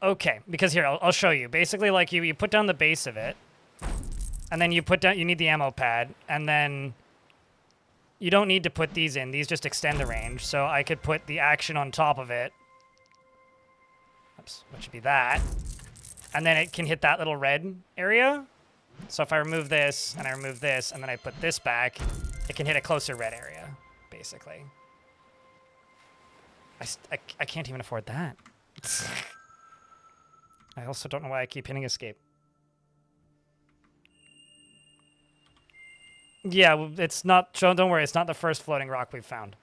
Okay, because here, I'll show you. Basically, like, you put down the base of it, and then you need the ammo pad, and then you don't need to put these in. These just extend the range, so I could put the action on top of it. Oops, which would be that. And then it can hit that little red area. So if I remove this, and I remove this, and then I put this back, it can hit a closer red area, basically. I can't even afford that. I also don't know why I keep hitting escape. Yeah, it's not, don't worry, it's not the first floating rock we've found.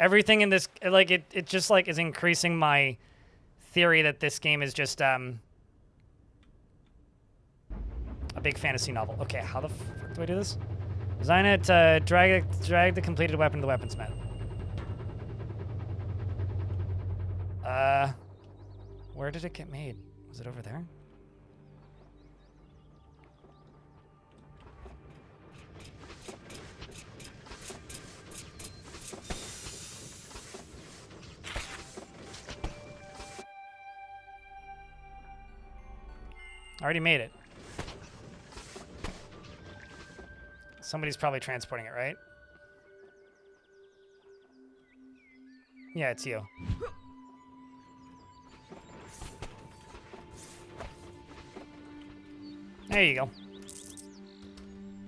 Everything in this, like, it just, like, is increasing my theory that this game is just, a big fantasy novel. Okay, how the fuck do I do this? Design it, drag the completed weapon to the weaponsmith. Where did it get made? Was it over there? Already made it. Somebody's probably transporting it, right? Yeah, it's you. There you go.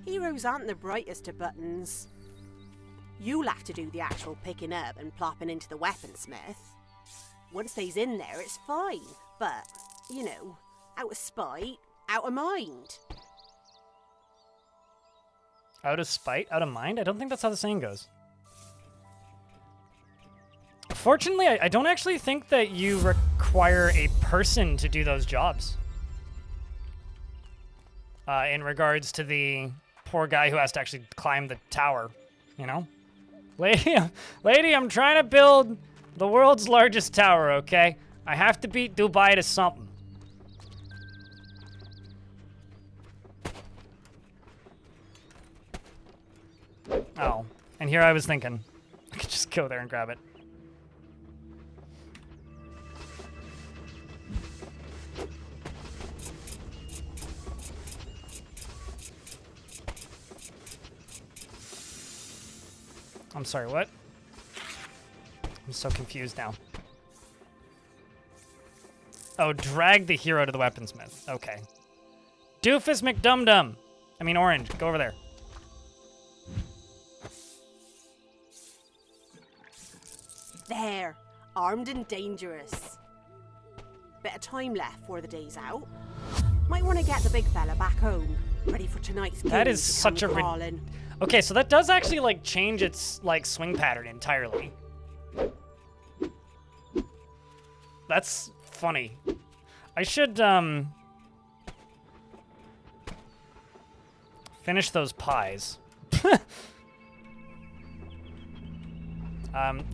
Heroes aren't the brightest of buttons. You'll have to do the actual picking up and plopping into the weaponsmith. Once they's in there, it's fine. But, you know, out of spite, out of mind. Out of spite, out of mind? I don't think that's how the saying goes. Fortunately, I don't actually think that you require a person to do those jobs. In regards to the poor guy who has to actually climb the tower, you know? Lady, I'm trying to build the world's largest tower, okay? I have to beat Dubai to something. Oh, and here I was thinking, I could just go there and grab it. I'm sorry, what? I'm so confused now. Oh, drag the hero to the weaponsmith. Okay. Doofus McDumdum. I mean, Orange, go over there. There, armed and dangerous. Bit of time left before the day's out. Might want to get the big fella back home, ready for tonight's game. That is such a okay, so that does actually like change its like swing pattern entirely. That's funny. I should finish those pies.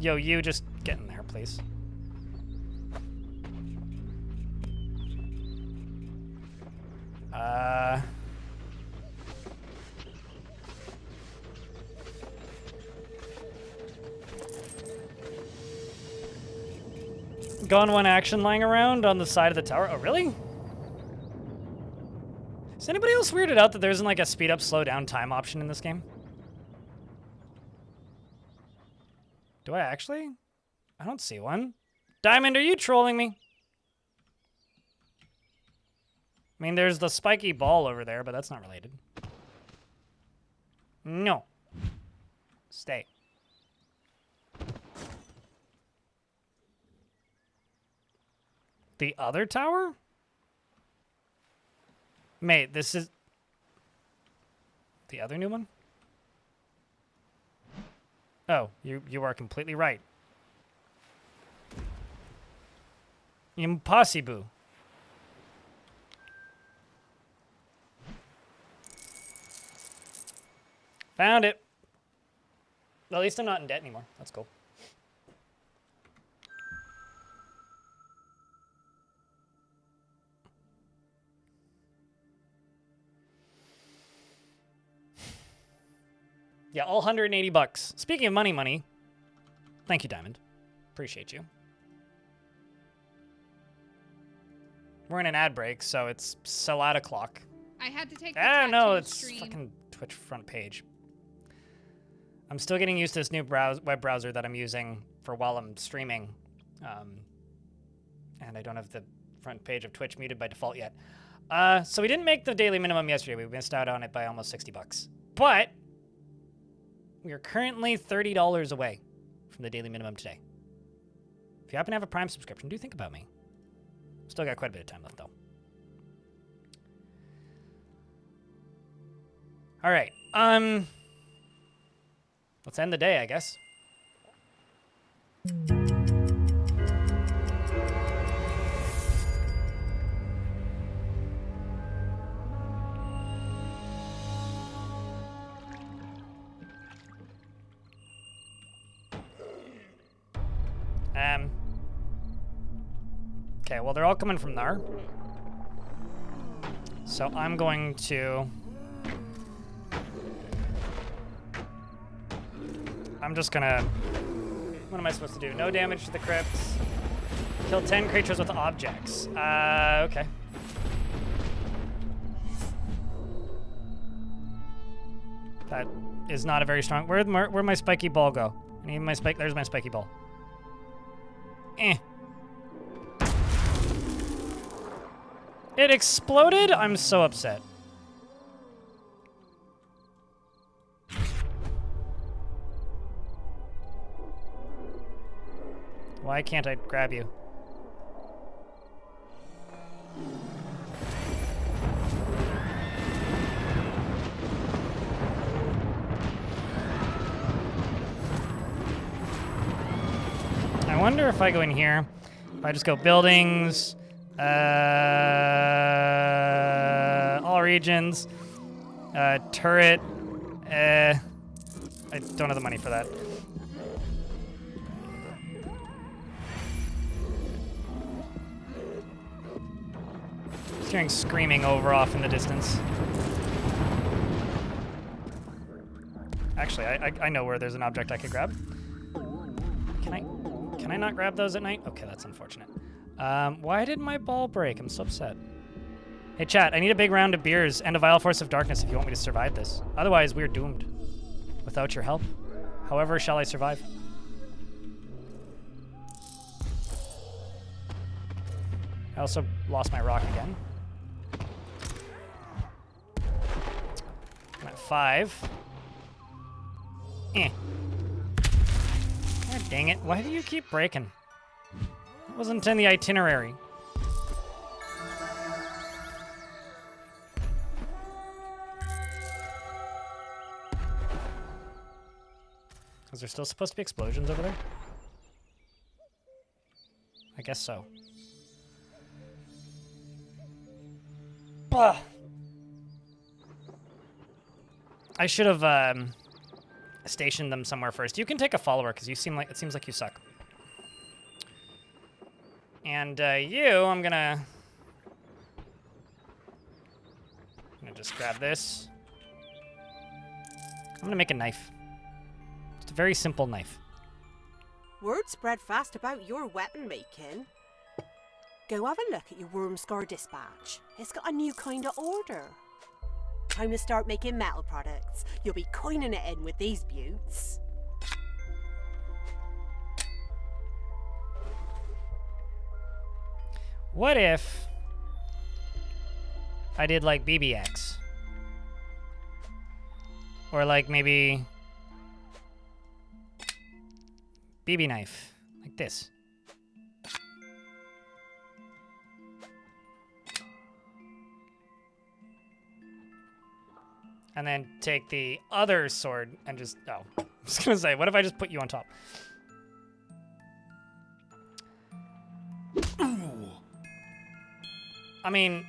Yo, you just get in there, please. Gone one action lying around on the side of the tower. Oh, really? Is anybody else weirded out that there isn't like a speed up, slow down time option in this game? Do I actually? I don't see one. Diamond, are you trolling me? I mean, there's the spiky ball over there, but that's not related. No. Stay. The other tower? Mate, this is... the other new one? Oh, you are completely right. Impossible. Found it. Well, at least I'm not in debt anymore. That's cool. Yeah, all 180 bucks. Speaking of money, thank you, Diamond. Appreciate you. We're in an ad break, so it's sell out o'clock. I had to take the no, tattoo it's stream. fucking Twitch front page. I'm still getting used to this new web browser that I'm using for while I'm streaming. And I don't have the front page of Twitch muted by default yet. So we didn't make the daily minimum yesterday. We missed out on it by almost 60 bucks. But we are currently $30 away from the daily minimum today. If you happen to have a Prime subscription, do think about me. Still got quite a bit of time left, though. All right. Let's end the day, I guess. Okay, well, they're all coming from there. So I'm going to... I'm just gonna... What am I supposed to do? No damage to the crypts. Kill 10 creatures with objects. Okay. That is not a very strong... Where'd my spiky ball go? I need my spike... There's my spiky ball. Eh. It exploded? I'm so upset. Why can't I grab you? I wonder if I go in here, if I just go buildings, all regions, turret, I don't have the money for that. Just hearing screaming over off in the distance. Actually, I know where there's an object I could grab. Can I not grab those at night? Okay, that's unfortunate. Why did my ball break? I'm so upset. Hey chat, I need a big round of beers and a vile force of darkness if you want me to survive this. Otherwise, we're doomed. Without your help. However shall I survive? I also lost my rock again. I'm at 5. Eh. God dang it. Why do you keep breaking? It wasn't in the itinerary. Is there still supposed to be explosions over there? I guess so. Bah. I should have stationed them somewhere first. You can take a follower because it seems like you suck. And I'm gonna just grab this. I'm gonna make a knife. Just a very simple knife. Word spread fast about your weapon making. Go have a look at your Wormscar dispatch. It's got a new kind of order. Time to start making metal products. You'll be coining it in with these beauts. What if I did like BBX? Or like maybe BB knife, like this. And then take the other sword and just, oh, I was gonna say, what if I just put you on top? Ooh. I mean,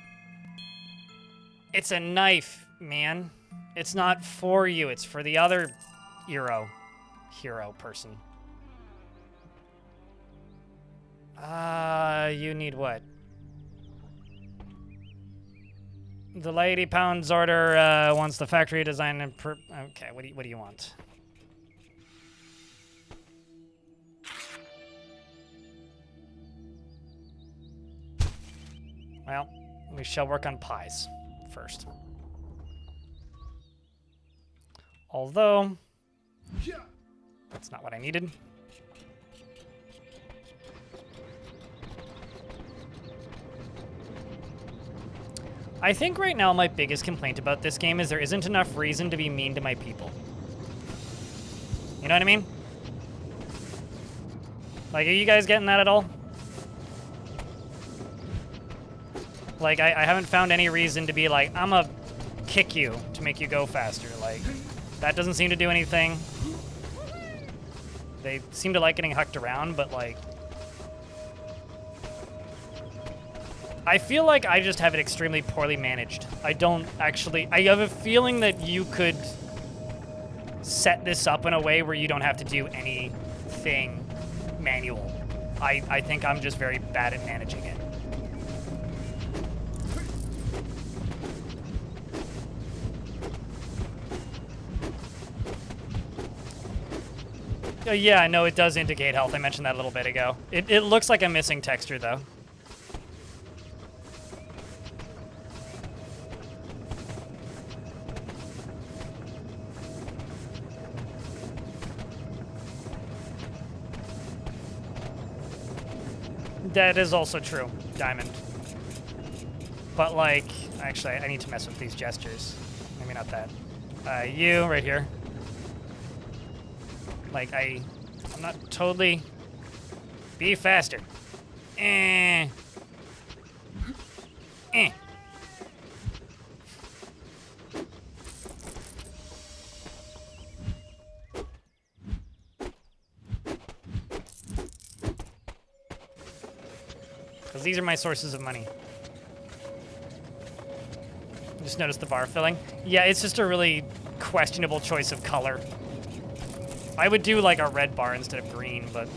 it's a knife, man. It's not for you, it's for the other hero person. You need what? The Lady Pound's order wants the factory design and okay, what do you want? Well, we shall work on pies first. Although, that's not what I needed. I think right now my biggest complaint about this game is there isn't enough reason to be mean to my people. You know what I mean? Like, are you guys getting that at all? Like, I haven't found any reason to be like, I'm gonna kick you to make you go faster. Like, that doesn't seem to do anything. They seem to like getting hucked around, but like... I feel like I just have it extremely poorly managed. I have a feeling that you could set this up in a way where you don't have to do anything manual. I think I'm just very bad at managing it. Yeah, no, it does indicate health. I mentioned that a little bit ago. It looks like a missing texture, though. That is also true, Diamond. But, like, actually, I need to mess with these gestures. Maybe not that. You, right here. Like, I'm not totally... Be faster. Eh. Eh. Because these are my sources of money. Just noticed the bar filling. Yeah, it's just a really questionable choice of color. I would do like a red bar instead of green, but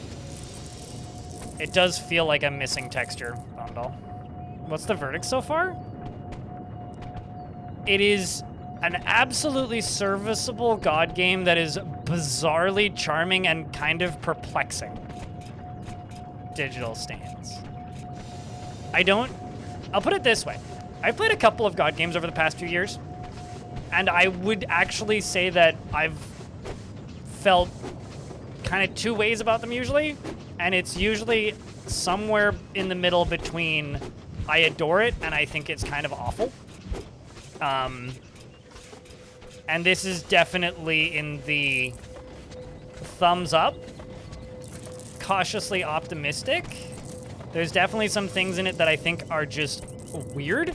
it does feel like I'm missing texture, Bondal. What's the verdict so far? It is an absolutely serviceable God game that is bizarrely charming and kind of perplexing. Digital stands. I'll put it this way. I've played a couple of God games over the past few years, and I would actually say that I've felt kind of two ways about them usually, and it's usually somewhere in the middle between I adore it and I think it's kind of awful. And this is definitely in the thumbs up, cautiously optimistic. There's definitely some things in it that I think are just weird.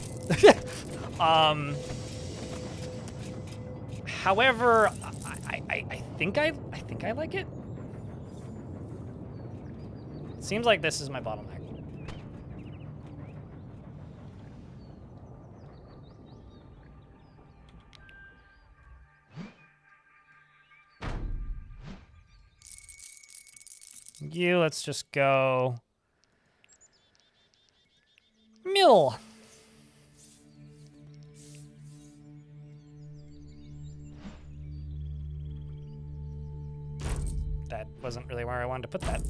However, I think I like it. Seems like this is my bottleneck. Let's just go mill. That wasn't really where I wanted to put that.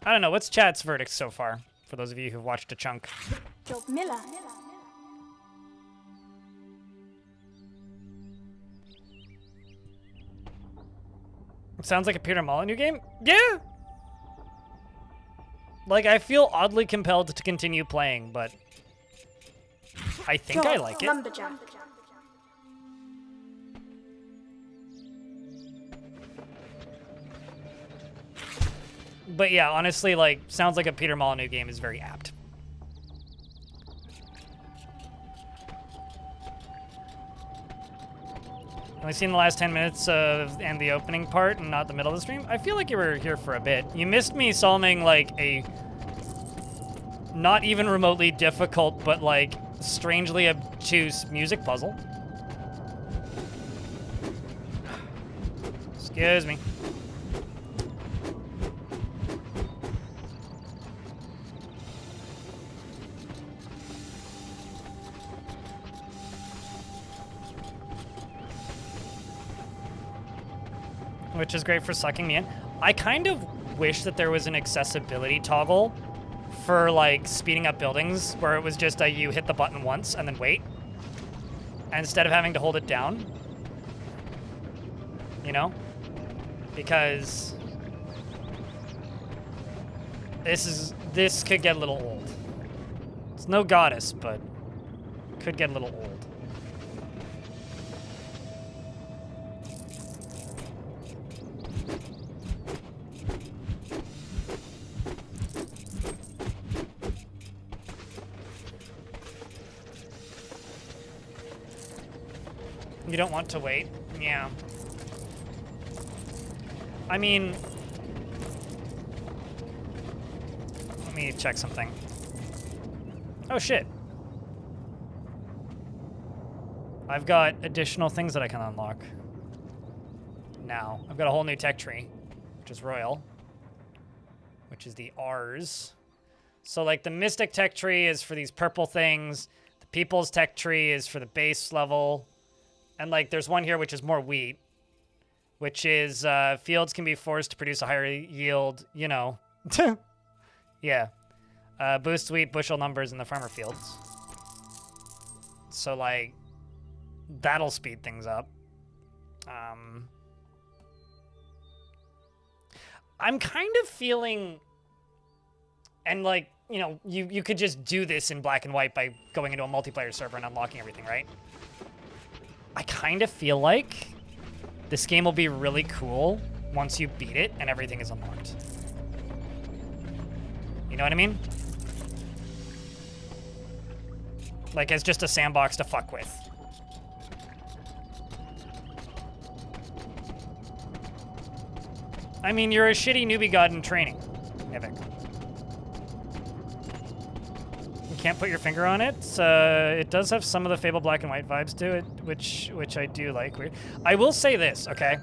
I don't know, what's chat's verdict so far, for those of you who've watched a chunk? Job Miller. It sounds like a Peter Molyneux game? Yeah! Like, I feel oddly compelled to continue playing, but I think I like it. Lumberjack. But yeah, honestly, like, sounds like a Peter Molyneux game is very apt. Only seen the last 10 minutes and the opening part and not the middle of the stream. I feel like you were here for a bit. You missed me solving like a not even remotely difficult, but like strangely obtuse music puzzle. Excuse me. Which is great for sucking me in. I kind of wish that there was an accessibility toggle for like speeding up buildings where it was just you hit the button once and then wait. And instead of having to hold it down. You know? Because this could get a little old. It's no goddess, but could get a little old. You don't want to wait? Yeah. I mean... Let me check something. Oh, shit. I've got additional things that I can unlock. Now. I've got a whole new tech tree, which is royal. Which is the R's. So, like, the Mystic tech tree is for these purple things. The People's tech tree is for the base level. And, like, there's one here which is more wheat, which is fields can be forced to produce a higher yield, you know. Yeah. Boost wheat bushel numbers in the farmer fields. So, like, that'll speed things up. I'm kind of feeling, and like, you know, you could just do this in black and white by going into a multiplayer server and unlocking everything, right? I kind of feel like this game will be really cool once you beat it and everything is unlocked. You know what I mean? Like, as just a sandbox to fuck with. I mean, you're a shitty newbie god in training, Nivik. You can't put your finger on it. It does have some of the Fable black and white vibes to it, which I do like. Weird. I will say this, okay?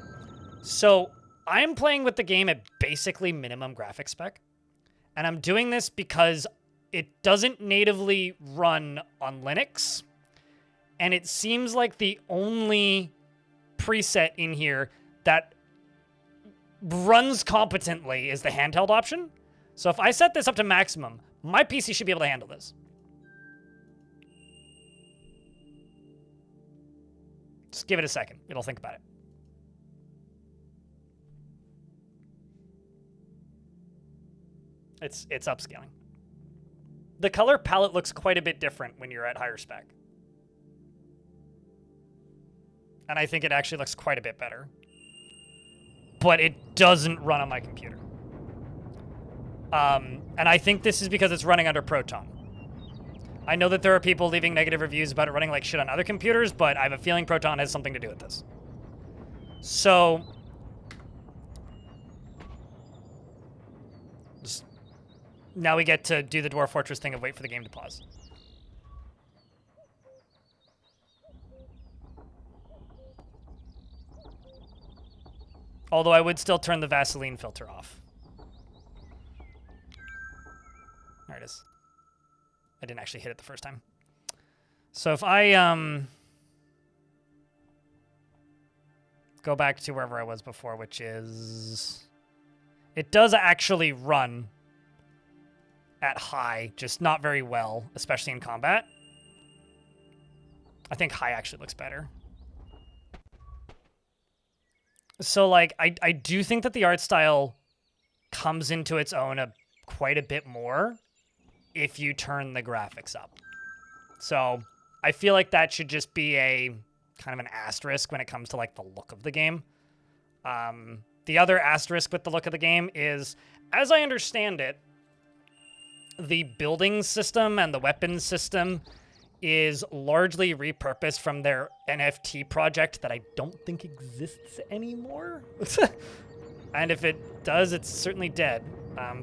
So, I'm playing with the game at basically minimum graphics spec. And I'm doing this because it doesn't natively run on Linux. And it seems like the only preset in here that runs competently is the handheld option. So if I set this up to maximum, my PC should be able to handle this. Just give it a second. It'll think about it. It's upscaling. The color palette looks quite a bit different when you're at higher spec. And I think it actually looks quite a bit better. But it doesn't run on my computer. And I think this is because it's running under Proton. I know that there are people leaving negative reviews about it running like shit on other computers, but I have a feeling Proton has something to do with this. So, just, now we get to do the Dwarf Fortress thing of wait for the game to pause. Although I would still turn the Vaseline filter off. There it is. I didn't actually hit it the first time. So if I go back to wherever I was before, which is... It does actually run at high, just not very well, especially in combat. I think high actually looks better. So, like, I do think that the art style comes into its own quite a bit more if you turn the graphics up. So, I feel like that should just be a kind of an asterisk when it comes to, like, the look of the game. The other asterisk with the look of the game is, as I understand it, the building system and the weapons system is largely repurposed from their NFT project that I don't think exists anymore. And if it does, it's certainly dead.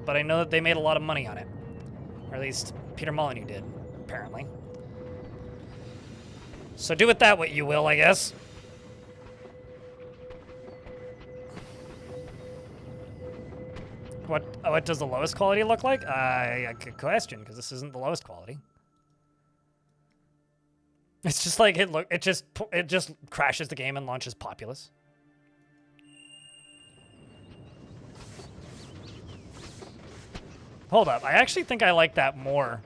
But I know that they made a lot of money on it. Or at least Peter Molyneux did, apparently. So do with that what you will, I guess. What does the lowest quality look like? Good question, because this isn't the lowest quality. It's just like it just crashes the game and launches Populous. Hold up, I actually think I like that more.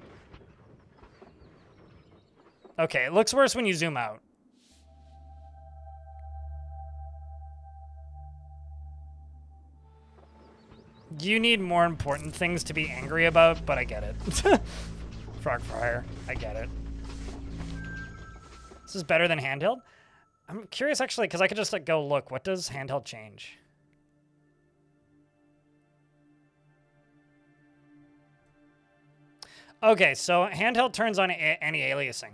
Okay, it looks worse when you zoom out. You need more important things to be angry about, but I get it. Frog Fryer, I get it. This is better than handheld? I'm curious, actually, because I could just like, go look. What does handheld change? Okay, so handheld turns on any aliasing.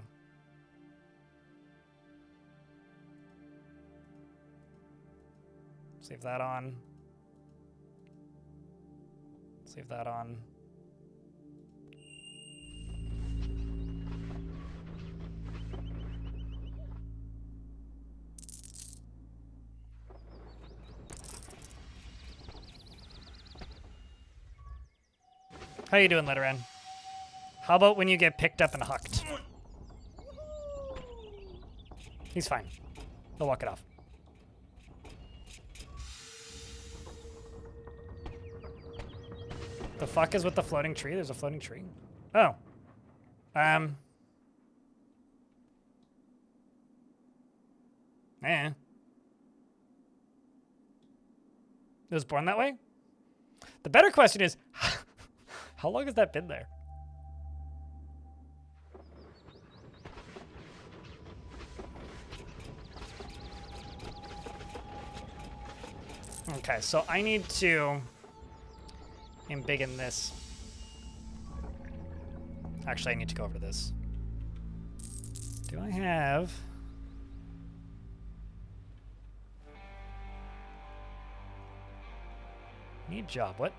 Leave that on. Let's leave that on. How you doing, Litteran? How about when you get picked up and hucked? He's fine. He'll walk it off. The fuck is with the floating tree? There's a floating tree. Oh. It was born that way? The better question is, how long has that been there? Okay, so I need to embiggen this. Actually, I need to go over to this. Do I have... Need job, what?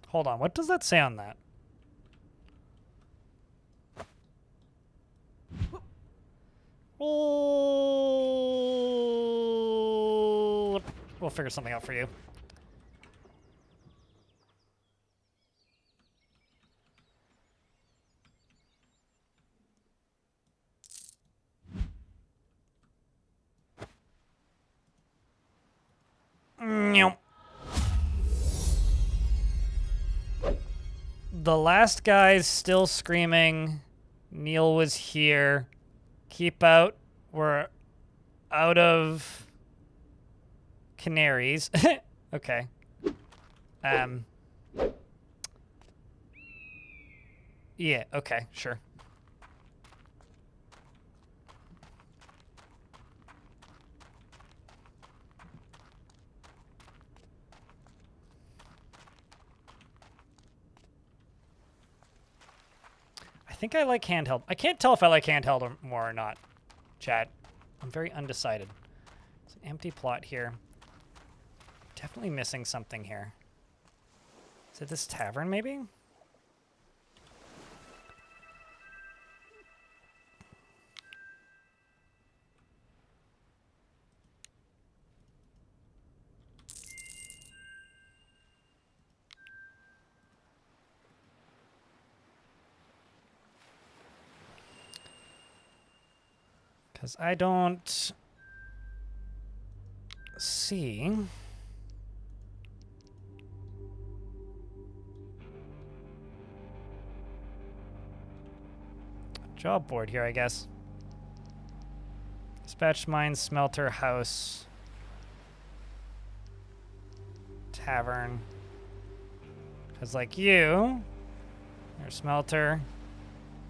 Hold on, what does that say on that? Oh, we'll figure something out for you. Nope. The last guy's still screaming. Neil was here. Keep out. We're out of canaries. Okay. Yeah, okay, sure. I think I like handheld. I can't tell if I like handheld or more or not, chat. I'm very undecided. It's an empty plot here. Definitely missing something here. Is it this tavern, maybe? Because I don't see job board here, I guess. Dispatch mine, smelter, house, tavern. Because like you're a smelter,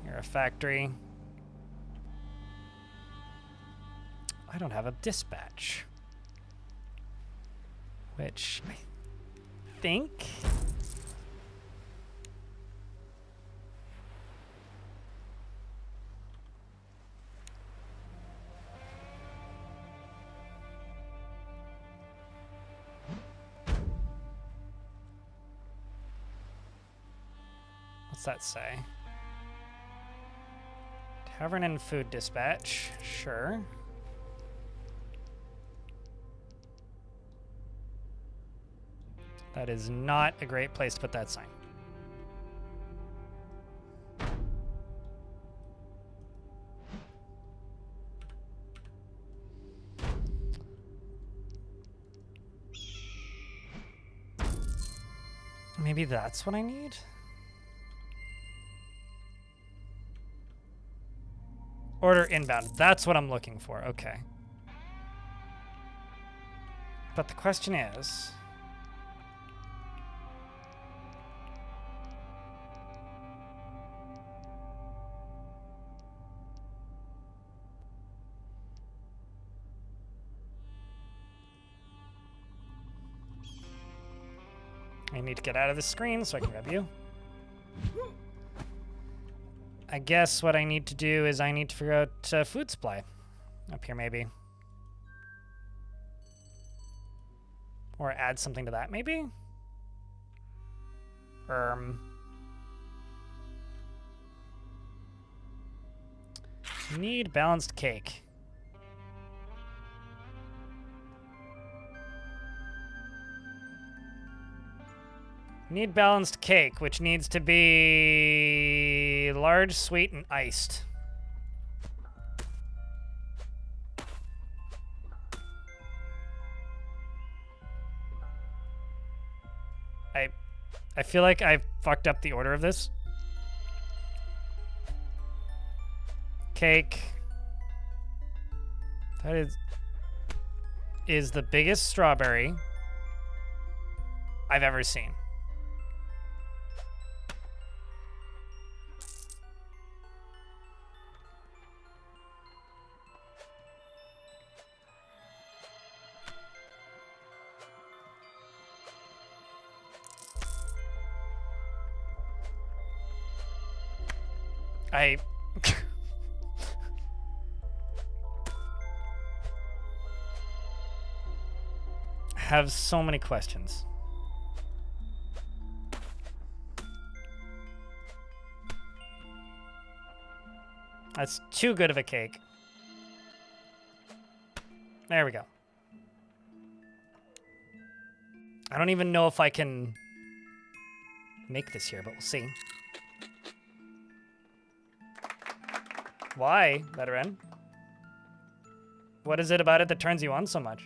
you're a factory. I don't have a dispatch. Which I think... What's that say? Tavern and food dispatch. Sure. That is not a great place to put that sign. Maybe that's what I need? Order inbound. That's what I'm looking for. Okay. But the question is... I need to get out of the screen so I can grab you. I guess what I need to do is I need to figure out food supply. Up here, maybe. Or add something to that, maybe? Need balanced cake. Need balanced cake, which needs to be large, sweet, and iced. I feel like I fucked up the order of this. Cake. That is the biggest strawberry I've ever seen. I have so many questions. That's too good of a cake. There we go. I don't even know if I can make this here, but we'll see. Why, veteran? What is it about it that turns you on so much?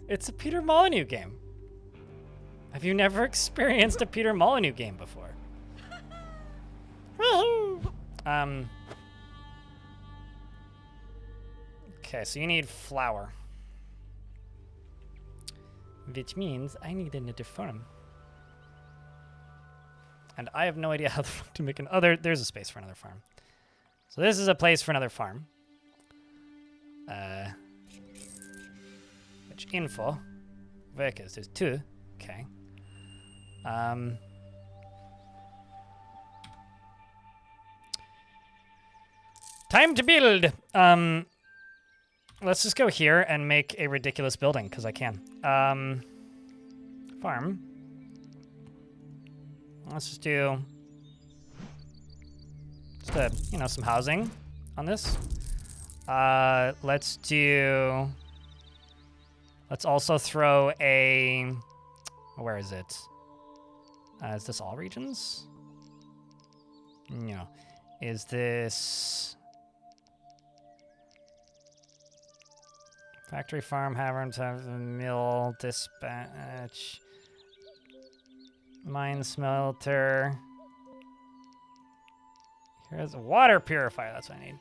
It's a Peter Molyneux game. Have you never experienced a Peter Molyneux game before? Okay, so you need flour. Which means I need another farm. And I have no idea how the fuck to make another. There's a space for another farm. So this is a place for another farm. Which info? Workers, there's 2. Okay. Time to build! Let's just go here and make a ridiculous building, because I can. Farm. Let's just do... just, you know, some housing on this. Let's do... Let's also throw a... Where is it? Is this all regions? No. Is this... Factory, farm, havern, mill, dispatch, mine, smelter. Here's a water purifier. That's what I need.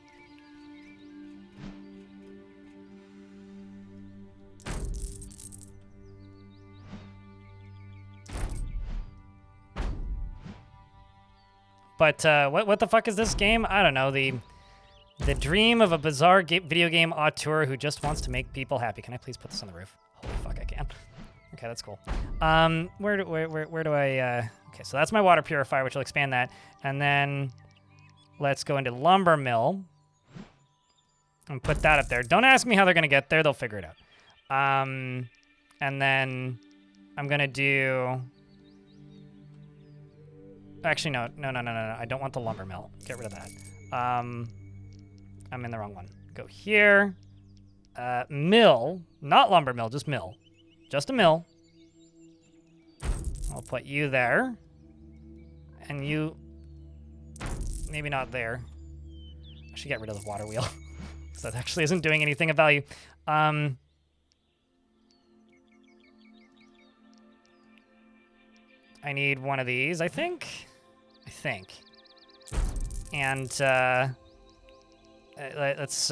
But what the fuck is this game? I don't know. The dream of a bizarre video game auteur who just wants to make people happy. Can I please put this on the roof? Holy fuck, I can. Okay, that's cool. Where do I... Okay, so that's my water purifier, which will expand that. And then let's go into lumber mill and put that up there. Don't ask me how they're going to get there. They'll figure it out. And then I'm going to do... Actually, no. I don't want the lumber mill. Get rid of that. I'm in the wrong one. Go here. Mill. Not lumber mill, just mill. Just a mill. I'll put you there. And you... Maybe not there. I should get rid of the water wheel. Because that actually isn't doing anything of value. I need one of these, I think. And, let's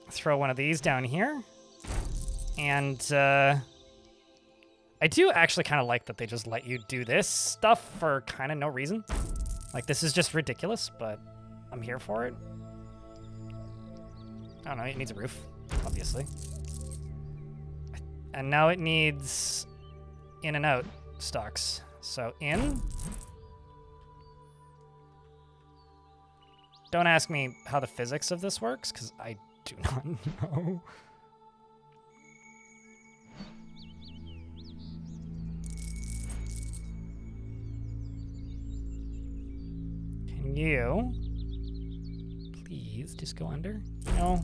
throw one of these down here. And I do actually kind of like that they just let you do this stuff for kind of no reason. Like, this is just ridiculous, but I'm here for it. I don't know, it needs a roof, obviously. And now it needs in and out stocks. So in. Don't ask me how the physics of this works, because I do not know. Can you please just go under? No.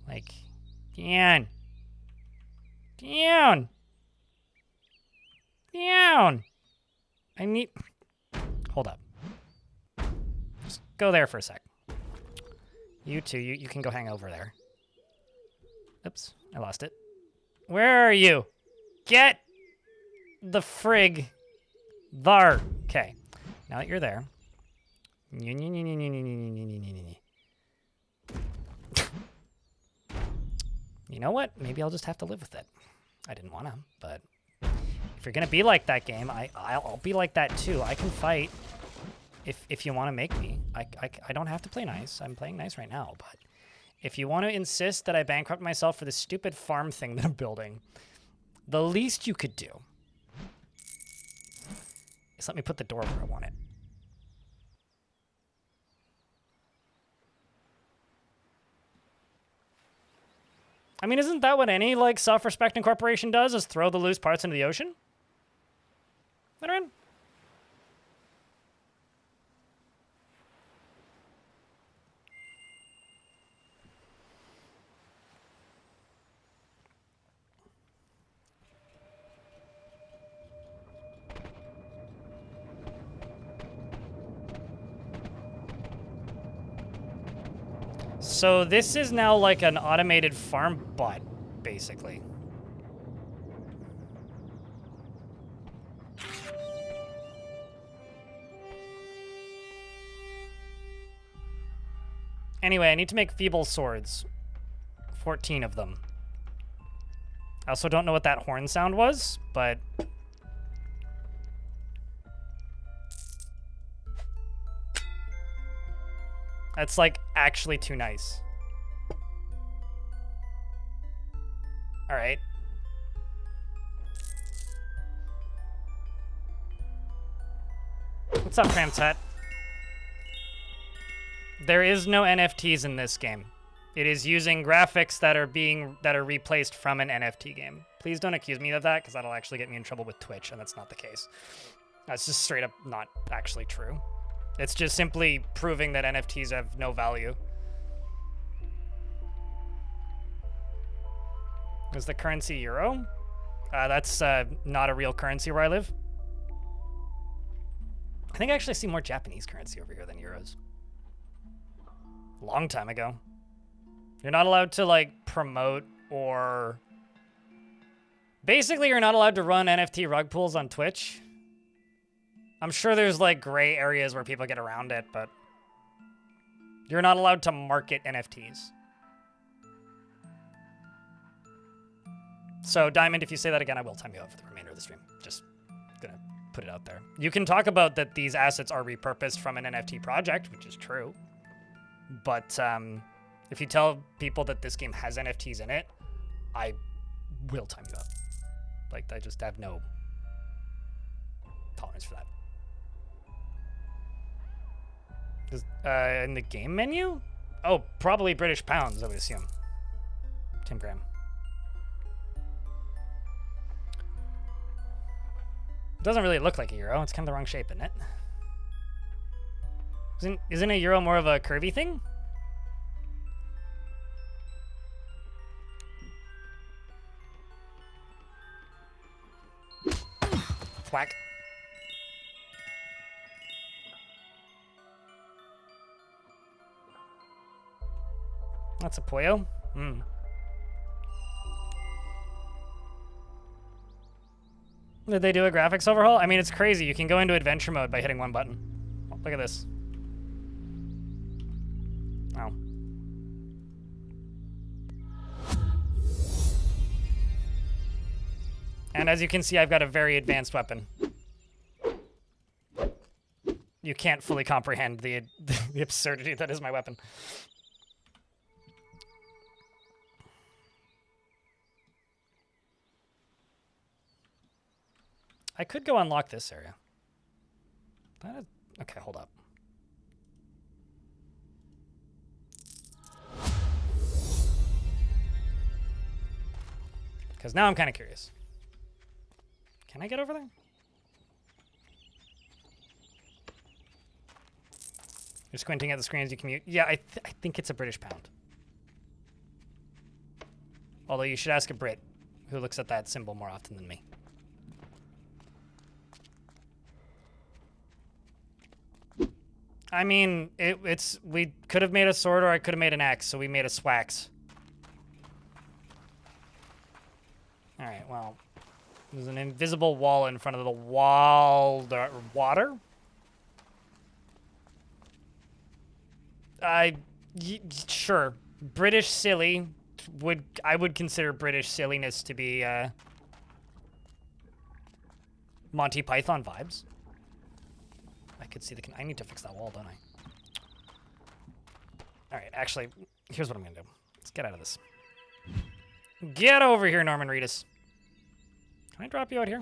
Like Down. Down. Down. I need... Hold up. Just go there for a sec. You two, you can go hang over there. Oops, I lost it. Where are you? Get the frig there. Okay, now that you're there. You know what? Maybe I'll just have to live with it. I didn't want to, but if you're gonna be like that game, I'll be like that too. I can fight if you want to make me. I don't have to play nice. I'm playing nice right now, but if you want to insist that I bankrupt myself for this stupid farm thing that I'm building, the least you could do is let me put the door where I want it. I mean, isn't that what any, like, self-respecting corporation does, is throw the loose parts into the ocean? Veteran? So this is now like an automated farm bot, basically. Anyway, I need to make feeble swords. 14 of them. I also don't know what that horn sound was, but... That's, like, actually too nice. Alright. What's up, Tramtut? There is no NFTs in this game. It is using graphics that are replaced from an NFT game. Please don't accuse me of that, because that'll actually get me in trouble with Twitch, and that's not the case. That's just straight up not actually true. It's just simply proving that NFTs have no value. Is the currency euro? That's not a real currency where I live. I think I actually see more Japanese currency over here than euros. Long time ago. You're not allowed to, like, promote or... Basically, you're not allowed to run NFT rug pulls on Twitch. I'm sure there's, like, gray areas where people get around it, but... You're not allowed to market NFTs. So, Diamond, if you say that again, I will time you out for the remainder of the stream. Just gonna put it out there. You can talk about that these assets are repurposed from an NFT project, which is true. But, if you tell people that this game has NFTs in it, I will time you out. Like, I just have no tolerance for that. In the game menu? Oh, probably British pounds, I would assume. 10 gram. Doesn't really look like a euro. It's kind of the wrong shape, isn't it? Isn't a euro more of a curvy thing? Thwack. That's a Puyo? Hmm. Did they do a graphics overhaul? I mean, it's crazy. You can go into adventure mode by hitting one button. Oh, look at this. Oh. And as you can see, I've got a very advanced weapon. You can't fully comprehend the absurdity that is my weapon. I could go unlock this area. Okay, hold up. Because now I'm kind of curious. Can I get over there? You're squinting at the screen as you commute. Yeah, I think it's a British pound. Although you should ask a Brit, who looks at that symbol more often than me. I mean, we could have made a sword or I could have made an axe, so we made a swax. Alright, well. There's an invisible wall in front of the wall... water? Sure. British silly I would consider British silliness to be, Monty Python vibes. I could see I need to fix that wall, don't I? Alright, actually, here's what I'm gonna do. Let's get out of this. Get over here, Norman Reedus. Can I drop you out here?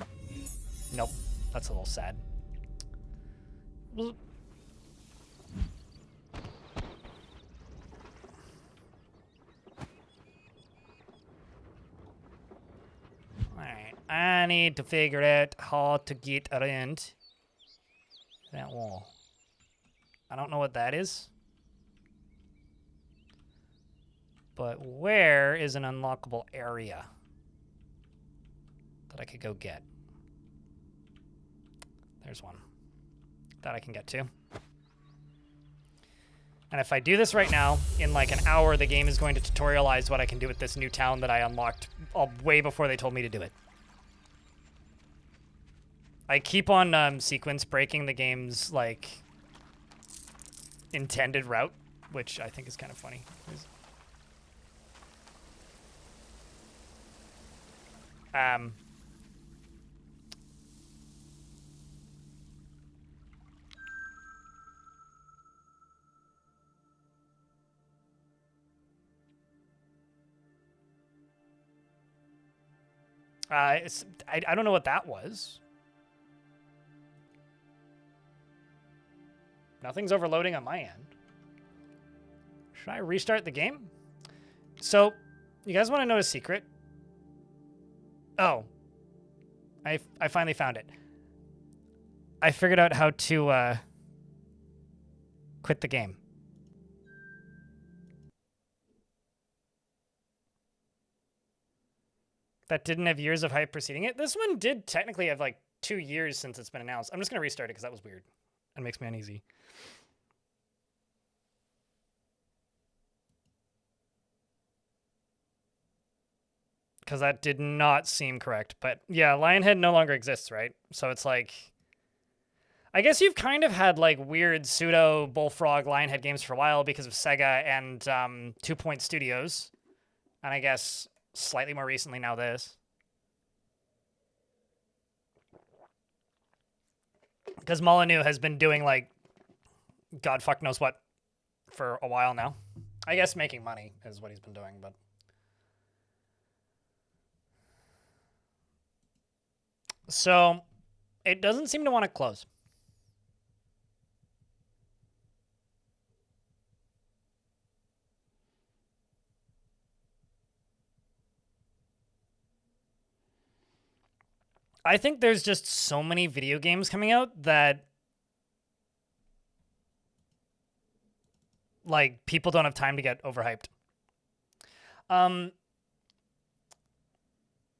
Nope. That's a little sad. Alright, I need to figure out how to get around that wall. I don't know what that is. But where is an unlockable area that I could go get? There's one that I can get to. And if I do this right now, in like an hour, the game is going to tutorialize what I can do with this new town that I unlocked way before they told me to do it. I keep on sequence breaking the game's like intended route, which I think is kind of funny. I don't know what that was. Nothing's overloading on my end. Should I restart the game? So, you guys want to know a secret? Oh. I finally found it. I figured out how to, quit the game. That didn't have years of hype preceding it. This one did technically have like 2 years since it's been announced. I'm just going to restart it because that was weird. It makes me uneasy. Because that did not seem correct. But yeah, Lionhead no longer exists, right? So it's like... I guess you've kind of had like weird pseudo Bullfrog Lionhead games for a while because of Sega and 2 Point Studios. And I guess slightly more recently now this. Because Molyneux has been doing like God fuck knows what for a while now. I guess making money is what he's been doing, but... So, it doesn't seem to want to close. I think there's just so many video games coming out that like people don't have time to get overhyped. And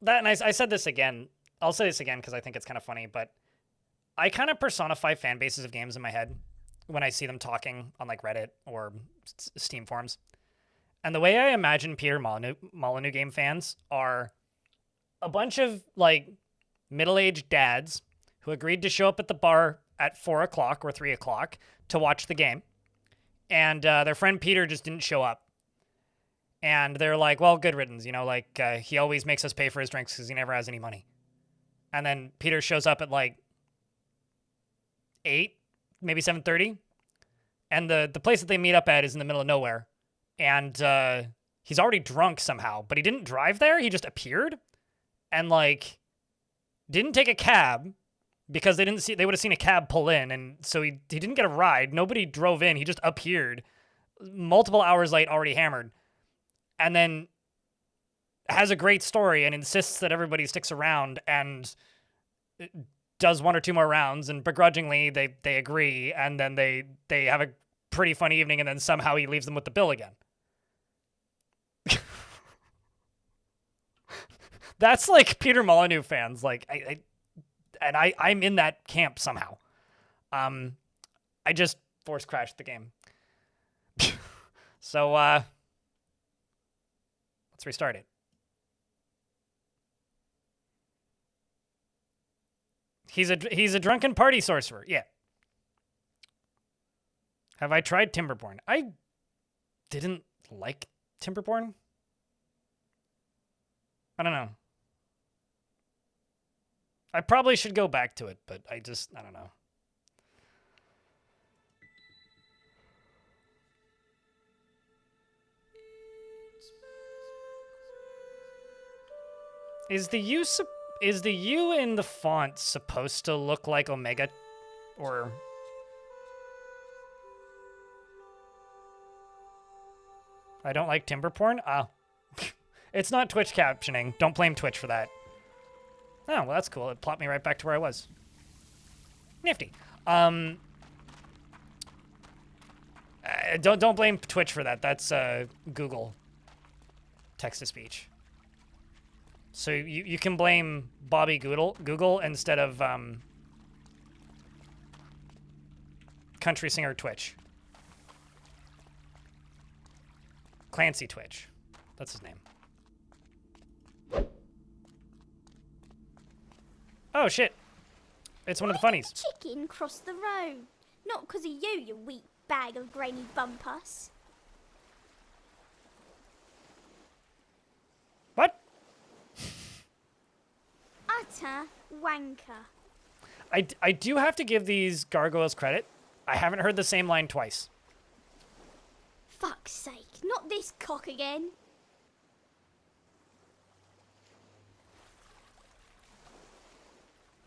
I said this again. I'll say this again because I think it's kind of funny, but I kind of personify fan bases of games in my head when I see them talking on like Reddit or Steam forums. And the way I imagine Peter Molyneux game fans are a bunch of like middle-aged dads who agreed to show up at the bar at 4 o'clock or 3 o'clock to watch the game. And their friend Peter just didn't show up. And they're like, well, good riddance, you know, like he always makes us pay for his drinks because he never has any money. And then Peter shows up at like 8, maybe 7:30. And the place that they meet up at is in the middle of nowhere. And he's already drunk somehow, but he didn't drive there. He just appeared and like didn't take a cab because they would have seen a cab pull in. And so he didn't get a ride. Nobody drove in. He just appeared multiple hours late, already hammered. And then has a great story and insists that everybody sticks around and does 1 or 2 more rounds, and begrudgingly they agree, and then they have a pretty fun evening, and then somehow he leaves them with the bill again. That's like Peter Molyneux fans. Like I'm in that camp somehow. I just force crashed the game. So let's restart it. He's a drunken party sorcerer. Yeah. Have I tried Timberborn? I didn't like Timberborn. I don't know. I probably should go back to it, but I don't know. Is the U in the font supposed to look like Omega, or? I don't like timber porn? It's not Twitch captioning. Don't blame Twitch for that. Oh, well, that's cool. It plopped me right back to where I was. Nifty. Don't blame Twitch for that. That's Google text-to-speech. So you can blame Bobby Google instead of country singer Twitch. Clancy Twitch. That's his name. Oh, shit. It's one of the funnies. Chicken crossed the road. Not because of you, you weak bag of grainy bumpus. What? Utter wanker. I do have to give these gargoyles credit. I haven't heard the same line twice. Fuck's sake, not this cock again.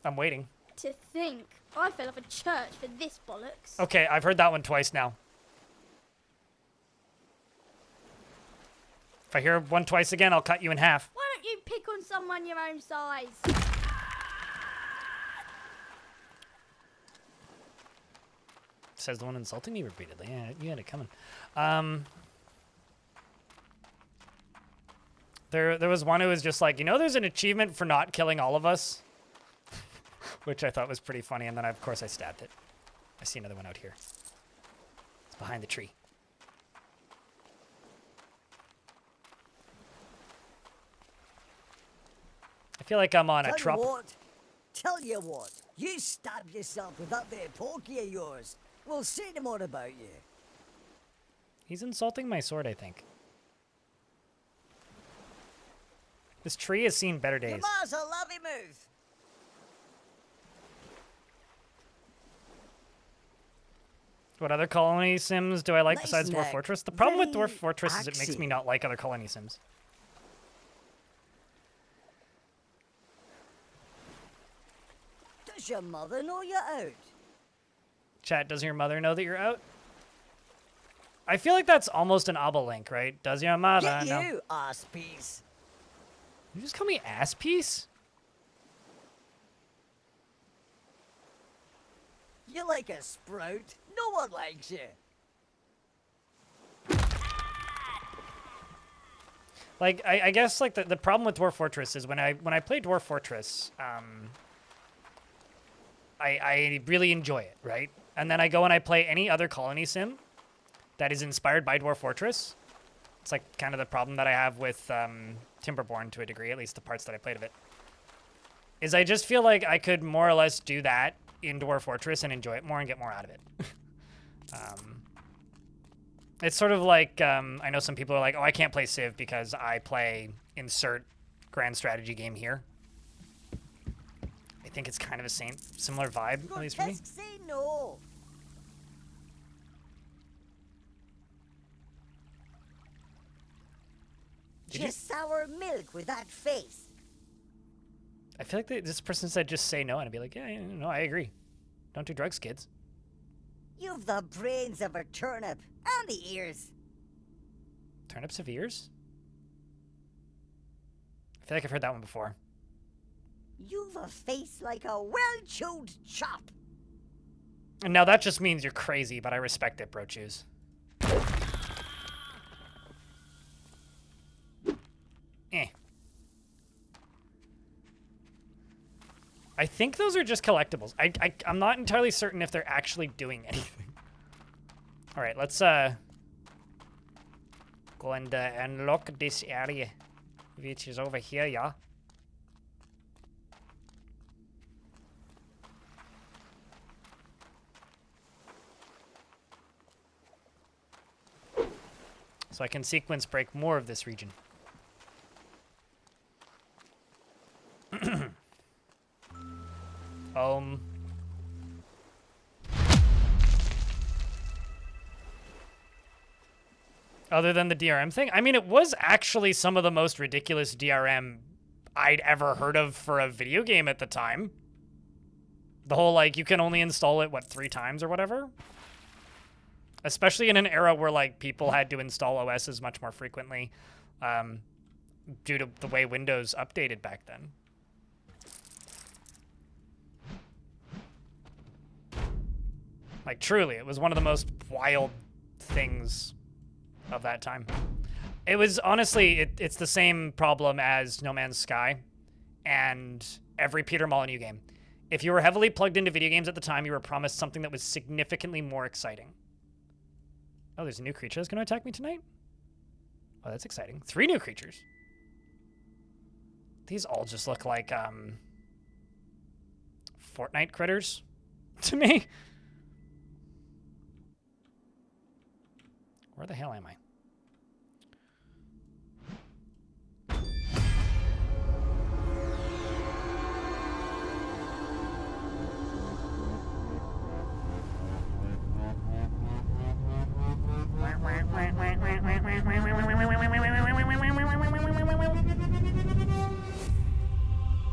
I'm waiting. To think, I fell off a church for this bollocks. Okay, I've heard that one twice now. If I hear one twice again, I'll cut you in half. Why don't you pick on someone your own size? Says the one insulting me repeatedly. Yeah, you had it coming. There was one who was just like, you know, there's an achievement for not killing all of us, which I thought was pretty funny. And then, of course, I stabbed it. I see another one out here. It's behind the tree. I feel like I'm on a trop. Tell you what, you stab yourself with that there porky of yours. We'll say no more about you. He's insulting my sword, I think. This tree has seen better days. Yama's a lovely move. What other colony sims do I like besides Dwarf neck. Fortress? The problem with Very Dwarf Fortress is it makes me axy. not like other colony sims. Does your mother know you're out? Chat, does your mother know that you're out? I feel like that's almost an ABBA link, right? Does your mother Get know? you, ass piece. You just call me ass piece? You're like a sprout. No one likes you. Like, I guess like the problem with Dwarf Fortress is when I play Dwarf Fortress, I really enjoy it, right? And then I go and I play any other colony sim that is inspired by Dwarf Fortress. It's like kind of the problem that I have with Timberborn to a degree, at least the parts that I played of it. Is I just feel like I could more or less do that in Dwarf Fortress and enjoy it more and get more out of it. It's sort of like, I know some people are like, oh, I can't play Civ because I play insert grand strategy game here. I think it's kind of a similar vibe, at least for me. Say no. Just sour milk with that face. I feel like this person said just say no, and I'd be like, yeah, no, I agree. Don't do drugs, kids. You've the brains of a turnip and the ears. Turnips have ears? I feel like I've heard that one before. You've a face like a well-chewed chop. And now that just means you're crazy, but I respect it, bro choose. Eh. I think those are just collectibles. I'm not entirely certain if they're actually doing anything. All right, let's go and unlock this area, which is over here, yeah. So I can sequence break more of this region. Other than the DRM thing? I mean, it was actually some of the most ridiculous DRM I'd ever heard of for a video game at the time. The whole, like, you can only install it, what, 3 times or whatever? Especially in an era where, like, people had to install OSs much more frequently due to the way Windows updated back then. Like, truly, it was one of the most wild things of that time. It was, honestly, it's the same problem as No Man's Sky and every Peter Molyneux game. If you were heavily plugged into video games at the time, you were promised something that was significantly more exciting. Oh, there's a new creature that's going to attack me tonight? Oh, that's exciting. 3 new creatures. These all just look like, Fortnite critters to me. Where the hell am I?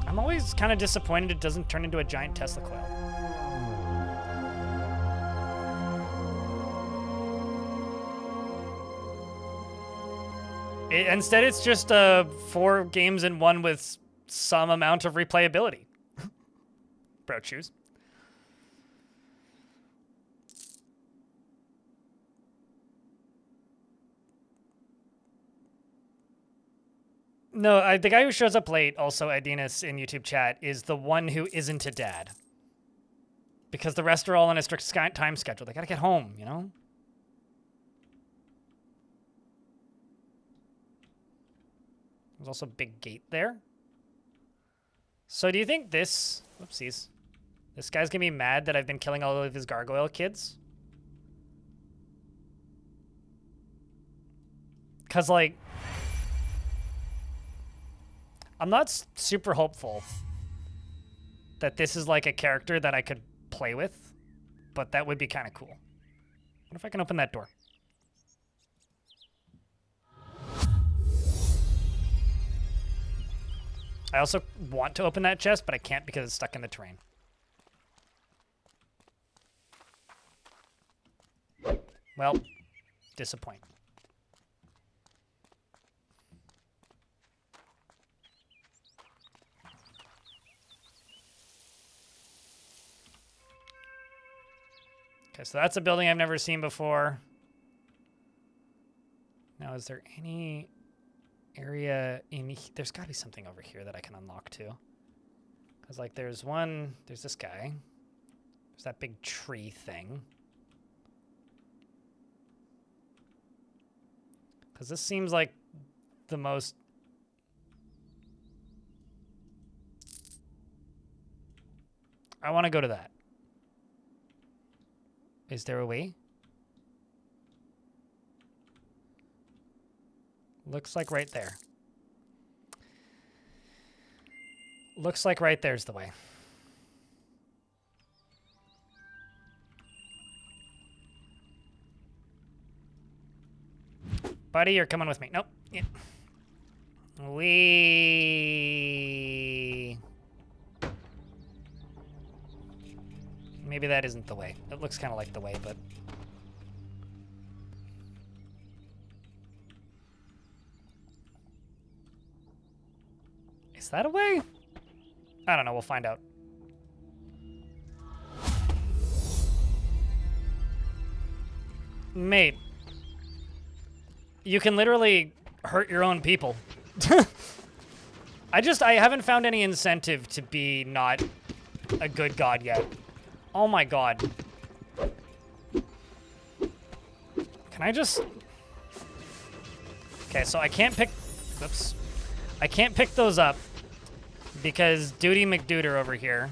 I'm always kind of disappointed it doesn't turn into a giant Tesla coil. Instead, it's just 4 games in one with some amount of replayability. Bro, choose. No, the guy who shows up late, also Adinas in YouTube chat, is the one who isn't a dad. Because the rest are all on a strict time schedule. They gotta get home, you know? There's also a big gate there. So do you think this... Whoopsies. This guy's gonna be mad that I've been killing all of his gargoyle kids? Because, like... I'm not super hopeful that this is like a character that I could play with, but that would be kind of cool. What if I can open that door? I also want to open that chest, but I can't because it's stuck in the terrain. Well, disappoint. Okay, so that's a building I've never seen before. Now, is there any area in... There's got to be something over here that I can unlock too. Because, like, there's this guy. There's that big tree thing. Because this seems like the most... I want to go to that. Is there a way? Looks like right there. Looks like right there's the way. Buddy, you're coming with me. Nope. Yeah. Maybe that isn't the way. It looks kind of like the way, but... Is that a way? I don't know. We'll find out. Mate. You can literally hurt your own people. I haven't found any incentive to be not a good god yet. Oh my god. Can I just... Okay, so I can't pick... Oops. I can't pick those up because Duty McDuder over here.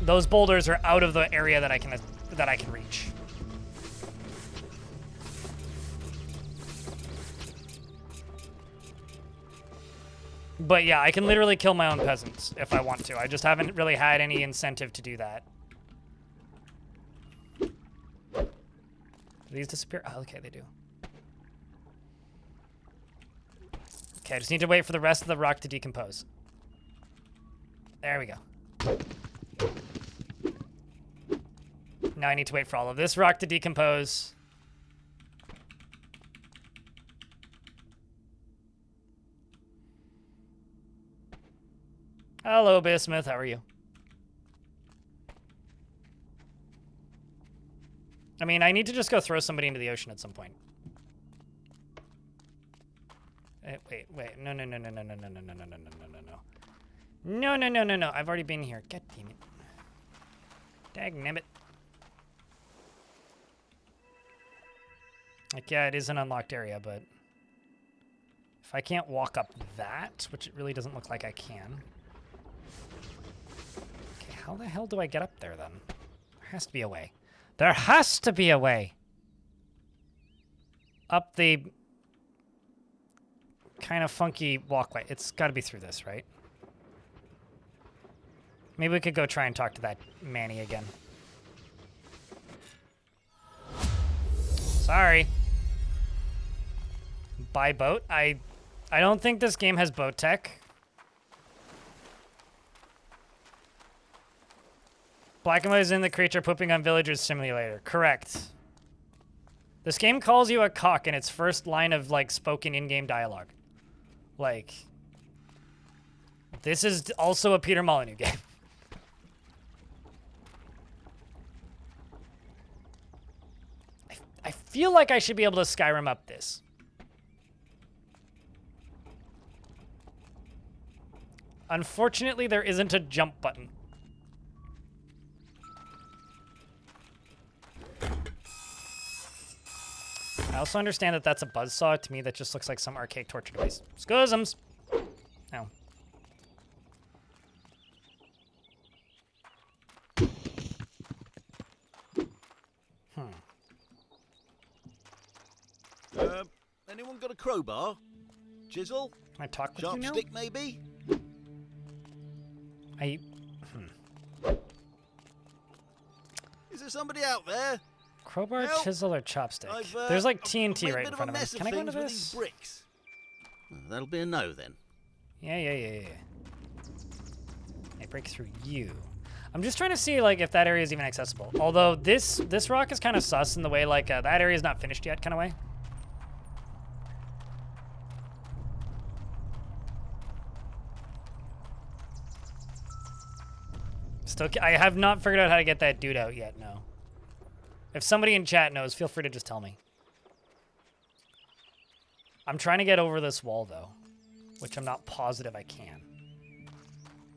Those boulders are out of the area that I can reach. But yeah, I can literally kill my own peasants if I want to. I just haven't really had any incentive to do that. Do these disappear? Oh, okay, they do. Okay, I just need to wait for the rest of the rock to decompose. There we go. Now I need to wait for all of this rock to decompose. Hello, Bismuth. How are you? I mean, I need to just go throw somebody into the ocean at some point. Wait. No. No. I've already been here. God damn it. Dagnabbit. Like, yeah, it is an unlocked area, but if I can't walk up that, which it really doesn't look like I can. Okay, how the hell do I get up there then? There has to be a way. There has to be a way. Up the kind of funky walkway. It's got to be through this, right? Maybe we could go try and talk to that Manny again. Sorry. By boat? I don't think this game has boat tech. Black and white is in the creature pooping on villagers simulator. Correct. This game calls you a cock in its first line of, like, spoken in-game dialogue. Like, this is also a Peter Molyneux game. I feel like I should be able to Skyrim up this. Unfortunately, there isn't a jump button. I also understand that that's a buzzsaw. To me, that just looks like some archaic torture device. Scuzums! Oh. Anyone got a crowbar? Chisel? Can I talk with you now? Chopstick, maybe? Is there somebody out there? Crowbar, Help! chisel, or chopstick? There's like TNT right in front of me. Can I go into with this? these bricks. Well, that'll be a no then. Yeah. I break through you. I'm just trying to see like if that area is even accessible. Although this rock is kind of sus in the way like that area is not finished yet kind of way. Still, I have not figured out how to get that dude out yet, no. If somebody in chat knows, feel free to just tell me. I'm trying to get over this wall, though, which I'm not positive I can.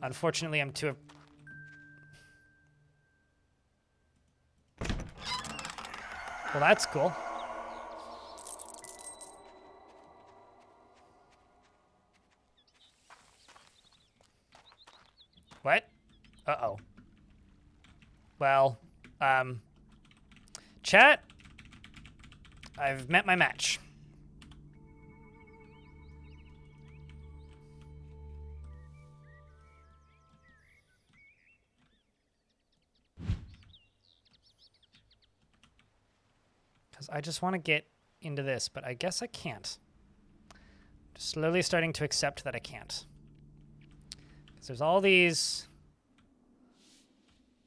Unfortunately, I'm too... Well, that's cool. What? Uh-oh. Well, chat, I've met my match. Because I just want to get into this, but I guess I can't. Just slowly starting to accept that I can't. Because there's all these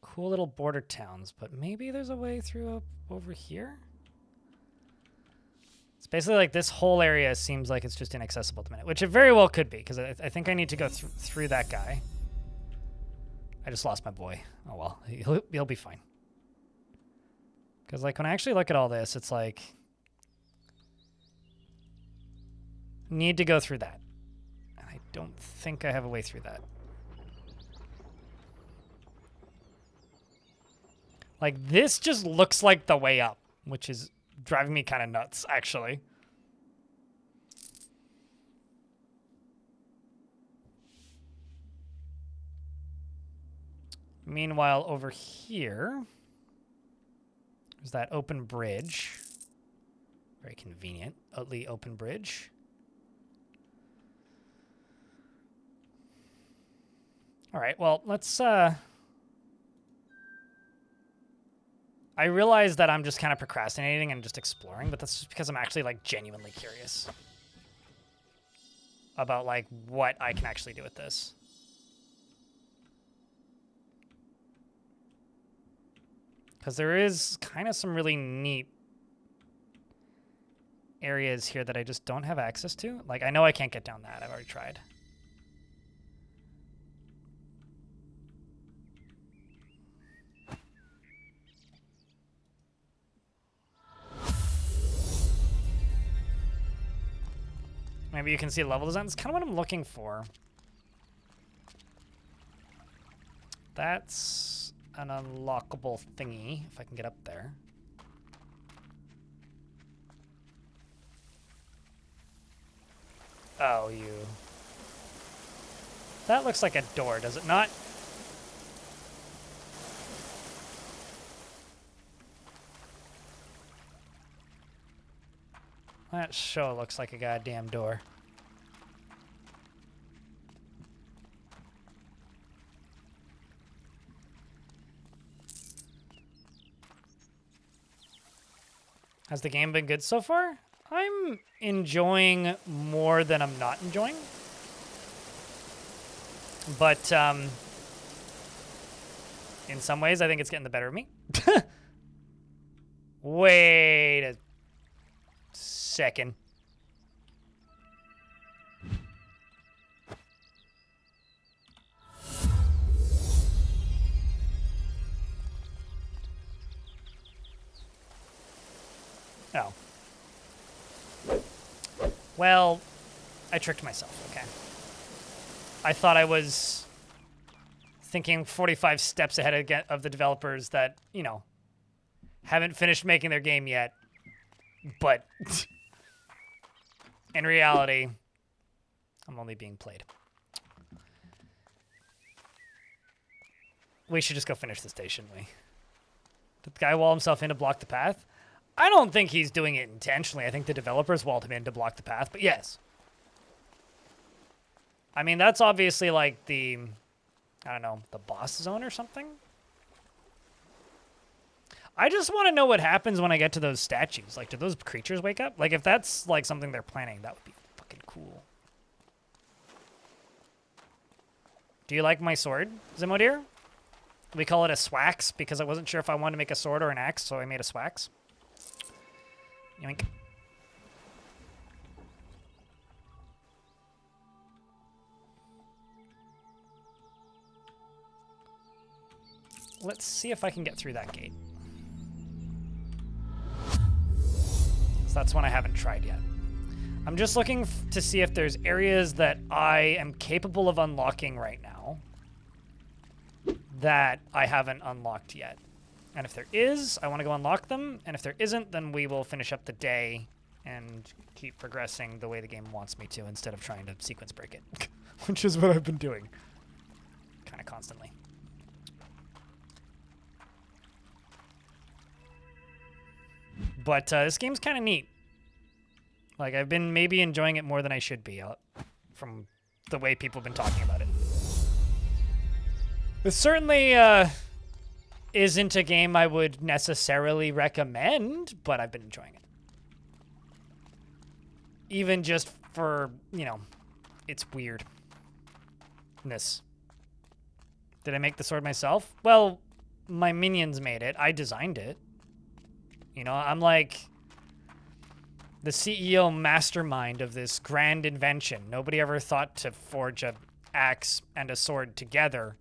cool little border towns, but maybe there's a way through up over here? It's basically like this whole area seems like it's just inaccessible at the minute, which it very well could be, because I think I need to go through that guy. I just lost my boy. Oh well, he'll be fine. Because like when I actually look at all this, it's like need to go through that. And I don't think I have a way through that. Like, this just looks like the way up, which is driving me kind of nuts, actually. Meanwhile, over here, there's that open bridge. Very conveniently open bridge. All right, well, let's... I realize that I'm just kind of procrastinating and just exploring, but that's just because I'm actually, like, genuinely curious about, like, what I can actually do with this. Because there is kind of some really neat areas here that I just don't have access to. Like, I know I can't get down that. I've already tried. Maybe you can see level design. That's kind of what I'm looking for. That's an unlockable thingy, if I can get up there. Oh, you. That looks like a door, does it not? That sure looks like a goddamn door. Has the game been good so far? I'm enjoying more than I'm not enjoying. But, in some ways, I think it's getting the better of me. Wait a second. Oh. Well, I tricked myself, okay. I thought I was thinking 45 steps ahead of the developers that, you know, haven't finished making their game yet. But in reality, I'm only being played. We should just go finish this day, shouldn't we? Did the guy wall himself in to block the path? I don't think he's doing it intentionally. I think the developers walled him in to block the path, but yes. I mean, that's obviously like the, I don't know, the boss zone or something? I just want to know what happens when I get to those statues. Like, do those creatures wake up? Like, if that's, like, something they're planning, that would be fucking cool. Do you like my sword, Zimodir? We call it a swax because I wasn't sure if I wanted to make a sword or an axe, so I made a swax. Yoink. Let's see if I can get through that gate. So that's one I haven't tried yet. I'm just looking to see if there's areas that I am capable of unlocking right now that I haven't unlocked yet. And if there is, I want to go unlock them. And if there isn't, then we will finish up the day and keep progressing the way the game wants me to instead of trying to sequence break it, which is what I've been doing kind of constantly. But this game's kind of neat. Like, I've been maybe enjoying it more than I should be from the way people have been talking about it. It certainly isn't a game I would necessarily recommend, but I've been enjoying it. Even just for, you know, its weirdness. Did I make the sword myself? Well, my minions made it. I designed it. You know, I'm like the CEO mastermind of this grand invention. Nobody ever thought to forge an axe and a sword together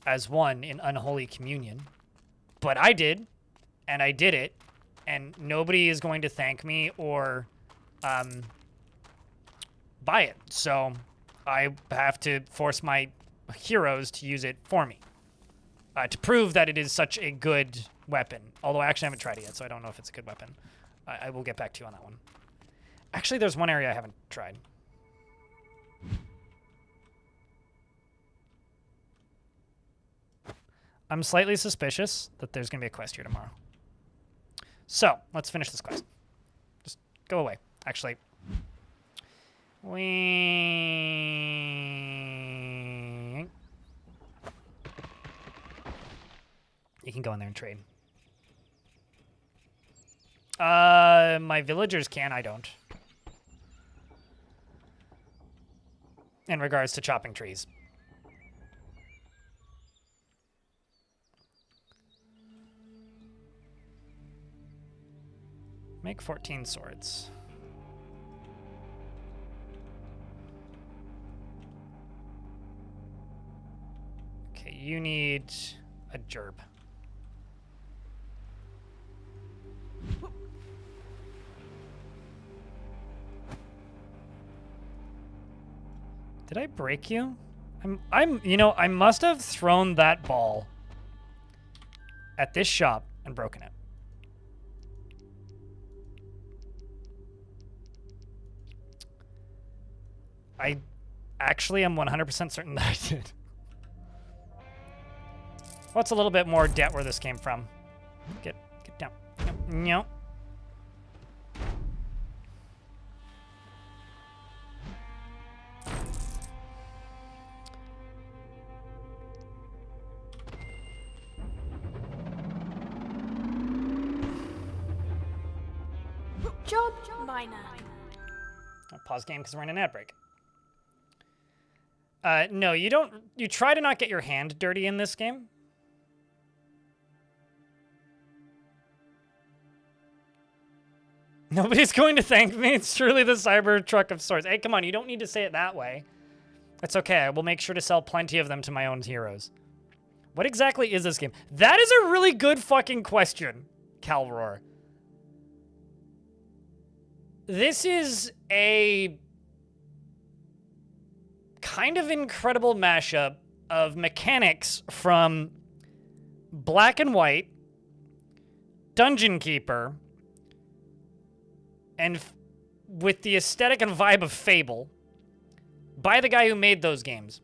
as one in unholy communion. But I did, and I did it, and nobody is going to thank me or buy it. So I have to force my heroes to use it for me. To prove that it is such a good weapon. Although I actually haven't tried it yet, so I don't know if it's a good weapon. I will get back to you on that one. Actually, there's one area I haven't tried. I'm slightly suspicious that there's going to be a quest here tomorrow. So, let's finish this quest. Just go away. Actually, you can go in there and trade. My villagers can, I don't. In regards to chopping trees. Make 14 swords. Okay, you need a gerb. Did I break you? You know, I must have thrown that ball at this shop and broken it. I actually am 100% certain that I did. What's a little bit more debt where this came from? Get down. No. Job minor. I'll pause game because we're in an ad break. No, you don't. You try to not get your hand dirty in this game. Nobody's going to thank me. It's truly the cyber truck of swords. Hey, come on. You don't need to say it that way. It's okay. I will make sure to sell plenty of them to my own heroes. What exactly is this game? That is a really good fucking question, Calroar. This is a kind of incredible mashup of mechanics from Black and White, Dungeon Keeper, and with the aesthetic and vibe of Fable by the guy who made those games.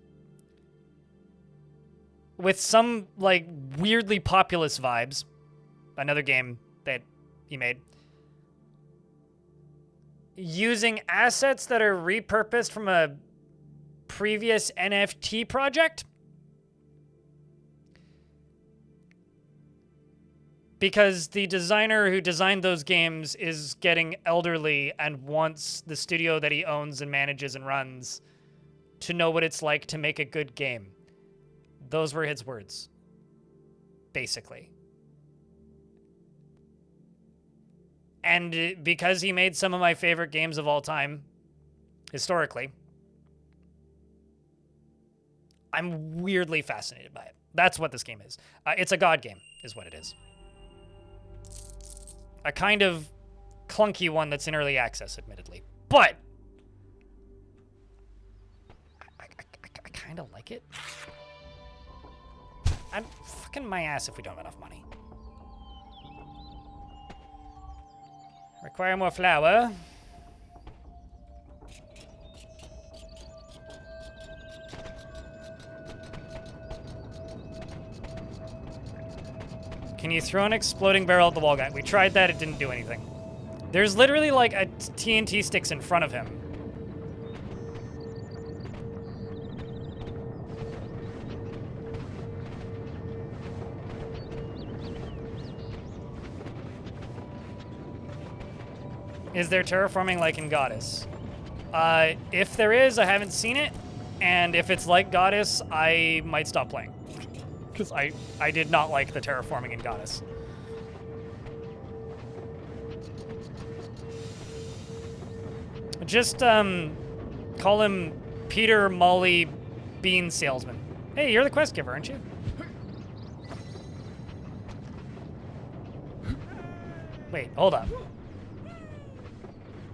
With some, like, weirdly populous vibes. Another game that he made. Using assets that are repurposed from a previous NFT project. Because the designer who designed those games is getting elderly and wants the studio that he owns and manages and runs to know what it's like to make a good game. Those were his words, basically. And because he made some of my favorite games of all time, historically, I'm weirdly fascinated by it. That's what this game is. It's a god game, is what it is. A kind of clunky one that's in early access, admittedly. But I kind of like it. I'm fucking my ass if we don't have enough money. Require more flour. Can you throw an exploding barrel at the wall guy? We tried that, it didn't do anything. There's literally like a TNT sticks in front of him. Is there terraforming like in Goddess? If there is, I haven't seen it. And if it's like Goddess, I might stop playing. Because I did not like the terraforming in Goddess. Just call him Peter Molly Bean Salesman. Hey, you're the quest giver, aren't you? Wait, hold up.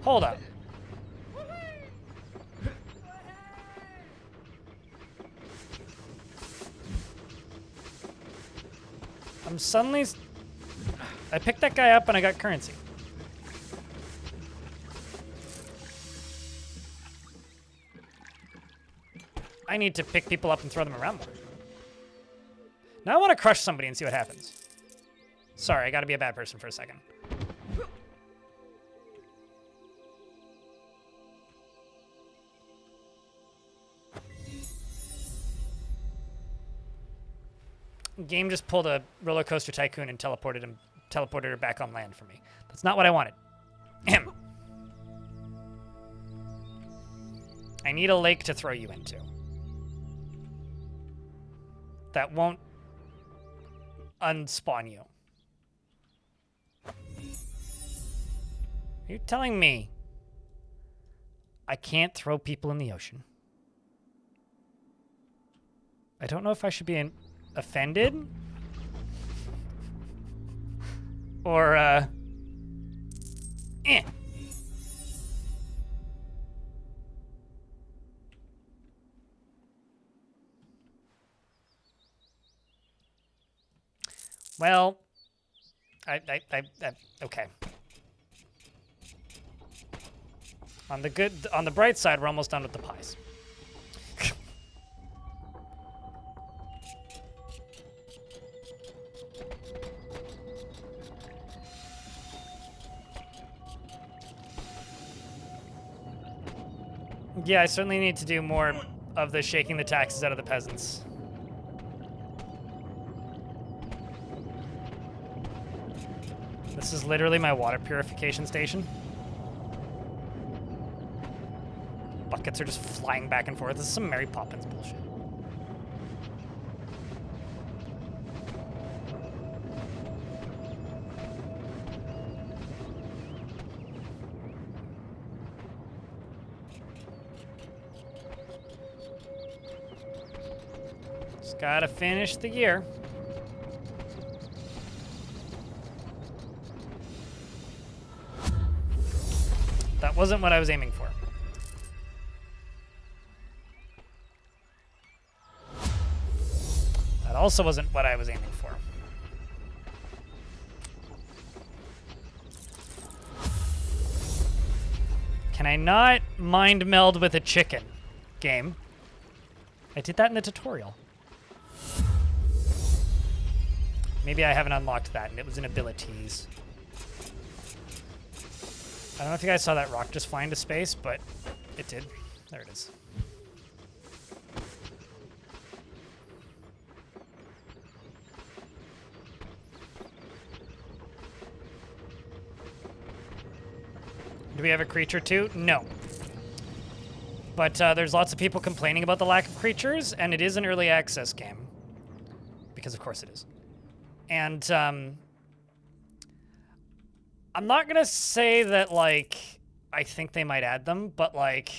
Hold up. I'm suddenly... I picked that guy up and I got currency. I need to pick people up and throw them around more. Now I want to crush somebody and see what happens. Sorry, I gotta be a bad person for a second. Game just pulled a roller coaster tycoon and teleported her back on land for me. That's not what I wanted. Ahem. I need a lake to throw you into. That won't unspawn you. Are you telling me I can't throw people in the ocean? I don't know if I should be offended or Well, okay. On the bright side, we're almost done with the pies. Yeah, I certainly need to do more of the shaking the taxes out of the peasants. This is literally my water purification station. Buckets are just flying back and forth. This is some Mary Poppins bullshit. Just gotta finish the year. That wasn't what I was aiming for. That also wasn't what I was aiming for. Can I not mind meld with a chicken? Game. I did that in the tutorial. Maybe I haven't unlocked that and it was in abilities. I don't know if you guys saw that rock just fly into space, but it did. There it is. Do we have a creature too? No. But there's lots of people complaining about the lack of creatures, and it is an early access game. Because of course it is. And I'm not gonna say that, like, I think they might add them, but, like,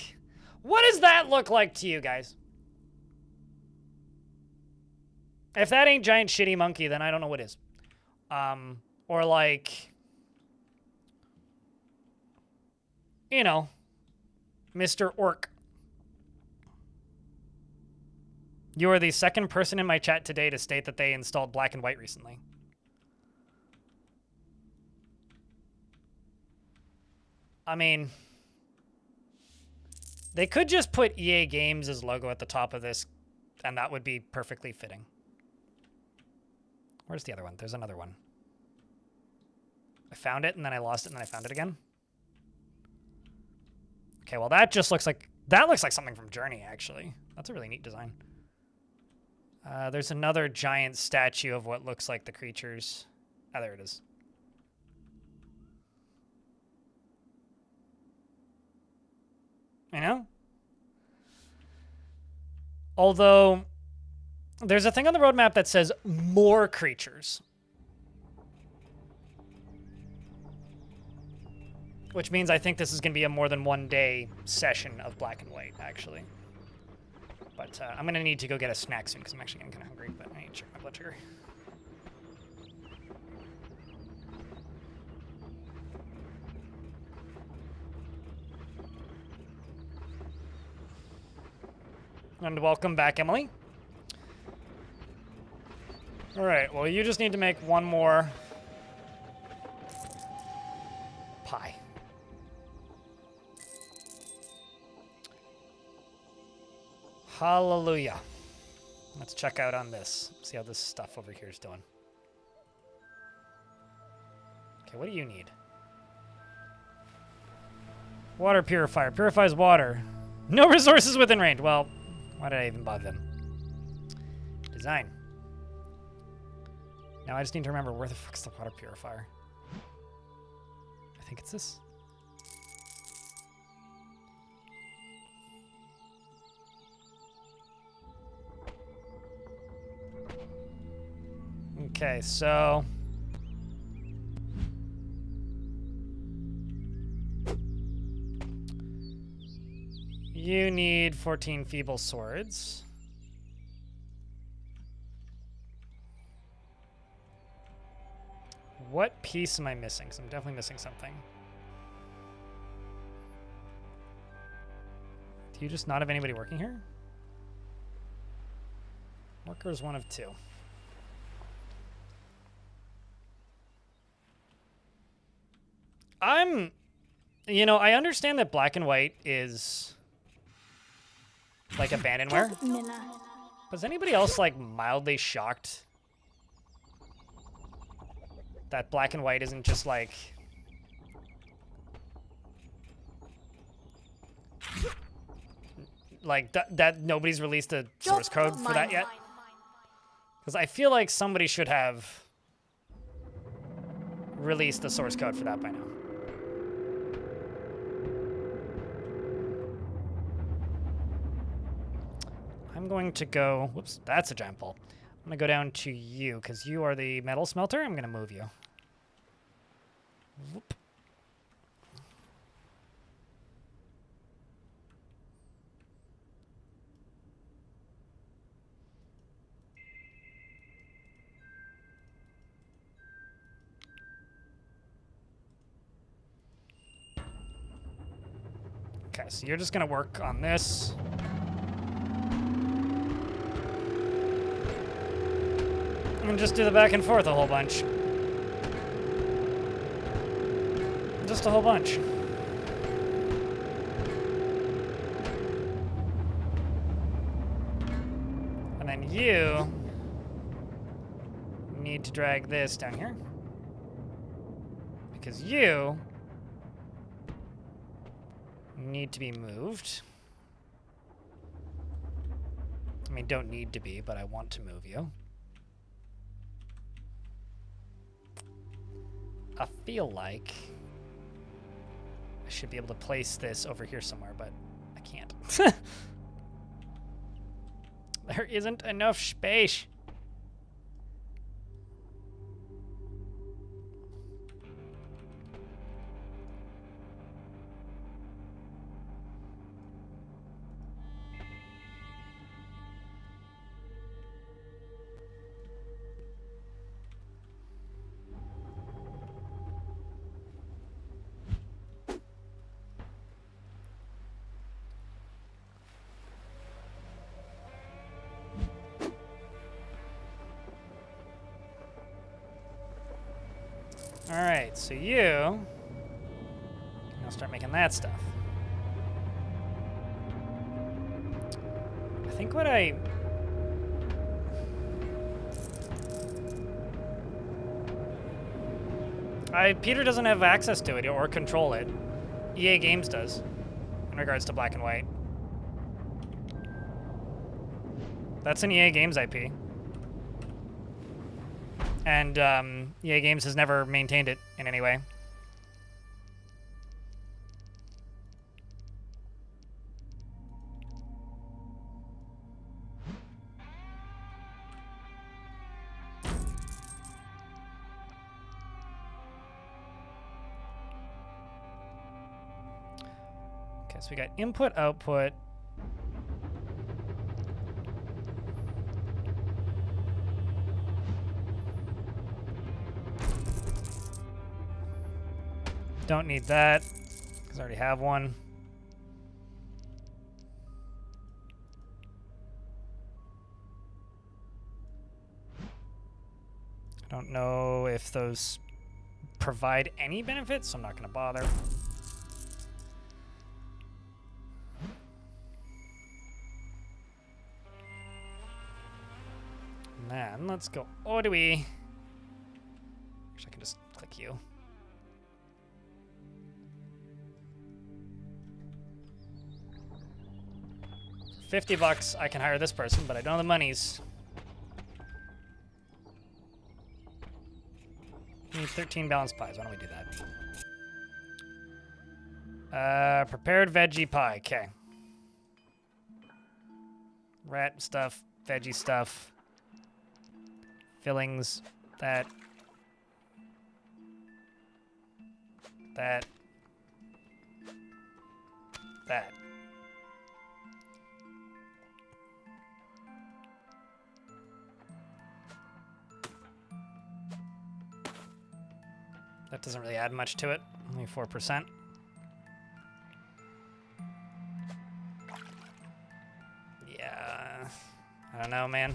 what does that look like to you guys? If that ain't giant shitty monkey, then I don't know what is. Or, like, you know, Mr. Orc. You are the second person in my chat today to state that they installed Black and White recently. I mean, they could just put EA Games' logo at the top of this, and that would be perfectly fitting. Where's the other one? There's another one. I found it, and then I lost it, and then I found it again. Okay, well, that just looks like... That looks like something from Journey, actually. That's a really neat design. There's another giant statue of what looks like the creatures. Ah, there it is. You know? Although, there's a thing on the roadmap that says more creatures. Which means I think this is going to be a more than one day session of Black and White, actually. But I'm going to need to go get a snack soon because I'm actually getting kind of hungry, but I need to check my blood sugar. And welcome back, Emily. Alright, well, you just need to make one more pie. Hallelujah. Let's check out on this. See how this stuff over here is doing. Okay, what do you need? Water purifier. Purifies water. No resources within range. Well, why did I even bother them? Design. Now I just need to remember where the fuck's the water purifier. I think it's this. Okay, so you need 14 feeble swords. What piece am I missing? Because I'm definitely missing something. Do you just not have anybody working here? Worker is one of two. You know, I understand that black and white is like abandonware. Was anybody else like mildly shocked that black and white isn't just like that nobody's released a source code for that yet? Because I feel like somebody should have released the source code for that by now. I'm going to go, whoops, that's a giant pole. I'm going to go down to you, because you are the metal smelter. I'm going to move you. Whoop. Okay, so you're just going to work on this. And just do the back and forth a whole bunch. Just a whole bunch. And then you need to drag this down here. Because you need to be moved. I mean, don't need to be, but I want to move you. I feel like I should be able to place this over here somewhere, but I can't. There isn't enough space. Alright, so you can now start making that stuff. I think what Peter doesn't have access to it or control it. EA Games does, in regards to black and white. That's an EA Games IP. And EA Games has never maintained it in any way. Okay, so we got input, output. Don't need that, because I already have one. I don't know if those provide any benefits, so I'm not going to bother. Man, let's go. Oh, do we? Actually, I can just click you. $50, I can hire this person, but I don't have the monies. Need 13 balanced pies. Why don't we do that? Prepared veggie pie. Okay. Rat stuff, veggie stuff, fillings, that. That. That doesn't really add much to it. Only 4%. Yeah. I don't know, man.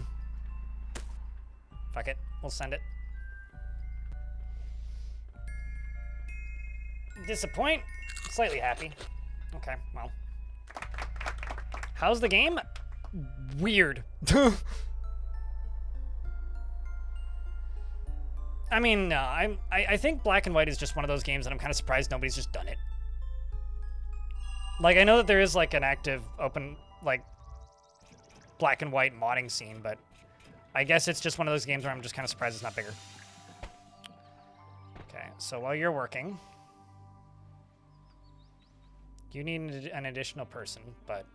Fuck it. We'll send it. Disappoint? Slightly happy. Okay, well. How's the game? Weird. I mean, no, I think Black and White is just one of those games that I'm kind of surprised nobody's just done it. Like, I know that there is, like, an active, open, like, Black and White modding scene, but I guess it's just one of those games where I'm just kind of surprised it's not bigger. Okay, so while you're working, you need an additional person, but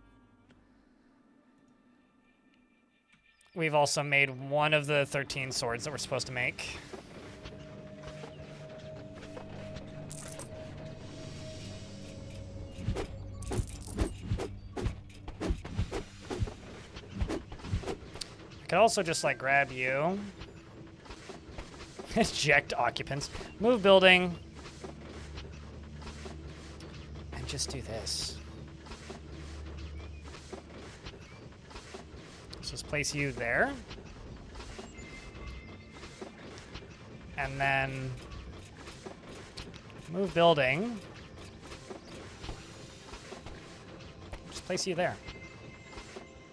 we've also made one of the 13 swords that we're supposed to make. Could also just like grab you, eject occupants, move building, and just do this. Let's just place you there, and then move building. Just place you there,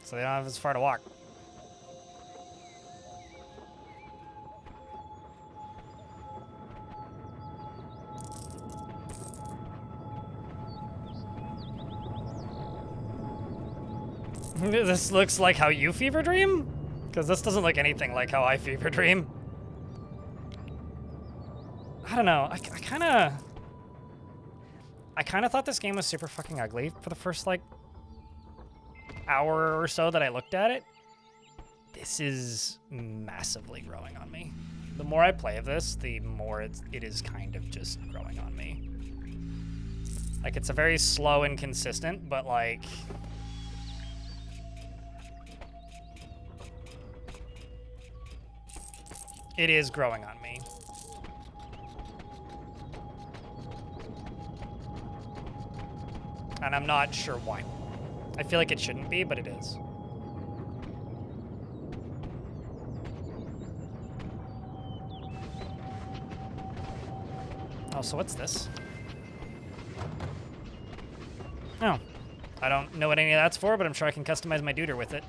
so they don't have as far to walk. This looks like how you fever dream? Because this doesn't look anything like how I fever dream. I don't know. I kind of thought this game was super fucking ugly for the first, like, hour or so that I looked at it. This is massively growing on me. The more I play of this, the more it is kind of just growing on me. Like, it's a very slow and consistent, but, like... it is growing on me. And I'm not sure why. I feel like it shouldn't be, but it is. Oh, so what's this? Oh. I don't know what any of that's for, but I'm sure I can customize my duder with it.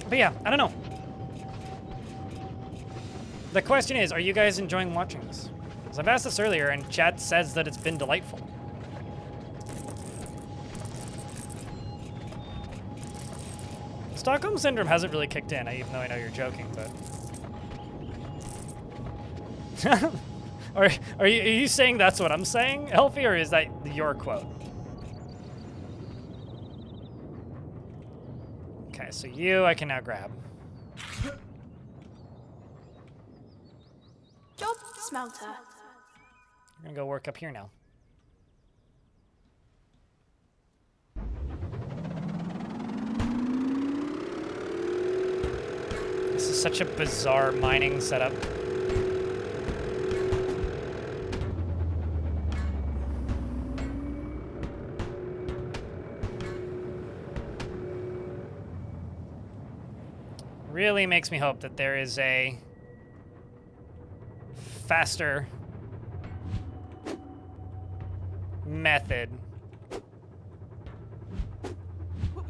But yeah, I don't know. The question is, are you guys enjoying watching this? Because I've asked this earlier, and chat says that it's been delightful. Stockholm Syndrome hasn't really kicked in, even though I know you're joking, but... are you saying that's what I'm saying, Elfie, or is that your quote? Okay, so you I can now grab. Job smelter. We're gonna go work up here now. This is such a bizarre mining setup. really makes me hope that there is a faster method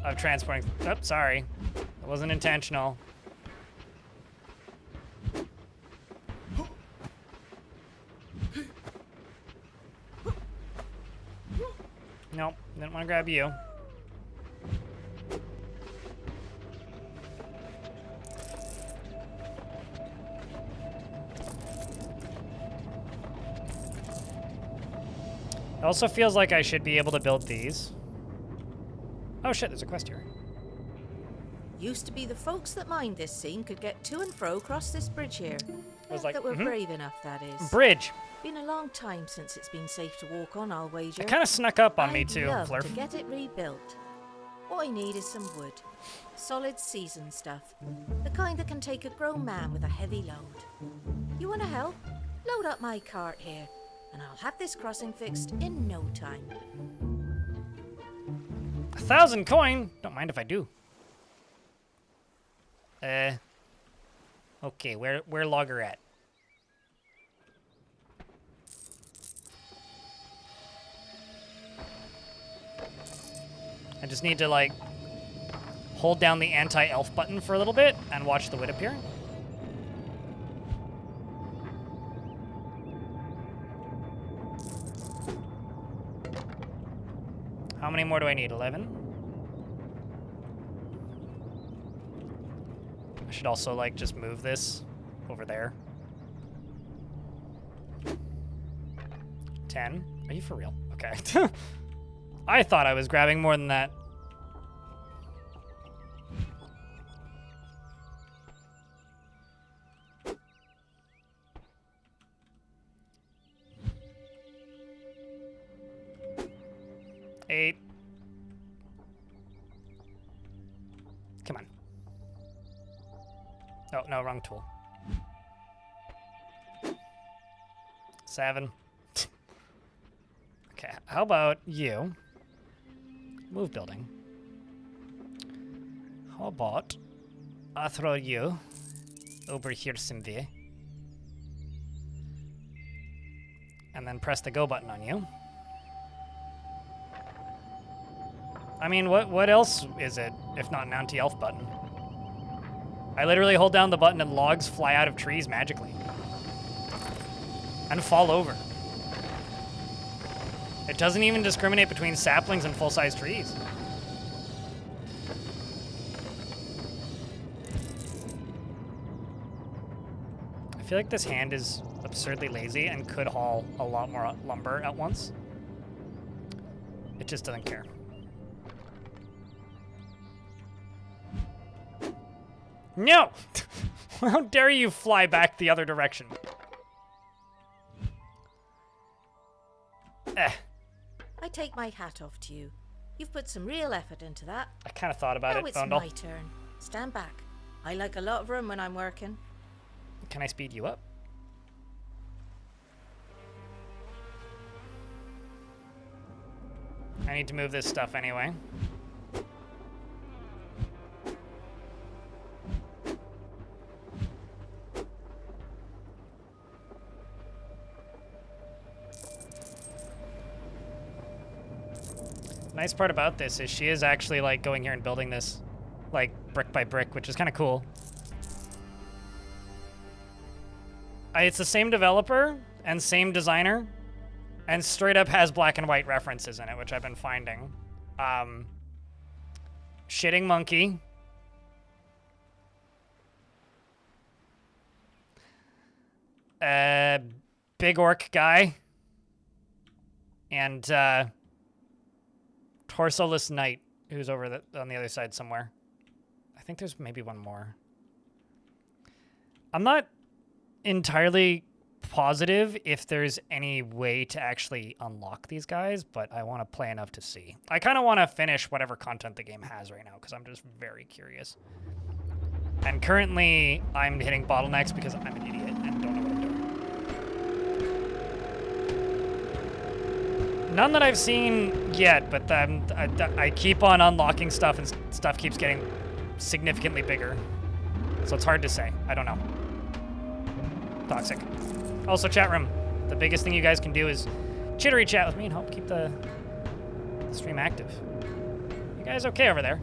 of transporting. Oh, sorry. It wasn't intentional. Nope, didn't want to grab you. It also feels like I should be able to build these. Oh shit, there's a quest here. Used to be the folks that mined this scene could get to and fro across this bridge here. Was like, that were brave enough, that is. Bridge. Been a long time since it's been safe to walk on, I'll wager. It kind of snuck up on me I'd too, love Flurf. to get it rebuilt. What I need is some wood. Solid seasoned stuff. The kind that can take a grown man with a heavy load. You want to help? Load up my cart here, and I'll have this crossing fixed in no time. 1,000 coin? Don't mind if I do. Okay, where Logger at? I just need to, like, hold down the anti-elf button for a little bit and watch the wit appear. How many more do I need? 11? I should also, like, just move this over there. 10? Are you for real? Okay. I thought I was grabbing more than that. Eight. Come on. Oh, no, wrong tool. 7. Okay, how about you? Move building. How about I throw you over here somewhere. And then press the go button on you. I mean, what else is it if not an anti-elf button? I literally hold down the button and logs fly out of trees magically. And fall over. It doesn't even discriminate between saplings and full-size trees. I feel like this hand is absurdly lazy and could haul a lot more lumber at once. It just doesn't care. No! How dare you fly back the other direction? I take my hat off to you. You've put some real effort into that. I kind of thought about now it, it's Bundle. my turn. Stand back. I like a lot of room when I'm working. Can I speed you up? I need to move this stuff anyway. Nice part about this is she is actually like going here and building this like brick by brick, which is kind of cool. It's the same developer and same designer and straight up has black and white references in it, which I've been finding. Shitting Monkey. Big Orc Guy. And Torsoless Knight, who's over on the other side somewhere. I think there's maybe one more. I'm not entirely positive if there's any way to actually unlock these guys, but I want to play enough to see. I kind of want to finish whatever content the game has right now because I'm just very curious. And currently, I'm hitting bottlenecks because I'm an idiot and don't know what I'm doing. None that I've seen yet, but I keep on unlocking stuff and stuff keeps getting significantly bigger. So it's hard to say. I don't know. Toxic. Also, chat room. The biggest thing you guys can do is chittery chat with me and help keep the stream active. You guys okay over there?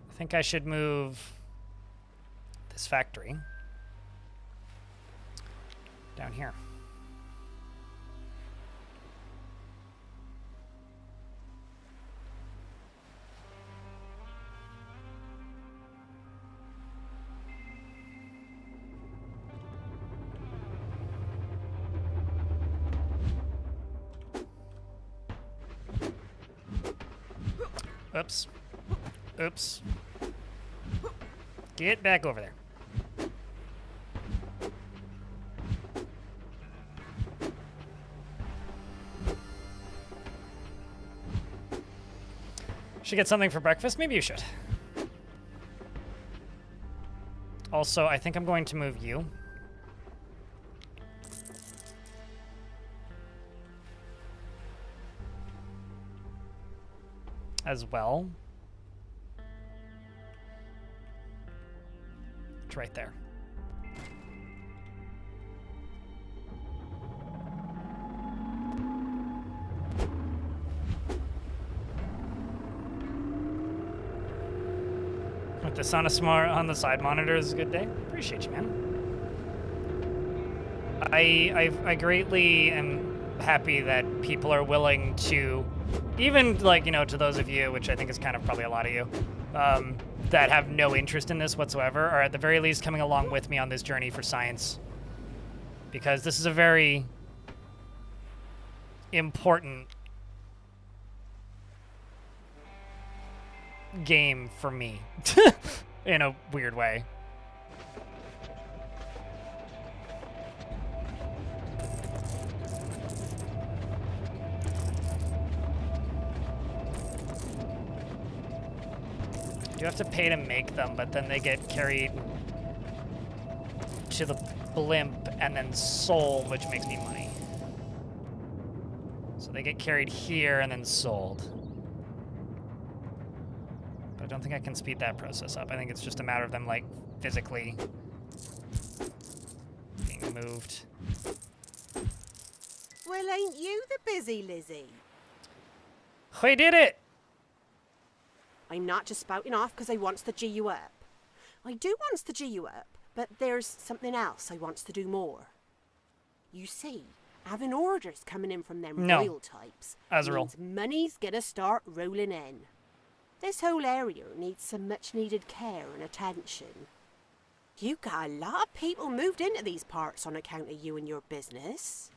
I think I should move this factory down here. Oops. Oops. Get back over there. Should get something for breakfast? Maybe you should. Also, I think I'm going to move you. As well. It's right there. With the sun on the side monitor is a good day. Appreciate you, man. I greatly am happy that people are willing to, even like, you know, to those of you, which I think is kind of probably a lot of you, that have no interest in this whatsoever, are at the very least coming along with me on this journey for science. Because this is a very important game for me, in a weird way. You have to pay to make them, but then they get carried to the blimp and then sold, which makes me money. So they get carried here and then sold. But I don't think I can speed that process up. I think it's just a matter of them, like, physically being moved. Well, ain't you the busy Lizzie? We did it! I'm not just spouting off because I wants to G you up. I do wants to G you up, but there's something else I wants to do more. You see, having orders coming in from them royal types means money's gonna start rolling in. This whole area needs some much-needed care and attention. You got a lot of people moved into these parts on account of you and your business.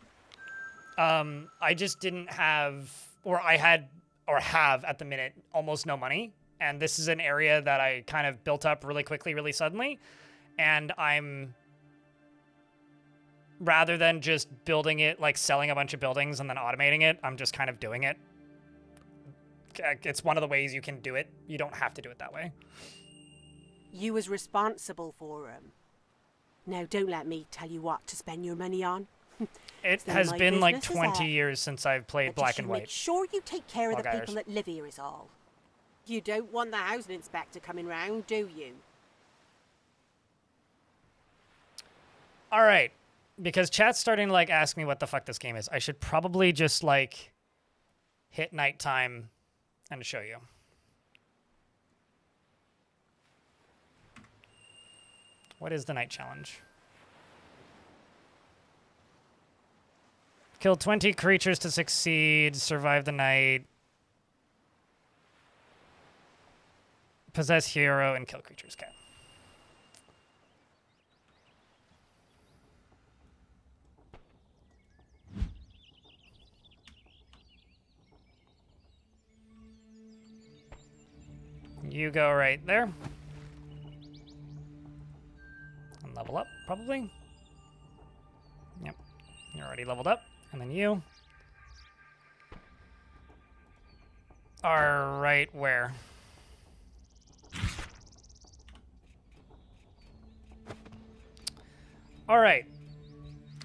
I just didn't have, or I had, or have at the minute, almost no money. And this is an area that I kind of built up really quickly, really suddenly. And I'm, rather than just building it, like selling a bunch of buildings and then automating it, I'm just kind of doing it. It's one of the ways you can do it. You don't have to do it that way. You was responsible for 'em. Now don't let me tell you what to spend your money on. It has been like 20 years since I've played Black and White. Make sure you take care of the people that live here is all. You don't want the housing inspector coming round, do you? All right, because chat's starting to like ask me what the fuck this game is. I should probably just like hit nighttime and show you. What is the night challenge? Kill 20 creatures to succeed, survive the night, possess hero, and kill creatures. Okay. You go right there. And level up, probably. Yep. You're already leveled up. And then you are right where? All right.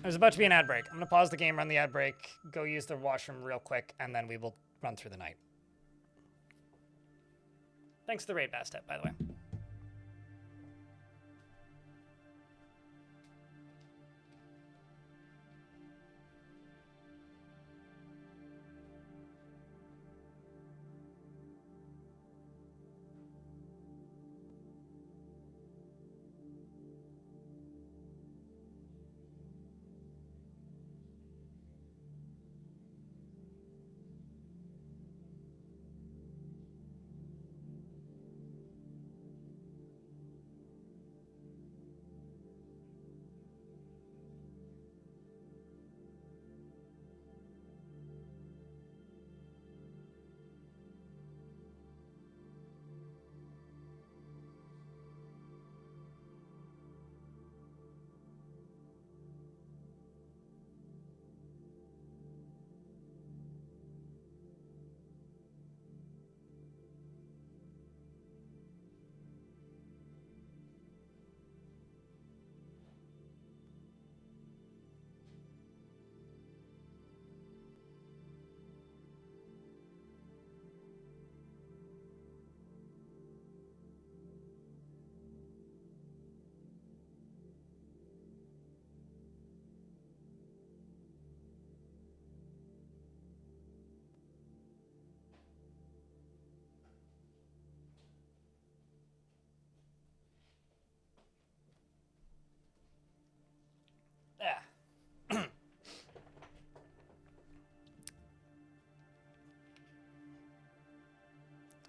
There's about to be an ad break. I'm going to pause the game, run the ad break, go use the washroom real quick, and then we will run through the night. Thanks to the raid Bastet, by the way.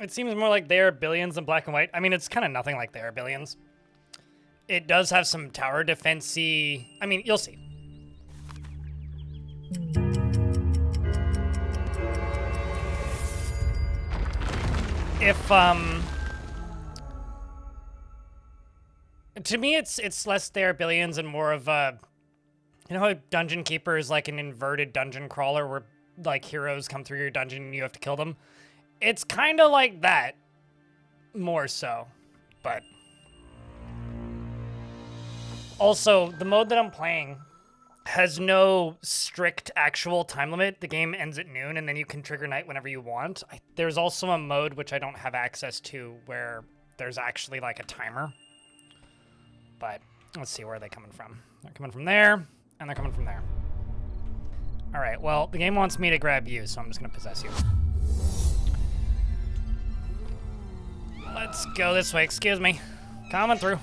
It seems more like They Are Billions in black and white. I mean, it's kind of nothing like They Are Billions. It does have some tower defense-y... I mean, you'll see. If, to me, it's less They Are Billions and more of a... You know how Dungeon Keeper is like an inverted dungeon crawler where, like, heroes come through your dungeon and you have to kill them? It's kind of like that, more so, but... Also, the mode that I'm playing has no strict actual time limit. The game ends at noon, and then you can trigger night whenever you want. There's also a mode, which I don't have access to, where there's actually, like, a timer. But, let's see, where are they coming from? They're coming from there, and they're coming from there. Alright, well, the game wants me to grab you, so I'm just gonna possess you. Let's go this way, excuse me. Coming through.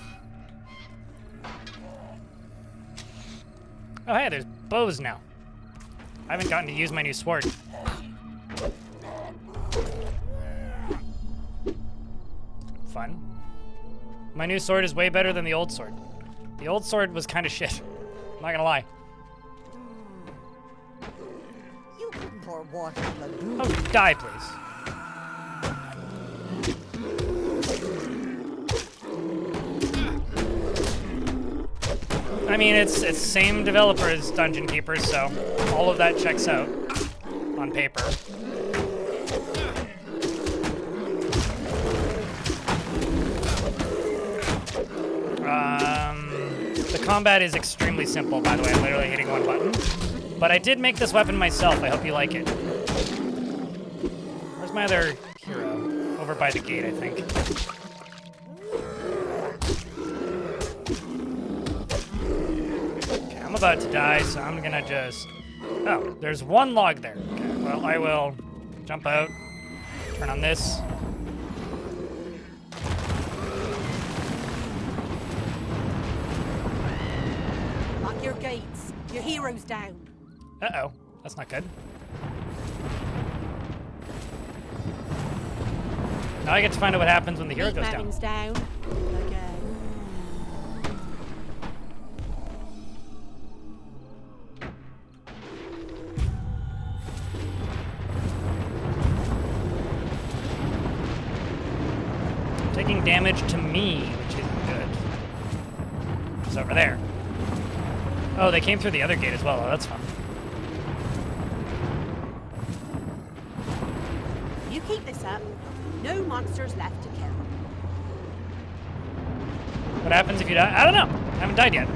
Oh hey, there's bows now. I haven't gotten to use my new sword. Fun. My new sword is way better than the old sword. The old sword was kind of shit. I'm not gonna lie. You can pour water in the lagoon. Oh, die, please. I mean, it's same developer as Dungeon Keeper, so all of that checks out on paper. The combat is extremely simple, by the way. I'm literally hitting one button. But I did make this weapon myself. I hope you like it. Where's my other hero? Over by the gate, I think. Okay, I'm about to die, so I'm gonna just... Oh, there's one log there. Okay, well, I will jump out, turn on this. Lock your gates. Your hero's down. Uh-oh, that's not good. Now I get to find out what happens when the hero goes down. Down. Okay. Taking damage to me, which isn't good. It's over there. Oh, they came through the other gate as well. Oh, that's fun. You keep this up. No monsters left to kill. What happens if you die? I don't know. I haven't died yet.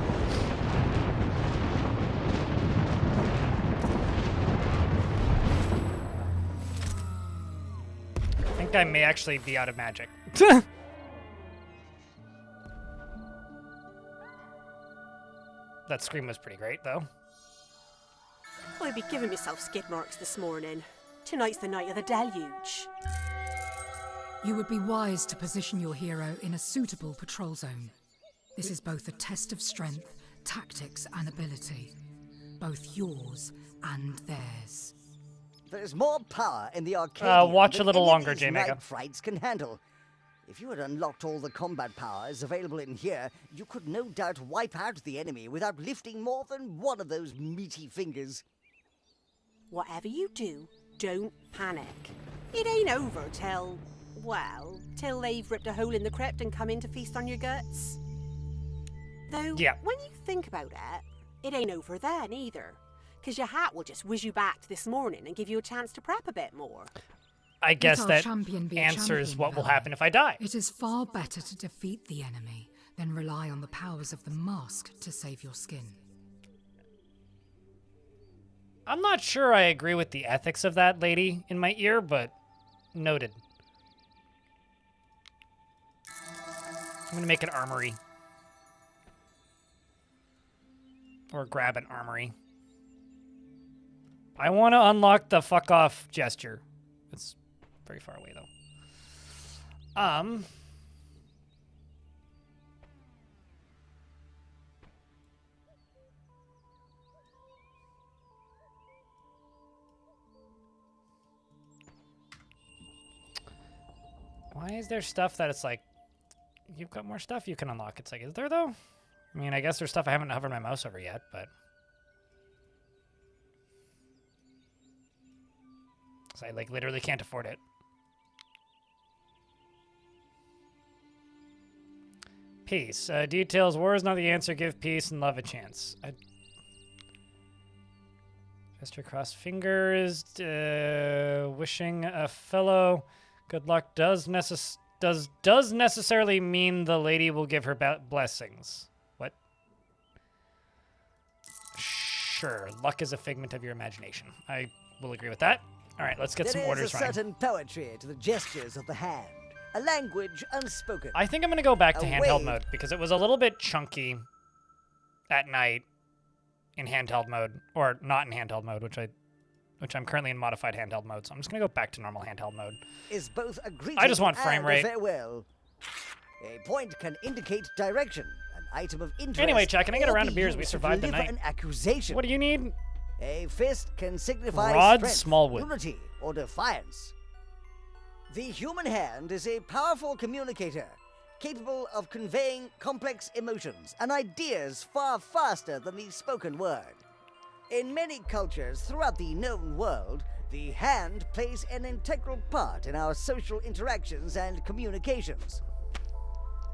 guy may actually be out of magic. That scream was pretty great, though. I'd be giving myself skid marks this morning. Tonight's the night of the deluge. You would be wise to position your hero in a suitable patrol zone. This is both a test of strength, tactics, and ability. Both yours and theirs. There's more power in the arcade. Watch a little any longer, of these J-Mega. night frights can handle. If you had unlocked all the combat powers available in here, you could no doubt wipe out the enemy without lifting more than one of those meaty fingers. Whatever you do, don't panic. It ain't over till, well, till they've ripped a hole in the crypt and come in to feast on your guts. Though, when you think about it ain't over then either. Because your hat will just whiz you back to this morning and give you a chance to prep a bit more. I guess Let our that champion be a answers champion, what will Val. happen if I die. It is far better to defeat the enemy than rely on the powers of the mask to save your skin. I'm not sure I agree with the ethics of that lady in my ear, but noted. I'm going to make an armory. Or grab an armory. I want to unlock the fuck off gesture. It's very far away, though. Why is there stuff that it's like, you've got more stuff you can unlock? It's like, is there, though? I mean, I guess there's stuff I haven't hovered my mouse over yet, but... So I, like, literally can't afford it. Peace. Details. War is not the answer. Give peace and love a chance. Gesture cross fingers. Wishing a fellow good luck does necessarily mean the lady will give her blessings. What? Sure. Luck is a figment of your imagination. I will agree with that. All right, let's get some orders There is a running. certain poetry to the gestures of the hand, a language unspoken. I think I'm going to go back to A handheld wave. mode because it was a little bit chunky at night in handheld mode, or not in handheld mode, which I'm currently in modified handheld mode. So I'm just going to go back to normal handheld mode. Is both a greeting I just want frame and rate. a farewell. A point can indicate direction, an item of interest. Anyway, Chad, can I get a or round be of beers? We used to survived the deliver night. An accusation. What do you need? A fist can signify Rod strength, Smallwood. unity, or defiance. The human hand is a powerful communicator, capable of conveying complex emotions and ideas far faster than the spoken word. In many cultures throughout the known world, the hand plays an integral part in our social interactions and communications.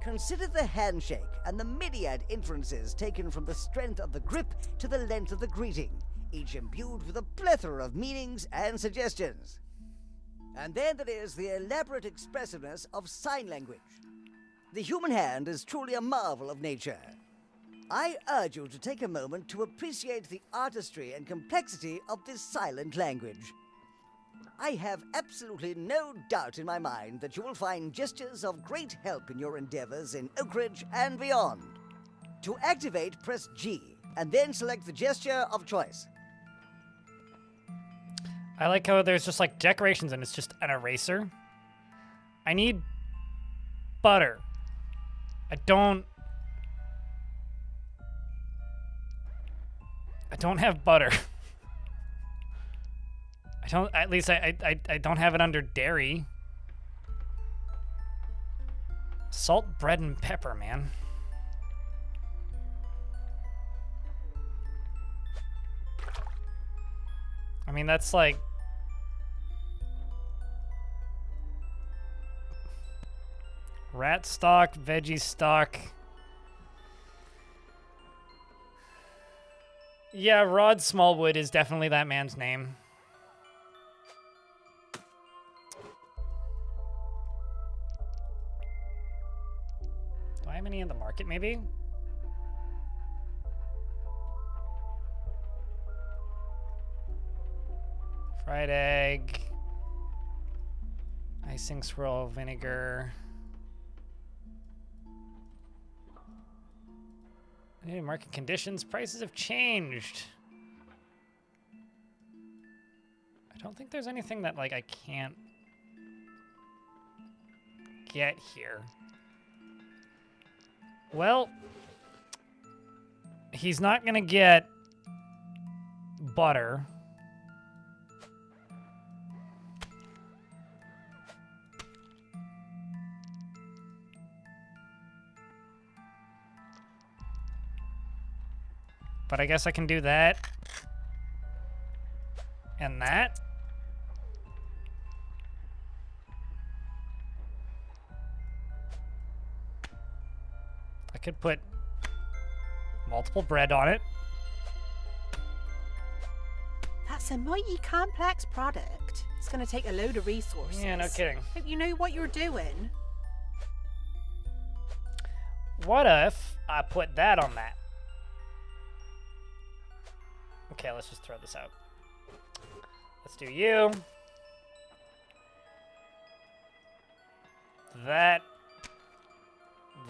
Consider the handshake and the myriad inferences taken from the strength of the grip to the length of the greeting, each imbued with a plethora of meanings and suggestions. And then there is the elaborate expressiveness of sign language. The human hand is truly a marvel of nature. I urge you to take a moment to appreciate the artistry and complexity of this silent language. I have absolutely no doubt in my mind that you will find gestures of great help in your endeavors in Oak Ridge and beyond. To activate, press G, and then select the gesture of choice. I like how there's just like decorations and it's just an eraser. I need butter. I don't have butter. At least I don't have it under dairy. Salt, bread, and pepper, man. I mean, that's like... rat stock, veggie stock. Yeah, Rod Smallwood is definitely that man's name. Do I have any in the market, maybe? Fried egg. Icing swirl vinegar. Hey, market conditions. Prices have changed. I don't think there's anything that, like, I can't get here. Well, he's not gonna get butter. But I guess I can do that. And that. I could put multiple bread on it. That's a mighty complex product. It's going to take a load of resources. Yeah, no kidding. Hope you know what you're doing. What if I put that on that? Okay, let's just throw this out. Let's do you. That.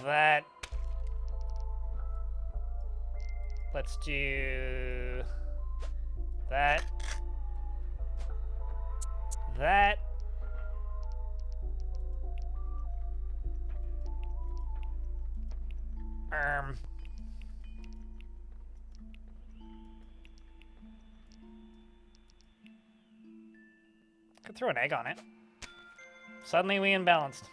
That. Let's do that. That. Could throw an egg on it. Suddenly we imbalanced.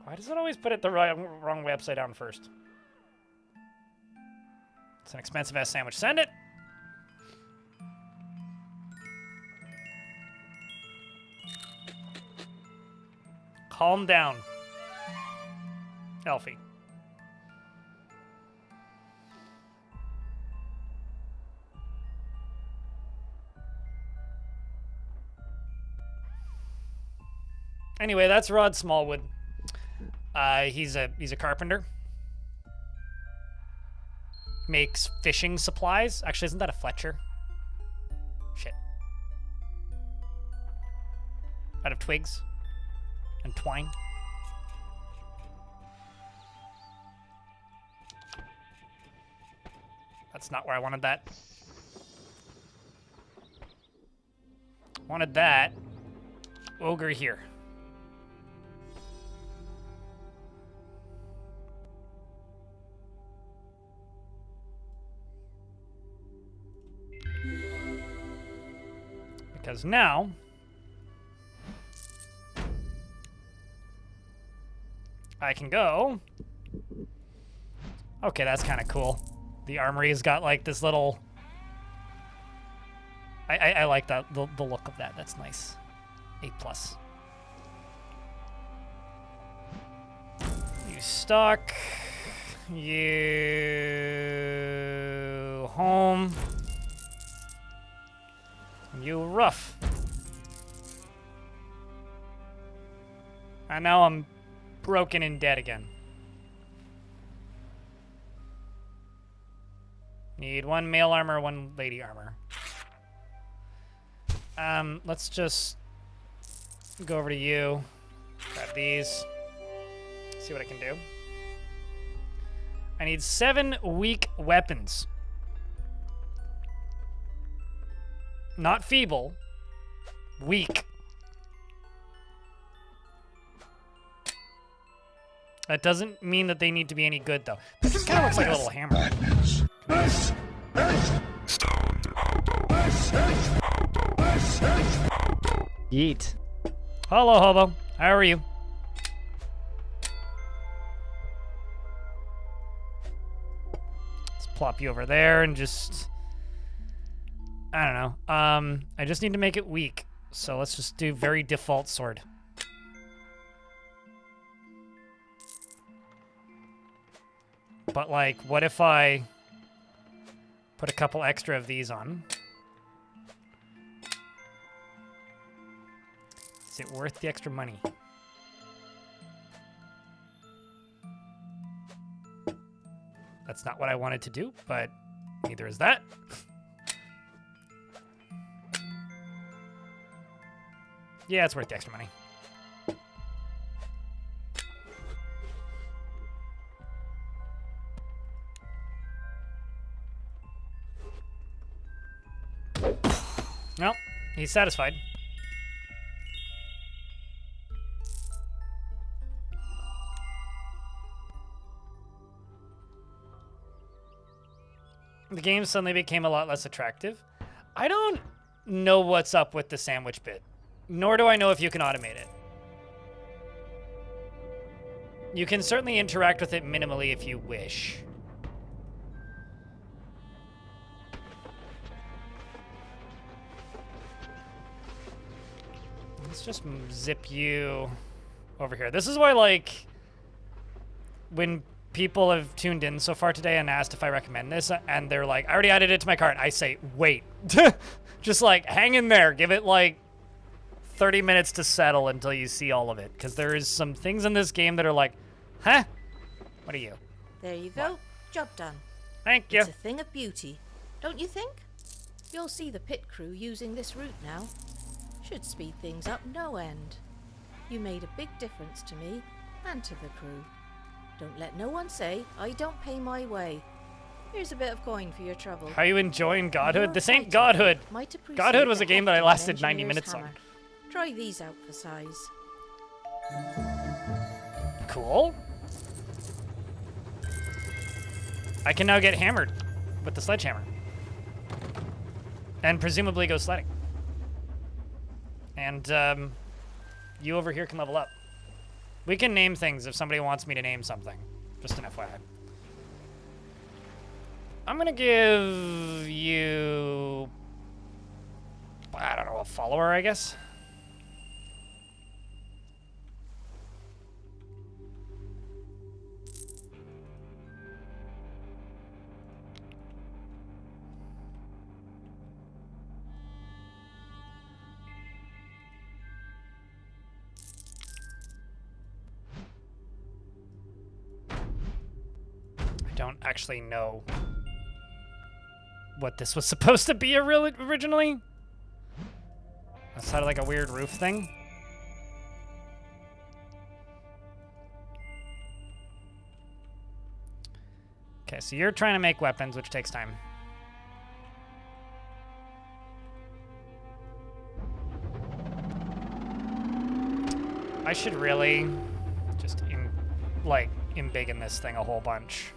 Why does it always put it the wrong way upside down first? It's an expensive ass sandwich. Send it! Calm down, Elfie. Anyway, that's Rod Smallwood. He's a carpenter. Makes fishing supplies. Actually, isn't that a Fletcher? Shit. Out of twigs and twine. That's not where I wanted that. Wanted that. Ogre here. Because now I can go. Okay, that's kind of cool. The armory's got like this little. I like that the look of that. That's nice. 8+. You stock. You home. You rough. And now I'm broken and dead again. Need one male armor, one lady armor. Let's just go over to you. Grab these. See what I can do. I need 7 weak weapons. Not feeble. Weak. That doesn't mean that they need to be any good, though. This just kind of looks like a little hammer. Yeet. Hello, hobo. How are you? Let's plop you over there and just... I don't know. I just need to make it weak. So let's just do very default sword. But like, what if I put a couple extra of these on? Is it worth the extra money? That's not what I wanted to do, but neither is that. Yeah, it's worth the extra money. No, he's satisfied. The game suddenly became a lot less attractive. I don't know what's up with the sandwich bit, nor do I know if you can automate it. You can certainly interact with it minimally if you wish. Let's just zip you over here. This is why, like, when people have tuned in so far today and asked if I recommend this, and they're like, I already added it to my cart, I say, wait. Just, like, hang in there. Give it, like, 30 minutes to settle until you see all of it. Because there is some things in this game that are like, huh? What are you? There you go. Job done. Thank you. It's a thing of beauty, don't you think? You'll see the pit crew using this route now. Should speed things up no end. You made a big difference to me and to the crew. Don't let no one say I don't pay my way. Here's a bit of coin for your trouble. How are you enjoying Godhood? This ain't Godhood. Godhood was a game that I lasted 90 minutes on. Try these out for size. Cool. I can now get hammered with the sledgehammer. And presumably go sledding. And you over here can level up. We can name things if somebody wants me to name something. Just an FYI. I'm gonna give you, I don't know, a follower, I guess. Don't actually know what this was supposed to be originally. Outside of like a weird roof thing. Okay, so you're trying to make weapons, which takes time. I should really just embiggen this thing a whole bunch.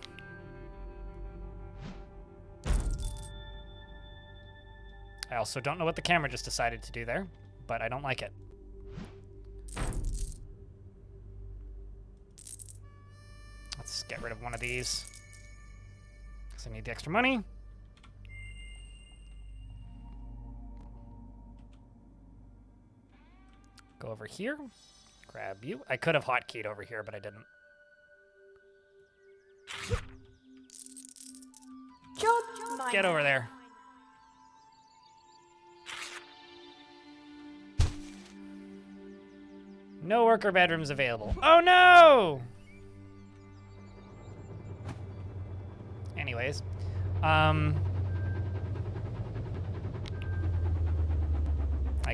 I also don't know what the camera just decided to do there, but I don't like it. Let's get rid of one of these, because I need the extra money. Go over here, grab you. I could have hotkeyed over here, but I didn't. Get over there. No worker bedrooms available. Oh no! Anyways, I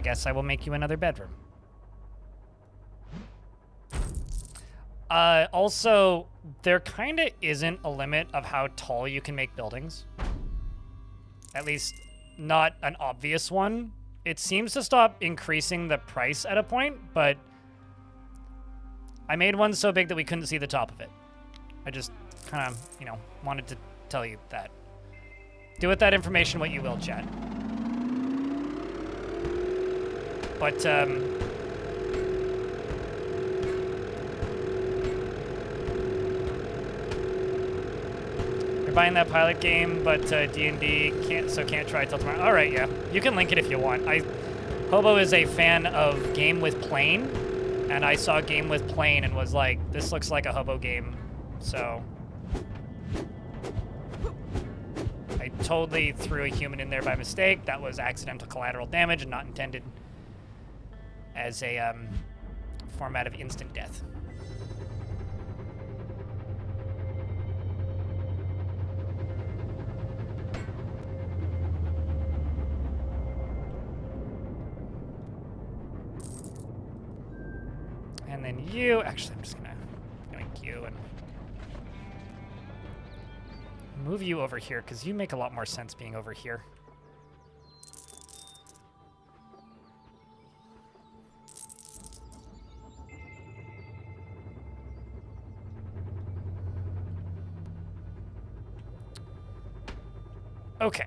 guess I will make you another bedroom. Also, there kind of isn't a limit of how tall you can make buildings. At least, not an obvious one. It seems to stop increasing the price at a point, but I made one so big that we couldn't see the top of it. I just kind of, you know, wanted to tell you that. Do with that information what you will, chat. But, you're buying that pilot game, but D&D can't try it till tomorrow. All right, yeah. You can link it if you want. Hobo is a fan of Game with Plane. And I saw Game with Plane and was like, this looks like a hobo game. So I totally threw a human in there by mistake. That was accidental collateral damage and not intended as a format of instant death. then you. Actually, I'm just gonna yoink you and move you over here because you make a lot more sense being over here. Okay.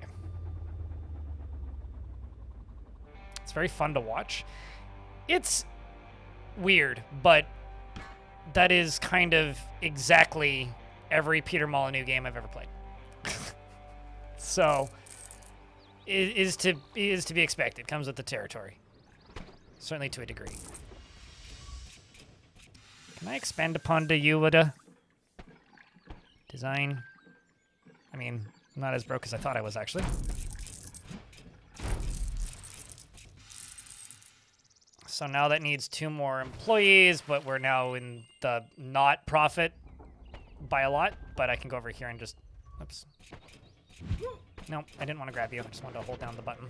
It's very fun to watch. It's weird, but that is kind of exactly every Peter Molyneux game I've ever played. So, it is to be expected. Comes with the territory. Certainly to a degree. Can I expand upon the Uwada design? I mean, I'm not as broke as I thought I was, actually. So now that needs 2 more employees, but we're now in the not profit by a lot. But I can go over here and just... Oops. No, I didn't want to grab you. I just wanted to hold down the button.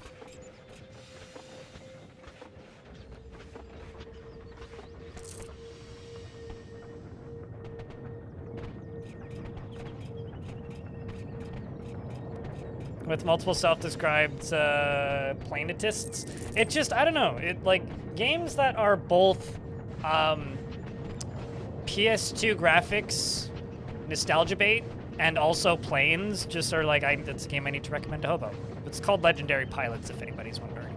With multiple self-described planetists. It just, I don't know. It like games that are both PS2 graphics, nostalgia bait, and also planes just are like, that's a game I need to recommend to Hobo. It's called Legendary Pilots, if anybody's wondering.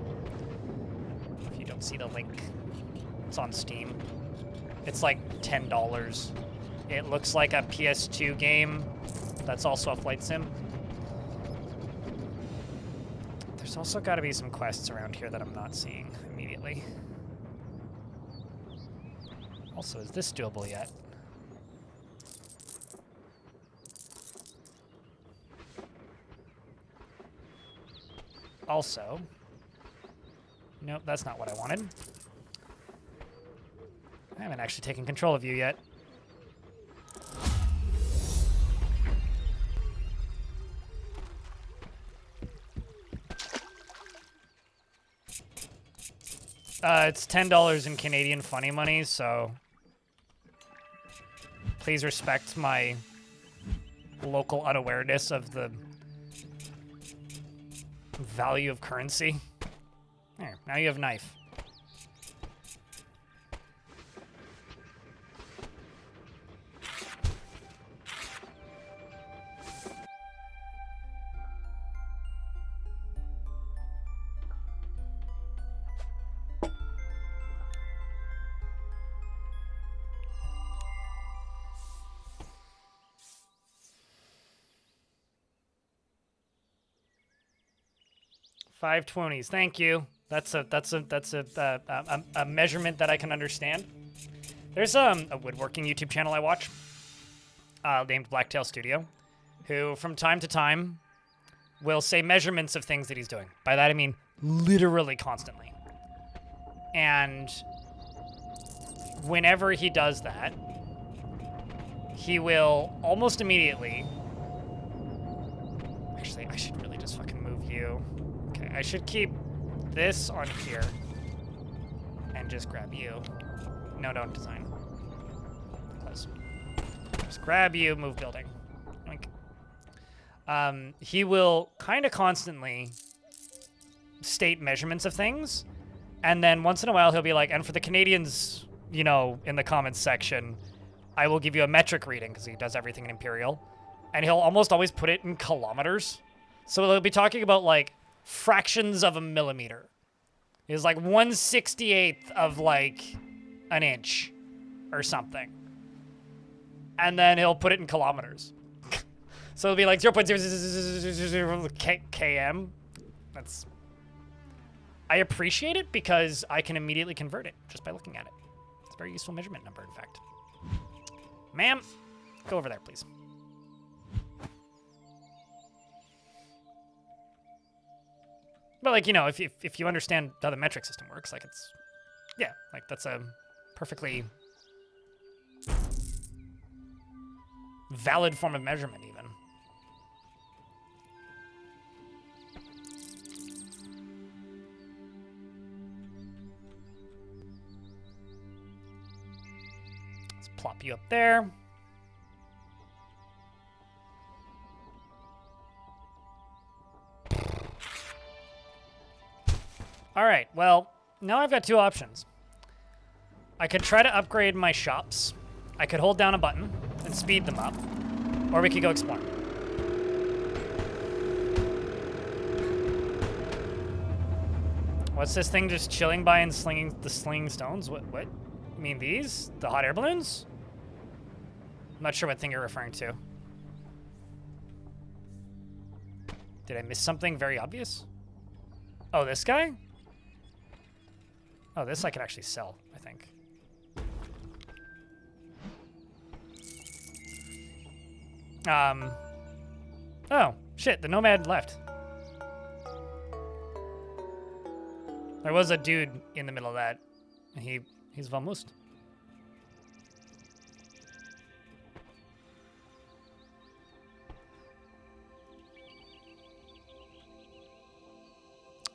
If you don't see the link, it's on Steam. It's like $10. It looks like a PS2 game that's also a flight sim. There's also got to be some quests around here that I'm not seeing immediately. Also, is this doable yet? Also, nope, that's not what I wanted. I haven't actually taken control of you yet. It's $10 in Canadian funny money, so please respect my local unawareness of the value of currency. There, now you have knife. $5.20s. Thank you. That's a measurement that I can understand. There's a woodworking YouTube channel I watch named Blacktail Studio, who from time to time will say measurements of things that he's doing. By that I mean literally constantly. And whenever he does that, he will almost immediately... Actually, I should really just fucking move you. Okay, I should keep this on here and just grab you. No, don't design. Close. Just grab you, move building. Like, he will kind of constantly state measurements of things, and then once in a while he'll be like, and for the Canadians, you know, in the comments section, I will give you a metric reading, because he does everything in Imperial, and he'll almost always put it in kilometers. So he'll be talking about, like, fractions of a millimeter. It's like 1/68th of, like, an inch or something. And then he'll put it in kilometers. So it'll be like 0.0000 km. That's... I appreciate it because I can immediately convert it just by looking at it. It's a very useful measurement number, in fact. Ma'am, go over there, please. But, like, you know, if you understand how the metric system works, like, it's... Yeah, like, that's a perfectly valid form of measurement, even. you up there. All right, well, now I've got two options. I could try to upgrade my shops. I could hold down a button and speed them up, or we could go explore. What's this thing just chilling by and slinging stones? What? You mean these? The hot air balloons? I'm not sure what thing you're referring to. Did I miss something very obvious? Oh, this guy? Oh, this I could actually sell, I think. Oh, shit, the nomad left. There was a dude in the middle of that. He's vermust.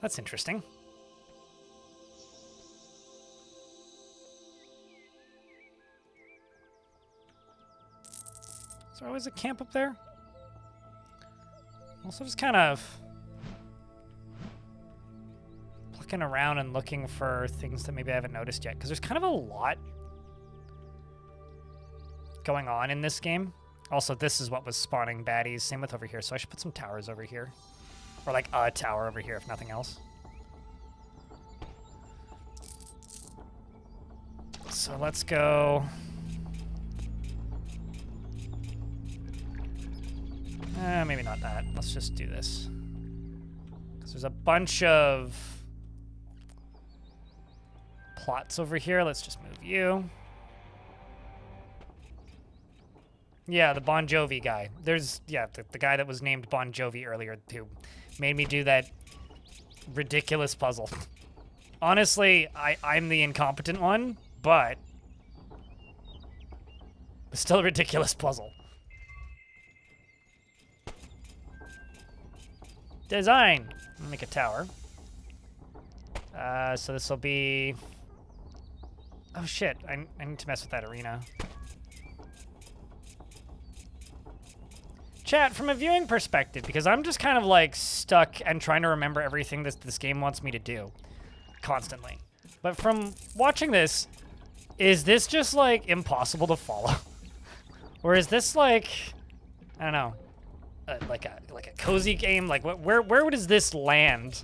That's interesting. Is there always a camp up there? Also just kind of looking around and looking for things that maybe I haven't noticed yet, because there's kind of a lot going on in this game. Also, this is what was spawning baddies. Same with over here, so I should put some towers over here. Or like a tower over here, if nothing else. So let's go... maybe not that. Let's just do this. Because there's a bunch of plots over here. Let's just move you. Yeah, the Bon Jovi guy. There's, yeah, the guy that was named Bon Jovi earlier who made me do that ridiculous puzzle. Honestly, I'm the incompetent one, but it's still a ridiculous puzzle. Design. I'm gonna make a tower. So this will be... Oh shit, I need to mess with that arena. Chat, from a viewing perspective, because I'm just kind of like stuck and trying to remember everything this game wants me to do constantly. But from watching this, is this just like impossible to follow? Or is this like, I don't know, like a cozy game? Like where does this land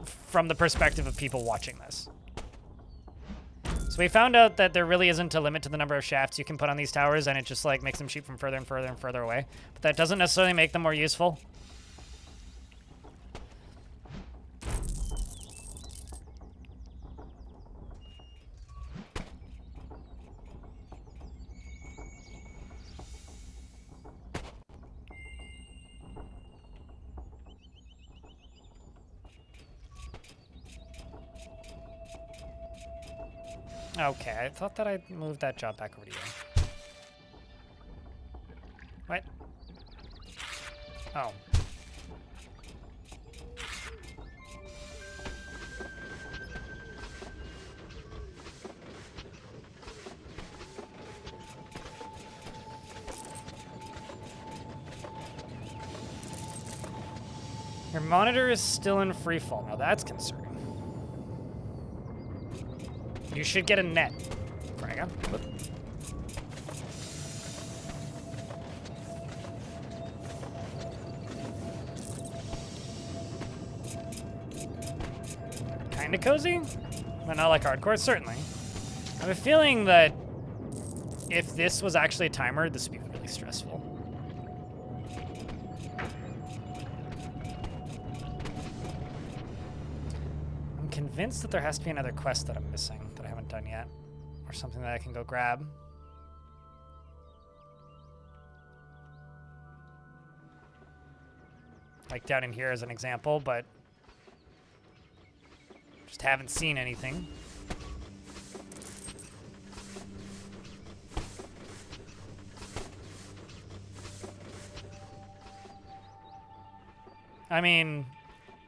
from the perspective of people watching this? So we found out that there really isn't a limit to the number of shafts you can put on these towers, and it just like makes them shoot from further and further and further away. But that doesn't necessarily make them more useful. Okay, I thought that I moved that job back over to you. What? Oh. Your monitor is still in freefall. Now that's concerning. You should get a net. Hang on. Kinda cozy, but not like hardcore, certainly. I have a feeling that if this was actually a timer, this would be really stressful. I'm convinced that there has to be another quest that I'm missing that I haven't done yet, or something that I can go grab. Like down in here as an example, but just haven't seen anything. I mean,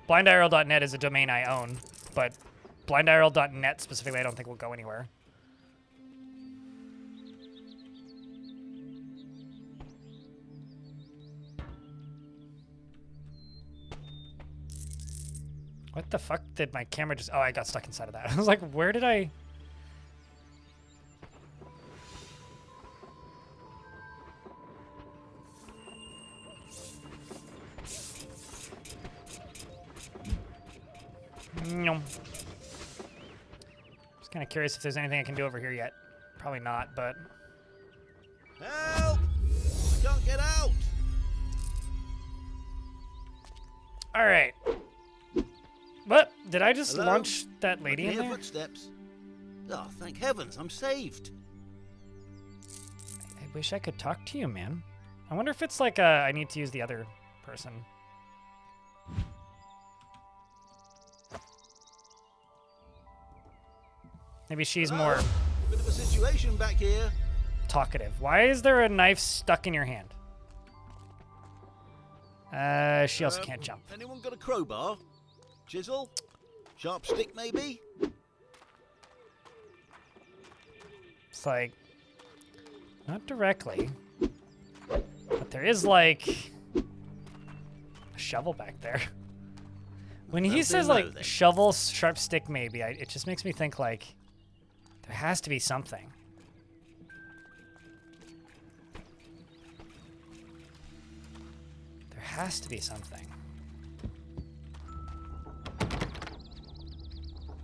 blindIRL.net is a domain I own, but blindIRL.net specifically I don't think will go anywhere. What the fuck did my camera just... Oh, I got stuck inside of that. I was like, where did I... No. Just kind of curious if there's anything I can do over here yet. Probably not, but... Help! I can't get out! All right. What? Did I just Hello? launch that lady I in can hear there? footsteps. Oh, thank heavens, I'm saved. I wish I could talk to you, man. I wonder if it's like I need to use the other person. Maybe she's more Bit of a situation back here. talkative. Why is there a knife stuck in your hand? She also can't jump. Anyone got a crowbar? Chisel? Sharp stick, maybe? It's like, not directly, but there is like a shovel back there. When he Nothing says low, like then. shovel, sharp stick, maybe, it just makes me think like there has to be something. There has to be something.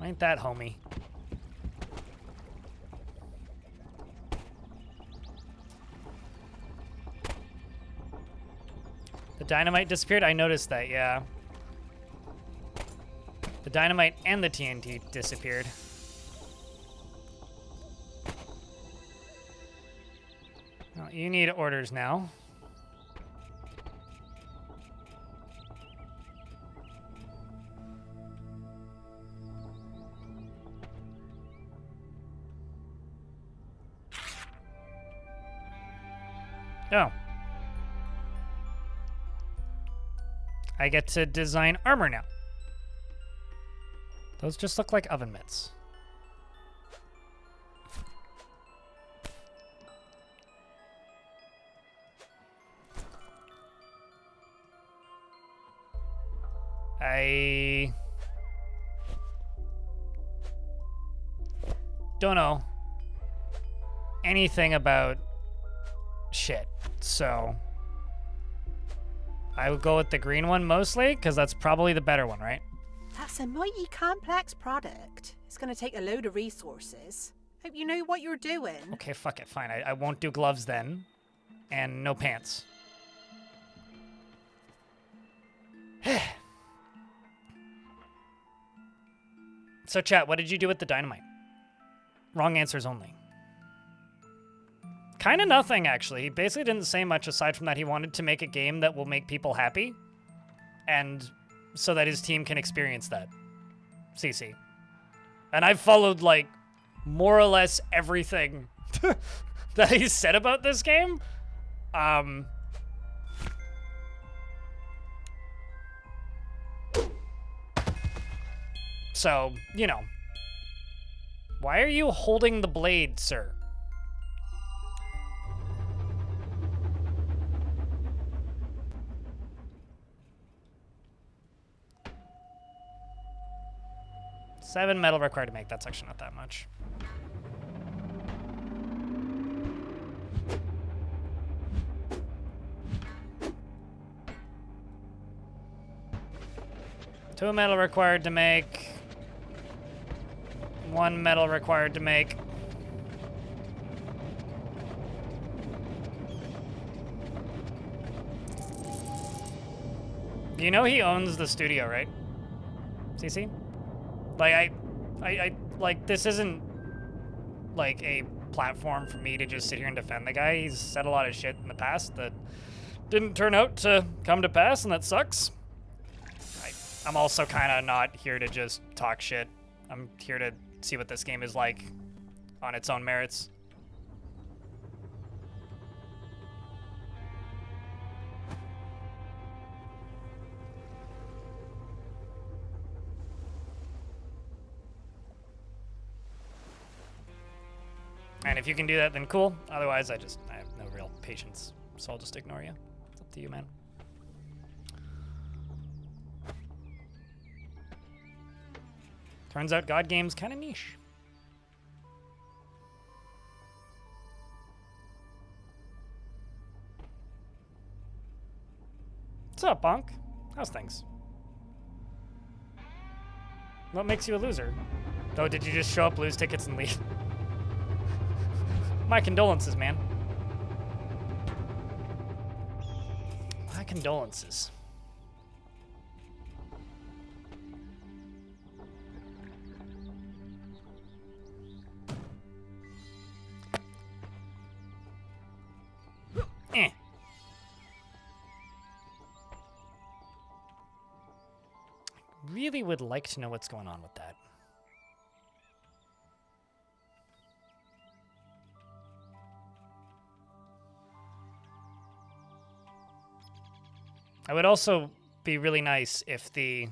Ain't that homie? The dynamite disappeared? I noticed that, yeah. The dynamite and the TNT disappeared. Well, you need orders now. Oh. I get to design armor now. Those just look like oven mitts. I don't know anything about shit, so I would go with the green one mostly, because that's probably the better one, right? That's a mighty complex product. It's going to take a load of resources. Hope you know what you're doing. Okay, fuck it, fine. I won't do gloves then, and no pants. So chat, what did you do with the dynamite? Wrong answers only. Kind of nothing, actually. He basically didn't say much aside from that he wanted to make a game that will make people happy, and so that his team can experience that. CC. And I've followed, like, more or less everything that he said about this game. So, you know. Why are you holding the blade, sir? Seven metal required to make. That's actually not that much. Two metal required to make. One metal required to make. You know he owns the studio, right? CC? Like, I like, this isn't, like, a platform for me to just sit here and defend the guy. He's said a lot of shit in the past that didn't turn out to come to pass, and that sucks. I'm also kind of not here to just talk shit. I'm here to see what this game is like on its own merits. And if you can do that, then cool. Otherwise, I have no real patience, so I'll just ignore you. It's up to you, man. Turns out God game's kind of niche. What's up, Bonk? How's things? What makes you a loser? Oh, did you just show up, lose tickets, and leave? My condolences, man. My condolences. Eh. Really would like to know what's going on with that. It would also be really nice if the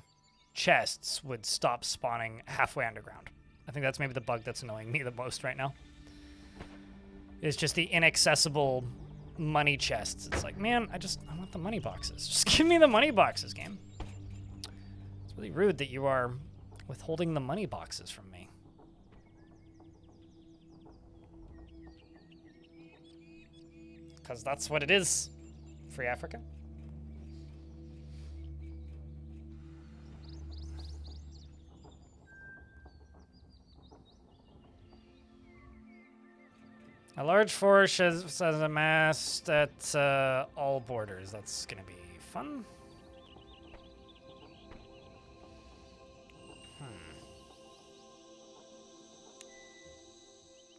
chests would stop spawning halfway underground. I think that's maybe the bug that's annoying me the most right now. It's just the inaccessible money chests. It's like, man, I want the money boxes. Just give me the money boxes, game. It's really rude that you are withholding the money boxes from me. Because that's what it is. Free Africa. A large force has amassed at all borders. That's going to be fun.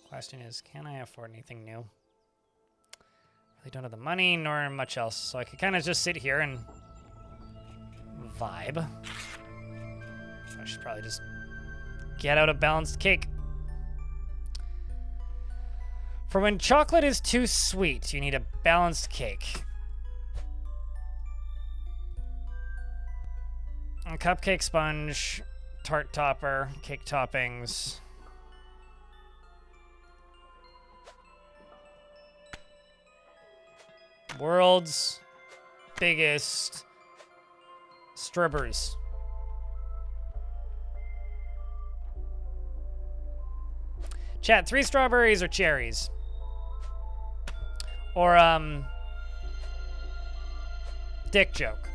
Question is, can I afford anything new? Really don't have the money nor much else, so I could kind of just sit here and vibe. I should probably just get out a balanced cake. For when chocolate is too sweet, you need a balanced cake. A cupcake sponge, tart topper, cake toppings. World's biggest strawberries. Chat, 3 strawberries or cherries? Or, dick joke.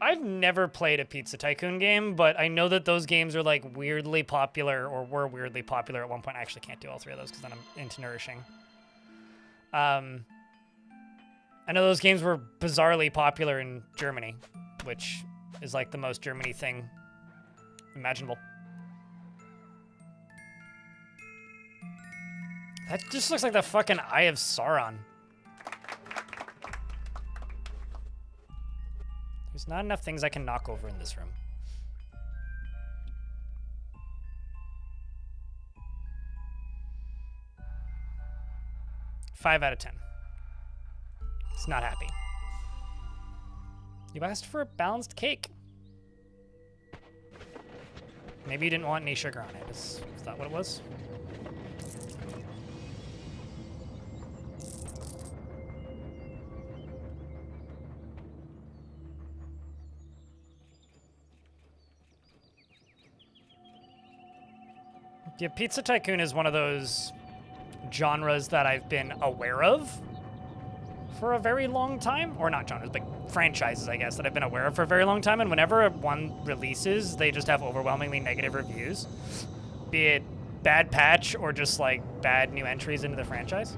I've never played a Pizza Tycoon game, but I know that those games are like weirdly popular, or were weirdly popular at one point. I actually can't do all 3 of those because then I'm into nourishing. I know those games were bizarrely popular in Germany, which is like the most Germany thing imaginable. That just looks like the fucking Eye of Sauron. There's not enough things I can knock over in this room. Five out of 10. It's not happy. You asked for a balanced cake. Maybe you didn't want any sugar on it. Is that what it was? Yeah, Pizza Tycoon is one of those genres that I've been aware of for a very long time. Or not genres, but franchises, I guess, that I've been aware of for a very long time. And whenever one releases, they just have overwhelmingly negative reviews. Be it bad patch or just like bad new entries into the franchise.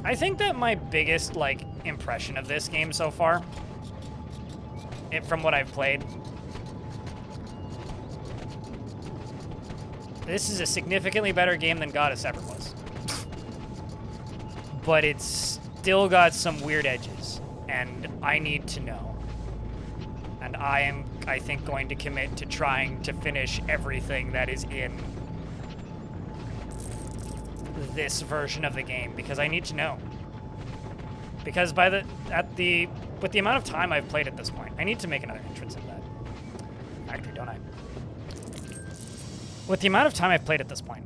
I think that my biggest, like, impression of this game so far, from what I've played, this is a significantly better game than Goddess ever was. But it's still got some weird edges, and I need to know. And I am, I think, going to commit to trying to finish everything that is in this version of the game, because I need to know. Because at the with the amount of time I've played at this point, I need to make another entrance into that factory, don't I? With the amount of time I've played at this point,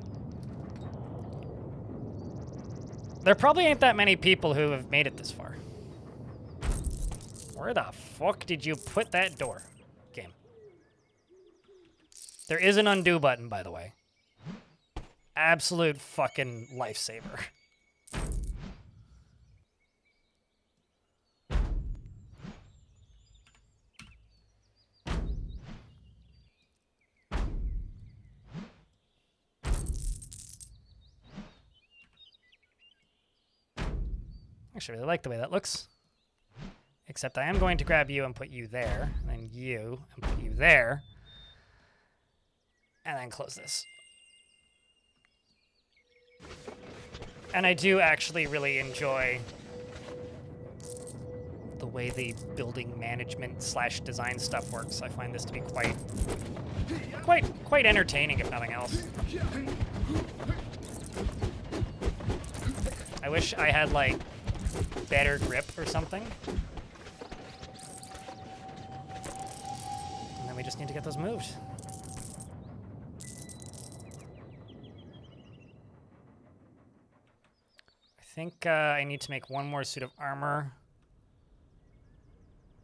there probably ain't that many people who have made it this far. Where the fuck did you put that door, game? There is an undo button, by the way. Absolute fucking lifesaver. Actually, I really like the way that looks. Except I am going to grab you and put you there, and then you and put you there, and then close this. And I do actually really enjoy the way the building management / design stuff works. I find this to be quite entertaining, if nothing else. I wish I had like better grip or something. And then we just need to get those moved. I think I need to make one more suit of armor,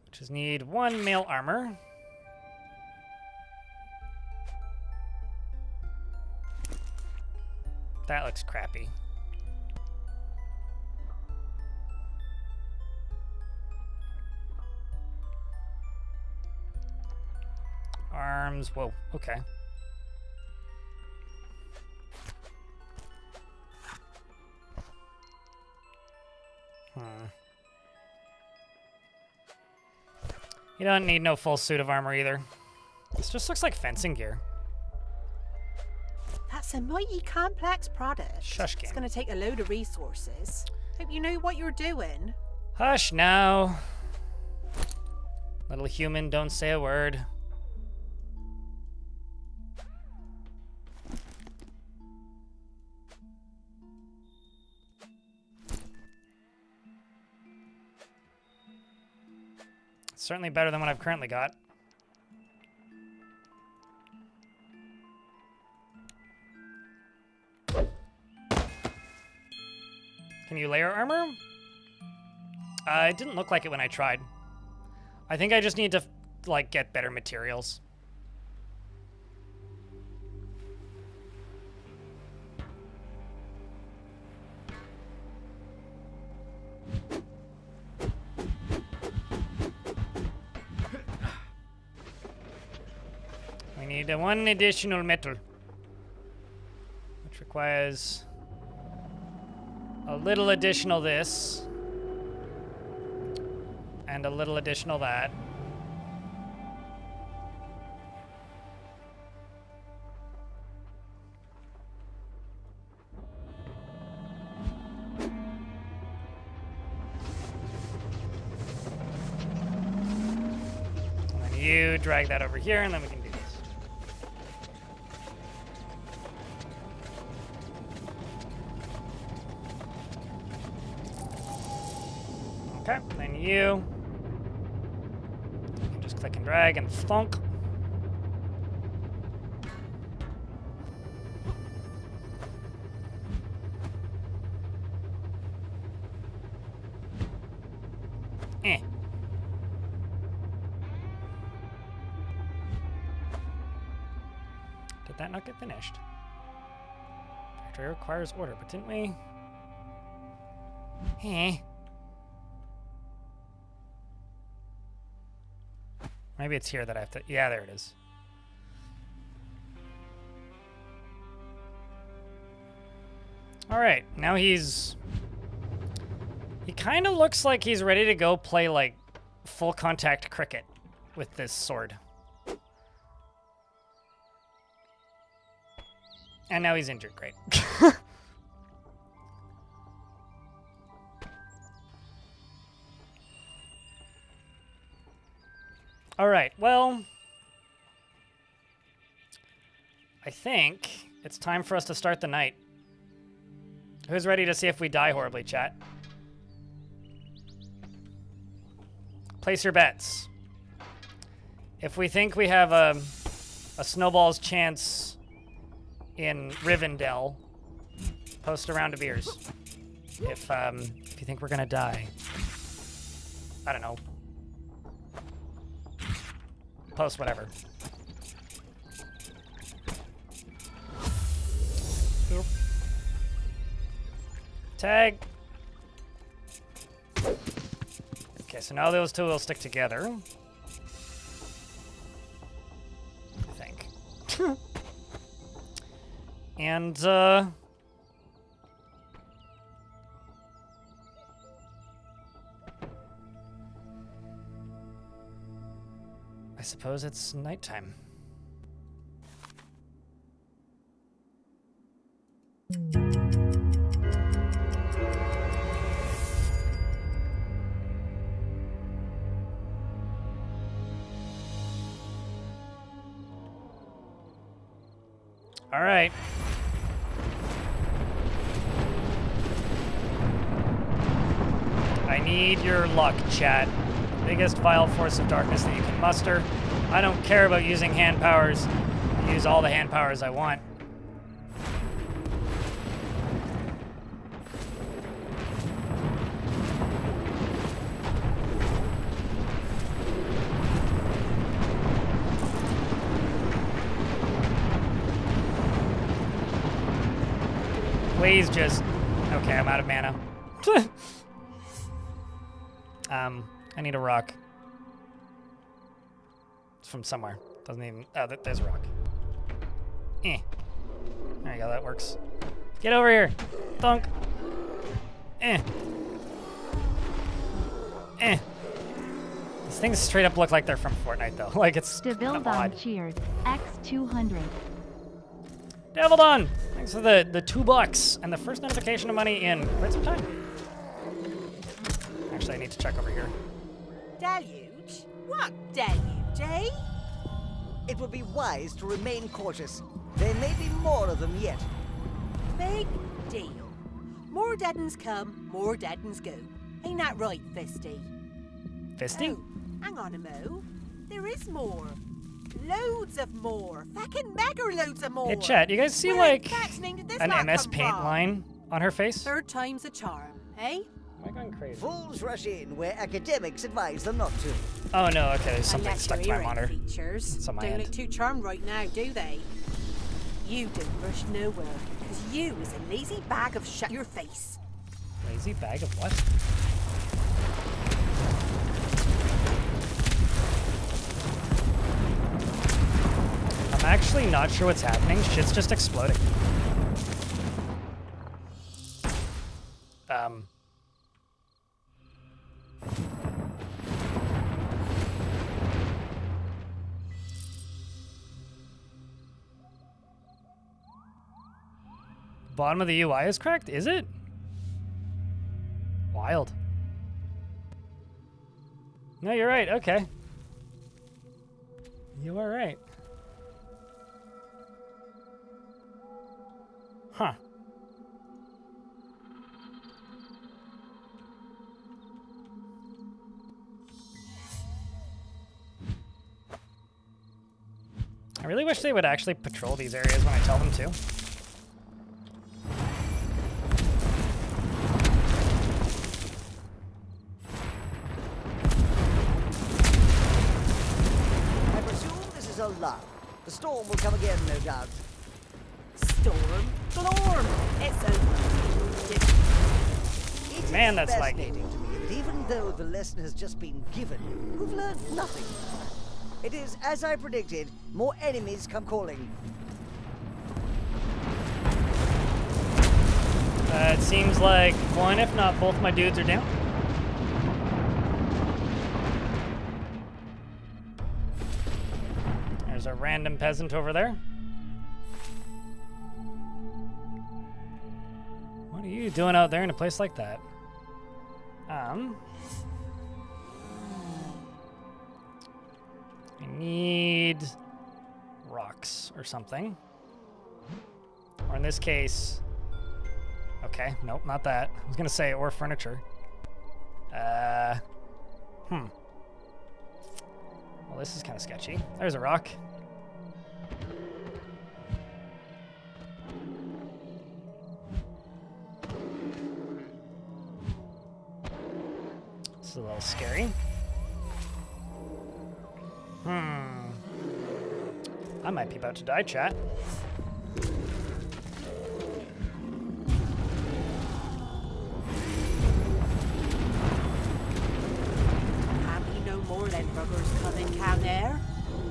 which is need 1 mail armor. That looks crappy. Arms, whoa, okay. You don't need no full suit of armor either. This just looks like fencing gear. That's a mighty complex product. Shush, game. It's going to take a load of resources. Hope you know what you're doing. Hush now. Little human, don't say a word. Certainly better than what I've currently got. Can you layer armor? It didn't look like it when I tried. I think I just need to, like, get better materials. We need 1 additional metal, which requires a little additional this, and a little additional that. And then you drag that over here, and then we can do this. Okay, then you can just click and drag and thunk. Did that not get finished? Factory requires order, but didn't we? Maybe it's here that I have to... Yeah, there it is. All right, now he's... He kind of looks like he's ready to go play, like, full contact cricket with this sword. And now he's injured. Great. All right, well, I think it's time for us to start the night. Who's ready to see if we die horribly, chat? Place your bets. If we think we have a snowball's chance in Rivendell, post a round of beers. If you think we're gonna die, I don't know. Post whatever. Oop. Tag. Okay, so now those two will stick together. I think. And, I suppose it's nighttime. All right. I need your luck, chat. Biggest vile force of darkness that you can muster. I don't care about using hand powers. I use all the hand powers I want. Please just... Okay, I'm out of mana. I need a rock. It's from somewhere. Doesn't even... Oh, there's a rock. Eh. There you go, that works. Get over here. Thunk. Eh. Eh. These things straight up look like they're from Fortnite, though. Like, it's kind of odd. Devildon cheered. X200. Devildon! Thanks for the $2 and the first notification of money in quite some time. Actually, I need to check over here. Deluge? What deluge, eh? It would be wise to remain cautious. There may be more of them yet. Big deal. More dead uns come, more dead uns go. Ain't that right, Fisty? Fisty? Oh, hang on a mo. There is more. Loads of more. Fucking mega loads of more. Hey, chat, you guys see, Where like, in God's name did this an lot MS come Paint from? line on her face? Third time's a charm, eh? Am I going crazy? Fools rush in where academics advise them not to. Oh, no, okay, there's something Unless stuck to your my earring monitor. features It's on my don't end. look too charmed right now, do they? You don't rush nowhere, because you is a lazy bag of shut your face. Lazy bag of what? I'm actually not sure what's happening. Shit's just exploding. Bottom of the UI is cracked? Is it? Wild. No, you're right. Okay. You are right. Huh. I really wish they would actually patrol these areas when I tell them to. I presume this is a lull. The storm will come again, no doubt. Storm? Glorm! It's over. Man, that's fascinating to me that even though the lesson has just been given, we've learned nothing. It is, as I predicted, more enemies come calling. It seems like one, if not both, my dudes are down. There's a random peasant over there. What are you doing out there in a place like that? I need rocks or something. Or in this case, okay, nope, not that. I was gonna say, or furniture. Well, this is kind of sketchy. There's a rock. This is a little scary. I might be about to die, chat. More than buggers coming, can there?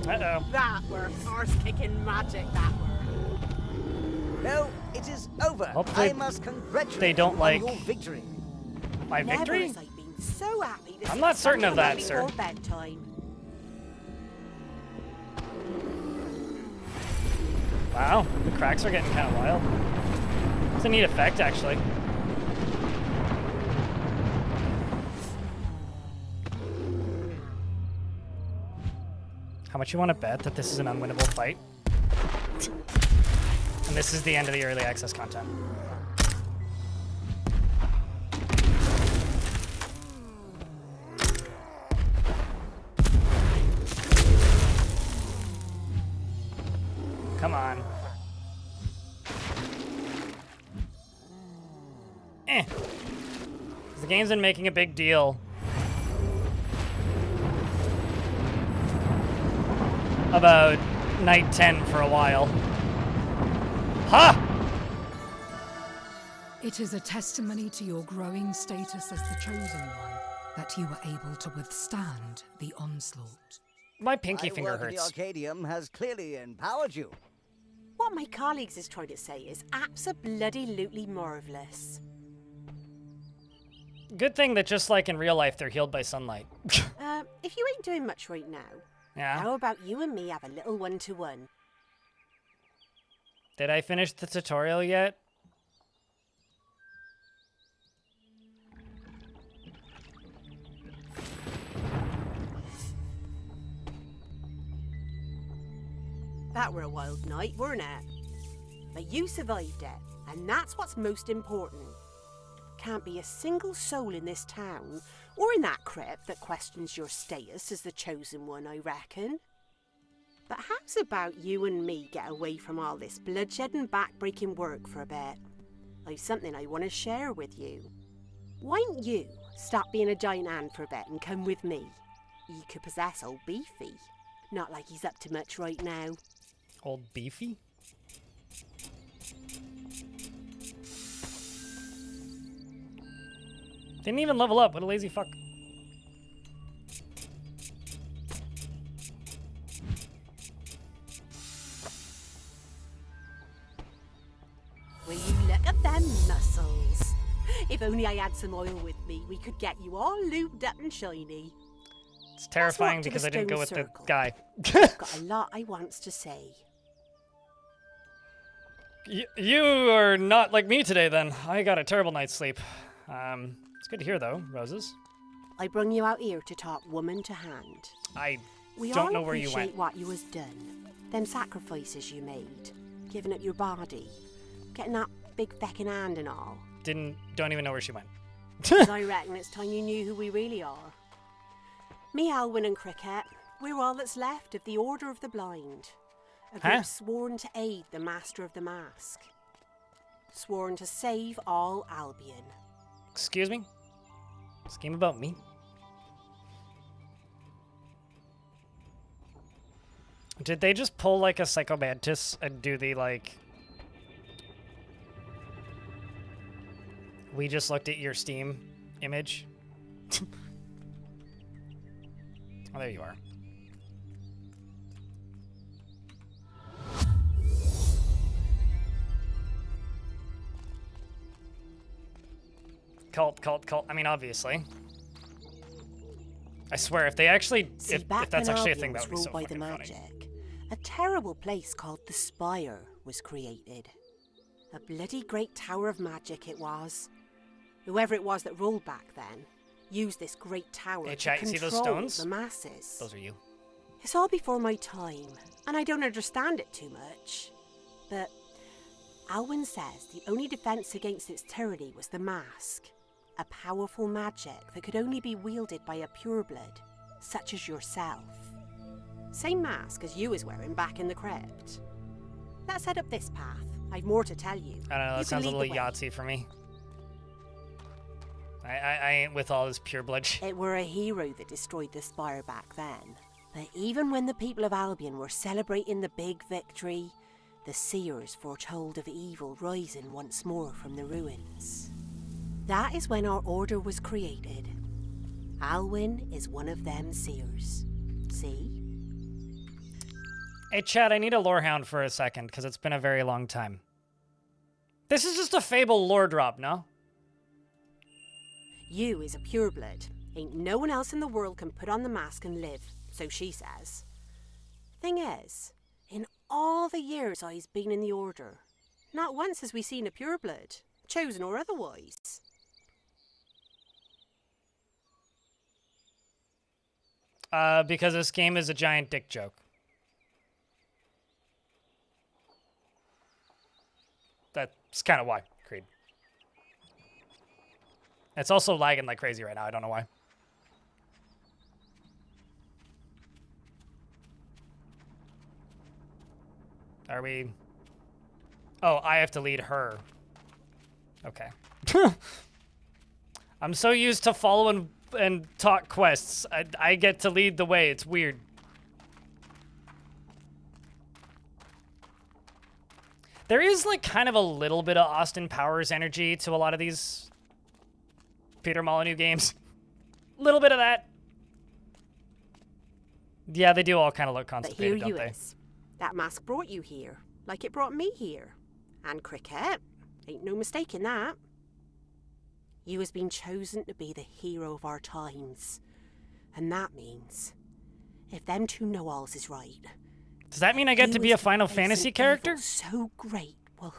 Uh-oh. That were arse-kicking magic, that were. No, it is over. Hopefully I must congratulate they don't you like on your victory. my victory? Never has I been so happy to I'm see not certain of someone that, sir. before bedtime. Wow, the cracks are getting kind of wild. It's a neat effect, actually. How much you want to bet that this is an unwinnable fight? And this is the end of the early access content. Come on. The game's been making a big deal about night 10 for a while. Ha! It is a testimony to your growing status as the Chosen One that you were able to withstand the onslaught. My pinky My finger work in hurts. the Arcadium has clearly empowered you. What my colleagues is trying to say is abso-bloody-lutely marvellous. Good thing that just like in real life, they're healed by sunlight. If you ain't doing much right now, Yeah. how about you and me have a little one-to-one? Did I finish the tutorial yet? That were a wild night, weren't it? But you survived it, and that's what's most important. Can't be a single soul in this town, or in that crypt, that questions your status as the Chosen One, I reckon. But how's about you and me get away from all this bloodshed and back-breaking work for a bit? I've something I want to share with you. Why don't you stop being a giant ant for a bit and come with me? You could possess old Beefy. Not like he's up to much right now. Old Beefy? Didn't even level up. What a lazy fuck. Will you look at them muscles? If only I had some oil with me, we could get you all lubed up and shiny. It's terrifying Let's walk to because the I didn't go stone with circle. the guy. I've got a lot I wants to say. You are not like me today, then. I got a terrible night's sleep. It's good to hear, though, Roses. I brung you out here to talk woman to hand. I We don't all know where you appreciate went. what you has done. Them sacrifices you made. Giving up your body. Getting that big feckin' hand and all. Don't even know where she went. 'Cause I reckon it's time you knew who we really are. Me, Alwyn and Cricket, we're all that's left of the Order of the Blind. A group Huh? sworn to aid the Master of the Mask. Sworn to save all Albion. Excuse me? Scheme about me? Did they just pull like a Psychomantis and do the like... We just looked at your Steam image? Oh, there you are. Cult. I mean, obviously. I swear, if they actually... See, If back that's when actually a Albion thing, that was would be ruled so by the fucking funny. magic, a terrible place called the Spire was created. A bloody great tower of magic it was. Whoever it was that ruled back then used this great tower Hey, to chat, you see control those stones? the masses. Those are you. It's all before my time, and I don't understand it too much. But Alwyn says the only defense against its tyranny was the mask. A powerful magic that could only be wielded by a pureblood, such as yourself. Same mask as you was wearing back in the crypt. Let's head up this path. I've more to tell you. I don't know, You that sounds a can little lead the way. Yahtzee for me. I ain't with all this pure blood shit. It were a hero that destroyed the spire back then. But even when the people of Albion were celebrating the big victory, the seers foretold of evil rising once more from the ruins. That is when our order was created. Alwyn is one of them seers. See? Hey, Chad, I need a lore hound for a second, because it's been a very long time. This is just a Fable lore drop, no? You is a pureblood. Ain't no one else in the world can put on the mask and live, so she says. Thing is, in all the years I's been in the Order, not once has we seen a pureblood, chosen or otherwise. Because this game is a giant dick joke. That's kind of why, Creed. It's also lagging like crazy right now. I don't know why. Are we... Oh, I have to lead her. Okay. I'm so used to follow and talk quests. I get to lead the way. It's weird. There is like kind of a little bit of Austin Powers energy to a lot of these Peter Molyneux games. A little bit of that. Yeah, they do all kind of look constipated, But here don't you they? is. That mask brought you here, like it brought me here. And cricket. Ain't no mistaking that. You has been chosen to be the hero of our times. And that means, if them two know-alls is right... Does that mean I get to be a Final Fantasy character? So great. Well,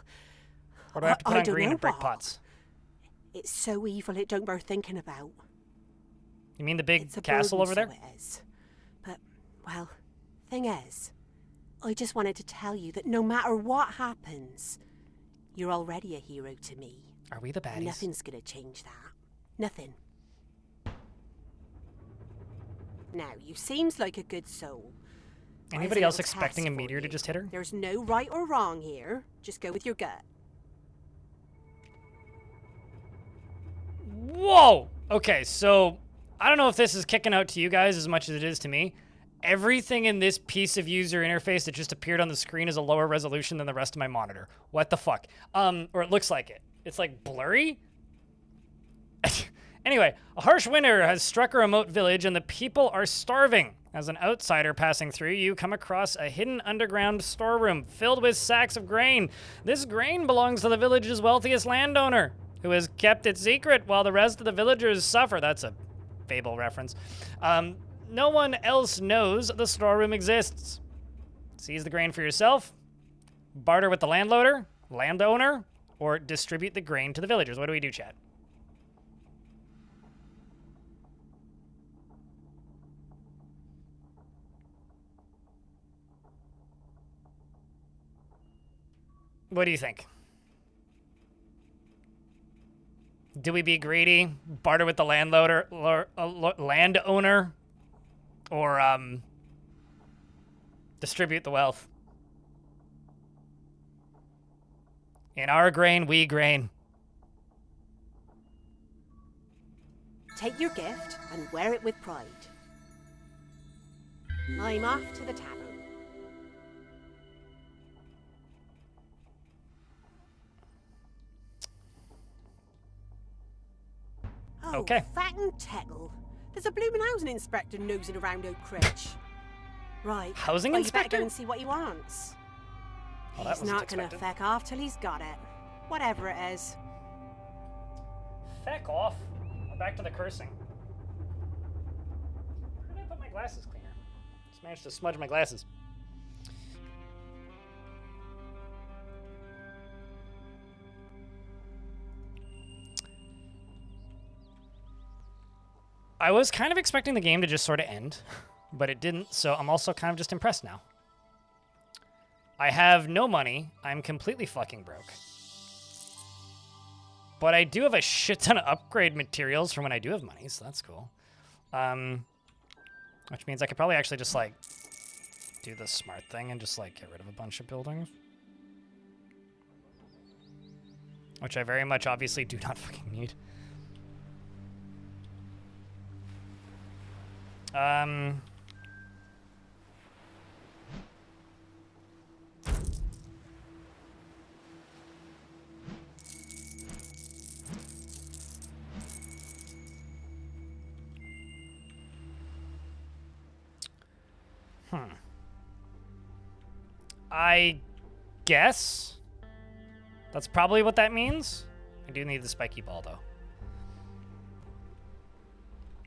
Or do I have to put I on don't green know and brick what. pots? It's so evil it don't bear thinking about. You mean the big It's a castle over burden, there? so it is. But, well, thing is, I just wanted to tell you that no matter what happens, you're already a hero to me. Are we the baddies? Nothing's gonna change that. Nothing. Now, you seems like a good soul. Anybody Here's a else little expecting a test for meteor to you. just hit her? There's no right or wrong here. Just go with your gut. Whoa! Okay, so I don't know if this is kicking out to you guys as much as it is to me. Everything in this piece of user interface that just appeared on the screen is a lower resolution than the rest of my monitor. What the fuck? Or it looks like it. It's like blurry? Anyway, a harsh winter has struck a remote village and the people are starving. As an outsider passing through, you come across a hidden underground storeroom filled with sacks of grain. This grain belongs to the village's wealthiest landowner, who has kept it secret while the rest of the villagers suffer. That's a Fable reference. No one else knows the storeroom exists. Seize the grain for yourself, barter with the landowner, or distribute the grain to the villagers. What do we do, chat? What do you think? Do we be greedy, barter with the landowner, or distribute the wealth? In our grain, we grain. Take your gift and wear it with pride. I'm off to the tavern. Oh, Okay. Fat and Tettle. There's a bloomin' housing inspector nosing around Oak Ridge. Right. Housing well, inspector? You better go and see what he wants. Well, that He's wasn't not gonna expected. feck off till he's got it. Whatever it is. Feck off. I'm back to the cursing. Where did I put my glasses cleaner? Just managed to smudge my glasses. I was kind of expecting the game to just sort of end, but it didn't, so I'm also kind of just impressed now. I have no money. I'm completely fucking broke. But I do have a shit ton of upgrade materials from when I do have money, so that's cool. Which means I could probably actually just, like, do the smart thing and just, like, get rid of a bunch of buildings. Which I very much obviously do not fucking need. I guess that's probably what that means. I do need the spiky ball, though.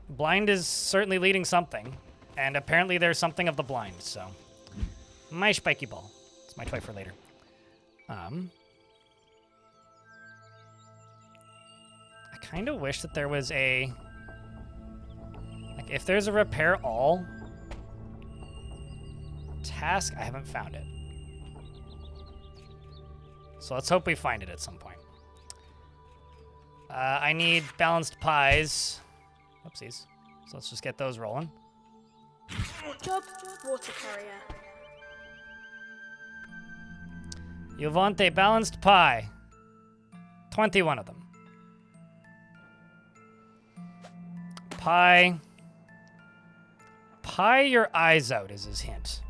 Blind is certainly leading something, and apparently there's something of the blind, so... My spiky ball. It's my toy for later. I kind of wish that there was a... Like, if there's a repair all task, I haven't found it. So let's hope we find it at some point. I need balanced pies. Oopsies. So let's just get those rolling. Job, water carrier. You want a balanced pie. 21 of them. Pie. Pie your eyes out is his hint.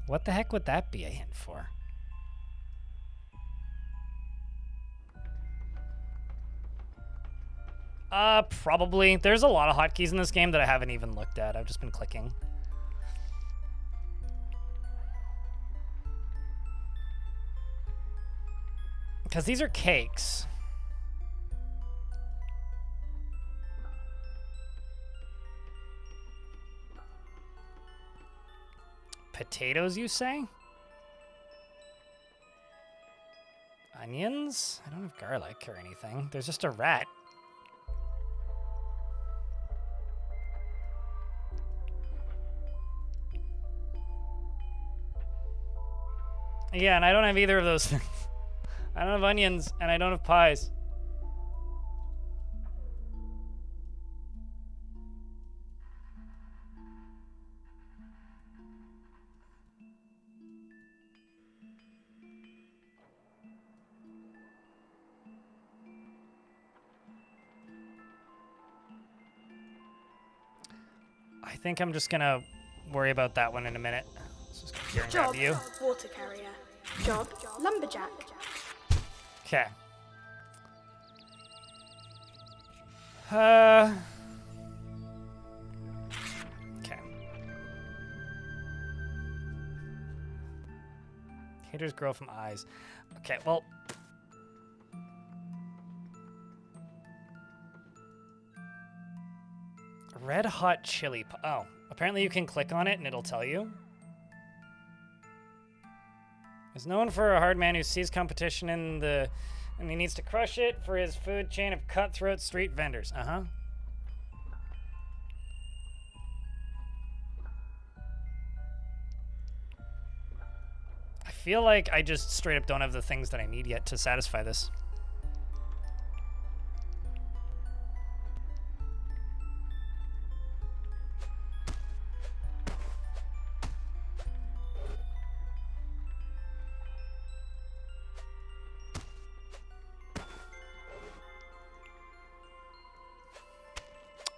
What the heck would that be a hint for? Probably. There's a lot of hotkeys in this game that I haven't even looked at. I've just been clicking. Because these are cakes. Potatoes, you say? Onions? I don't have garlic or anything. There's just a rat. Yeah, and I don't have either of those things. I don't have onions, and I don't have pies. I think I'm just gonna worry about that one in a minute. Let's just come here and grab you. Water carrier. Job, lumberjack. Okay. Okay. Haters grow from eyes. Okay, well. Red hot chili. Oh, apparently you can click on it and it'll tell you. Is known for a hard man who sees competition in the... and he needs to crush it for his food chain of cutthroat street vendors. Uh-huh. I feel like I just straight up don't have the things that I need yet to satisfy this.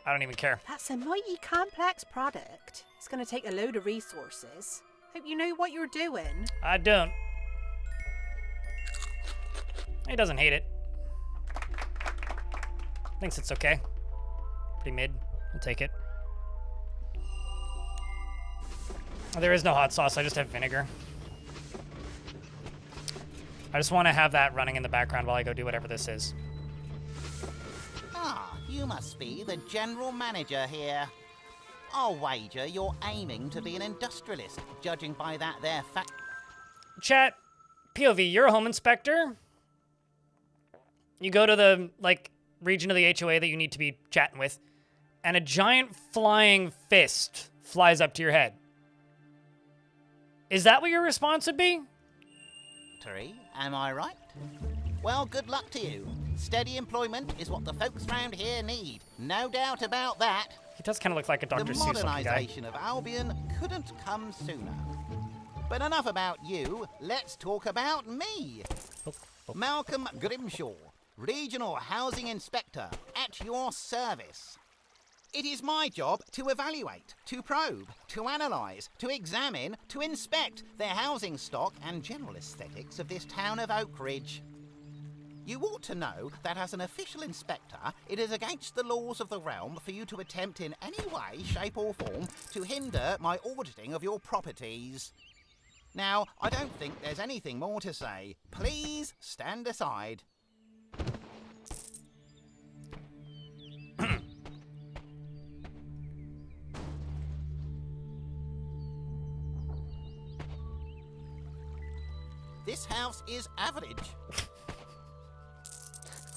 I don't even care. That's a mighty complex product. It's going to take a load of resources. Hope you know what you're doing. I don't. He doesn't hate it. Thinks it's okay. Pretty mid. I'll take it. There is no hot sauce. I just have vinegar. I just want to have that running in the background while I go do whatever this is. Ah, you must be the general manager here. I'll wager you're aiming to be an industrialist, judging by that there fact. Chat, POV, you're a home inspector. You go to the, like, region of the HOA that you need to be chatting with, and a giant flying fist flies up to your head. Is that what your response would be? Am I right? Well, good luck to you. Steady employment is what the folks round here need. No doubt about that. does kind of look like a Dr. The Seuss looking guy. modernization of Albion couldn't come sooner. But enough about you, let's talk about me. Malcolm Grimshaw, Regional Housing Inspector, at your service. It is my job to evaluate, to probe, to analyse, to examine, to inspect the housing stock and general aesthetics of this town of Oakridge. You ought to know that as an official inspector, it is against the laws of the realm for you to attempt in any way, shape or form to hinder my auditing of your properties. Now, I don't think there's anything more to say. Please stand aside. This house is average.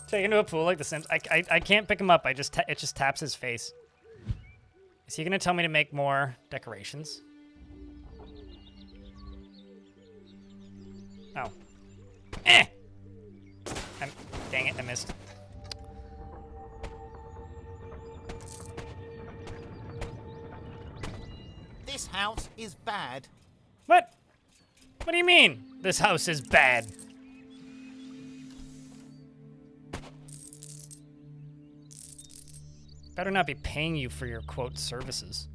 Take into a pool like the Sims. I can't pick him up. It just taps his face. Is he gonna tell me to make more decorations? Oh. Dang it, I missed. This house is bad. What? What do you mean, this house is bad? Better not be paying you for your, quote, services.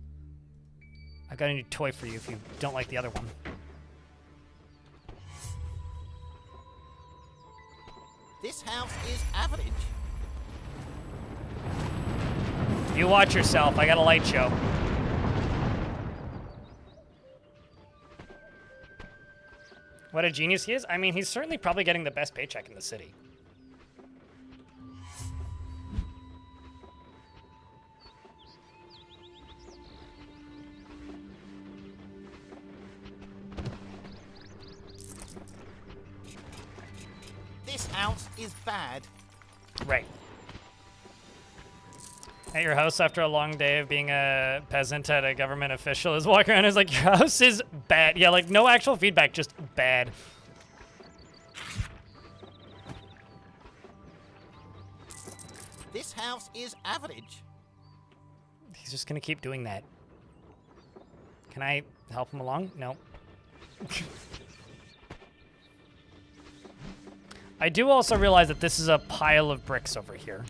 I've got a new toy for you if you don't like the other one. This house is average. You watch yourself, I got a light show. What a genius he is. I mean, he's certainly probably getting the best paycheck in the city. This house is bad. Right. At your house after a long day of being a peasant at a government official is walking around and is like, your house is bad. Yeah, like no actual feedback, just bad. This house is average. He's just gonna keep doing that. Can I help him along? No. I do also realize that this is a pile of bricks over here.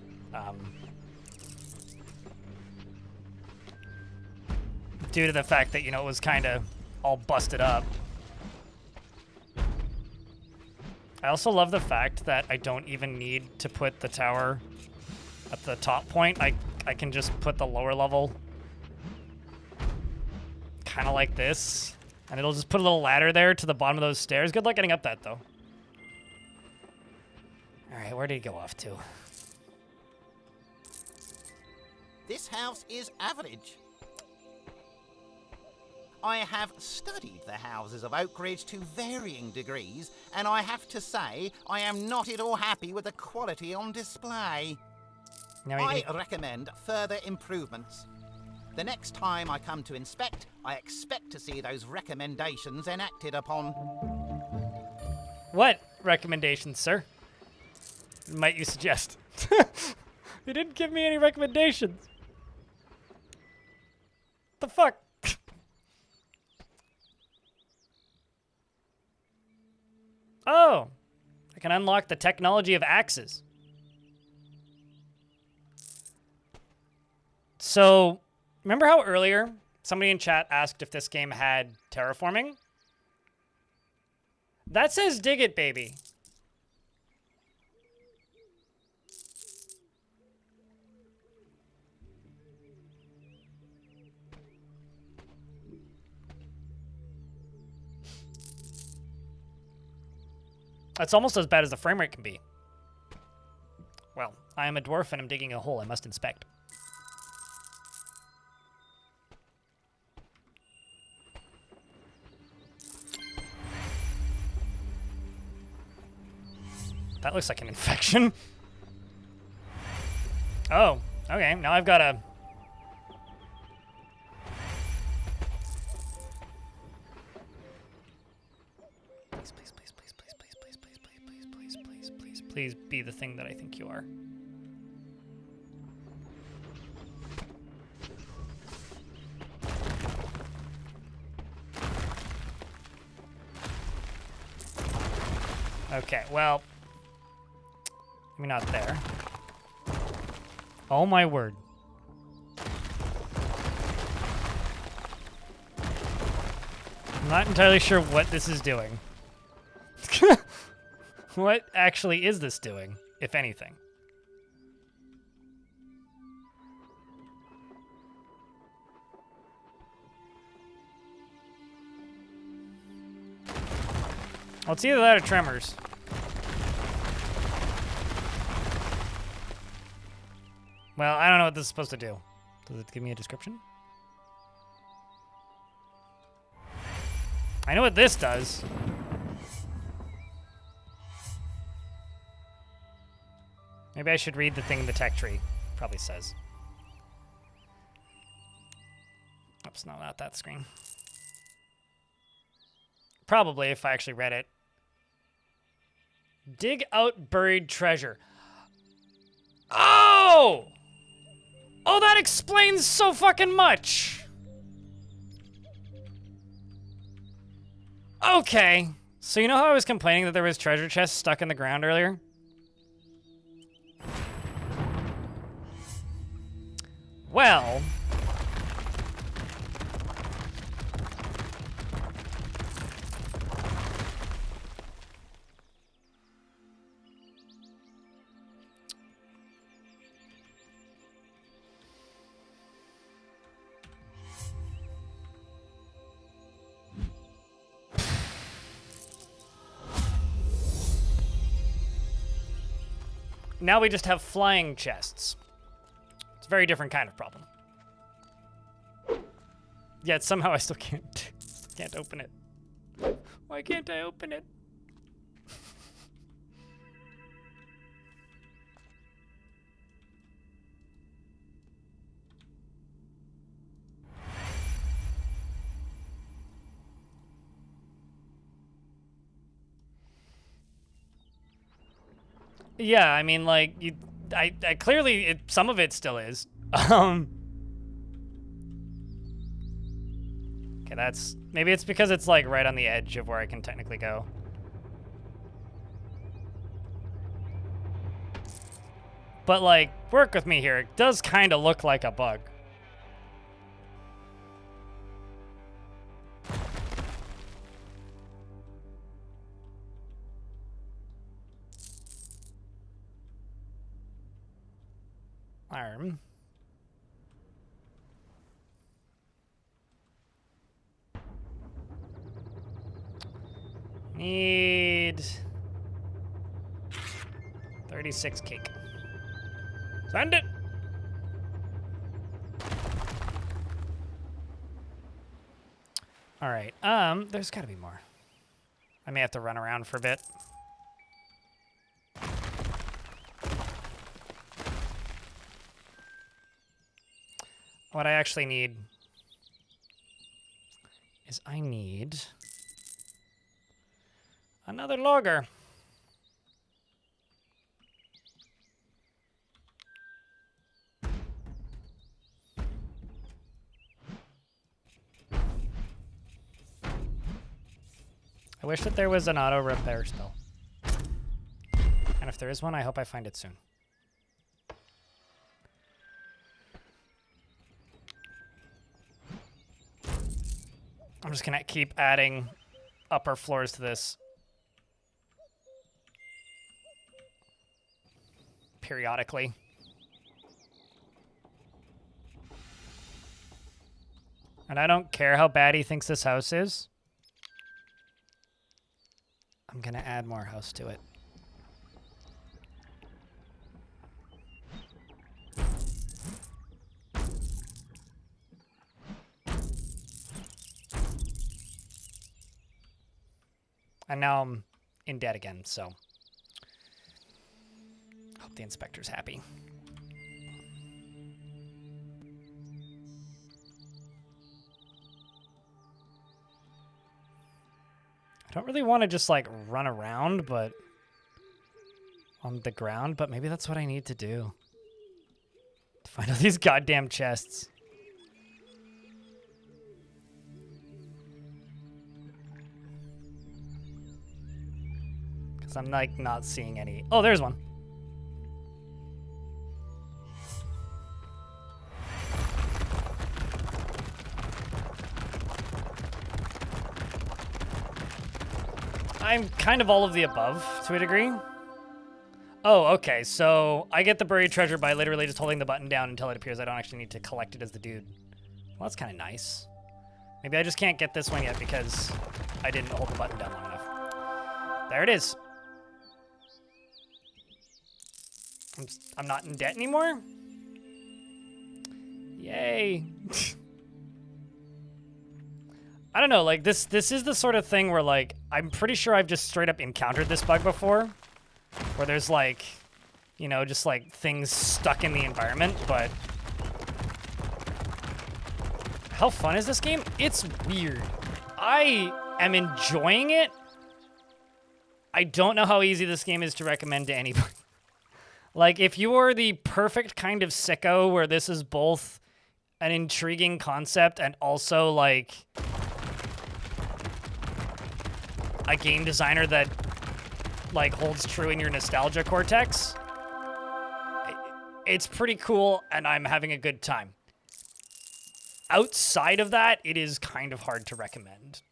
Due to the fact that, you know, it was kind of all busted up. I also love the fact that I don't even need to put the tower at the top point. I can just put the lower level kind of like this. And it'll just put a little ladder there to the bottom of those stairs. Good luck getting up that, though. All right, where did he go off to? This house is average. I have studied the houses of Oakridge to varying degrees, and I have to say I am not at all happy with the quality on display. I recommend further improvements. The next time I come to inspect, I expect to see those recommendations enacted upon. What recommendations, sir? Might you suggest? You didn't give me any recommendations. The fuck? Oh, I can unlock the technology of axes. So, remember how earlier somebody in chat asked if this game had terraforming? That says dig it, baby. That's almost as bad as the frame rate can be. Well, I am a dwarf and I'm digging a hole I must inspect. That looks like an infection. Oh, okay. Now I've got a... Please be the thing that I think you are. Okay, well, maybe not there. Oh my word. I'm not entirely sure what this is doing. What actually is this doing, if anything? Well, it's either that or tremors. Well, I don't know what this is supposed to do. Does it give me a description? I know what this does. Maybe I should read the thing in the tech tree. Probably says. Oops, no, not that screen. Probably, if I actually read it. Dig out buried treasure. Oh! Oh, that explains so fucking much! Okay. So you know how I was complaining that there was treasure chests stuck in the ground earlier? Well... now we just have flying chests. It's a very different kind of problem. Yet somehow I still can't open it. Why can't I open it? Yeah, I mean, like, I clearly, some of it still is. Okay, maybe it's because it's, like, right on the edge of where I can technically go. But, like, work with me here. It does kind of look like a bug. Arm. Need 36 cake. Send it. All right. There's got to be more. I may have to run around for a bit. What I actually need is I need another logger. I wish that there was an auto repair spell. And if there is one, I hope I find it soon. I'm just gonna keep adding upper floors to this periodically. And I don't care how bad he thinks this house is. I'm gonna add more house to it. And now I'm in debt again, so hope the inspector's happy. I don't really want to just like run around, but on the ground, but maybe that's what I need to do. To find all these goddamn chests. Because I'm like not seeing any. Oh, there's one. I'm kind of all of the above to a degree. Oh, okay. So I get the buried treasure by literally just holding the button down until it appears. I don't actually need to collect it as the dude. Well, that's kind of nice. Maybe I just can't get this one yet because I didn't hold the button down long enough. There it is. I'm not in debt anymore? Yay. I don't know, like, this is the sort of thing where, like, I'm pretty sure I've just straight up encountered this bug before. Where there's, like, you know, just, like, things stuck in the environment, but... How fun is this game? It's weird. I am enjoying it. I don't know how easy this game is to recommend to anybody. Like, if you are the perfect kind of sicko where this is both an intriguing concept and also, like, a game designer that, like, holds true in your nostalgia cortex, it's pretty cool, and I'm having a good time. Outside of that, it is kind of hard to recommend.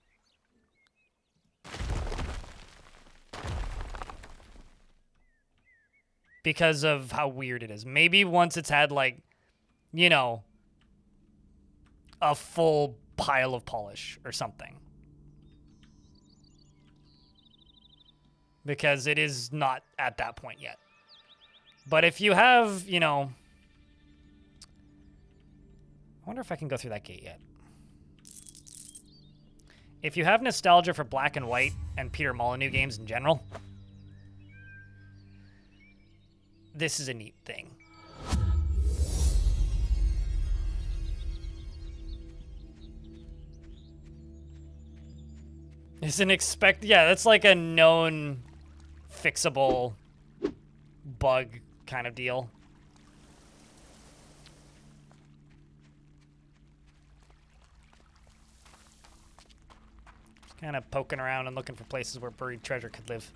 Because of how weird it is. Maybe once it's had, like, you know, a full pile of polish or something. Because it is not at that point yet. But if you have, you know... I wonder if I can go through that gate yet. If you have nostalgia for black and white and Peter Molyneux games in general, this is a neat thing. It's an yeah, that's like a known fixable bug kind of deal. Just kind of poking around and looking for places where buried treasure could live.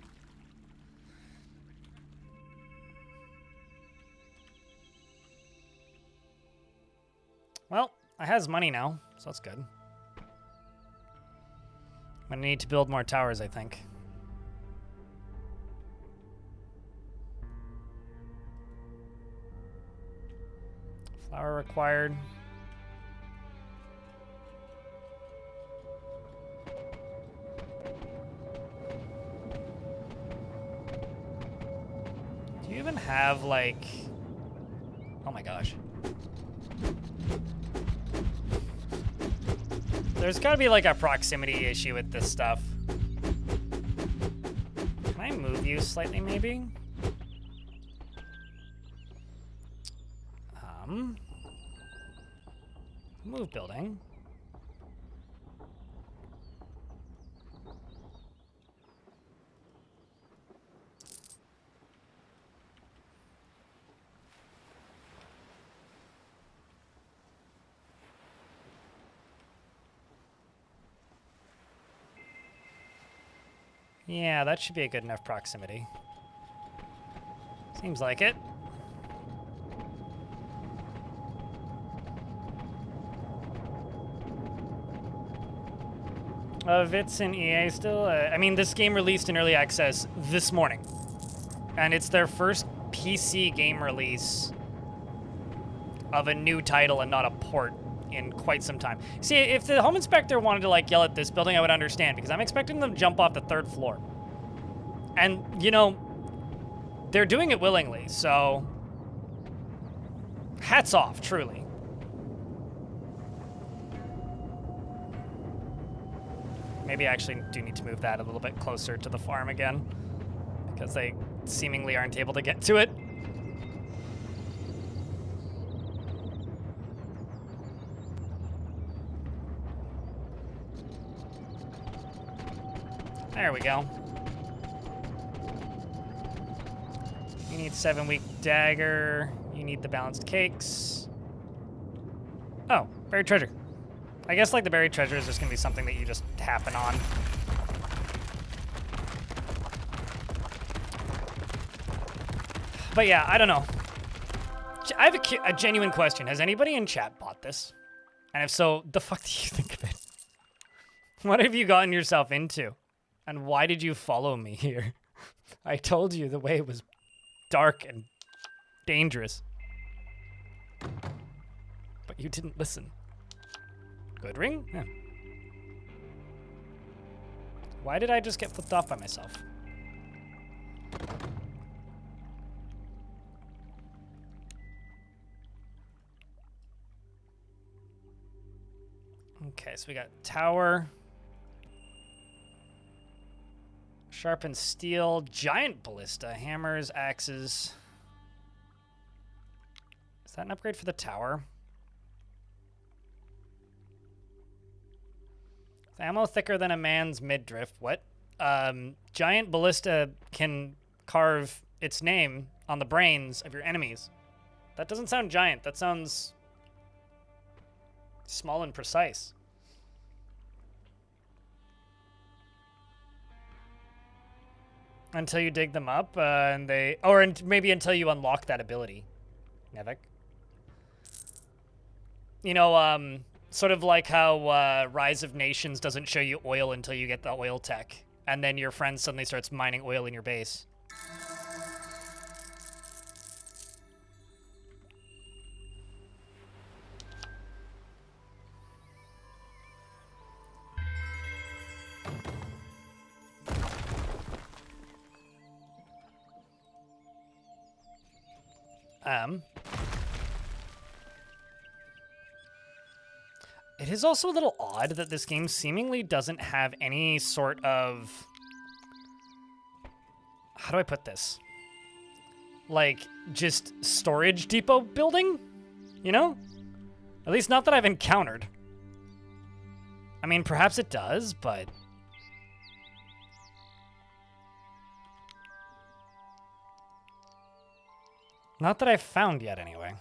Well, I has money now, so that's good. I'm gonna need to build more towers, I think. Flour required. Do you even have, like... Oh my gosh. There's gotta be like a proximity issue with this stuff. Can I move you slightly, maybe? Move building. Yeah, that should be a good enough proximity. Seems like it. It's in EA still. I mean, this game released in early access this morning. And it's their first PC game release of a new title and not a port in quite some time. See, if the Home Inspector wanted to, like, yell at this building, I would understand, because I'm expecting them to jump off the 3rd floor. And, you know, they're doing it willingly, so hats off, truly. Maybe I actually do need to move that a little bit closer to the farm again, because they seemingly aren't able to get to it. There we go. You need 7-week dagger. You need the balanced cakes. Oh, buried treasure. I guess, like, the buried treasure is just gonna be something that you just happen on. But yeah, I don't know. I have a genuine question. Has anybody in chat bought this? And if so, the fuck do you think of it? What have you gotten yourself into? And why did you follow me here? I told you the way was dark and dangerous. But you didn't listen. Good ring? Yeah. Why did I just get flipped off by myself? Okay, so we got tower. Sharpened steel, giant ballista, hammers, axes. Is that an upgrade for the tower? Ammo thicker than a man's midriff. What? Giant ballista can carve its name on the brains of your enemies. That doesn't sound giant. That sounds small and precise. Until you dig them up, and they... Or maybe until you unlock that ability, Nevik. You know, sort of like how Rise of Nations doesn't show you oil until you get the oil tech, and then your friend suddenly starts mining oil in your base. It is also a little odd that this game seemingly doesn't have any sort of... How do I put this? Like, just storage depot building? You know? At least not that I've encountered. I mean, perhaps it does, but... Not that I've found yet, anyway.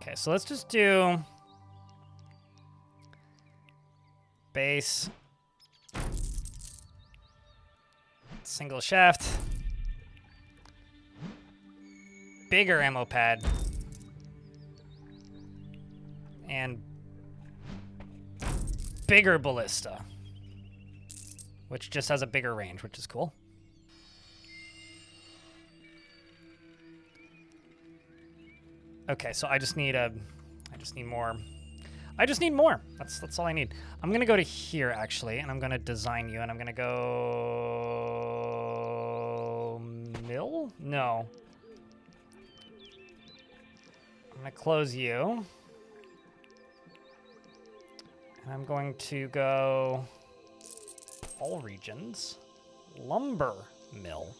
Okay, so let's just do... Base. Single shaft. Bigger ammo pad. And... bigger ballista. Which just has a bigger range, which is cool. Okay, so I just need more. I just need more. That's all I need. I'm gonna go to here actually, and I'm gonna design you, and I'm gonna go mill? No. I'm gonna close you. And I'm going to go all regions, lumber mill.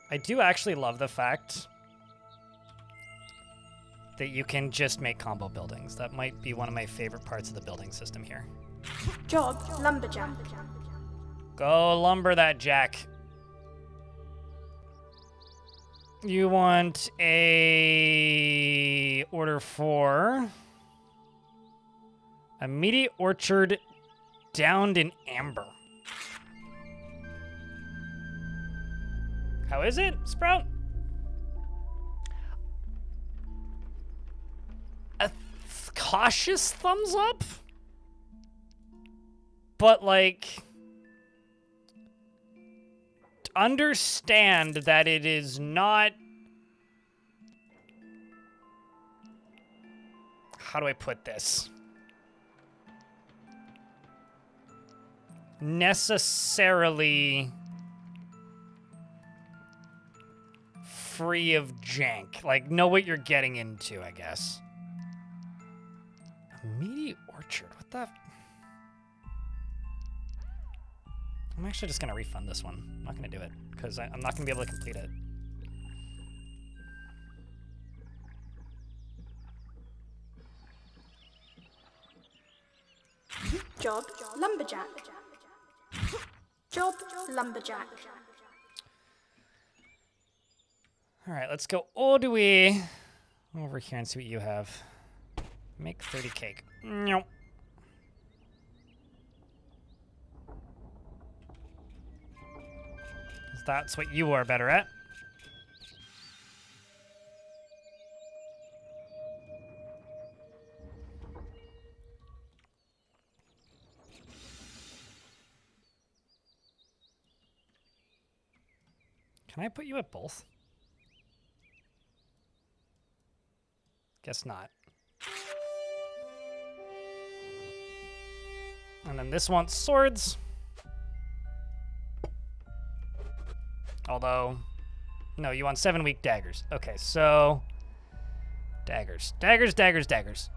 I do actually love the fact that you can just make combo buildings. That might be one of my favorite parts of the building system here. Job, lumberjack. Go lumber that jack. You want a order for immediate orchard downed in amber. How is it, Sprout? A cautious thumbs up? But, like, understand that it is not... How do I put this? Necessarily free of jank. Like, know what you're getting into, I guess. Immediate orchard, what the... I'm actually just gonna refund this one. I'm not gonna do it, because I'm not gonna be able to complete it. Job, lumberjack. Job, lumberjack. All right, let's go all the way over here and see what you have. Make 30 cake. Nope. That's what you are better at. Can I put you at both? Guess not. And then this wants swords. Although, no, you want 7 weak daggers. Okay, so daggers, daggers, daggers, daggers.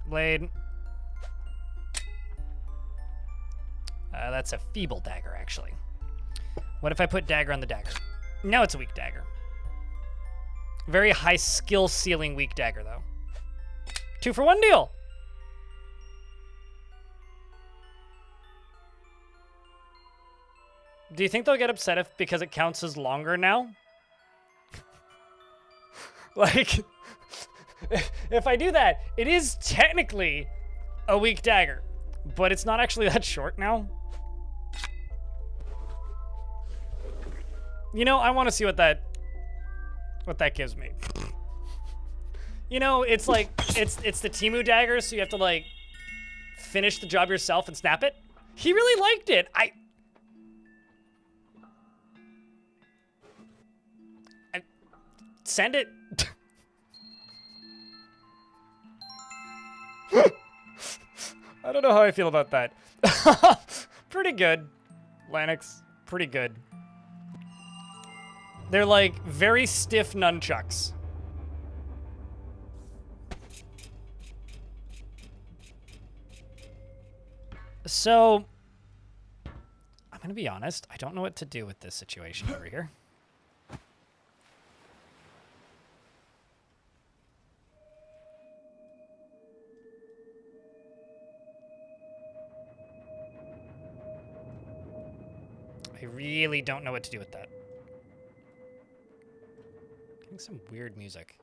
Blade. That's a feeble dagger, actually. What if I put dagger on the dagger? Now it's a weak dagger. Very high skill ceiling weak dagger, though. 2 for 1 deal. Do you think they'll get upset if because it counts as longer now? Like, if I do that, it is technically a weak dagger, but it's not actually that short now. You know, I want to see what that gives me. You know, it's like it's the Timu dagger, so you have to like finish the job yourself and snap it. He really liked it. I send it. I don't know how I feel about that. Pretty good, Lanix. Pretty good. They're like very stiff nunchucks. So, I'm gonna be honest. I don't know what to do with this situation over here. I really don't know what to do with that. Getting some weird music.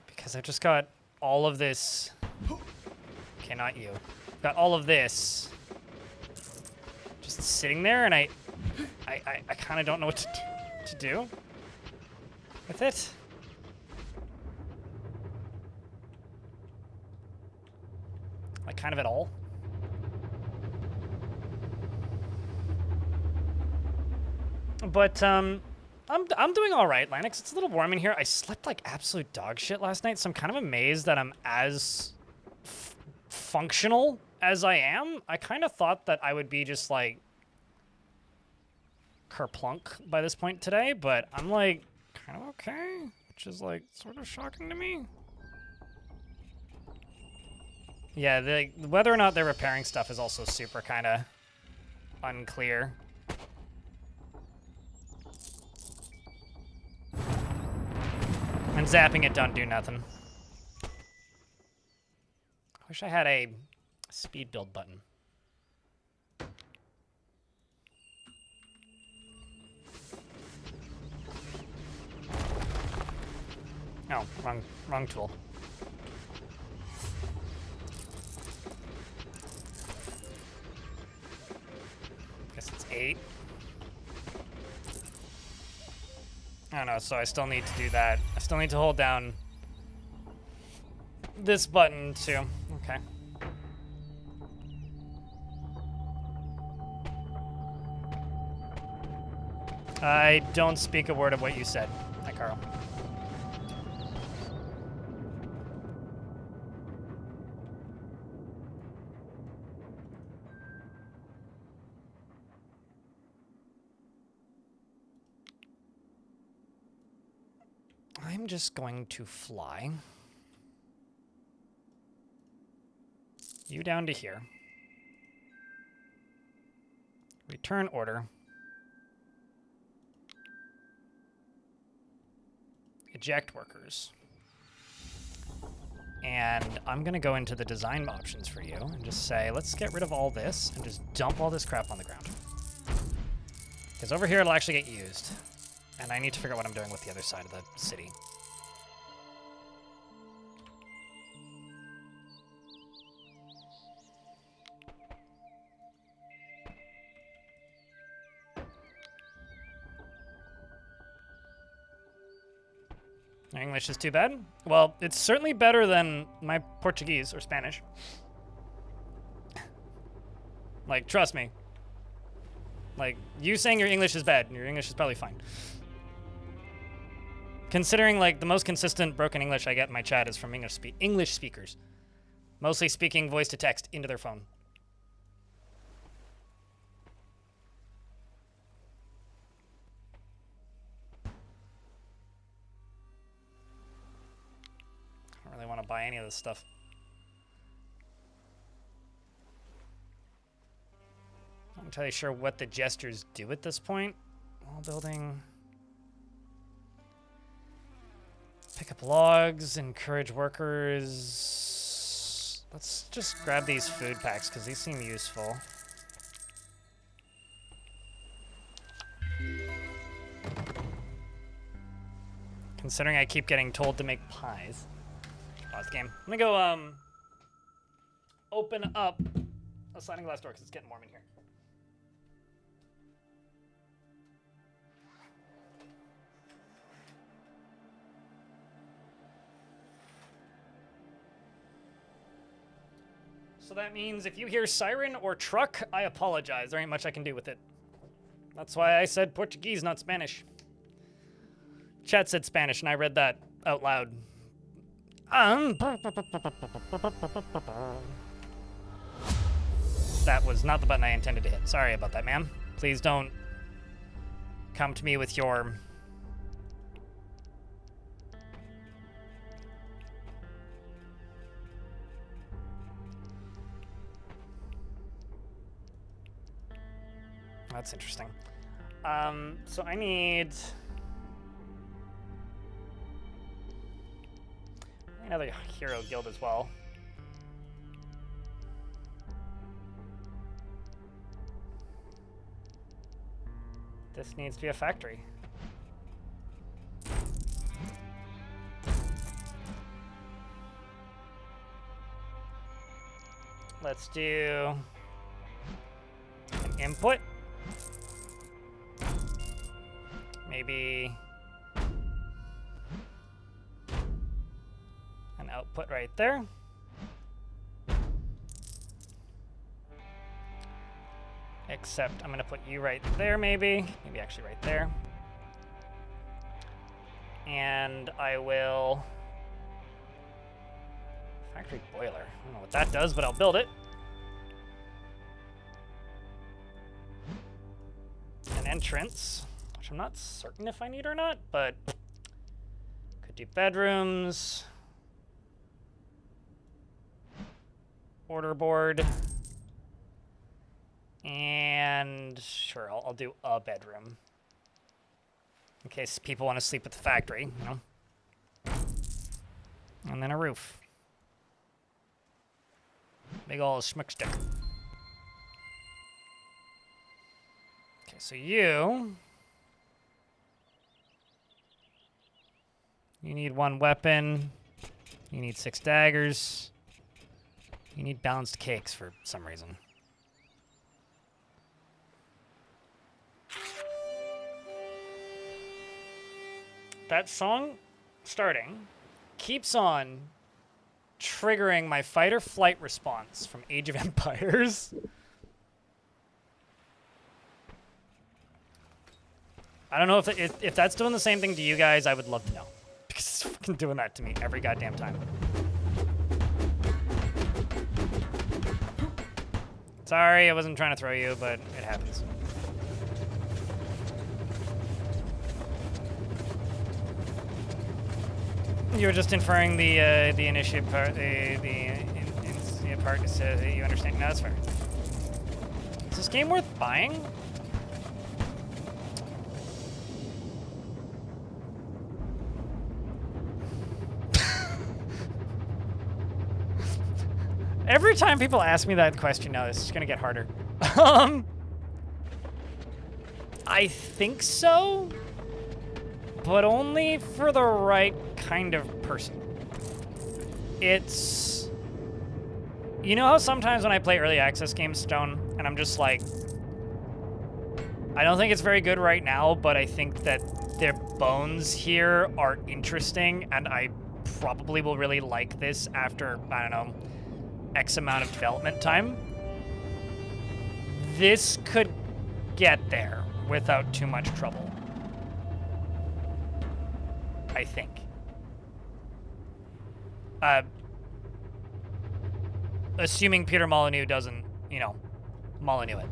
Because I've just got all of this. Okay, not you. Got all of this just sitting there, and I kind of don't know what to do with it. Like, kind of at all. But, I'm doing all right, Lanix. It's a little warm in here. I slept like absolute dog shit last night, so I'm kind of amazed that I'm as functional as I am. I kind of thought that I would be just, like, kerplunk by this point today, but I'm, like, kind of okay, which is, like, sort of shocking to me. Yeah, whether or not they're repairing stuff is also super kind of unclear. And zapping it don't do nothing. I wish I had a speed build button. Oh, wrong tool. Guess it's 8. I don't know, so I still need to do that. I still need to hold down this button too. Okay. I don't speak a word of what you said. Hi, Carl. I'm just going to fly you down to here. Return order. Eject workers. And I'm gonna go into the design options for you and just say, let's get rid of all this and just dump all this crap on the ground. Because over here it'll actually get used. And I need to figure out what I'm doing with the other side of the city. English is too bad? Well, it's certainly better than my Portuguese or Spanish. Like, trust me. Like, you saying your English is bad, and your English is probably fine. Considering, like, the most consistent broken English I get in my chat is from English speakers. Mostly speaking voice to text into their phone. I don't really want to buy any of this stuff. I'm not entirely sure what the gestures do at this point. Wall building. Pick up logs, encourage workers. Let's just grab these food packs because these seem useful. Considering I keep getting told to make pies. Pause the game. I'm gonna go open up a sliding glass door because it's getting warm in here. So that means if you hear siren or truck, I apologize. There ain't much I can do with it. That's why I said Portuguese, not Spanish. Chat said Spanish, and I read that out loud. That was not the button I intended to hit. Sorry about that, ma'am. Please don't come to me with your... That's interesting. So I need another hero guild as well. This needs to be a factory. Let's do an input. Maybe an output right there. Except I'm gonna put you right there, maybe actually right there. And I will factory boiler. I don't know what that does, but I'll build it. An entrance, which I'm not certain if I need or not, but could do bedrooms, order board, and sure, I'll do a bedroom in case people want to sleep at the factory, you know. And then a roof. Big ol' schmuckstick. Okay, so you need one weapon. You need 6 daggers. You need balanced cakes for some reason. That song starting keeps on triggering my fight or flight response from Age of Empires. I don't know if that's doing the same thing to you guys. I would love to know, because it's fucking doing that to me every goddamn time. Sorry, I wasn't trying to throw you, but it happens. You were just inferring the initiative part, the part says that you understand. No, that's fair. Is this game worth buying? Every time people ask me that question now, this is gonna get harder. I think so, but only for the right kind of person. It's... You know how sometimes when I play early access games, Stone, and I'm just like, I don't think it's very good right now, but I think that their bones here are interesting, and I probably will really like this after, I don't know, X amount of development time. This could get there without too much trouble, I think. Assuming Peter Molyneux doesn't, you know, Molyneux it.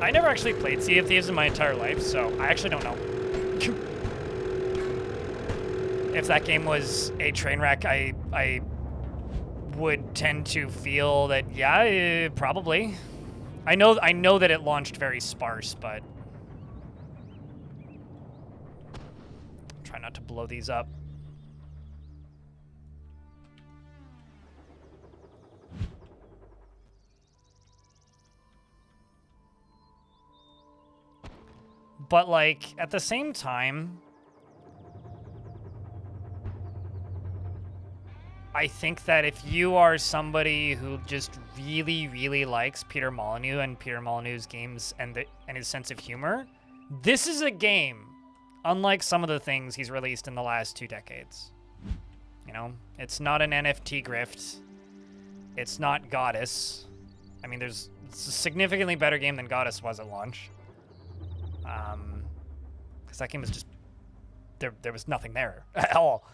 I never actually played Sea of Thieves in my entire life, so I actually don't know. If that game was a train wreck, I would tend to feel that, yeah, probably. I know that it launched very sparse, but try not to blow these up. But, like, at the same time, I think that if you are somebody who just really, really likes Peter Molyneux and Peter Molyneux's games and his sense of humor, this is a game, unlike some of the things he's released in the last 2 decades. You know, it's not an NFT grift. It's not Goddess. I mean, it's a significantly better game than Goddess was at launch. Because that game was just, there was nothing there at all.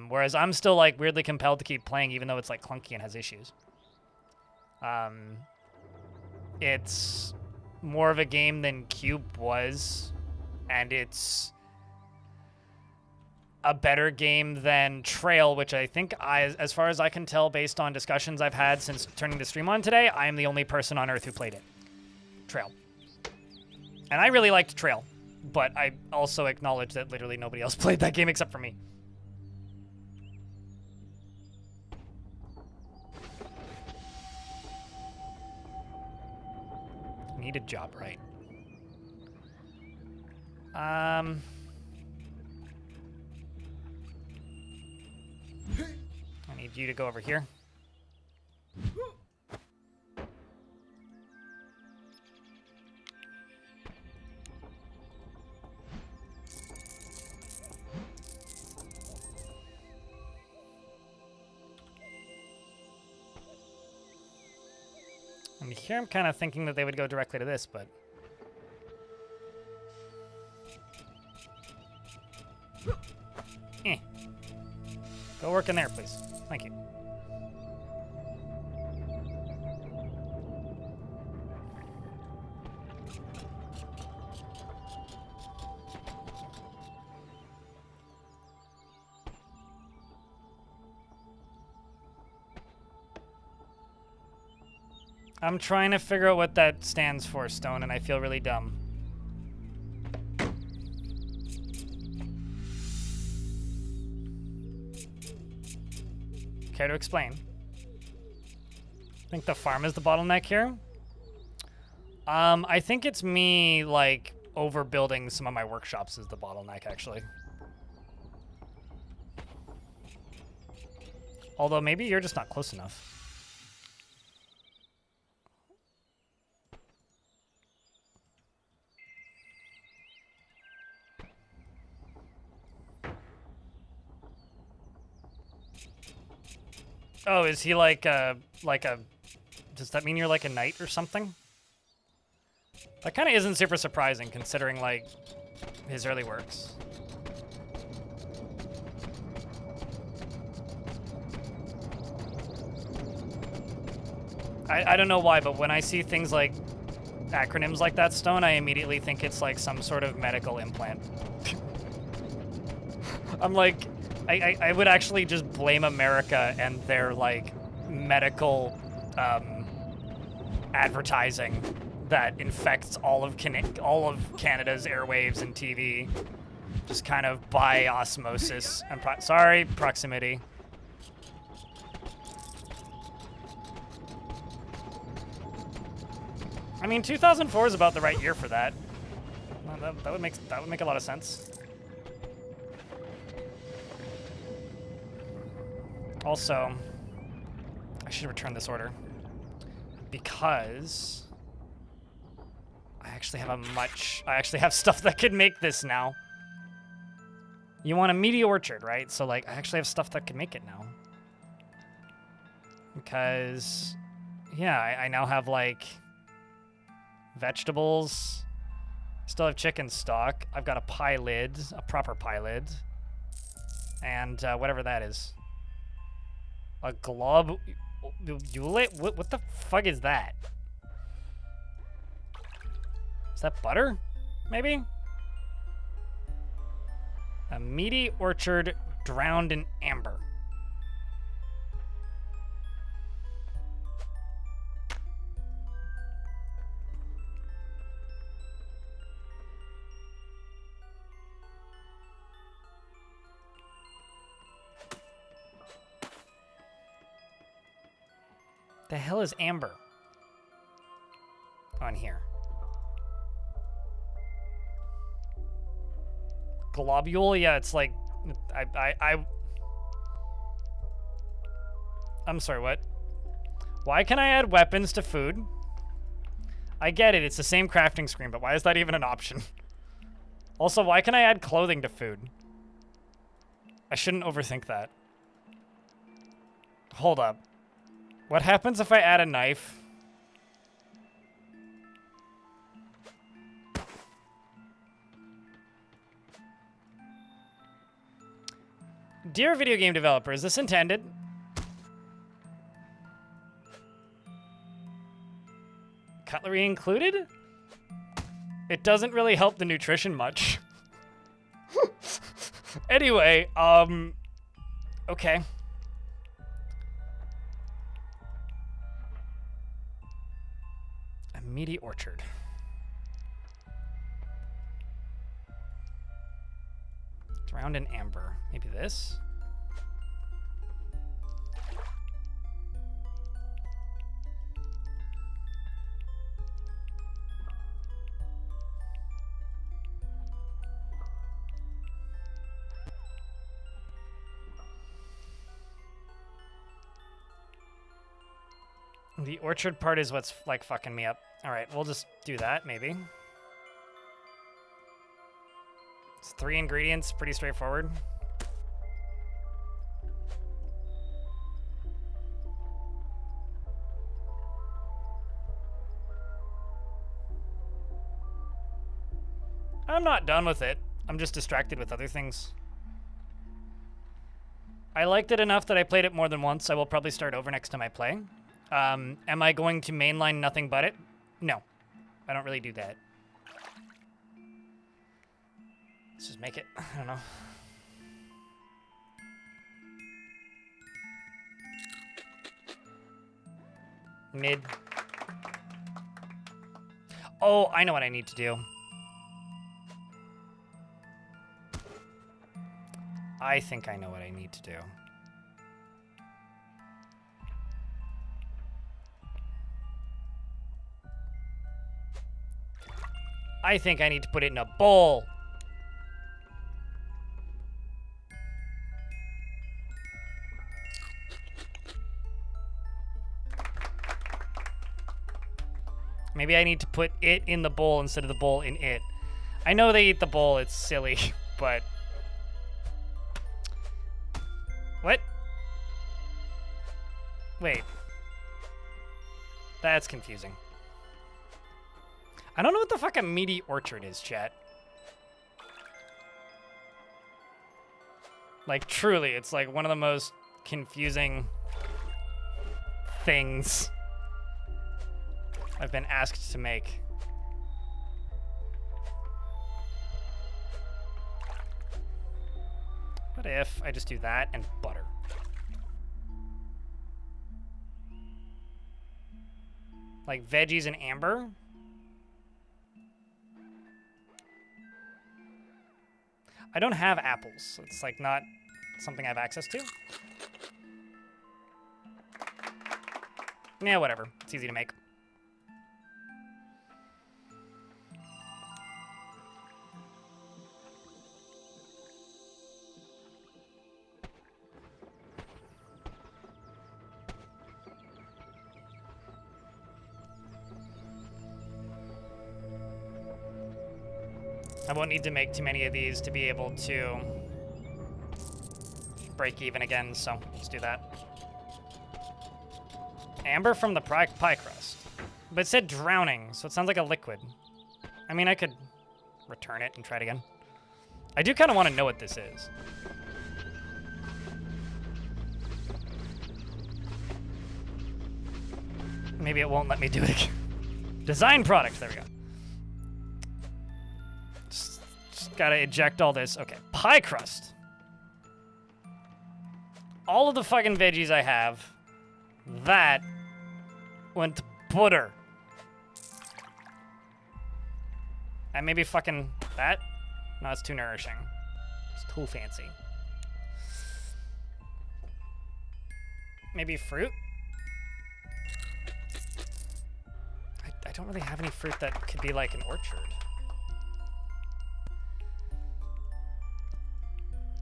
Whereas I'm still, like, weirdly compelled to keep playing, even though it's, like, clunky and has issues. It's more of a game than Cube was, and it's a better game than Trail, which I think, as far as I can tell, based on discussions I've had since turning the stream on today, I am the only person on Earth who played it. Trail. And I really liked Trail, but I also acknowledge that literally nobody else played that game except for me. Need a job, right? I need you to go over here. And here I'm kind of thinking that they would go directly to this, but... Go work in there, please. Thank you. I'm trying to figure out what that stands for, Stone, and I feel really dumb. Care to explain? I think the farm is the bottleneck here. I think it's me, like, overbuilding some of my workshops is the bottleneck, actually. Although maybe you're just not close enough. Oh, is he like a, does that mean you're like a knight or something? That kind of isn't super surprising considering, like, his early works. I don't know why, but when I see things like acronyms like that, Stone, I immediately think it's like some sort of medical implant. I'm like, I would actually just blame America and their, like, medical advertising that infects all of Canada's airwaves and TV, just kind of by osmosis and proximity. I mean, 2004 is about the right year for that. Well, that would make a lot of sense. Also, I should return this order because I actually have stuff that could make this now. You want a meaty orchard, right? So like, I actually have stuff that can make it now. Because, yeah, I now have like vegetables. Still have chicken stock. I've got a pie lid, a proper pie lid, and whatever that is. A glob. What the fuck is that? Is that butter? Maybe? A meaty orchard drowned in amber. The hell is amber on here? Globule? Yeah, it's like I'm sorry, what? Why can I add weapons to food? I get it, it's the same crafting screen, but why is that even an option? Also, why can I add clothing to food? I shouldn't overthink that. Hold up. What happens if I add a knife? Dear video game developer, is this intended? Cutlery included? It doesn't really help the nutrition much. Anyway, okay. A meaty orchard. Drowned in amber. Maybe this? The orchard part is what's like fucking me up. All right, we'll just do that maybe. It's 3 ingredients, pretty straightforward. I'm not done with it. I'm just distracted with other things. I liked it enough that I played it more than once. I will probably start over next time I play. Am I going to mainline nothing but it? No. I don't really do that. Let's just make it. I don't know. Mid. Oh, I know what I need to do. I think I know what I need to do. I think I need to put it in a bowl. Maybe I need to put it in the bowl instead of the bowl in it. I know they eat the bowl, it's silly, but... What? Wait. That's confusing. I don't know what the fuck a meaty orchard is, chat. Like, truly, it's like one of the most confusing things I've been asked to make. What if I just do that and butter? Like veggies and amber? I don't have apples, so it's like not something I have access to. Yeah, whatever. It's easy to make. I won't need to make too many of these to be able to break even again, so let's do that. Amber from the pie crust. But it said drowning, so it sounds like a liquid. I mean, I could return it and try it again. I do kind of want to know what this is. Maybe it won't let me do it again. Design products, there we go. Just gotta eject all this. Okay, pie crust. All of the fucking veggies I have, that went to butter. And maybe fucking that? No, it's too nourishing. It's too fancy. Maybe fruit? I don't really have any fruit that could be like an orchard.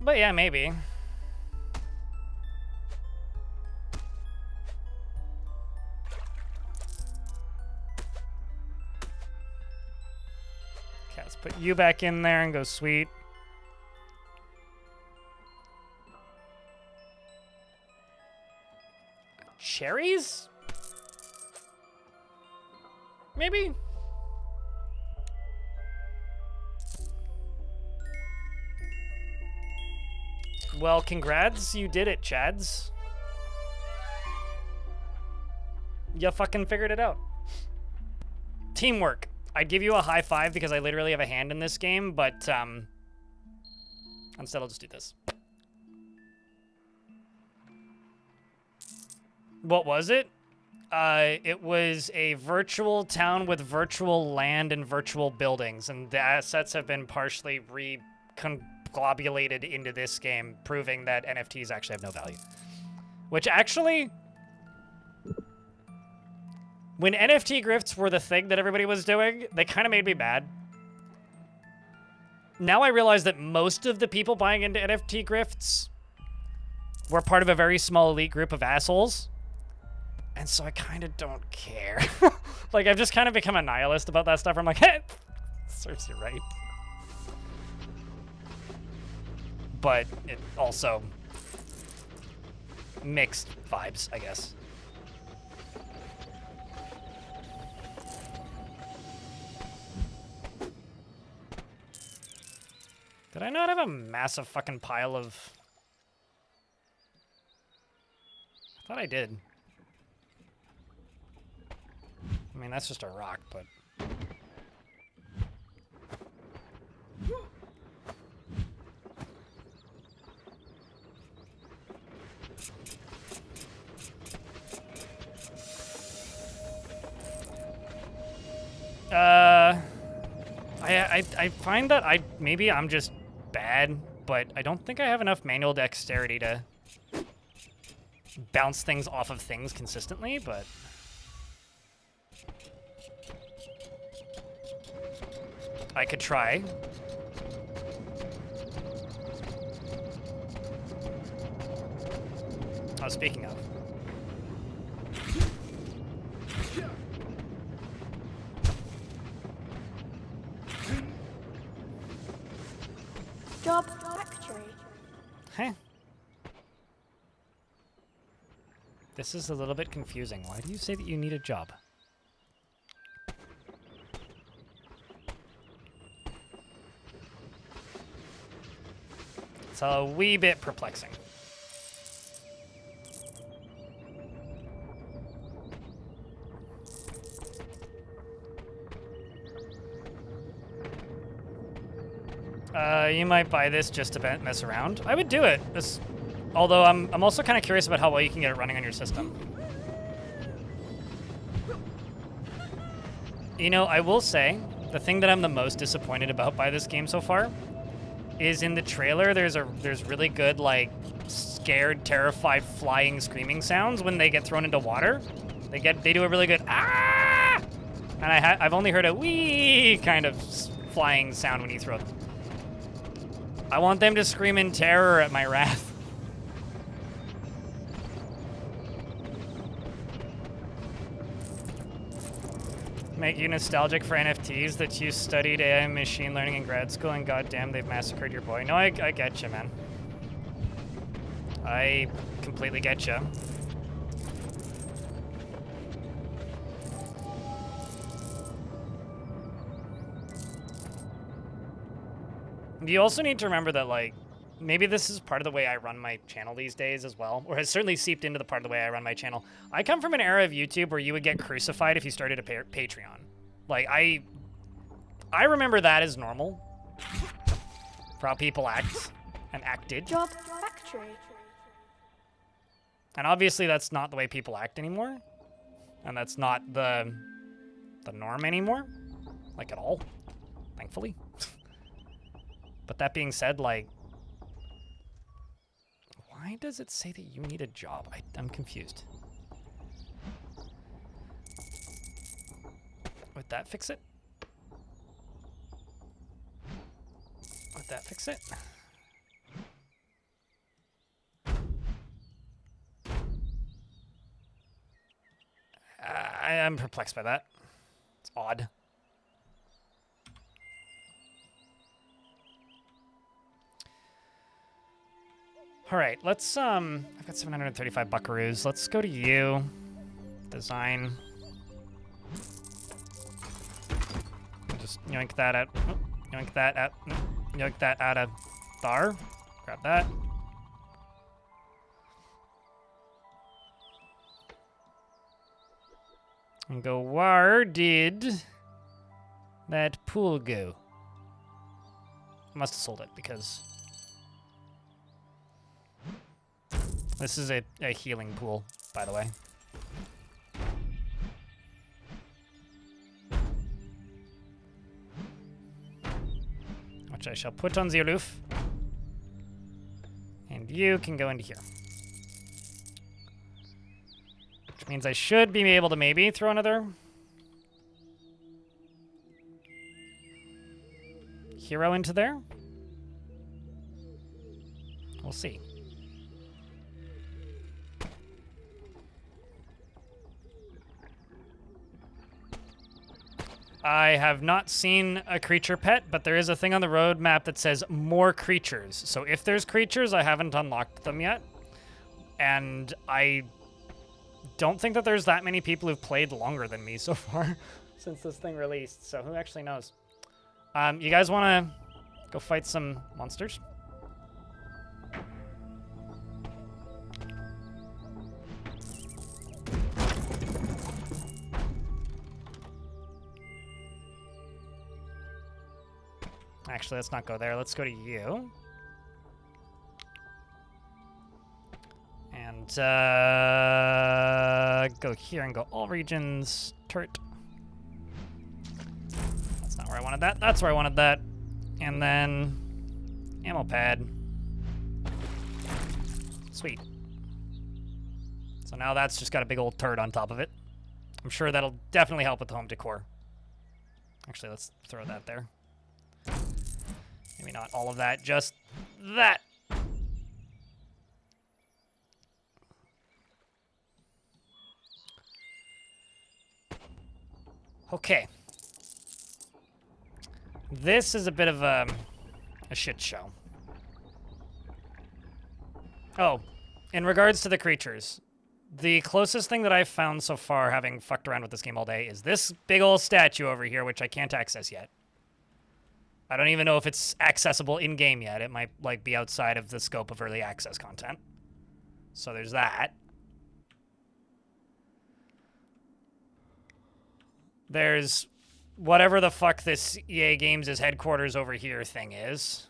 But yeah, maybe. Okay, let's put you back in there and go sweet. Cherries? Maybe? Well, congrats, you did it, Chads. You fucking figured it out. Teamwork. I'd give you a high five because I literally have a hand in this game, but instead I'll just do this. What was it? It was a virtual town with virtual land and virtual buildings, and the assets have been partially reconglobulated into this game, proving that NFTs actually have no value. Which actually, when NFT grifts were the thing that everybody was doing, they kind of made me mad. Now I realize that most of the people buying into NFT grifts were part of a very small elite group of assholes. And so I kind of don't care. Like, I've just kind of become a nihilist about that stuff. I'm like, hey, serves you right. But it also mixed vibes, I guess. Did I not have a massive fucking pile of... I thought I did. I mean, that's just a rock, but... I find that maybe I'm just bad, but I don't think I have enough manual dexterity to bounce things off of things consistently, but... I could try. Oh, speaking of. Job factory. Hey. This is a little bit confusing. Why do you say that you need a job? It's a wee bit perplexing. You might buy this just to mess around. I would do it. Although I'm also kind of curious about how well you can get it running on your system. You know, I will say, the thing that I'm the most disappointed about by this game so far is in the trailer. There's really good like scared, terrified, flying, screaming sounds when they get thrown into water. They do a really good ah, and I've only heard a wee kind of flying sound when you throw them. I want them to scream in terror at my wrath. Make you nostalgic for NFTs that you studied AI and machine learning in grad school, and goddamn, they've massacred your boy. No, I get you, man. I completely get you. You also need to remember that, like, maybe this is part of the way I run my channel these days as well, or has certainly seeped into the part of the way I run my channel. I come from an era of YouTube where you would get crucified if you started a Patreon. Like, I remember that as normal for how people act and acted. Job factory. And obviously that's not the way people act anymore. And that's not the norm anymore. Like, at all. Thankfully. But that being said, like, why does it say that you need a job? I'm confused. Would that fix it? Would that fix it? I'm perplexed by that. It's odd. All right, let's, I've got 735 buckaroos. Let's go to you. Design. Just yoink that out. Oh, yoink that out. Yoink that out of there. Grab that. And go, where did that pool go? I must have sold it because this is a healing pool, by the way. Which I shall put on the roof. And you can go into here. Which means I should be able to maybe throw another hero into there. We'll see. I have not seen a creature pet, but there is a thing on the road map that says more creatures. So if there's creatures, I haven't unlocked them yet. And I don't think that there's that many people who've played longer than me so far since this thing released. So who actually knows? You guys want to go fight some monsters? Actually, let's not go there. Let's go to you. And go here and go all regions. Turret. That's not where I wanted that. That's where I wanted that. And then ammo pad. Sweet. So now that's just got a big old turret on top of it. I'm sure that'll definitely help with the home decor. Actually, let's throw that there. Maybe not all of that, just that. Okay. This is a bit of a shit show. Oh, in regards to the creatures, the closest thing that I've found so far, having fucked around with this game all day, is this big old statue over here, which I can't access yet. I don't even know if it's accessible in-game yet. It might, like, be outside of the scope of early access content. So there's that. There's whatever the fuck this EA Games' headquarters over here thing is.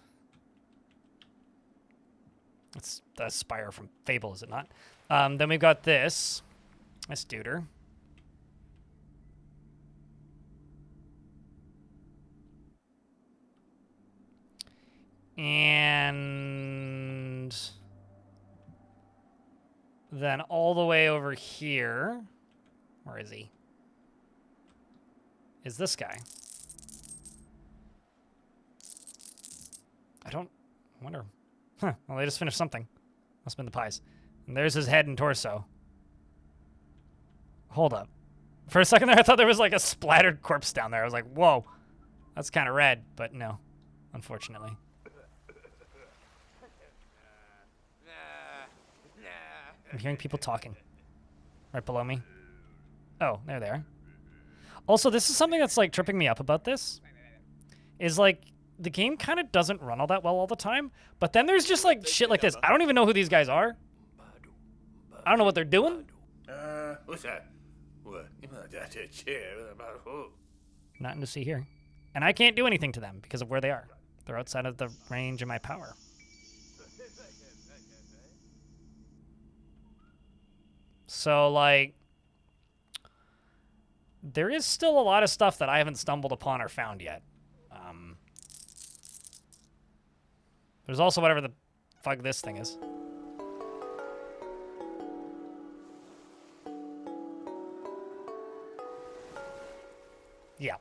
It's the Spire from Fable, is it not? Then we've got this duder. And then all the way over here, where is he? Is this guy. I wonder. Huh, well, they just finished something. Must have been the pies. And there's his head and torso. Hold up. For a second there, I thought there was like a splattered corpse down there. I was like, whoa, that's kind of red, but no, unfortunately. I'm hearing people talking right below me. Oh, there they are. Also, this is something that's like tripping me up about this. Is like, the game kind of doesn't run all that well all the time, but then there's just like shit like this. I don't even know who these guys are. I don't know what they're doing. What's that? What? That's a chair. Nothing to see here. And I can't do anything to them because of where they are. They're outside of the range of my power. So, like, there is still a lot of stuff that I haven't stumbled upon or found yet. There's also whatever the fuck this thing is. Yeah.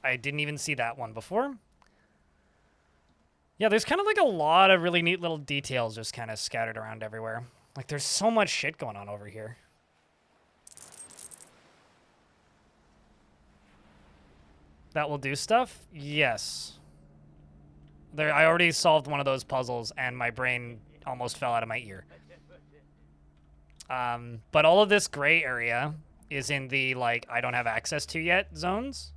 I didn't even see that one before. Yeah, there's kind of like a lot of really neat little details just kind of scattered around everywhere. Like, there's so much shit going on over here. That will do stuff? Yes. There, I already solved one of those puzzles, and my brain almost fell out of my ear. But all of this gray area is in the, like, I don't have access to yet zones.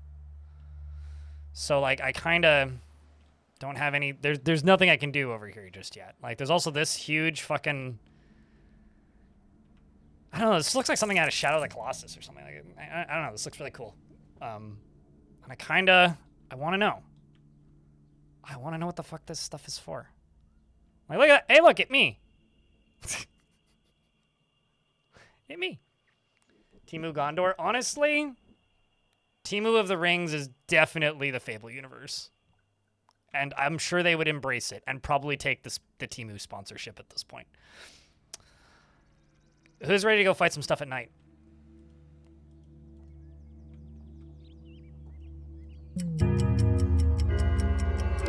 So, like, I kind of don't have any... There's nothing I can do over here just yet. Like, there's also this huge fucking... I don't know, this looks like something out of Shadow of the Colossus or something. Like, I don't know, this looks really cool. And I want to know. I want to know what the fuck this stuff is for. Like, look at that. Hey, look, at me. Hit me. Timu Gondor. Honestly, Timu of the Rings is definitely the Fable universe. And I'm sure they would embrace it and probably take the Timu sponsorship at this point. Who's ready to go fight some stuff at night?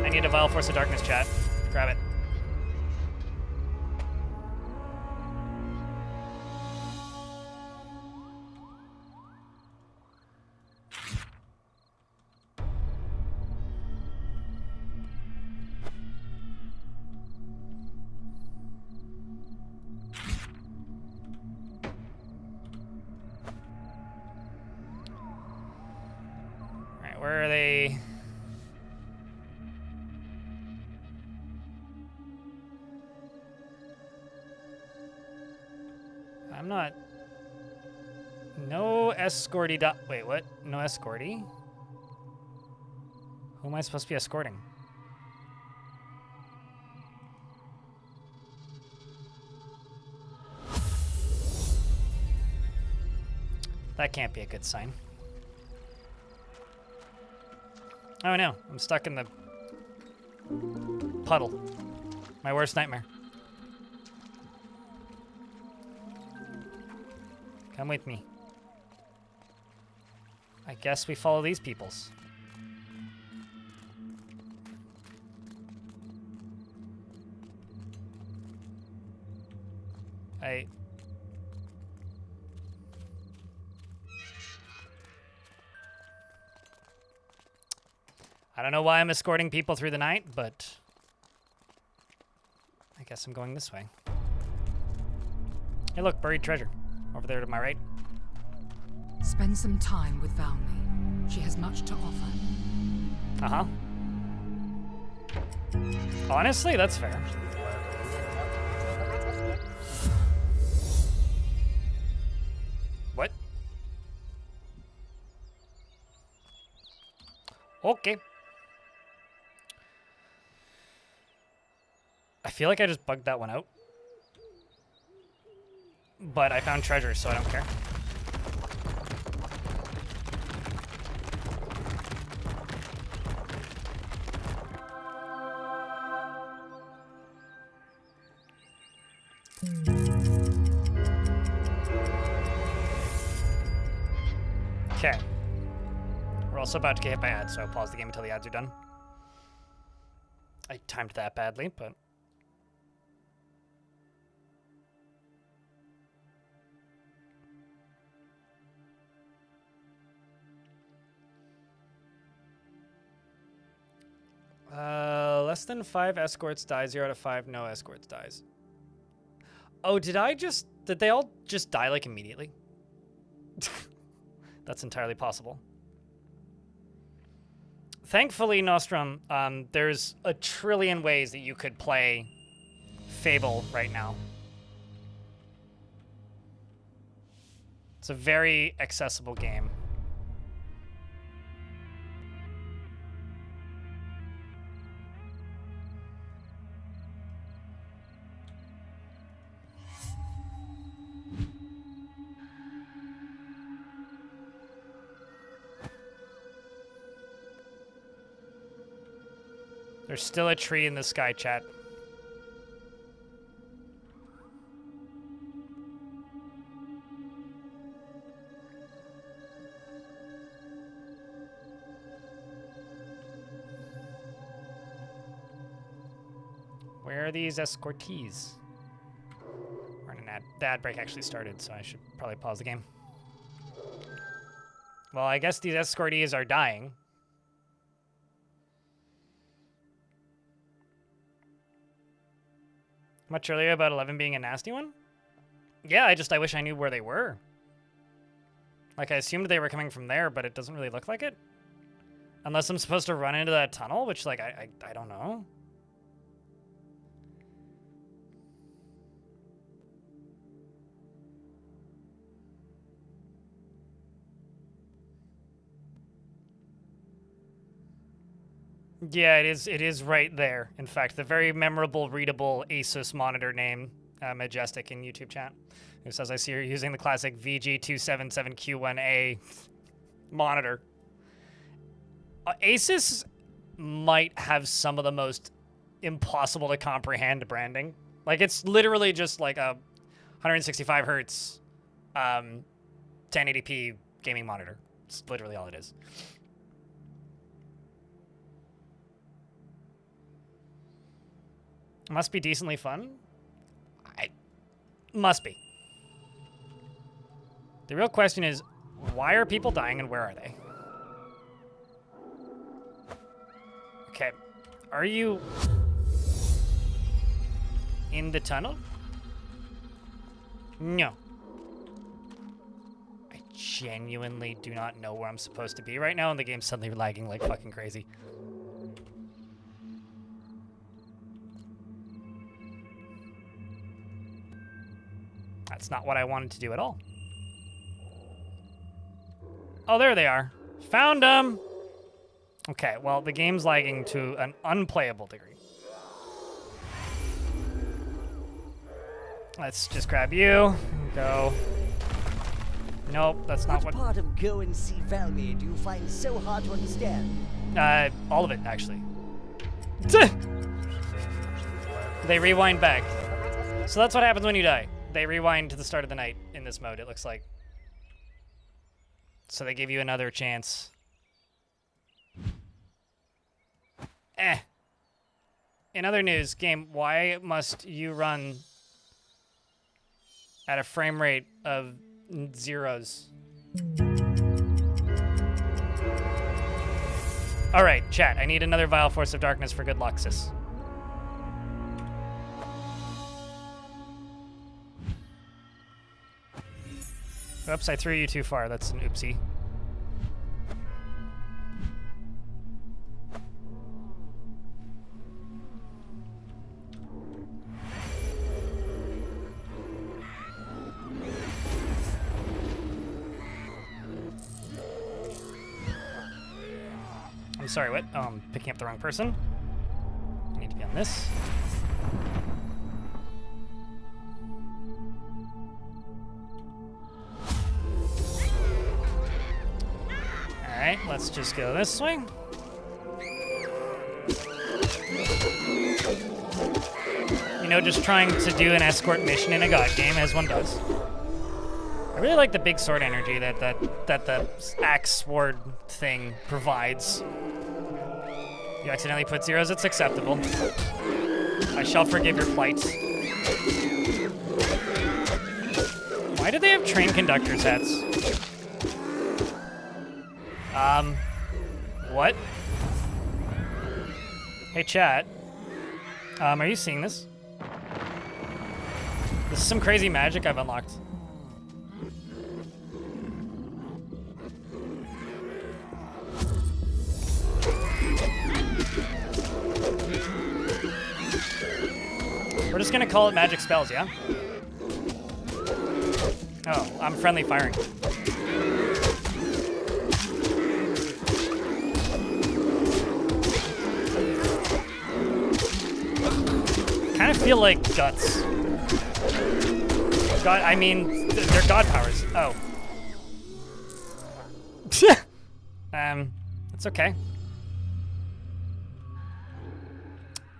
I need a Vile Force of Darkness, chat. Grab it. Alright, where are they? I'm not... No escorty... Wait, what? No escorty? Who am I supposed to be escorting? That can't be a good sign. Oh no, I'm stuck in the puddle. My worst nightmare. Come with me. I guess we follow these peoples. I don't know why I'm escorting people through the night, but I guess I'm going this way. Hey look, buried treasure. Over there to my right. Spend some time with Valmy. She has much to offer. Uh-huh. Honestly, that's fair. What? Okay. I feel like I just bugged that one out. But I found treasure, so I don't care. Okay. We're also about to get hit by ads, so I'll pause the game until the ads are done. I timed that badly, but... less than 5 escorts die, 0 out of 5 no escorts dies. Oh, did they all just die, like, immediately? That's entirely possible. Thankfully, Nostrum, there's a trillion ways that you could play Fable right now. It's a very accessible game. There's still a tree in the sky, chat. Where are these escortees? We're in an ad. The ad break actually started, so I should probably pause the game. Well, I guess these escortees are dying. Much earlier about 11 being a nasty one? Yeah, I wish I knew where they were. Like, I assumed they were coming from there, but it doesn't really look like it. Unless I'm supposed to run into that tunnel, which, like, I don't know. Yeah, it is right there. In fact, the very memorable, readable Asus monitor name, Majestic in YouTube chat, who says, I see you're using the classic VG277Q1A monitor. Asus might have some of the most impossible to comprehend branding. Like, it's literally just like a 165 hertz 1080p gaming monitor. It's literally all it is. Must be decently fun. Must be. The real question is, why are people dying and where are they? Okay. Are you in the tunnel? No. I genuinely do not know where I'm supposed to be right now, and the game's suddenly lagging like fucking crazy. That's not what I wanted to do at all. Oh, there they are. Found them! Okay, well, the game's lagging to an unplayable degree. Let's just grab you. Go. Nope, that's not what... What part of go and see Valmy do you find so hard to understand? All of it, actually. They rewind back. So that's what happens when you die. They rewind to the start of the night in this mode, it looks like. So they give you another chance. In other news, game, why must you run at a frame rate of zeros? All right, chat, I need another Vile Force of Darkness for good luck, sis. Oops, I threw you too far. That's an oopsie. I'm sorry, what? Oh, I'm picking up the wrong person. I need to be on this. Alright, let's just go this way. You know, just trying to do an escort mission in a god game, as one does. I really like the big sword energy that the axe sword thing provides. You accidentally put zeros, it's acceptable. I shall forgive your plight. Why do they have train conductors' hats? What? Hey, chat. Are you seeing this? This is some crazy magic I've unlocked. We're just gonna call it magic spells, yeah? Oh, I'm friendly firing. Kind of feel like guts. God, I mean, they're god powers. Oh. It's okay.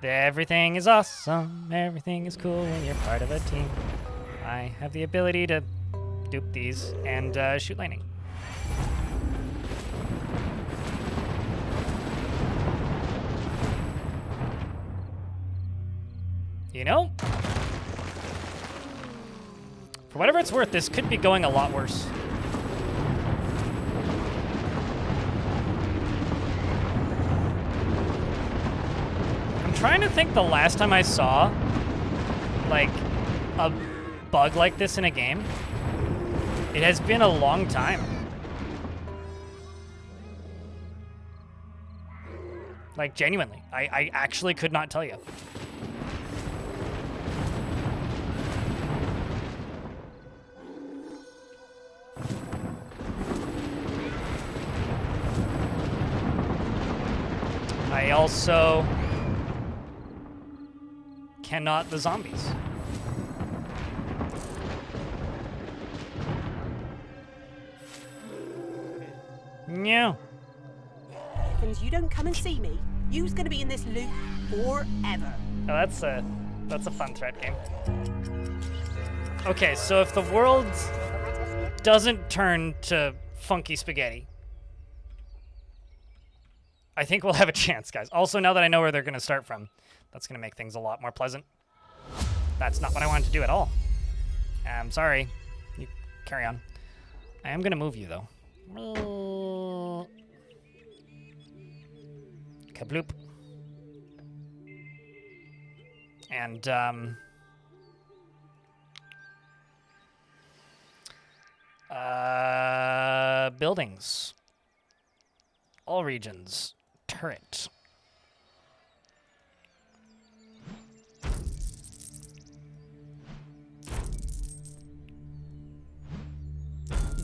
Everything is awesome. Everything is cool when you're part of a team. I have the ability to dupe these and shoot lightning. You know, for whatever it's worth, this could be going a lot worse. I'm trying to think the last time I saw, like, a bug like this in a game. It has been a long time. Like, genuinely. I actually could not tell you. I also cannot the zombies. No. If you don't come and see me, you's gonna be in this loop forever. Oh, that's a fun threat game. Okay, so if the world doesn't turn to funky spaghetti, I think we'll have a chance, guys. Also, now that I know where they're going to start from, that's going to make things a lot more pleasant. That's not what I wanted to do at all. I'm sorry. You carry on. I am going to move you, though. Kabloop. And, buildings. All regions. Turret.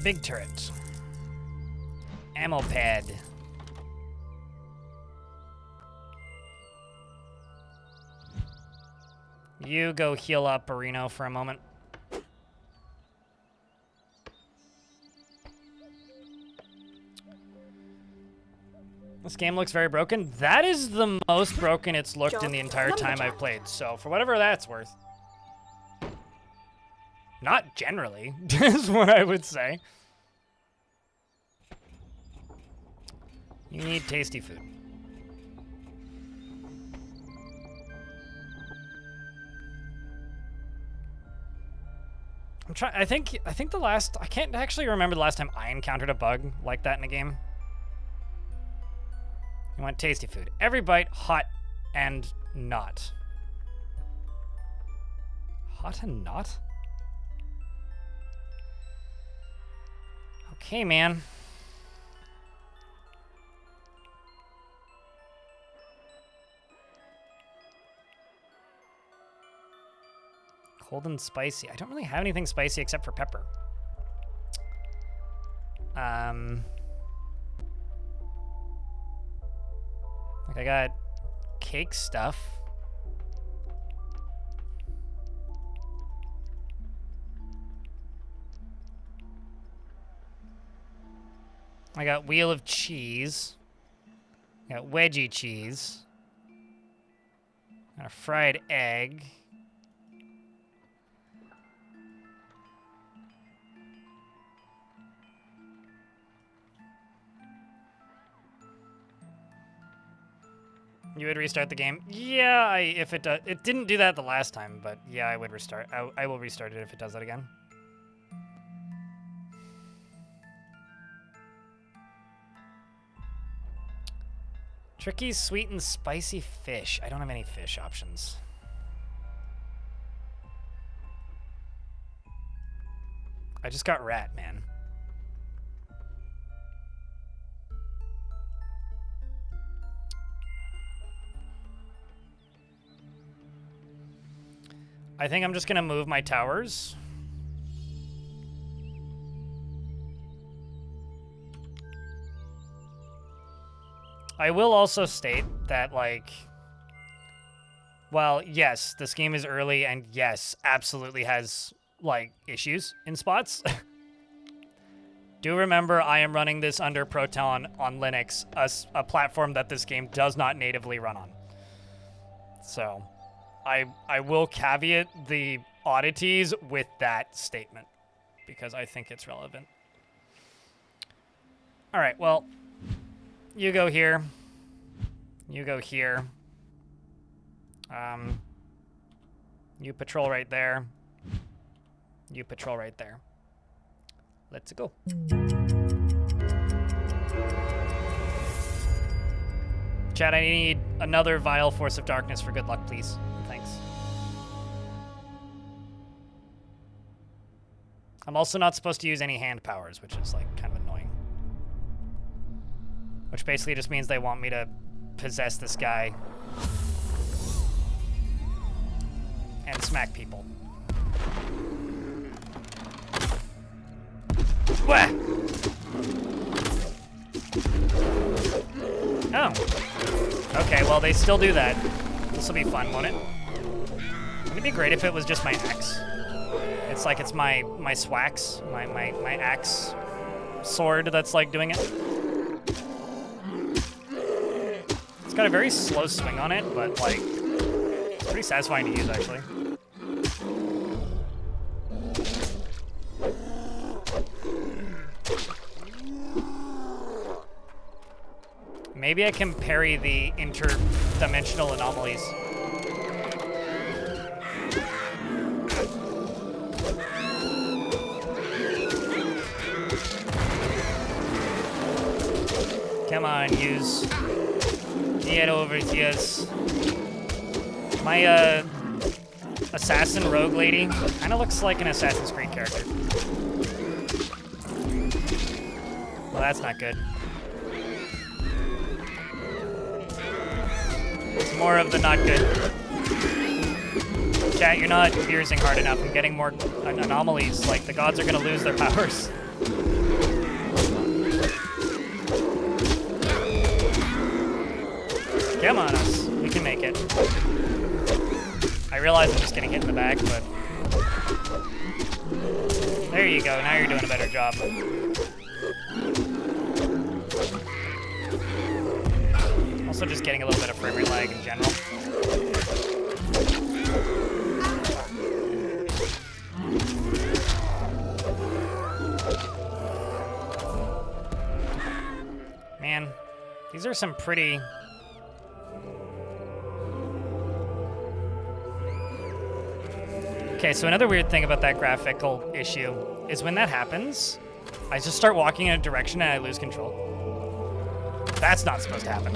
Big turret. Ammo pad. You go heal up Barino for a moment. This game looks very broken. That is the most broken it's looked in the entire time I've played. So for whatever that's worth. Not generally, is what I would say. You need tasty food. I'm trying. I think the last. I can't actually remember the last time I encountered a bug like that in a game. You want tasty food. Every bite, hot and not. Hot and not? Okay, man. Cold and spicy. I don't really have anything spicy except for pepper. Like I got cake stuff. I got wheel of cheese. I got wedgie cheese. And a fried egg. You would restart the game? Yeah, if it does. It didn't do that the last time, but yeah, I would restart. I will restart it if it does that again. Tricky, sweet, and spicy fish. I don't have any fish options. I just got rat, man. I think I'm just gonna move my towers. I will also state that, like, well, yes, this game is early, and yes, absolutely has, like, issues in spots. Do remember I am running this under Proton on Linux, a platform that this game does not natively run on. So, I will caveat the oddities with that statement, because I think it's relevant. All right, well, you go here. You go here. You patrol right there. You patrol right there. Let's go. Chat, I need another Vile Force of Darkness for good luck, please. Thanks. I'm also not supposed to use any hand powers, which is, like, kind of annoying. Which basically just means they want me to possess this guy and smack people. Wah! Oh. Okay, well, they still do that. This will be fun, won't it? Wouldn't it be great if it was just my axe? It's like it's my swax, my axe sword that's, like, doing it. It's got a very slow swing on it, but, like, it's pretty satisfying to use, actually. Maybe I can parry the interdimensional anomalies. Come on, use. Get over here. My, assassin rogue lady kind of looks like an Assassin's Creed character. Well, that's not good. It's more of the not good. Chat, you're not piercing hard enough. I'm getting more anomalies. Like, the gods are gonna lose their powers. Come on, us. We can make it. I realize I'm just getting hit in the back, but... There you go. Now you're doing a better job. Also just getting a little bit of frame rate lag in general. Man, these are some pretty... Okay, so another weird thing about that graphical issue is when that happens, I just start walking in a direction and I lose control. That's not supposed to happen.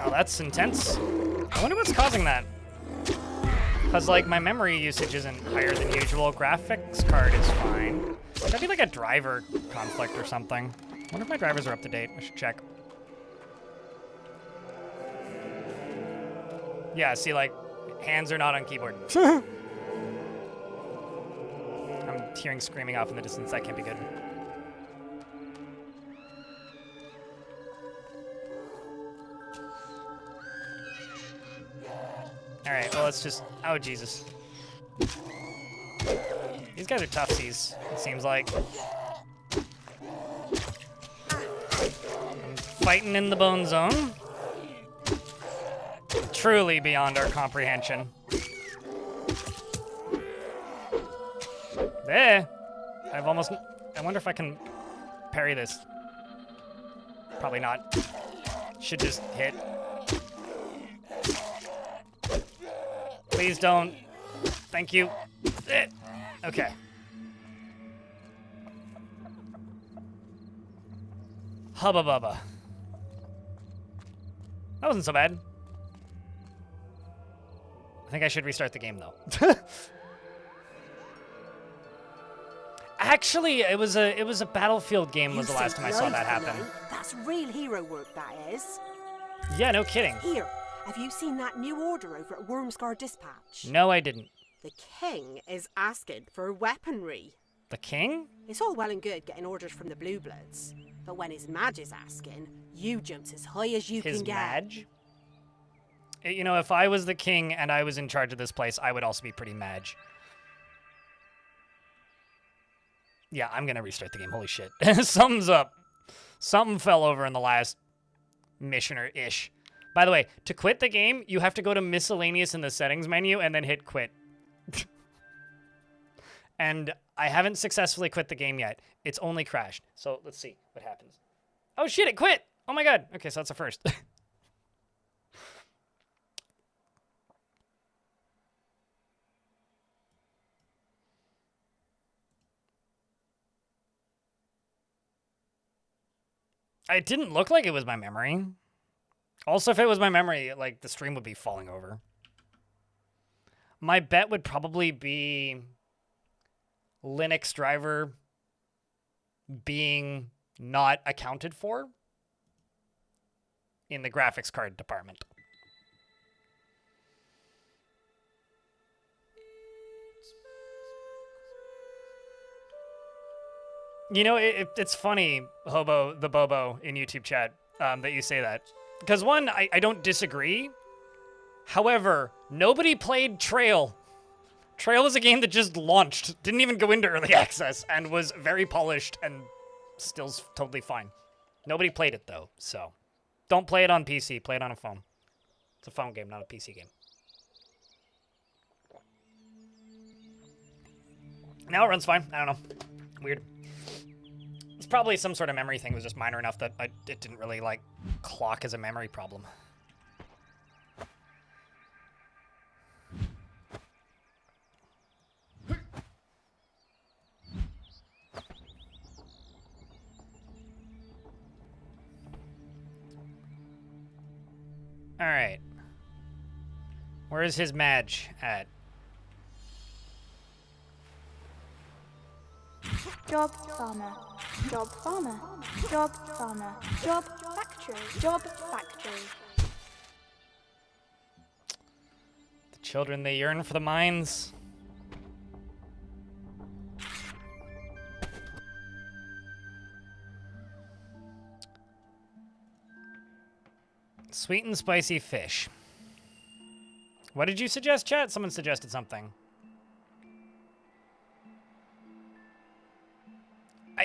Oh, that's intense. I wonder what's causing that. Because, like, my memory usage isn't higher than usual. Graphics card is fine. That'd be like a driver conflict or something. I wonder if my drivers are up to date. I should check. Yeah, see, like, hands are not on keyboard. I'm hearing screaming off in the distance. That can't be good. Alright, well, let's just... Oh, Jesus. These guys are toughies, it seems like. fighting in the bone zone. Truly beyond our comprehension. There. I've almost... I wonder if I can parry this. Probably not. Should just hit. Please don't. Thank you. Okay. Hubba bubba. That wasn't so bad. I think I should restart the game though. Actually, it was a Battlefield game was the last time I saw that happen. That's real hero work, that is. Yeah, no kidding. Here, have you seen that new order over at Wormscar Dispatch? No, I didn't. The king is asking for weaponry. The king? It's all well and good getting orders from the Blue Bloods, but when his Madge is asking, you jumps as high as you can get. His Madge? You know, if I was the king and I was in charge of this place, I would also be pretty Madge. Yeah, I'm gonna restart the game. Holy shit. Something's up. Something fell over in the last mission or ish. By the way, to quit the game, you have to go to miscellaneous in the settings menu and then hit quit. And I haven't successfully quit the game yet. It's only crashed. So let's see what happens. Oh shit, it quit! Oh my god. Okay, so that's a first. It didn't look like it was my memory. Also, if it was my memory, like, the stream would be falling over. My bet would probably be Linux driver being not accounted for in the graphics card department. You know, it's funny, Hobo the Bobo in YouTube chat, that you say that. Because one, I don't disagree. However, nobody played Trail. Trail was a game that just launched, didn't even go into early access, and was very polished and still totally fine. Nobody played it, though, so don't play it on PC. Play it on a phone. It's a phone game, not a PC game. Now it runs fine. I don't know. Weird. It's probably some sort of memory thing. It was just minor enough that it didn't really, like, clock as a memory problem. All right. Where is his Madge at? Job farmer, job farmer, job farmer, job factory, job factory. The children, they yearn for the mines. Sweet and spicy fish. What did you suggest, chat? Someone suggested something.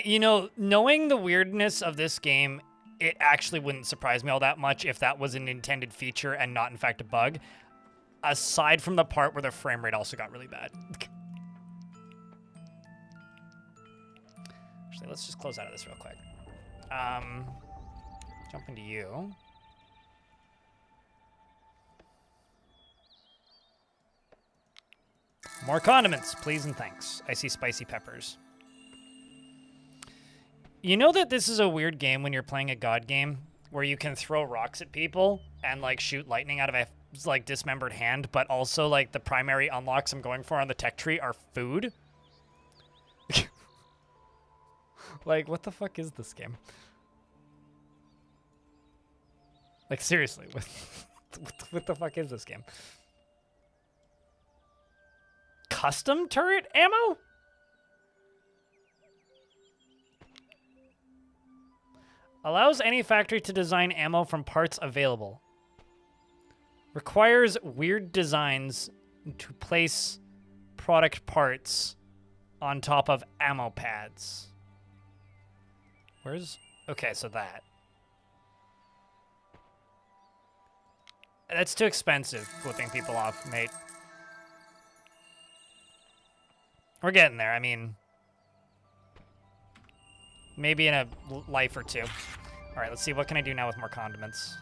You know, knowing the weirdness of this game, it actually wouldn't surprise me all that much if that was an intended feature and not, in fact, a bug. Aside from the part where the frame rate also got really bad. Actually, let's just close out of this real quick. Jump into you. More condiments, please and thanks. I see spicy peppers. You know that this is a weird game when you're playing a god game where you can throw rocks at people and like shoot lightning out of a like dismembered hand, but also like the primary unlocks I'm going for on the tech tree are food? Like, what the fuck is this game? Like, seriously, what the fuck is this game? Custom turret ammo? Allows any factory to design ammo from parts available. Requires weird designs to place product parts on top of ammo pads. Where's... Okay, so that. That's too expensive, flipping people off, mate. We're getting there. I mean, maybe in a life or two. All right, let's see. What can I do now with more condiments?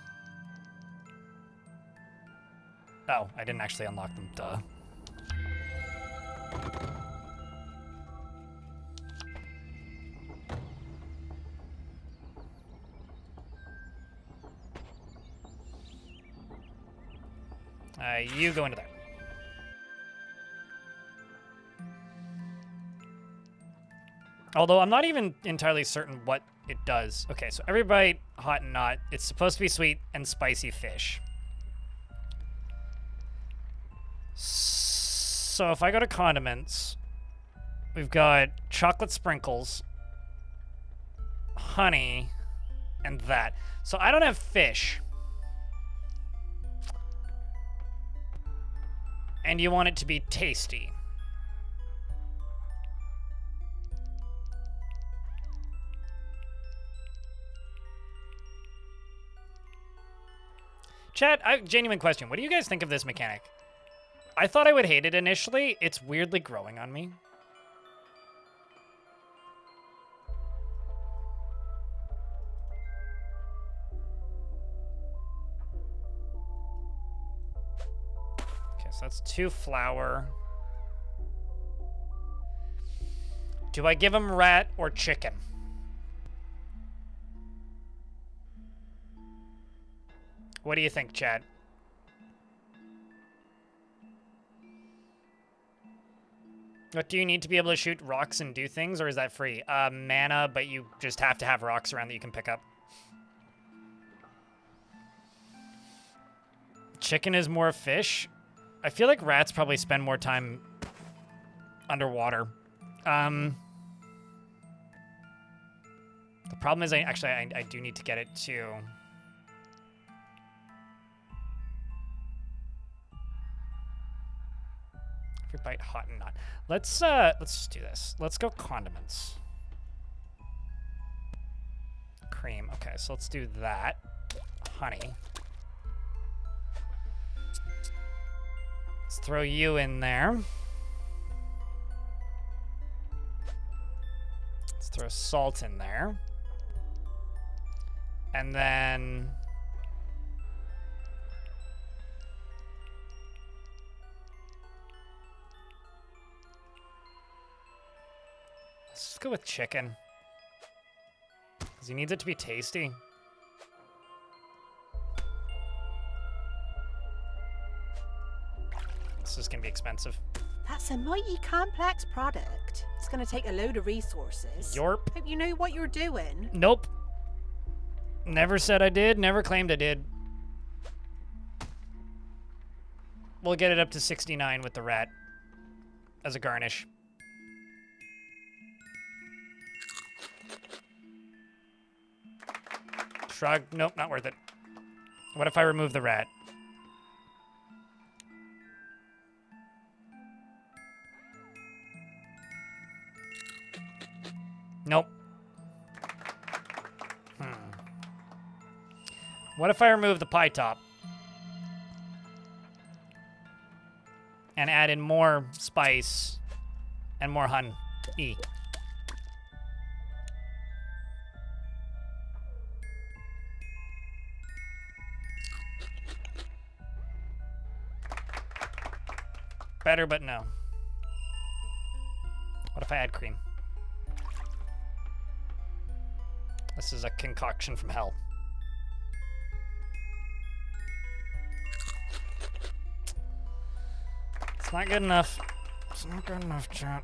Oh, I didn't actually unlock them. Duh. You go into there. Although I'm not even entirely certain what it does. Okay, so every bite, hot and not. It's supposed to be sweet and spicy fish. So if I go to condiments, we've got chocolate sprinkles, honey, and that. So I don't have fish. And you want it to be tasty. Chat, genuine question. What do you guys think of this mechanic? I thought I would hate it initially. It's weirdly growing on me. Okay, so that's 2 flour. Do I give him rat or chicken? What do you think, chat? What, do you need to be able to shoot rocks and do things, or is that free? Mana, but you just have to have rocks around that you can pick up. Chicken is more fish. I feel like rats probably spend more time underwater. The problem is I do need to get it too. Every bite hot and not. Let's just do this. Let's go condiments. Cream. Okay, so let's do that. Honey. Let's throw you in there. Let's throw salt in there. And then let's just go with chicken. Because he needs it to be tasty. This is going to be expensive. That's a mighty complex product. It's going to take a load of resources. Yorp. Hope you know what you're doing. Nope. Never said I did, never claimed I did. We'll get it up to 69 with the rat as a garnish. Shrug. Nope, not worth it. What if I remove the rat? Nope. What if I remove the pie top? And add in more spice and more honey. Better, but no. What if I add cream? This is a concoction from hell. It's not good enough. It's not good enough, chat.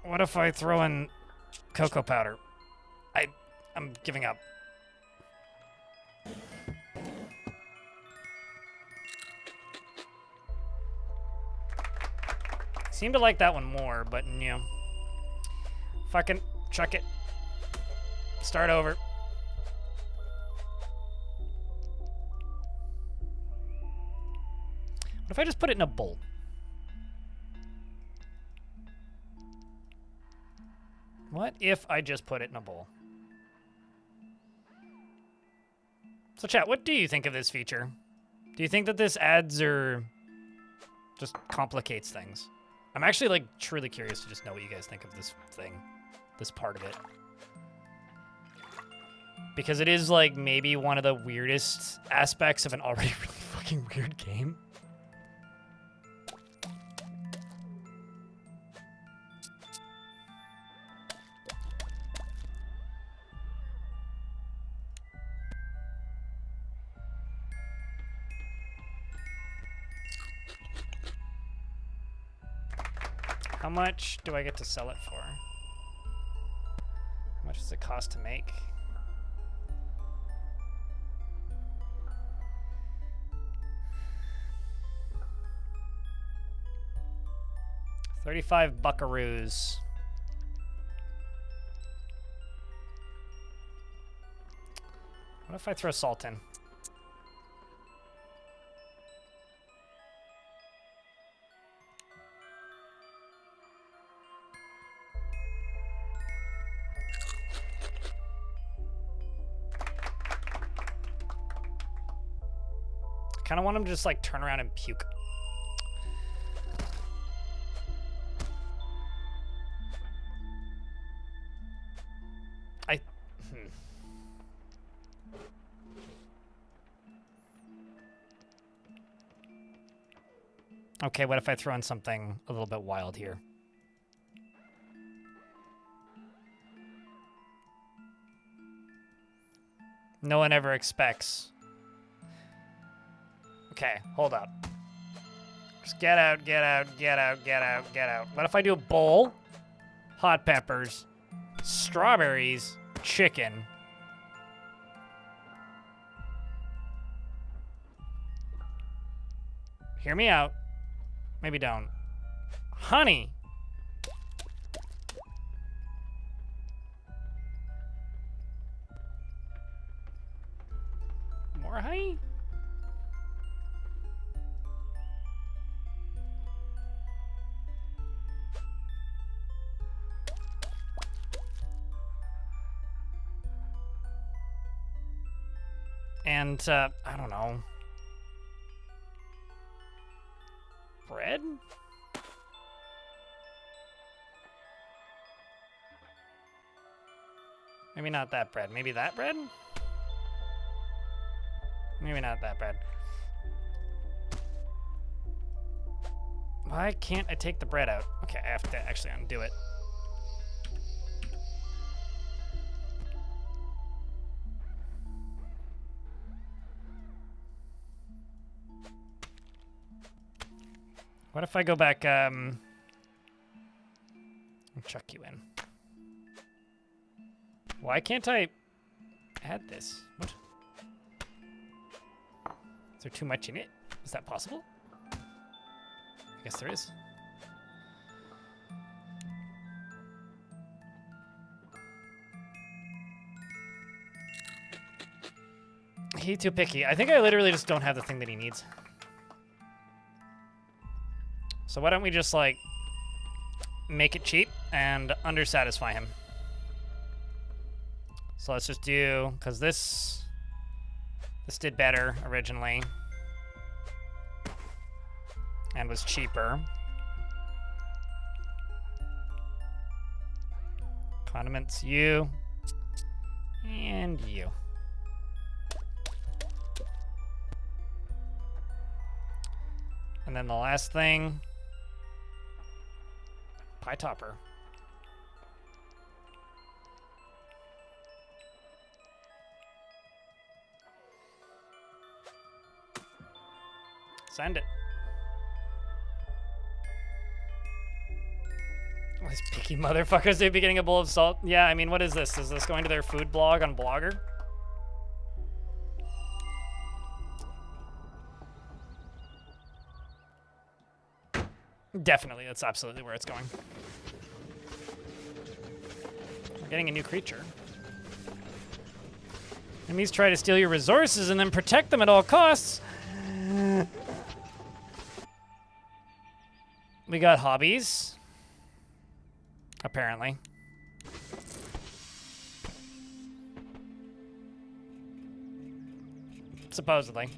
What if I throw in cocoa powder? I'm giving up. Seem to like that one more, but yeah. Fucking chuck it. Start over. What if I just put it in a bowl? What if I just put it in a bowl? So chat, what do you think of this feature? Do you think that this adds or just complicates things? I'm actually like truly curious to just know what you guys think of this thing, this part of it. Because it is like maybe one of the weirdest aspects of an already really fucking weird game. How much do I get to sell it for? How much does it cost to make? $35 buckaroos. What if I throw salt in? I kind of want him to just like turn around and puke. Okay, what if I throw in something a little bit wild here? No one ever expects. Okay, hold up. Just get out, get out, get out, get out, get out. What if I do a bowl, hot peppers, strawberries, chicken? Hear me out. Maybe don't. Honey. More honey? And, I don't know. Bread? Maybe not that bread. Maybe that bread? Maybe not that bread. Why can't I take the bread out? Okay, I have to actually undo it. What if I go back, I'll chuck you in. Why can't I add this? What? Is there too much in it? Is that possible? I guess there is. He's too picky. I think I literally just don't have the thing that he needs. So why don't we just, like, make it cheap and undersatisfy him? So let's just do, because this did better originally and was cheaper. Condiments, you, and you. And then the last thing, pie topper. Send it. These picky motherfuckers, they'd be getting a bowl of salt. Yeah, I mean, what is this? Is this going to their food blog on Blogger? Definitely, that's absolutely where it's going. We're getting a new creature. Enemies try to steal your resources and then protect them at all costs. We got hobbies. Apparently. Supposedly.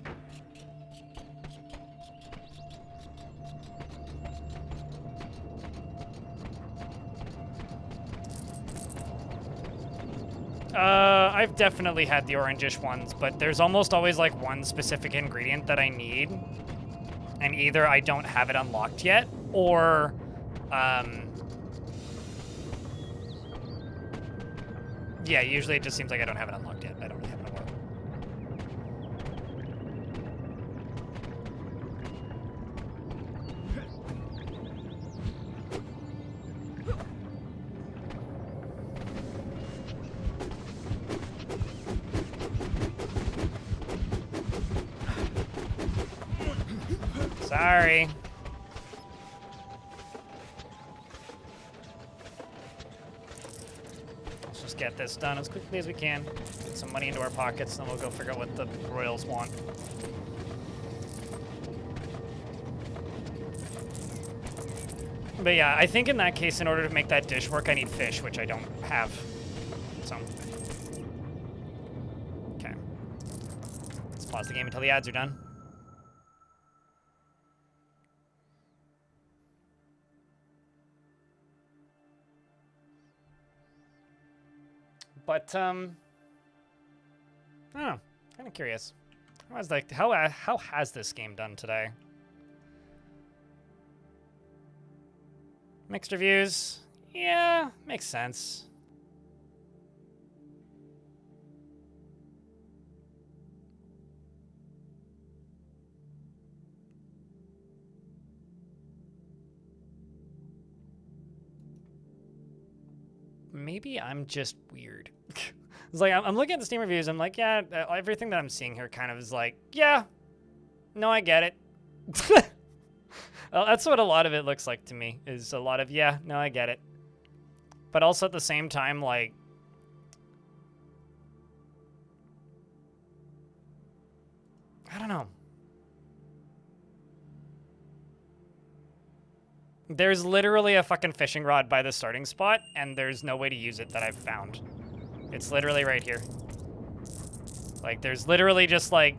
I've definitely had the orangish ones, but there's almost always like one specific ingredient that I need, and either I don't have it unlocked yet, or yeah, usually it just seems like I don't have it unlocked yet. I don't really have it unlocked. Sorry. Let's just get this done as quickly as we can. Get some money into our pockets, then we'll go figure out what the royals want. But yeah, I think in that case, in order to make that dish work, I need fish, which I don't have. So. Okay. Let's pause the game until the ads are done. But, I don't know. Kind of curious. How has this game done today? Mixed reviews? Yeah, makes sense. Maybe I'm just weird. It's like, I'm looking at the Steam reviews, I'm like, yeah, everything that I'm seeing here kind of is like, yeah, no, I get it. Well, that's what a lot of it looks like to me, is a lot of, yeah, no, I get it. But also at the same time, like, I don't know. There's literally a fucking fishing rod by the starting spot, and there's no way to use it that I've found. It's literally right here. Like, there's literally just, like,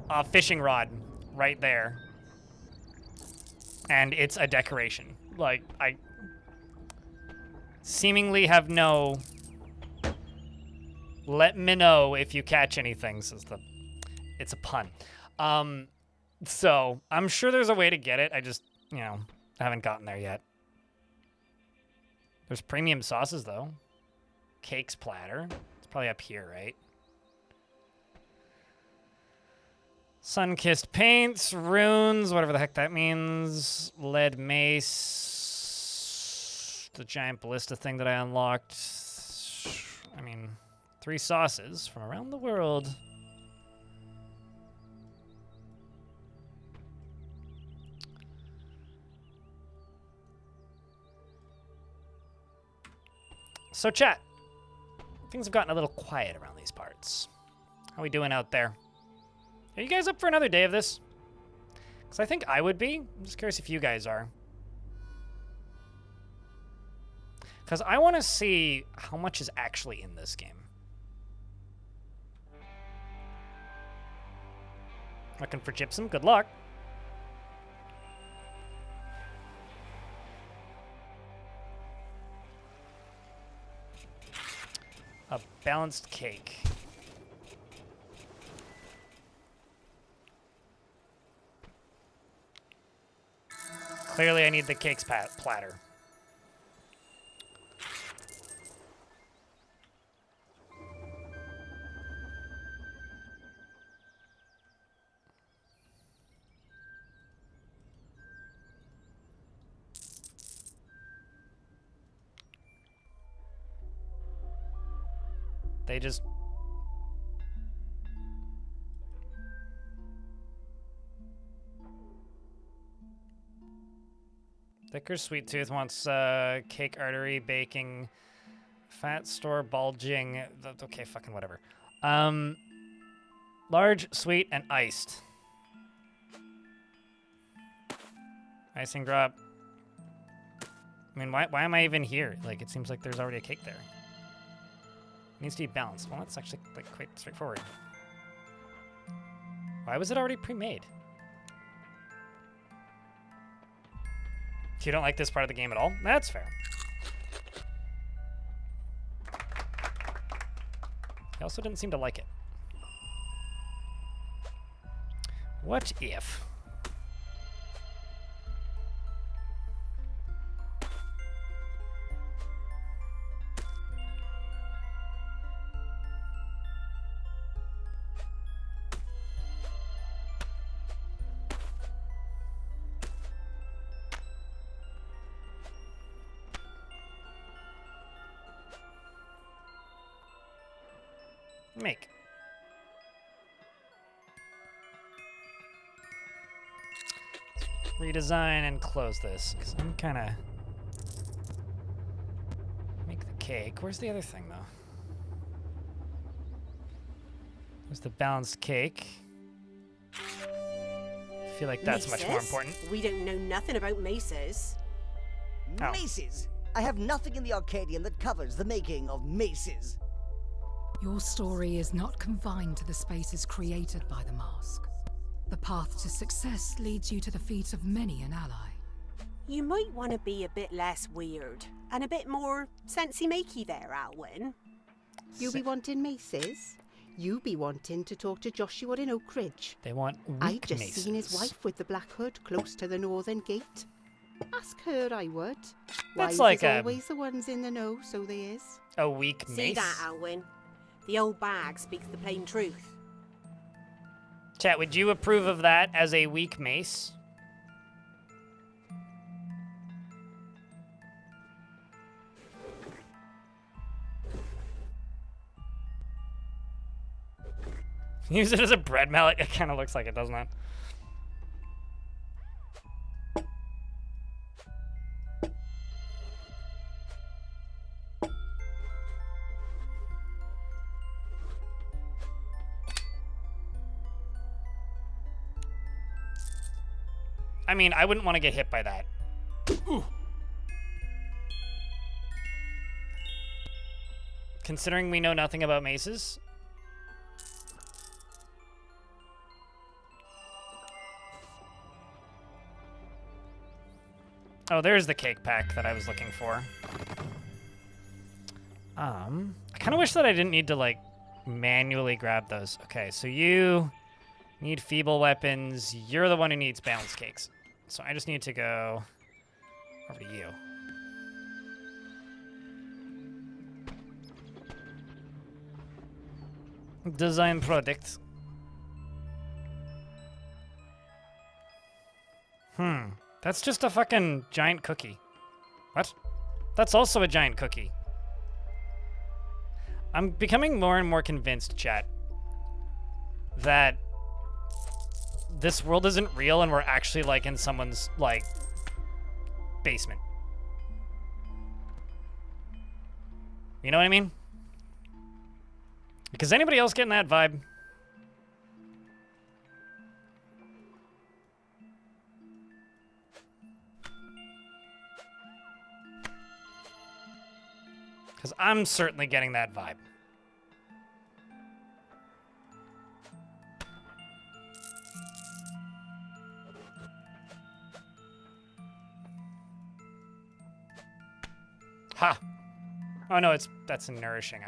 a fishing rod right there. And it's a decoration. Like, I seemingly have no... Let me know if you catch anything, says the... It's a pun. So, I'm sure there's a way to get it. I just, you know, haven't gotten there yet. There's premium sauces, though. Cakes platter. It's probably up here, right? Sun-kissed paints, runes, whatever the heck that means. Lead mace. The giant ballista thing that I unlocked. I mean, 3 sauces from around the world. So chat, things have gotten a little quiet around these parts. How we doing out there? Are you guys up for another day of this? Because I think I would be. I'm just curious if you guys are. Because I want to see how much is actually in this game. Looking for gypsum? Good luck. A balanced cake. Clearly, I need the cakes platter. They just... Thicker Sweet Tooth wants cake artery, baking, fat store, bulging. Okay, fucking whatever. Large, sweet, and iced. Icing drop. I mean, why am I even here? Like, it seems like there's already a cake there. It needs to be balanced. Well, that's actually like quite straightforward. Why was it already pre-made? You don't like this part of the game at all? That's fair. He also didn't seem to like it. What if... Make. Redesign and close this, because I'm kind of... Make the cake. Where's the other thing, though? Where's the balanced cake? I feel like that's much more important. We don't know nothing about maces. Oh. Maces? I have nothing in the Arcadian that covers the making of maces. Your story is not confined to the spaces created by the mask. The path to success leads you to the feet of many an ally. You might want to be a bit less weird and a bit more sensey-makey there, Alwyn. You be wanting maces? You be wanting to talk to Joshua in Oak Ridge. They want weak I just maces. seen his wife with the black hood close to the northern gate. Ask her, I would. That's Wives like is a... always the ones in the know, so they is. A weak mace? See that, Alwyn? The old bag speaks the plain truth. Chat, would you approve of that as a weak mace? Use it as a bread mallet? It kind of looks like it, doesn't it? I mean, I wouldn't want to get hit by that. Ooh. Considering we know nothing about maces. Oh, there's the cake pack that I was looking for. I kind of wish that I didn't need to, like, manually grab those. Okay, so you need feeble weapons. You're the one who needs balanced cakes. So I just need to go over to you. Design product. That's just a fucking giant cookie. What? That's also a giant cookie. I'm becoming more and more convinced, chat, that this world isn't real and we're actually, like, in someone's, like, basement. You know what I mean? Like, is anybody else getting that vibe? Because I'm certainly getting that vibe. Ha! Oh no, that's nourishing.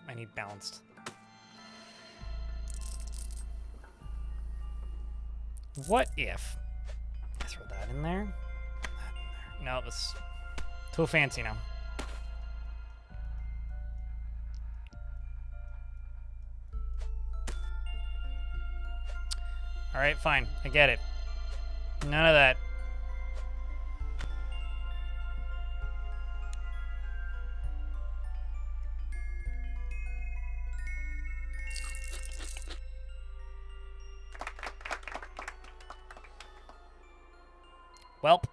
I need balanced. What if I throw that in there? That in there. No, that's too fancy now. All right, fine. I get it. None of that. Welp.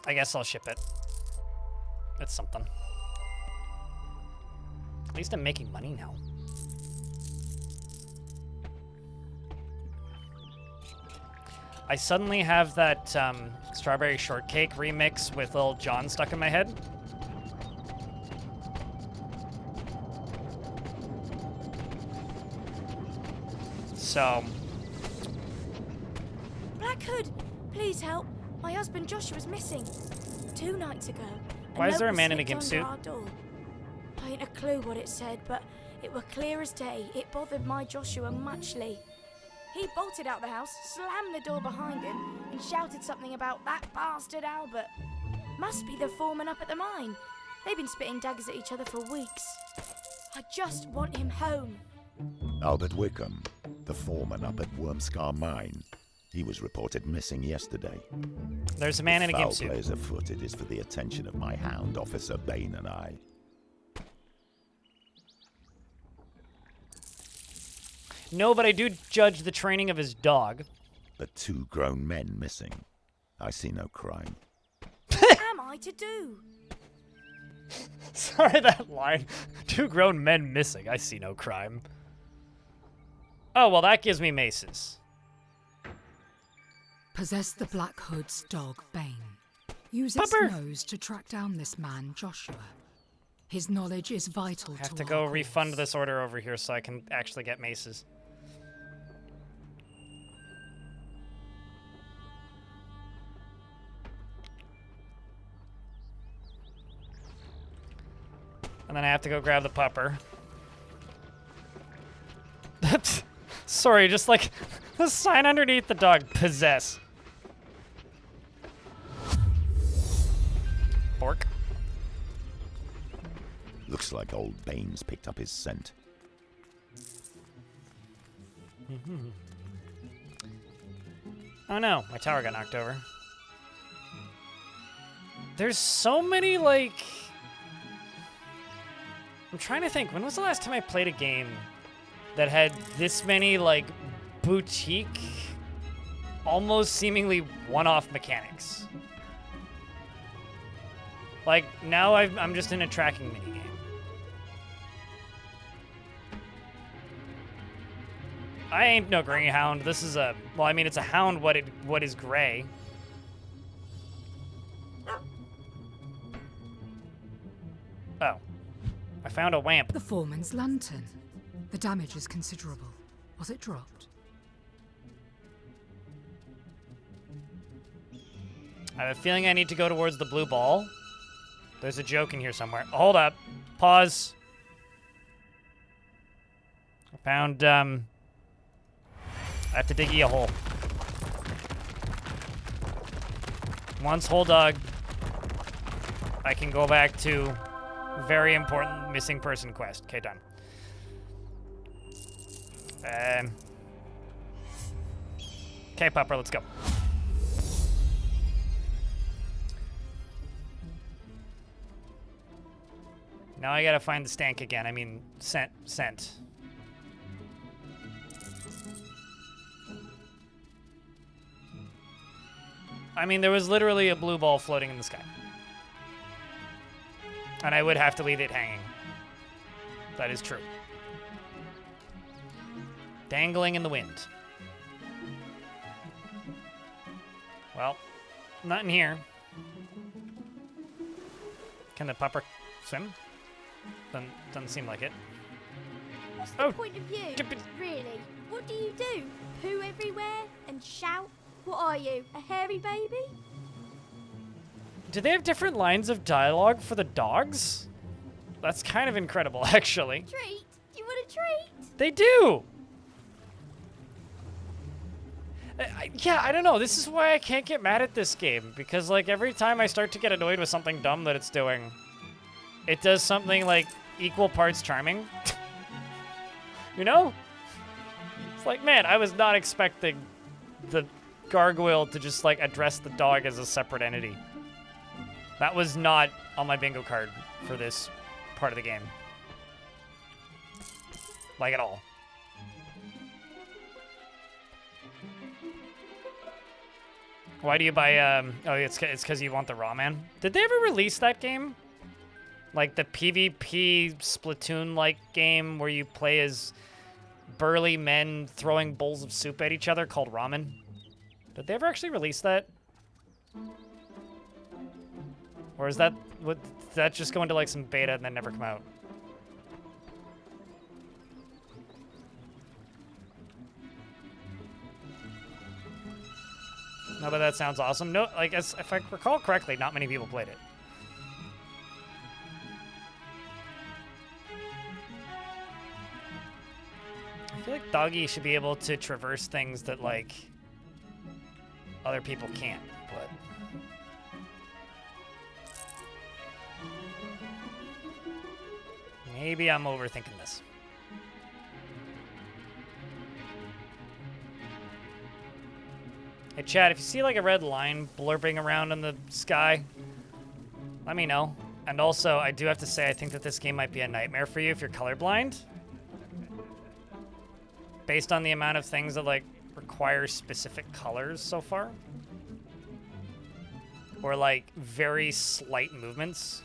I guess I'll ship it. It's something. At least I'm making money now. I suddenly have that strawberry shortcake remix with Lil Jon stuck in my head. So... Black Hood, please help. My husband Joshua's missing. 2 nights ago. Why is there a note man in a slipped gimp under suit? our door. I ain't a clue what it said, but it were clear as day. It bothered my Joshua muchly. He bolted out the house, slammed the door behind him, and shouted something about that bastard Albert. Must be the foreman up at the mine. They've been spitting daggers at each other for weeks. I just want him home. Albert Wickham, the foreman up at Wormscar Mine. He was reported missing yesterday. There's a man in a gimp suit. Foul plays afoot. It is for the attention of my hound, Officer Bain, and I. No, but I do judge the training of his dog. But 2 grown men missing. I see no crime. What am I to do? Sorry, that line. 2 grown men missing. I see no crime. Oh, well, that gives me maces. Possess the Black Hood's dog, Bane. Use its nose to track down this man, Joshua. His knowledge is vital to I have to go refund this order over here so I can actually get maces. And then I have to go grab the pupper. Sorry, just like the sign underneath the dog, possess. Bork. Looks like old Baines picked up his scent. Oh no, my tower got knocked over. There's so many, like... I'm trying to think, when was the last time I played a game that had this many, like, boutique, almost seemingly one-off mechanics? Like, now I'm just in a tracking minigame. I ain't no greyhound. This is a... Well, I mean, it's a hound. What is gray? Oh. I found a wamp. The foreman's lantern. The damage is considerable. Was it dropped? I have a feeling I need to go towards the blue ball. There's a joke in here somewhere. Hold up. Pause. I found, I have to dig you a hole. Once whole dog, I can go back to very important missing person quest. Okay, done. Okay, Pupper, let's go. Now I gotta find the stank again. I mean, scent. I mean, there was literally a blue ball floating in the sky. And I would have to leave it hanging. That is true. Dangling in the wind. Well, not in here. Can the pupper swim? Doesn't seem like it. What's the point of view? Really? What do you do? Poo everywhere and shout? What are you, a hairy baby? Do they have different lines of dialogue for the dogs? That's kind of incredible, actually. Treat? You want a treat? They do! Yeah, I don't know. This is why I can't get mad at this game. Because, like, every time I start to get annoyed with something dumb that it's doing, it does something, like, equal parts charming. You know? It's like, man, I was not expecting the gargoyle to just, like, address the dog as a separate entity. That was not on my bingo card for this part of the game. Like, at all. Why do you buy, oh, it's because you want the Raw Man? Did they ever release that game? Like the PvP Splatoon-like game where you play as burly men throwing bowls of soup at each other called Ramen? Did they ever actually release that? Or is that, did that just go into like some beta and then never come out? No, but that sounds awesome. No, like, if I recall correctly, not many people played it. I feel like Doggy should be able to traverse things that, like, other people can't, but... Maybe I'm overthinking this. Hey, Chad, if you see, like, a red line blurping around in the sky, let me know. And also, I do have to say, I think that this game might be a nightmare for you if you're colorblind. Based on the amount of things that, like, require specific colors so far. Or, like, very slight movements.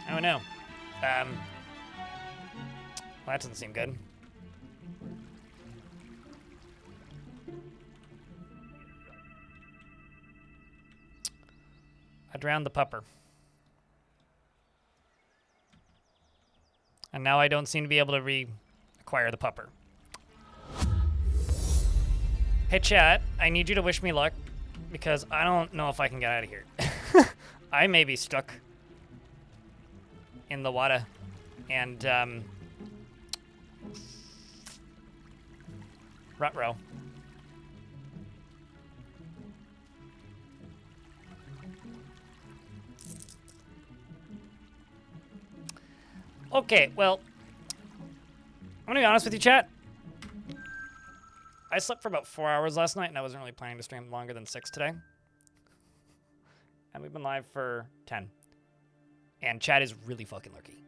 I don't know. Well, that doesn't seem good. I drowned the pupper. And now I don't seem to be able to reacquire the pupper. Hey, chat, I need you to wish me luck because I don't know if I can get out of here. I may be stuck in the water. And, ruh-roh. Okay, well, I'm gonna be honest with you, chat. I slept for about 4 hours last night, and I wasn't really planning to stream longer than 6 today. And we've been live for 10. And chat is really fucking lurky.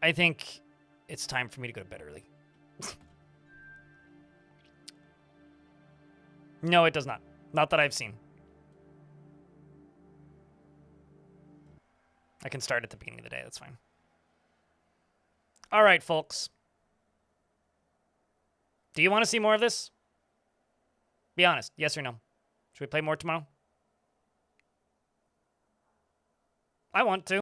I think it's time for me to go to bed early. No, it does not. Not that I've seen. I can start at the beginning of the day, that's fine. All right, folks. Do you want to see more of this? Be honest, yes or no? Should we play more tomorrow? I want to.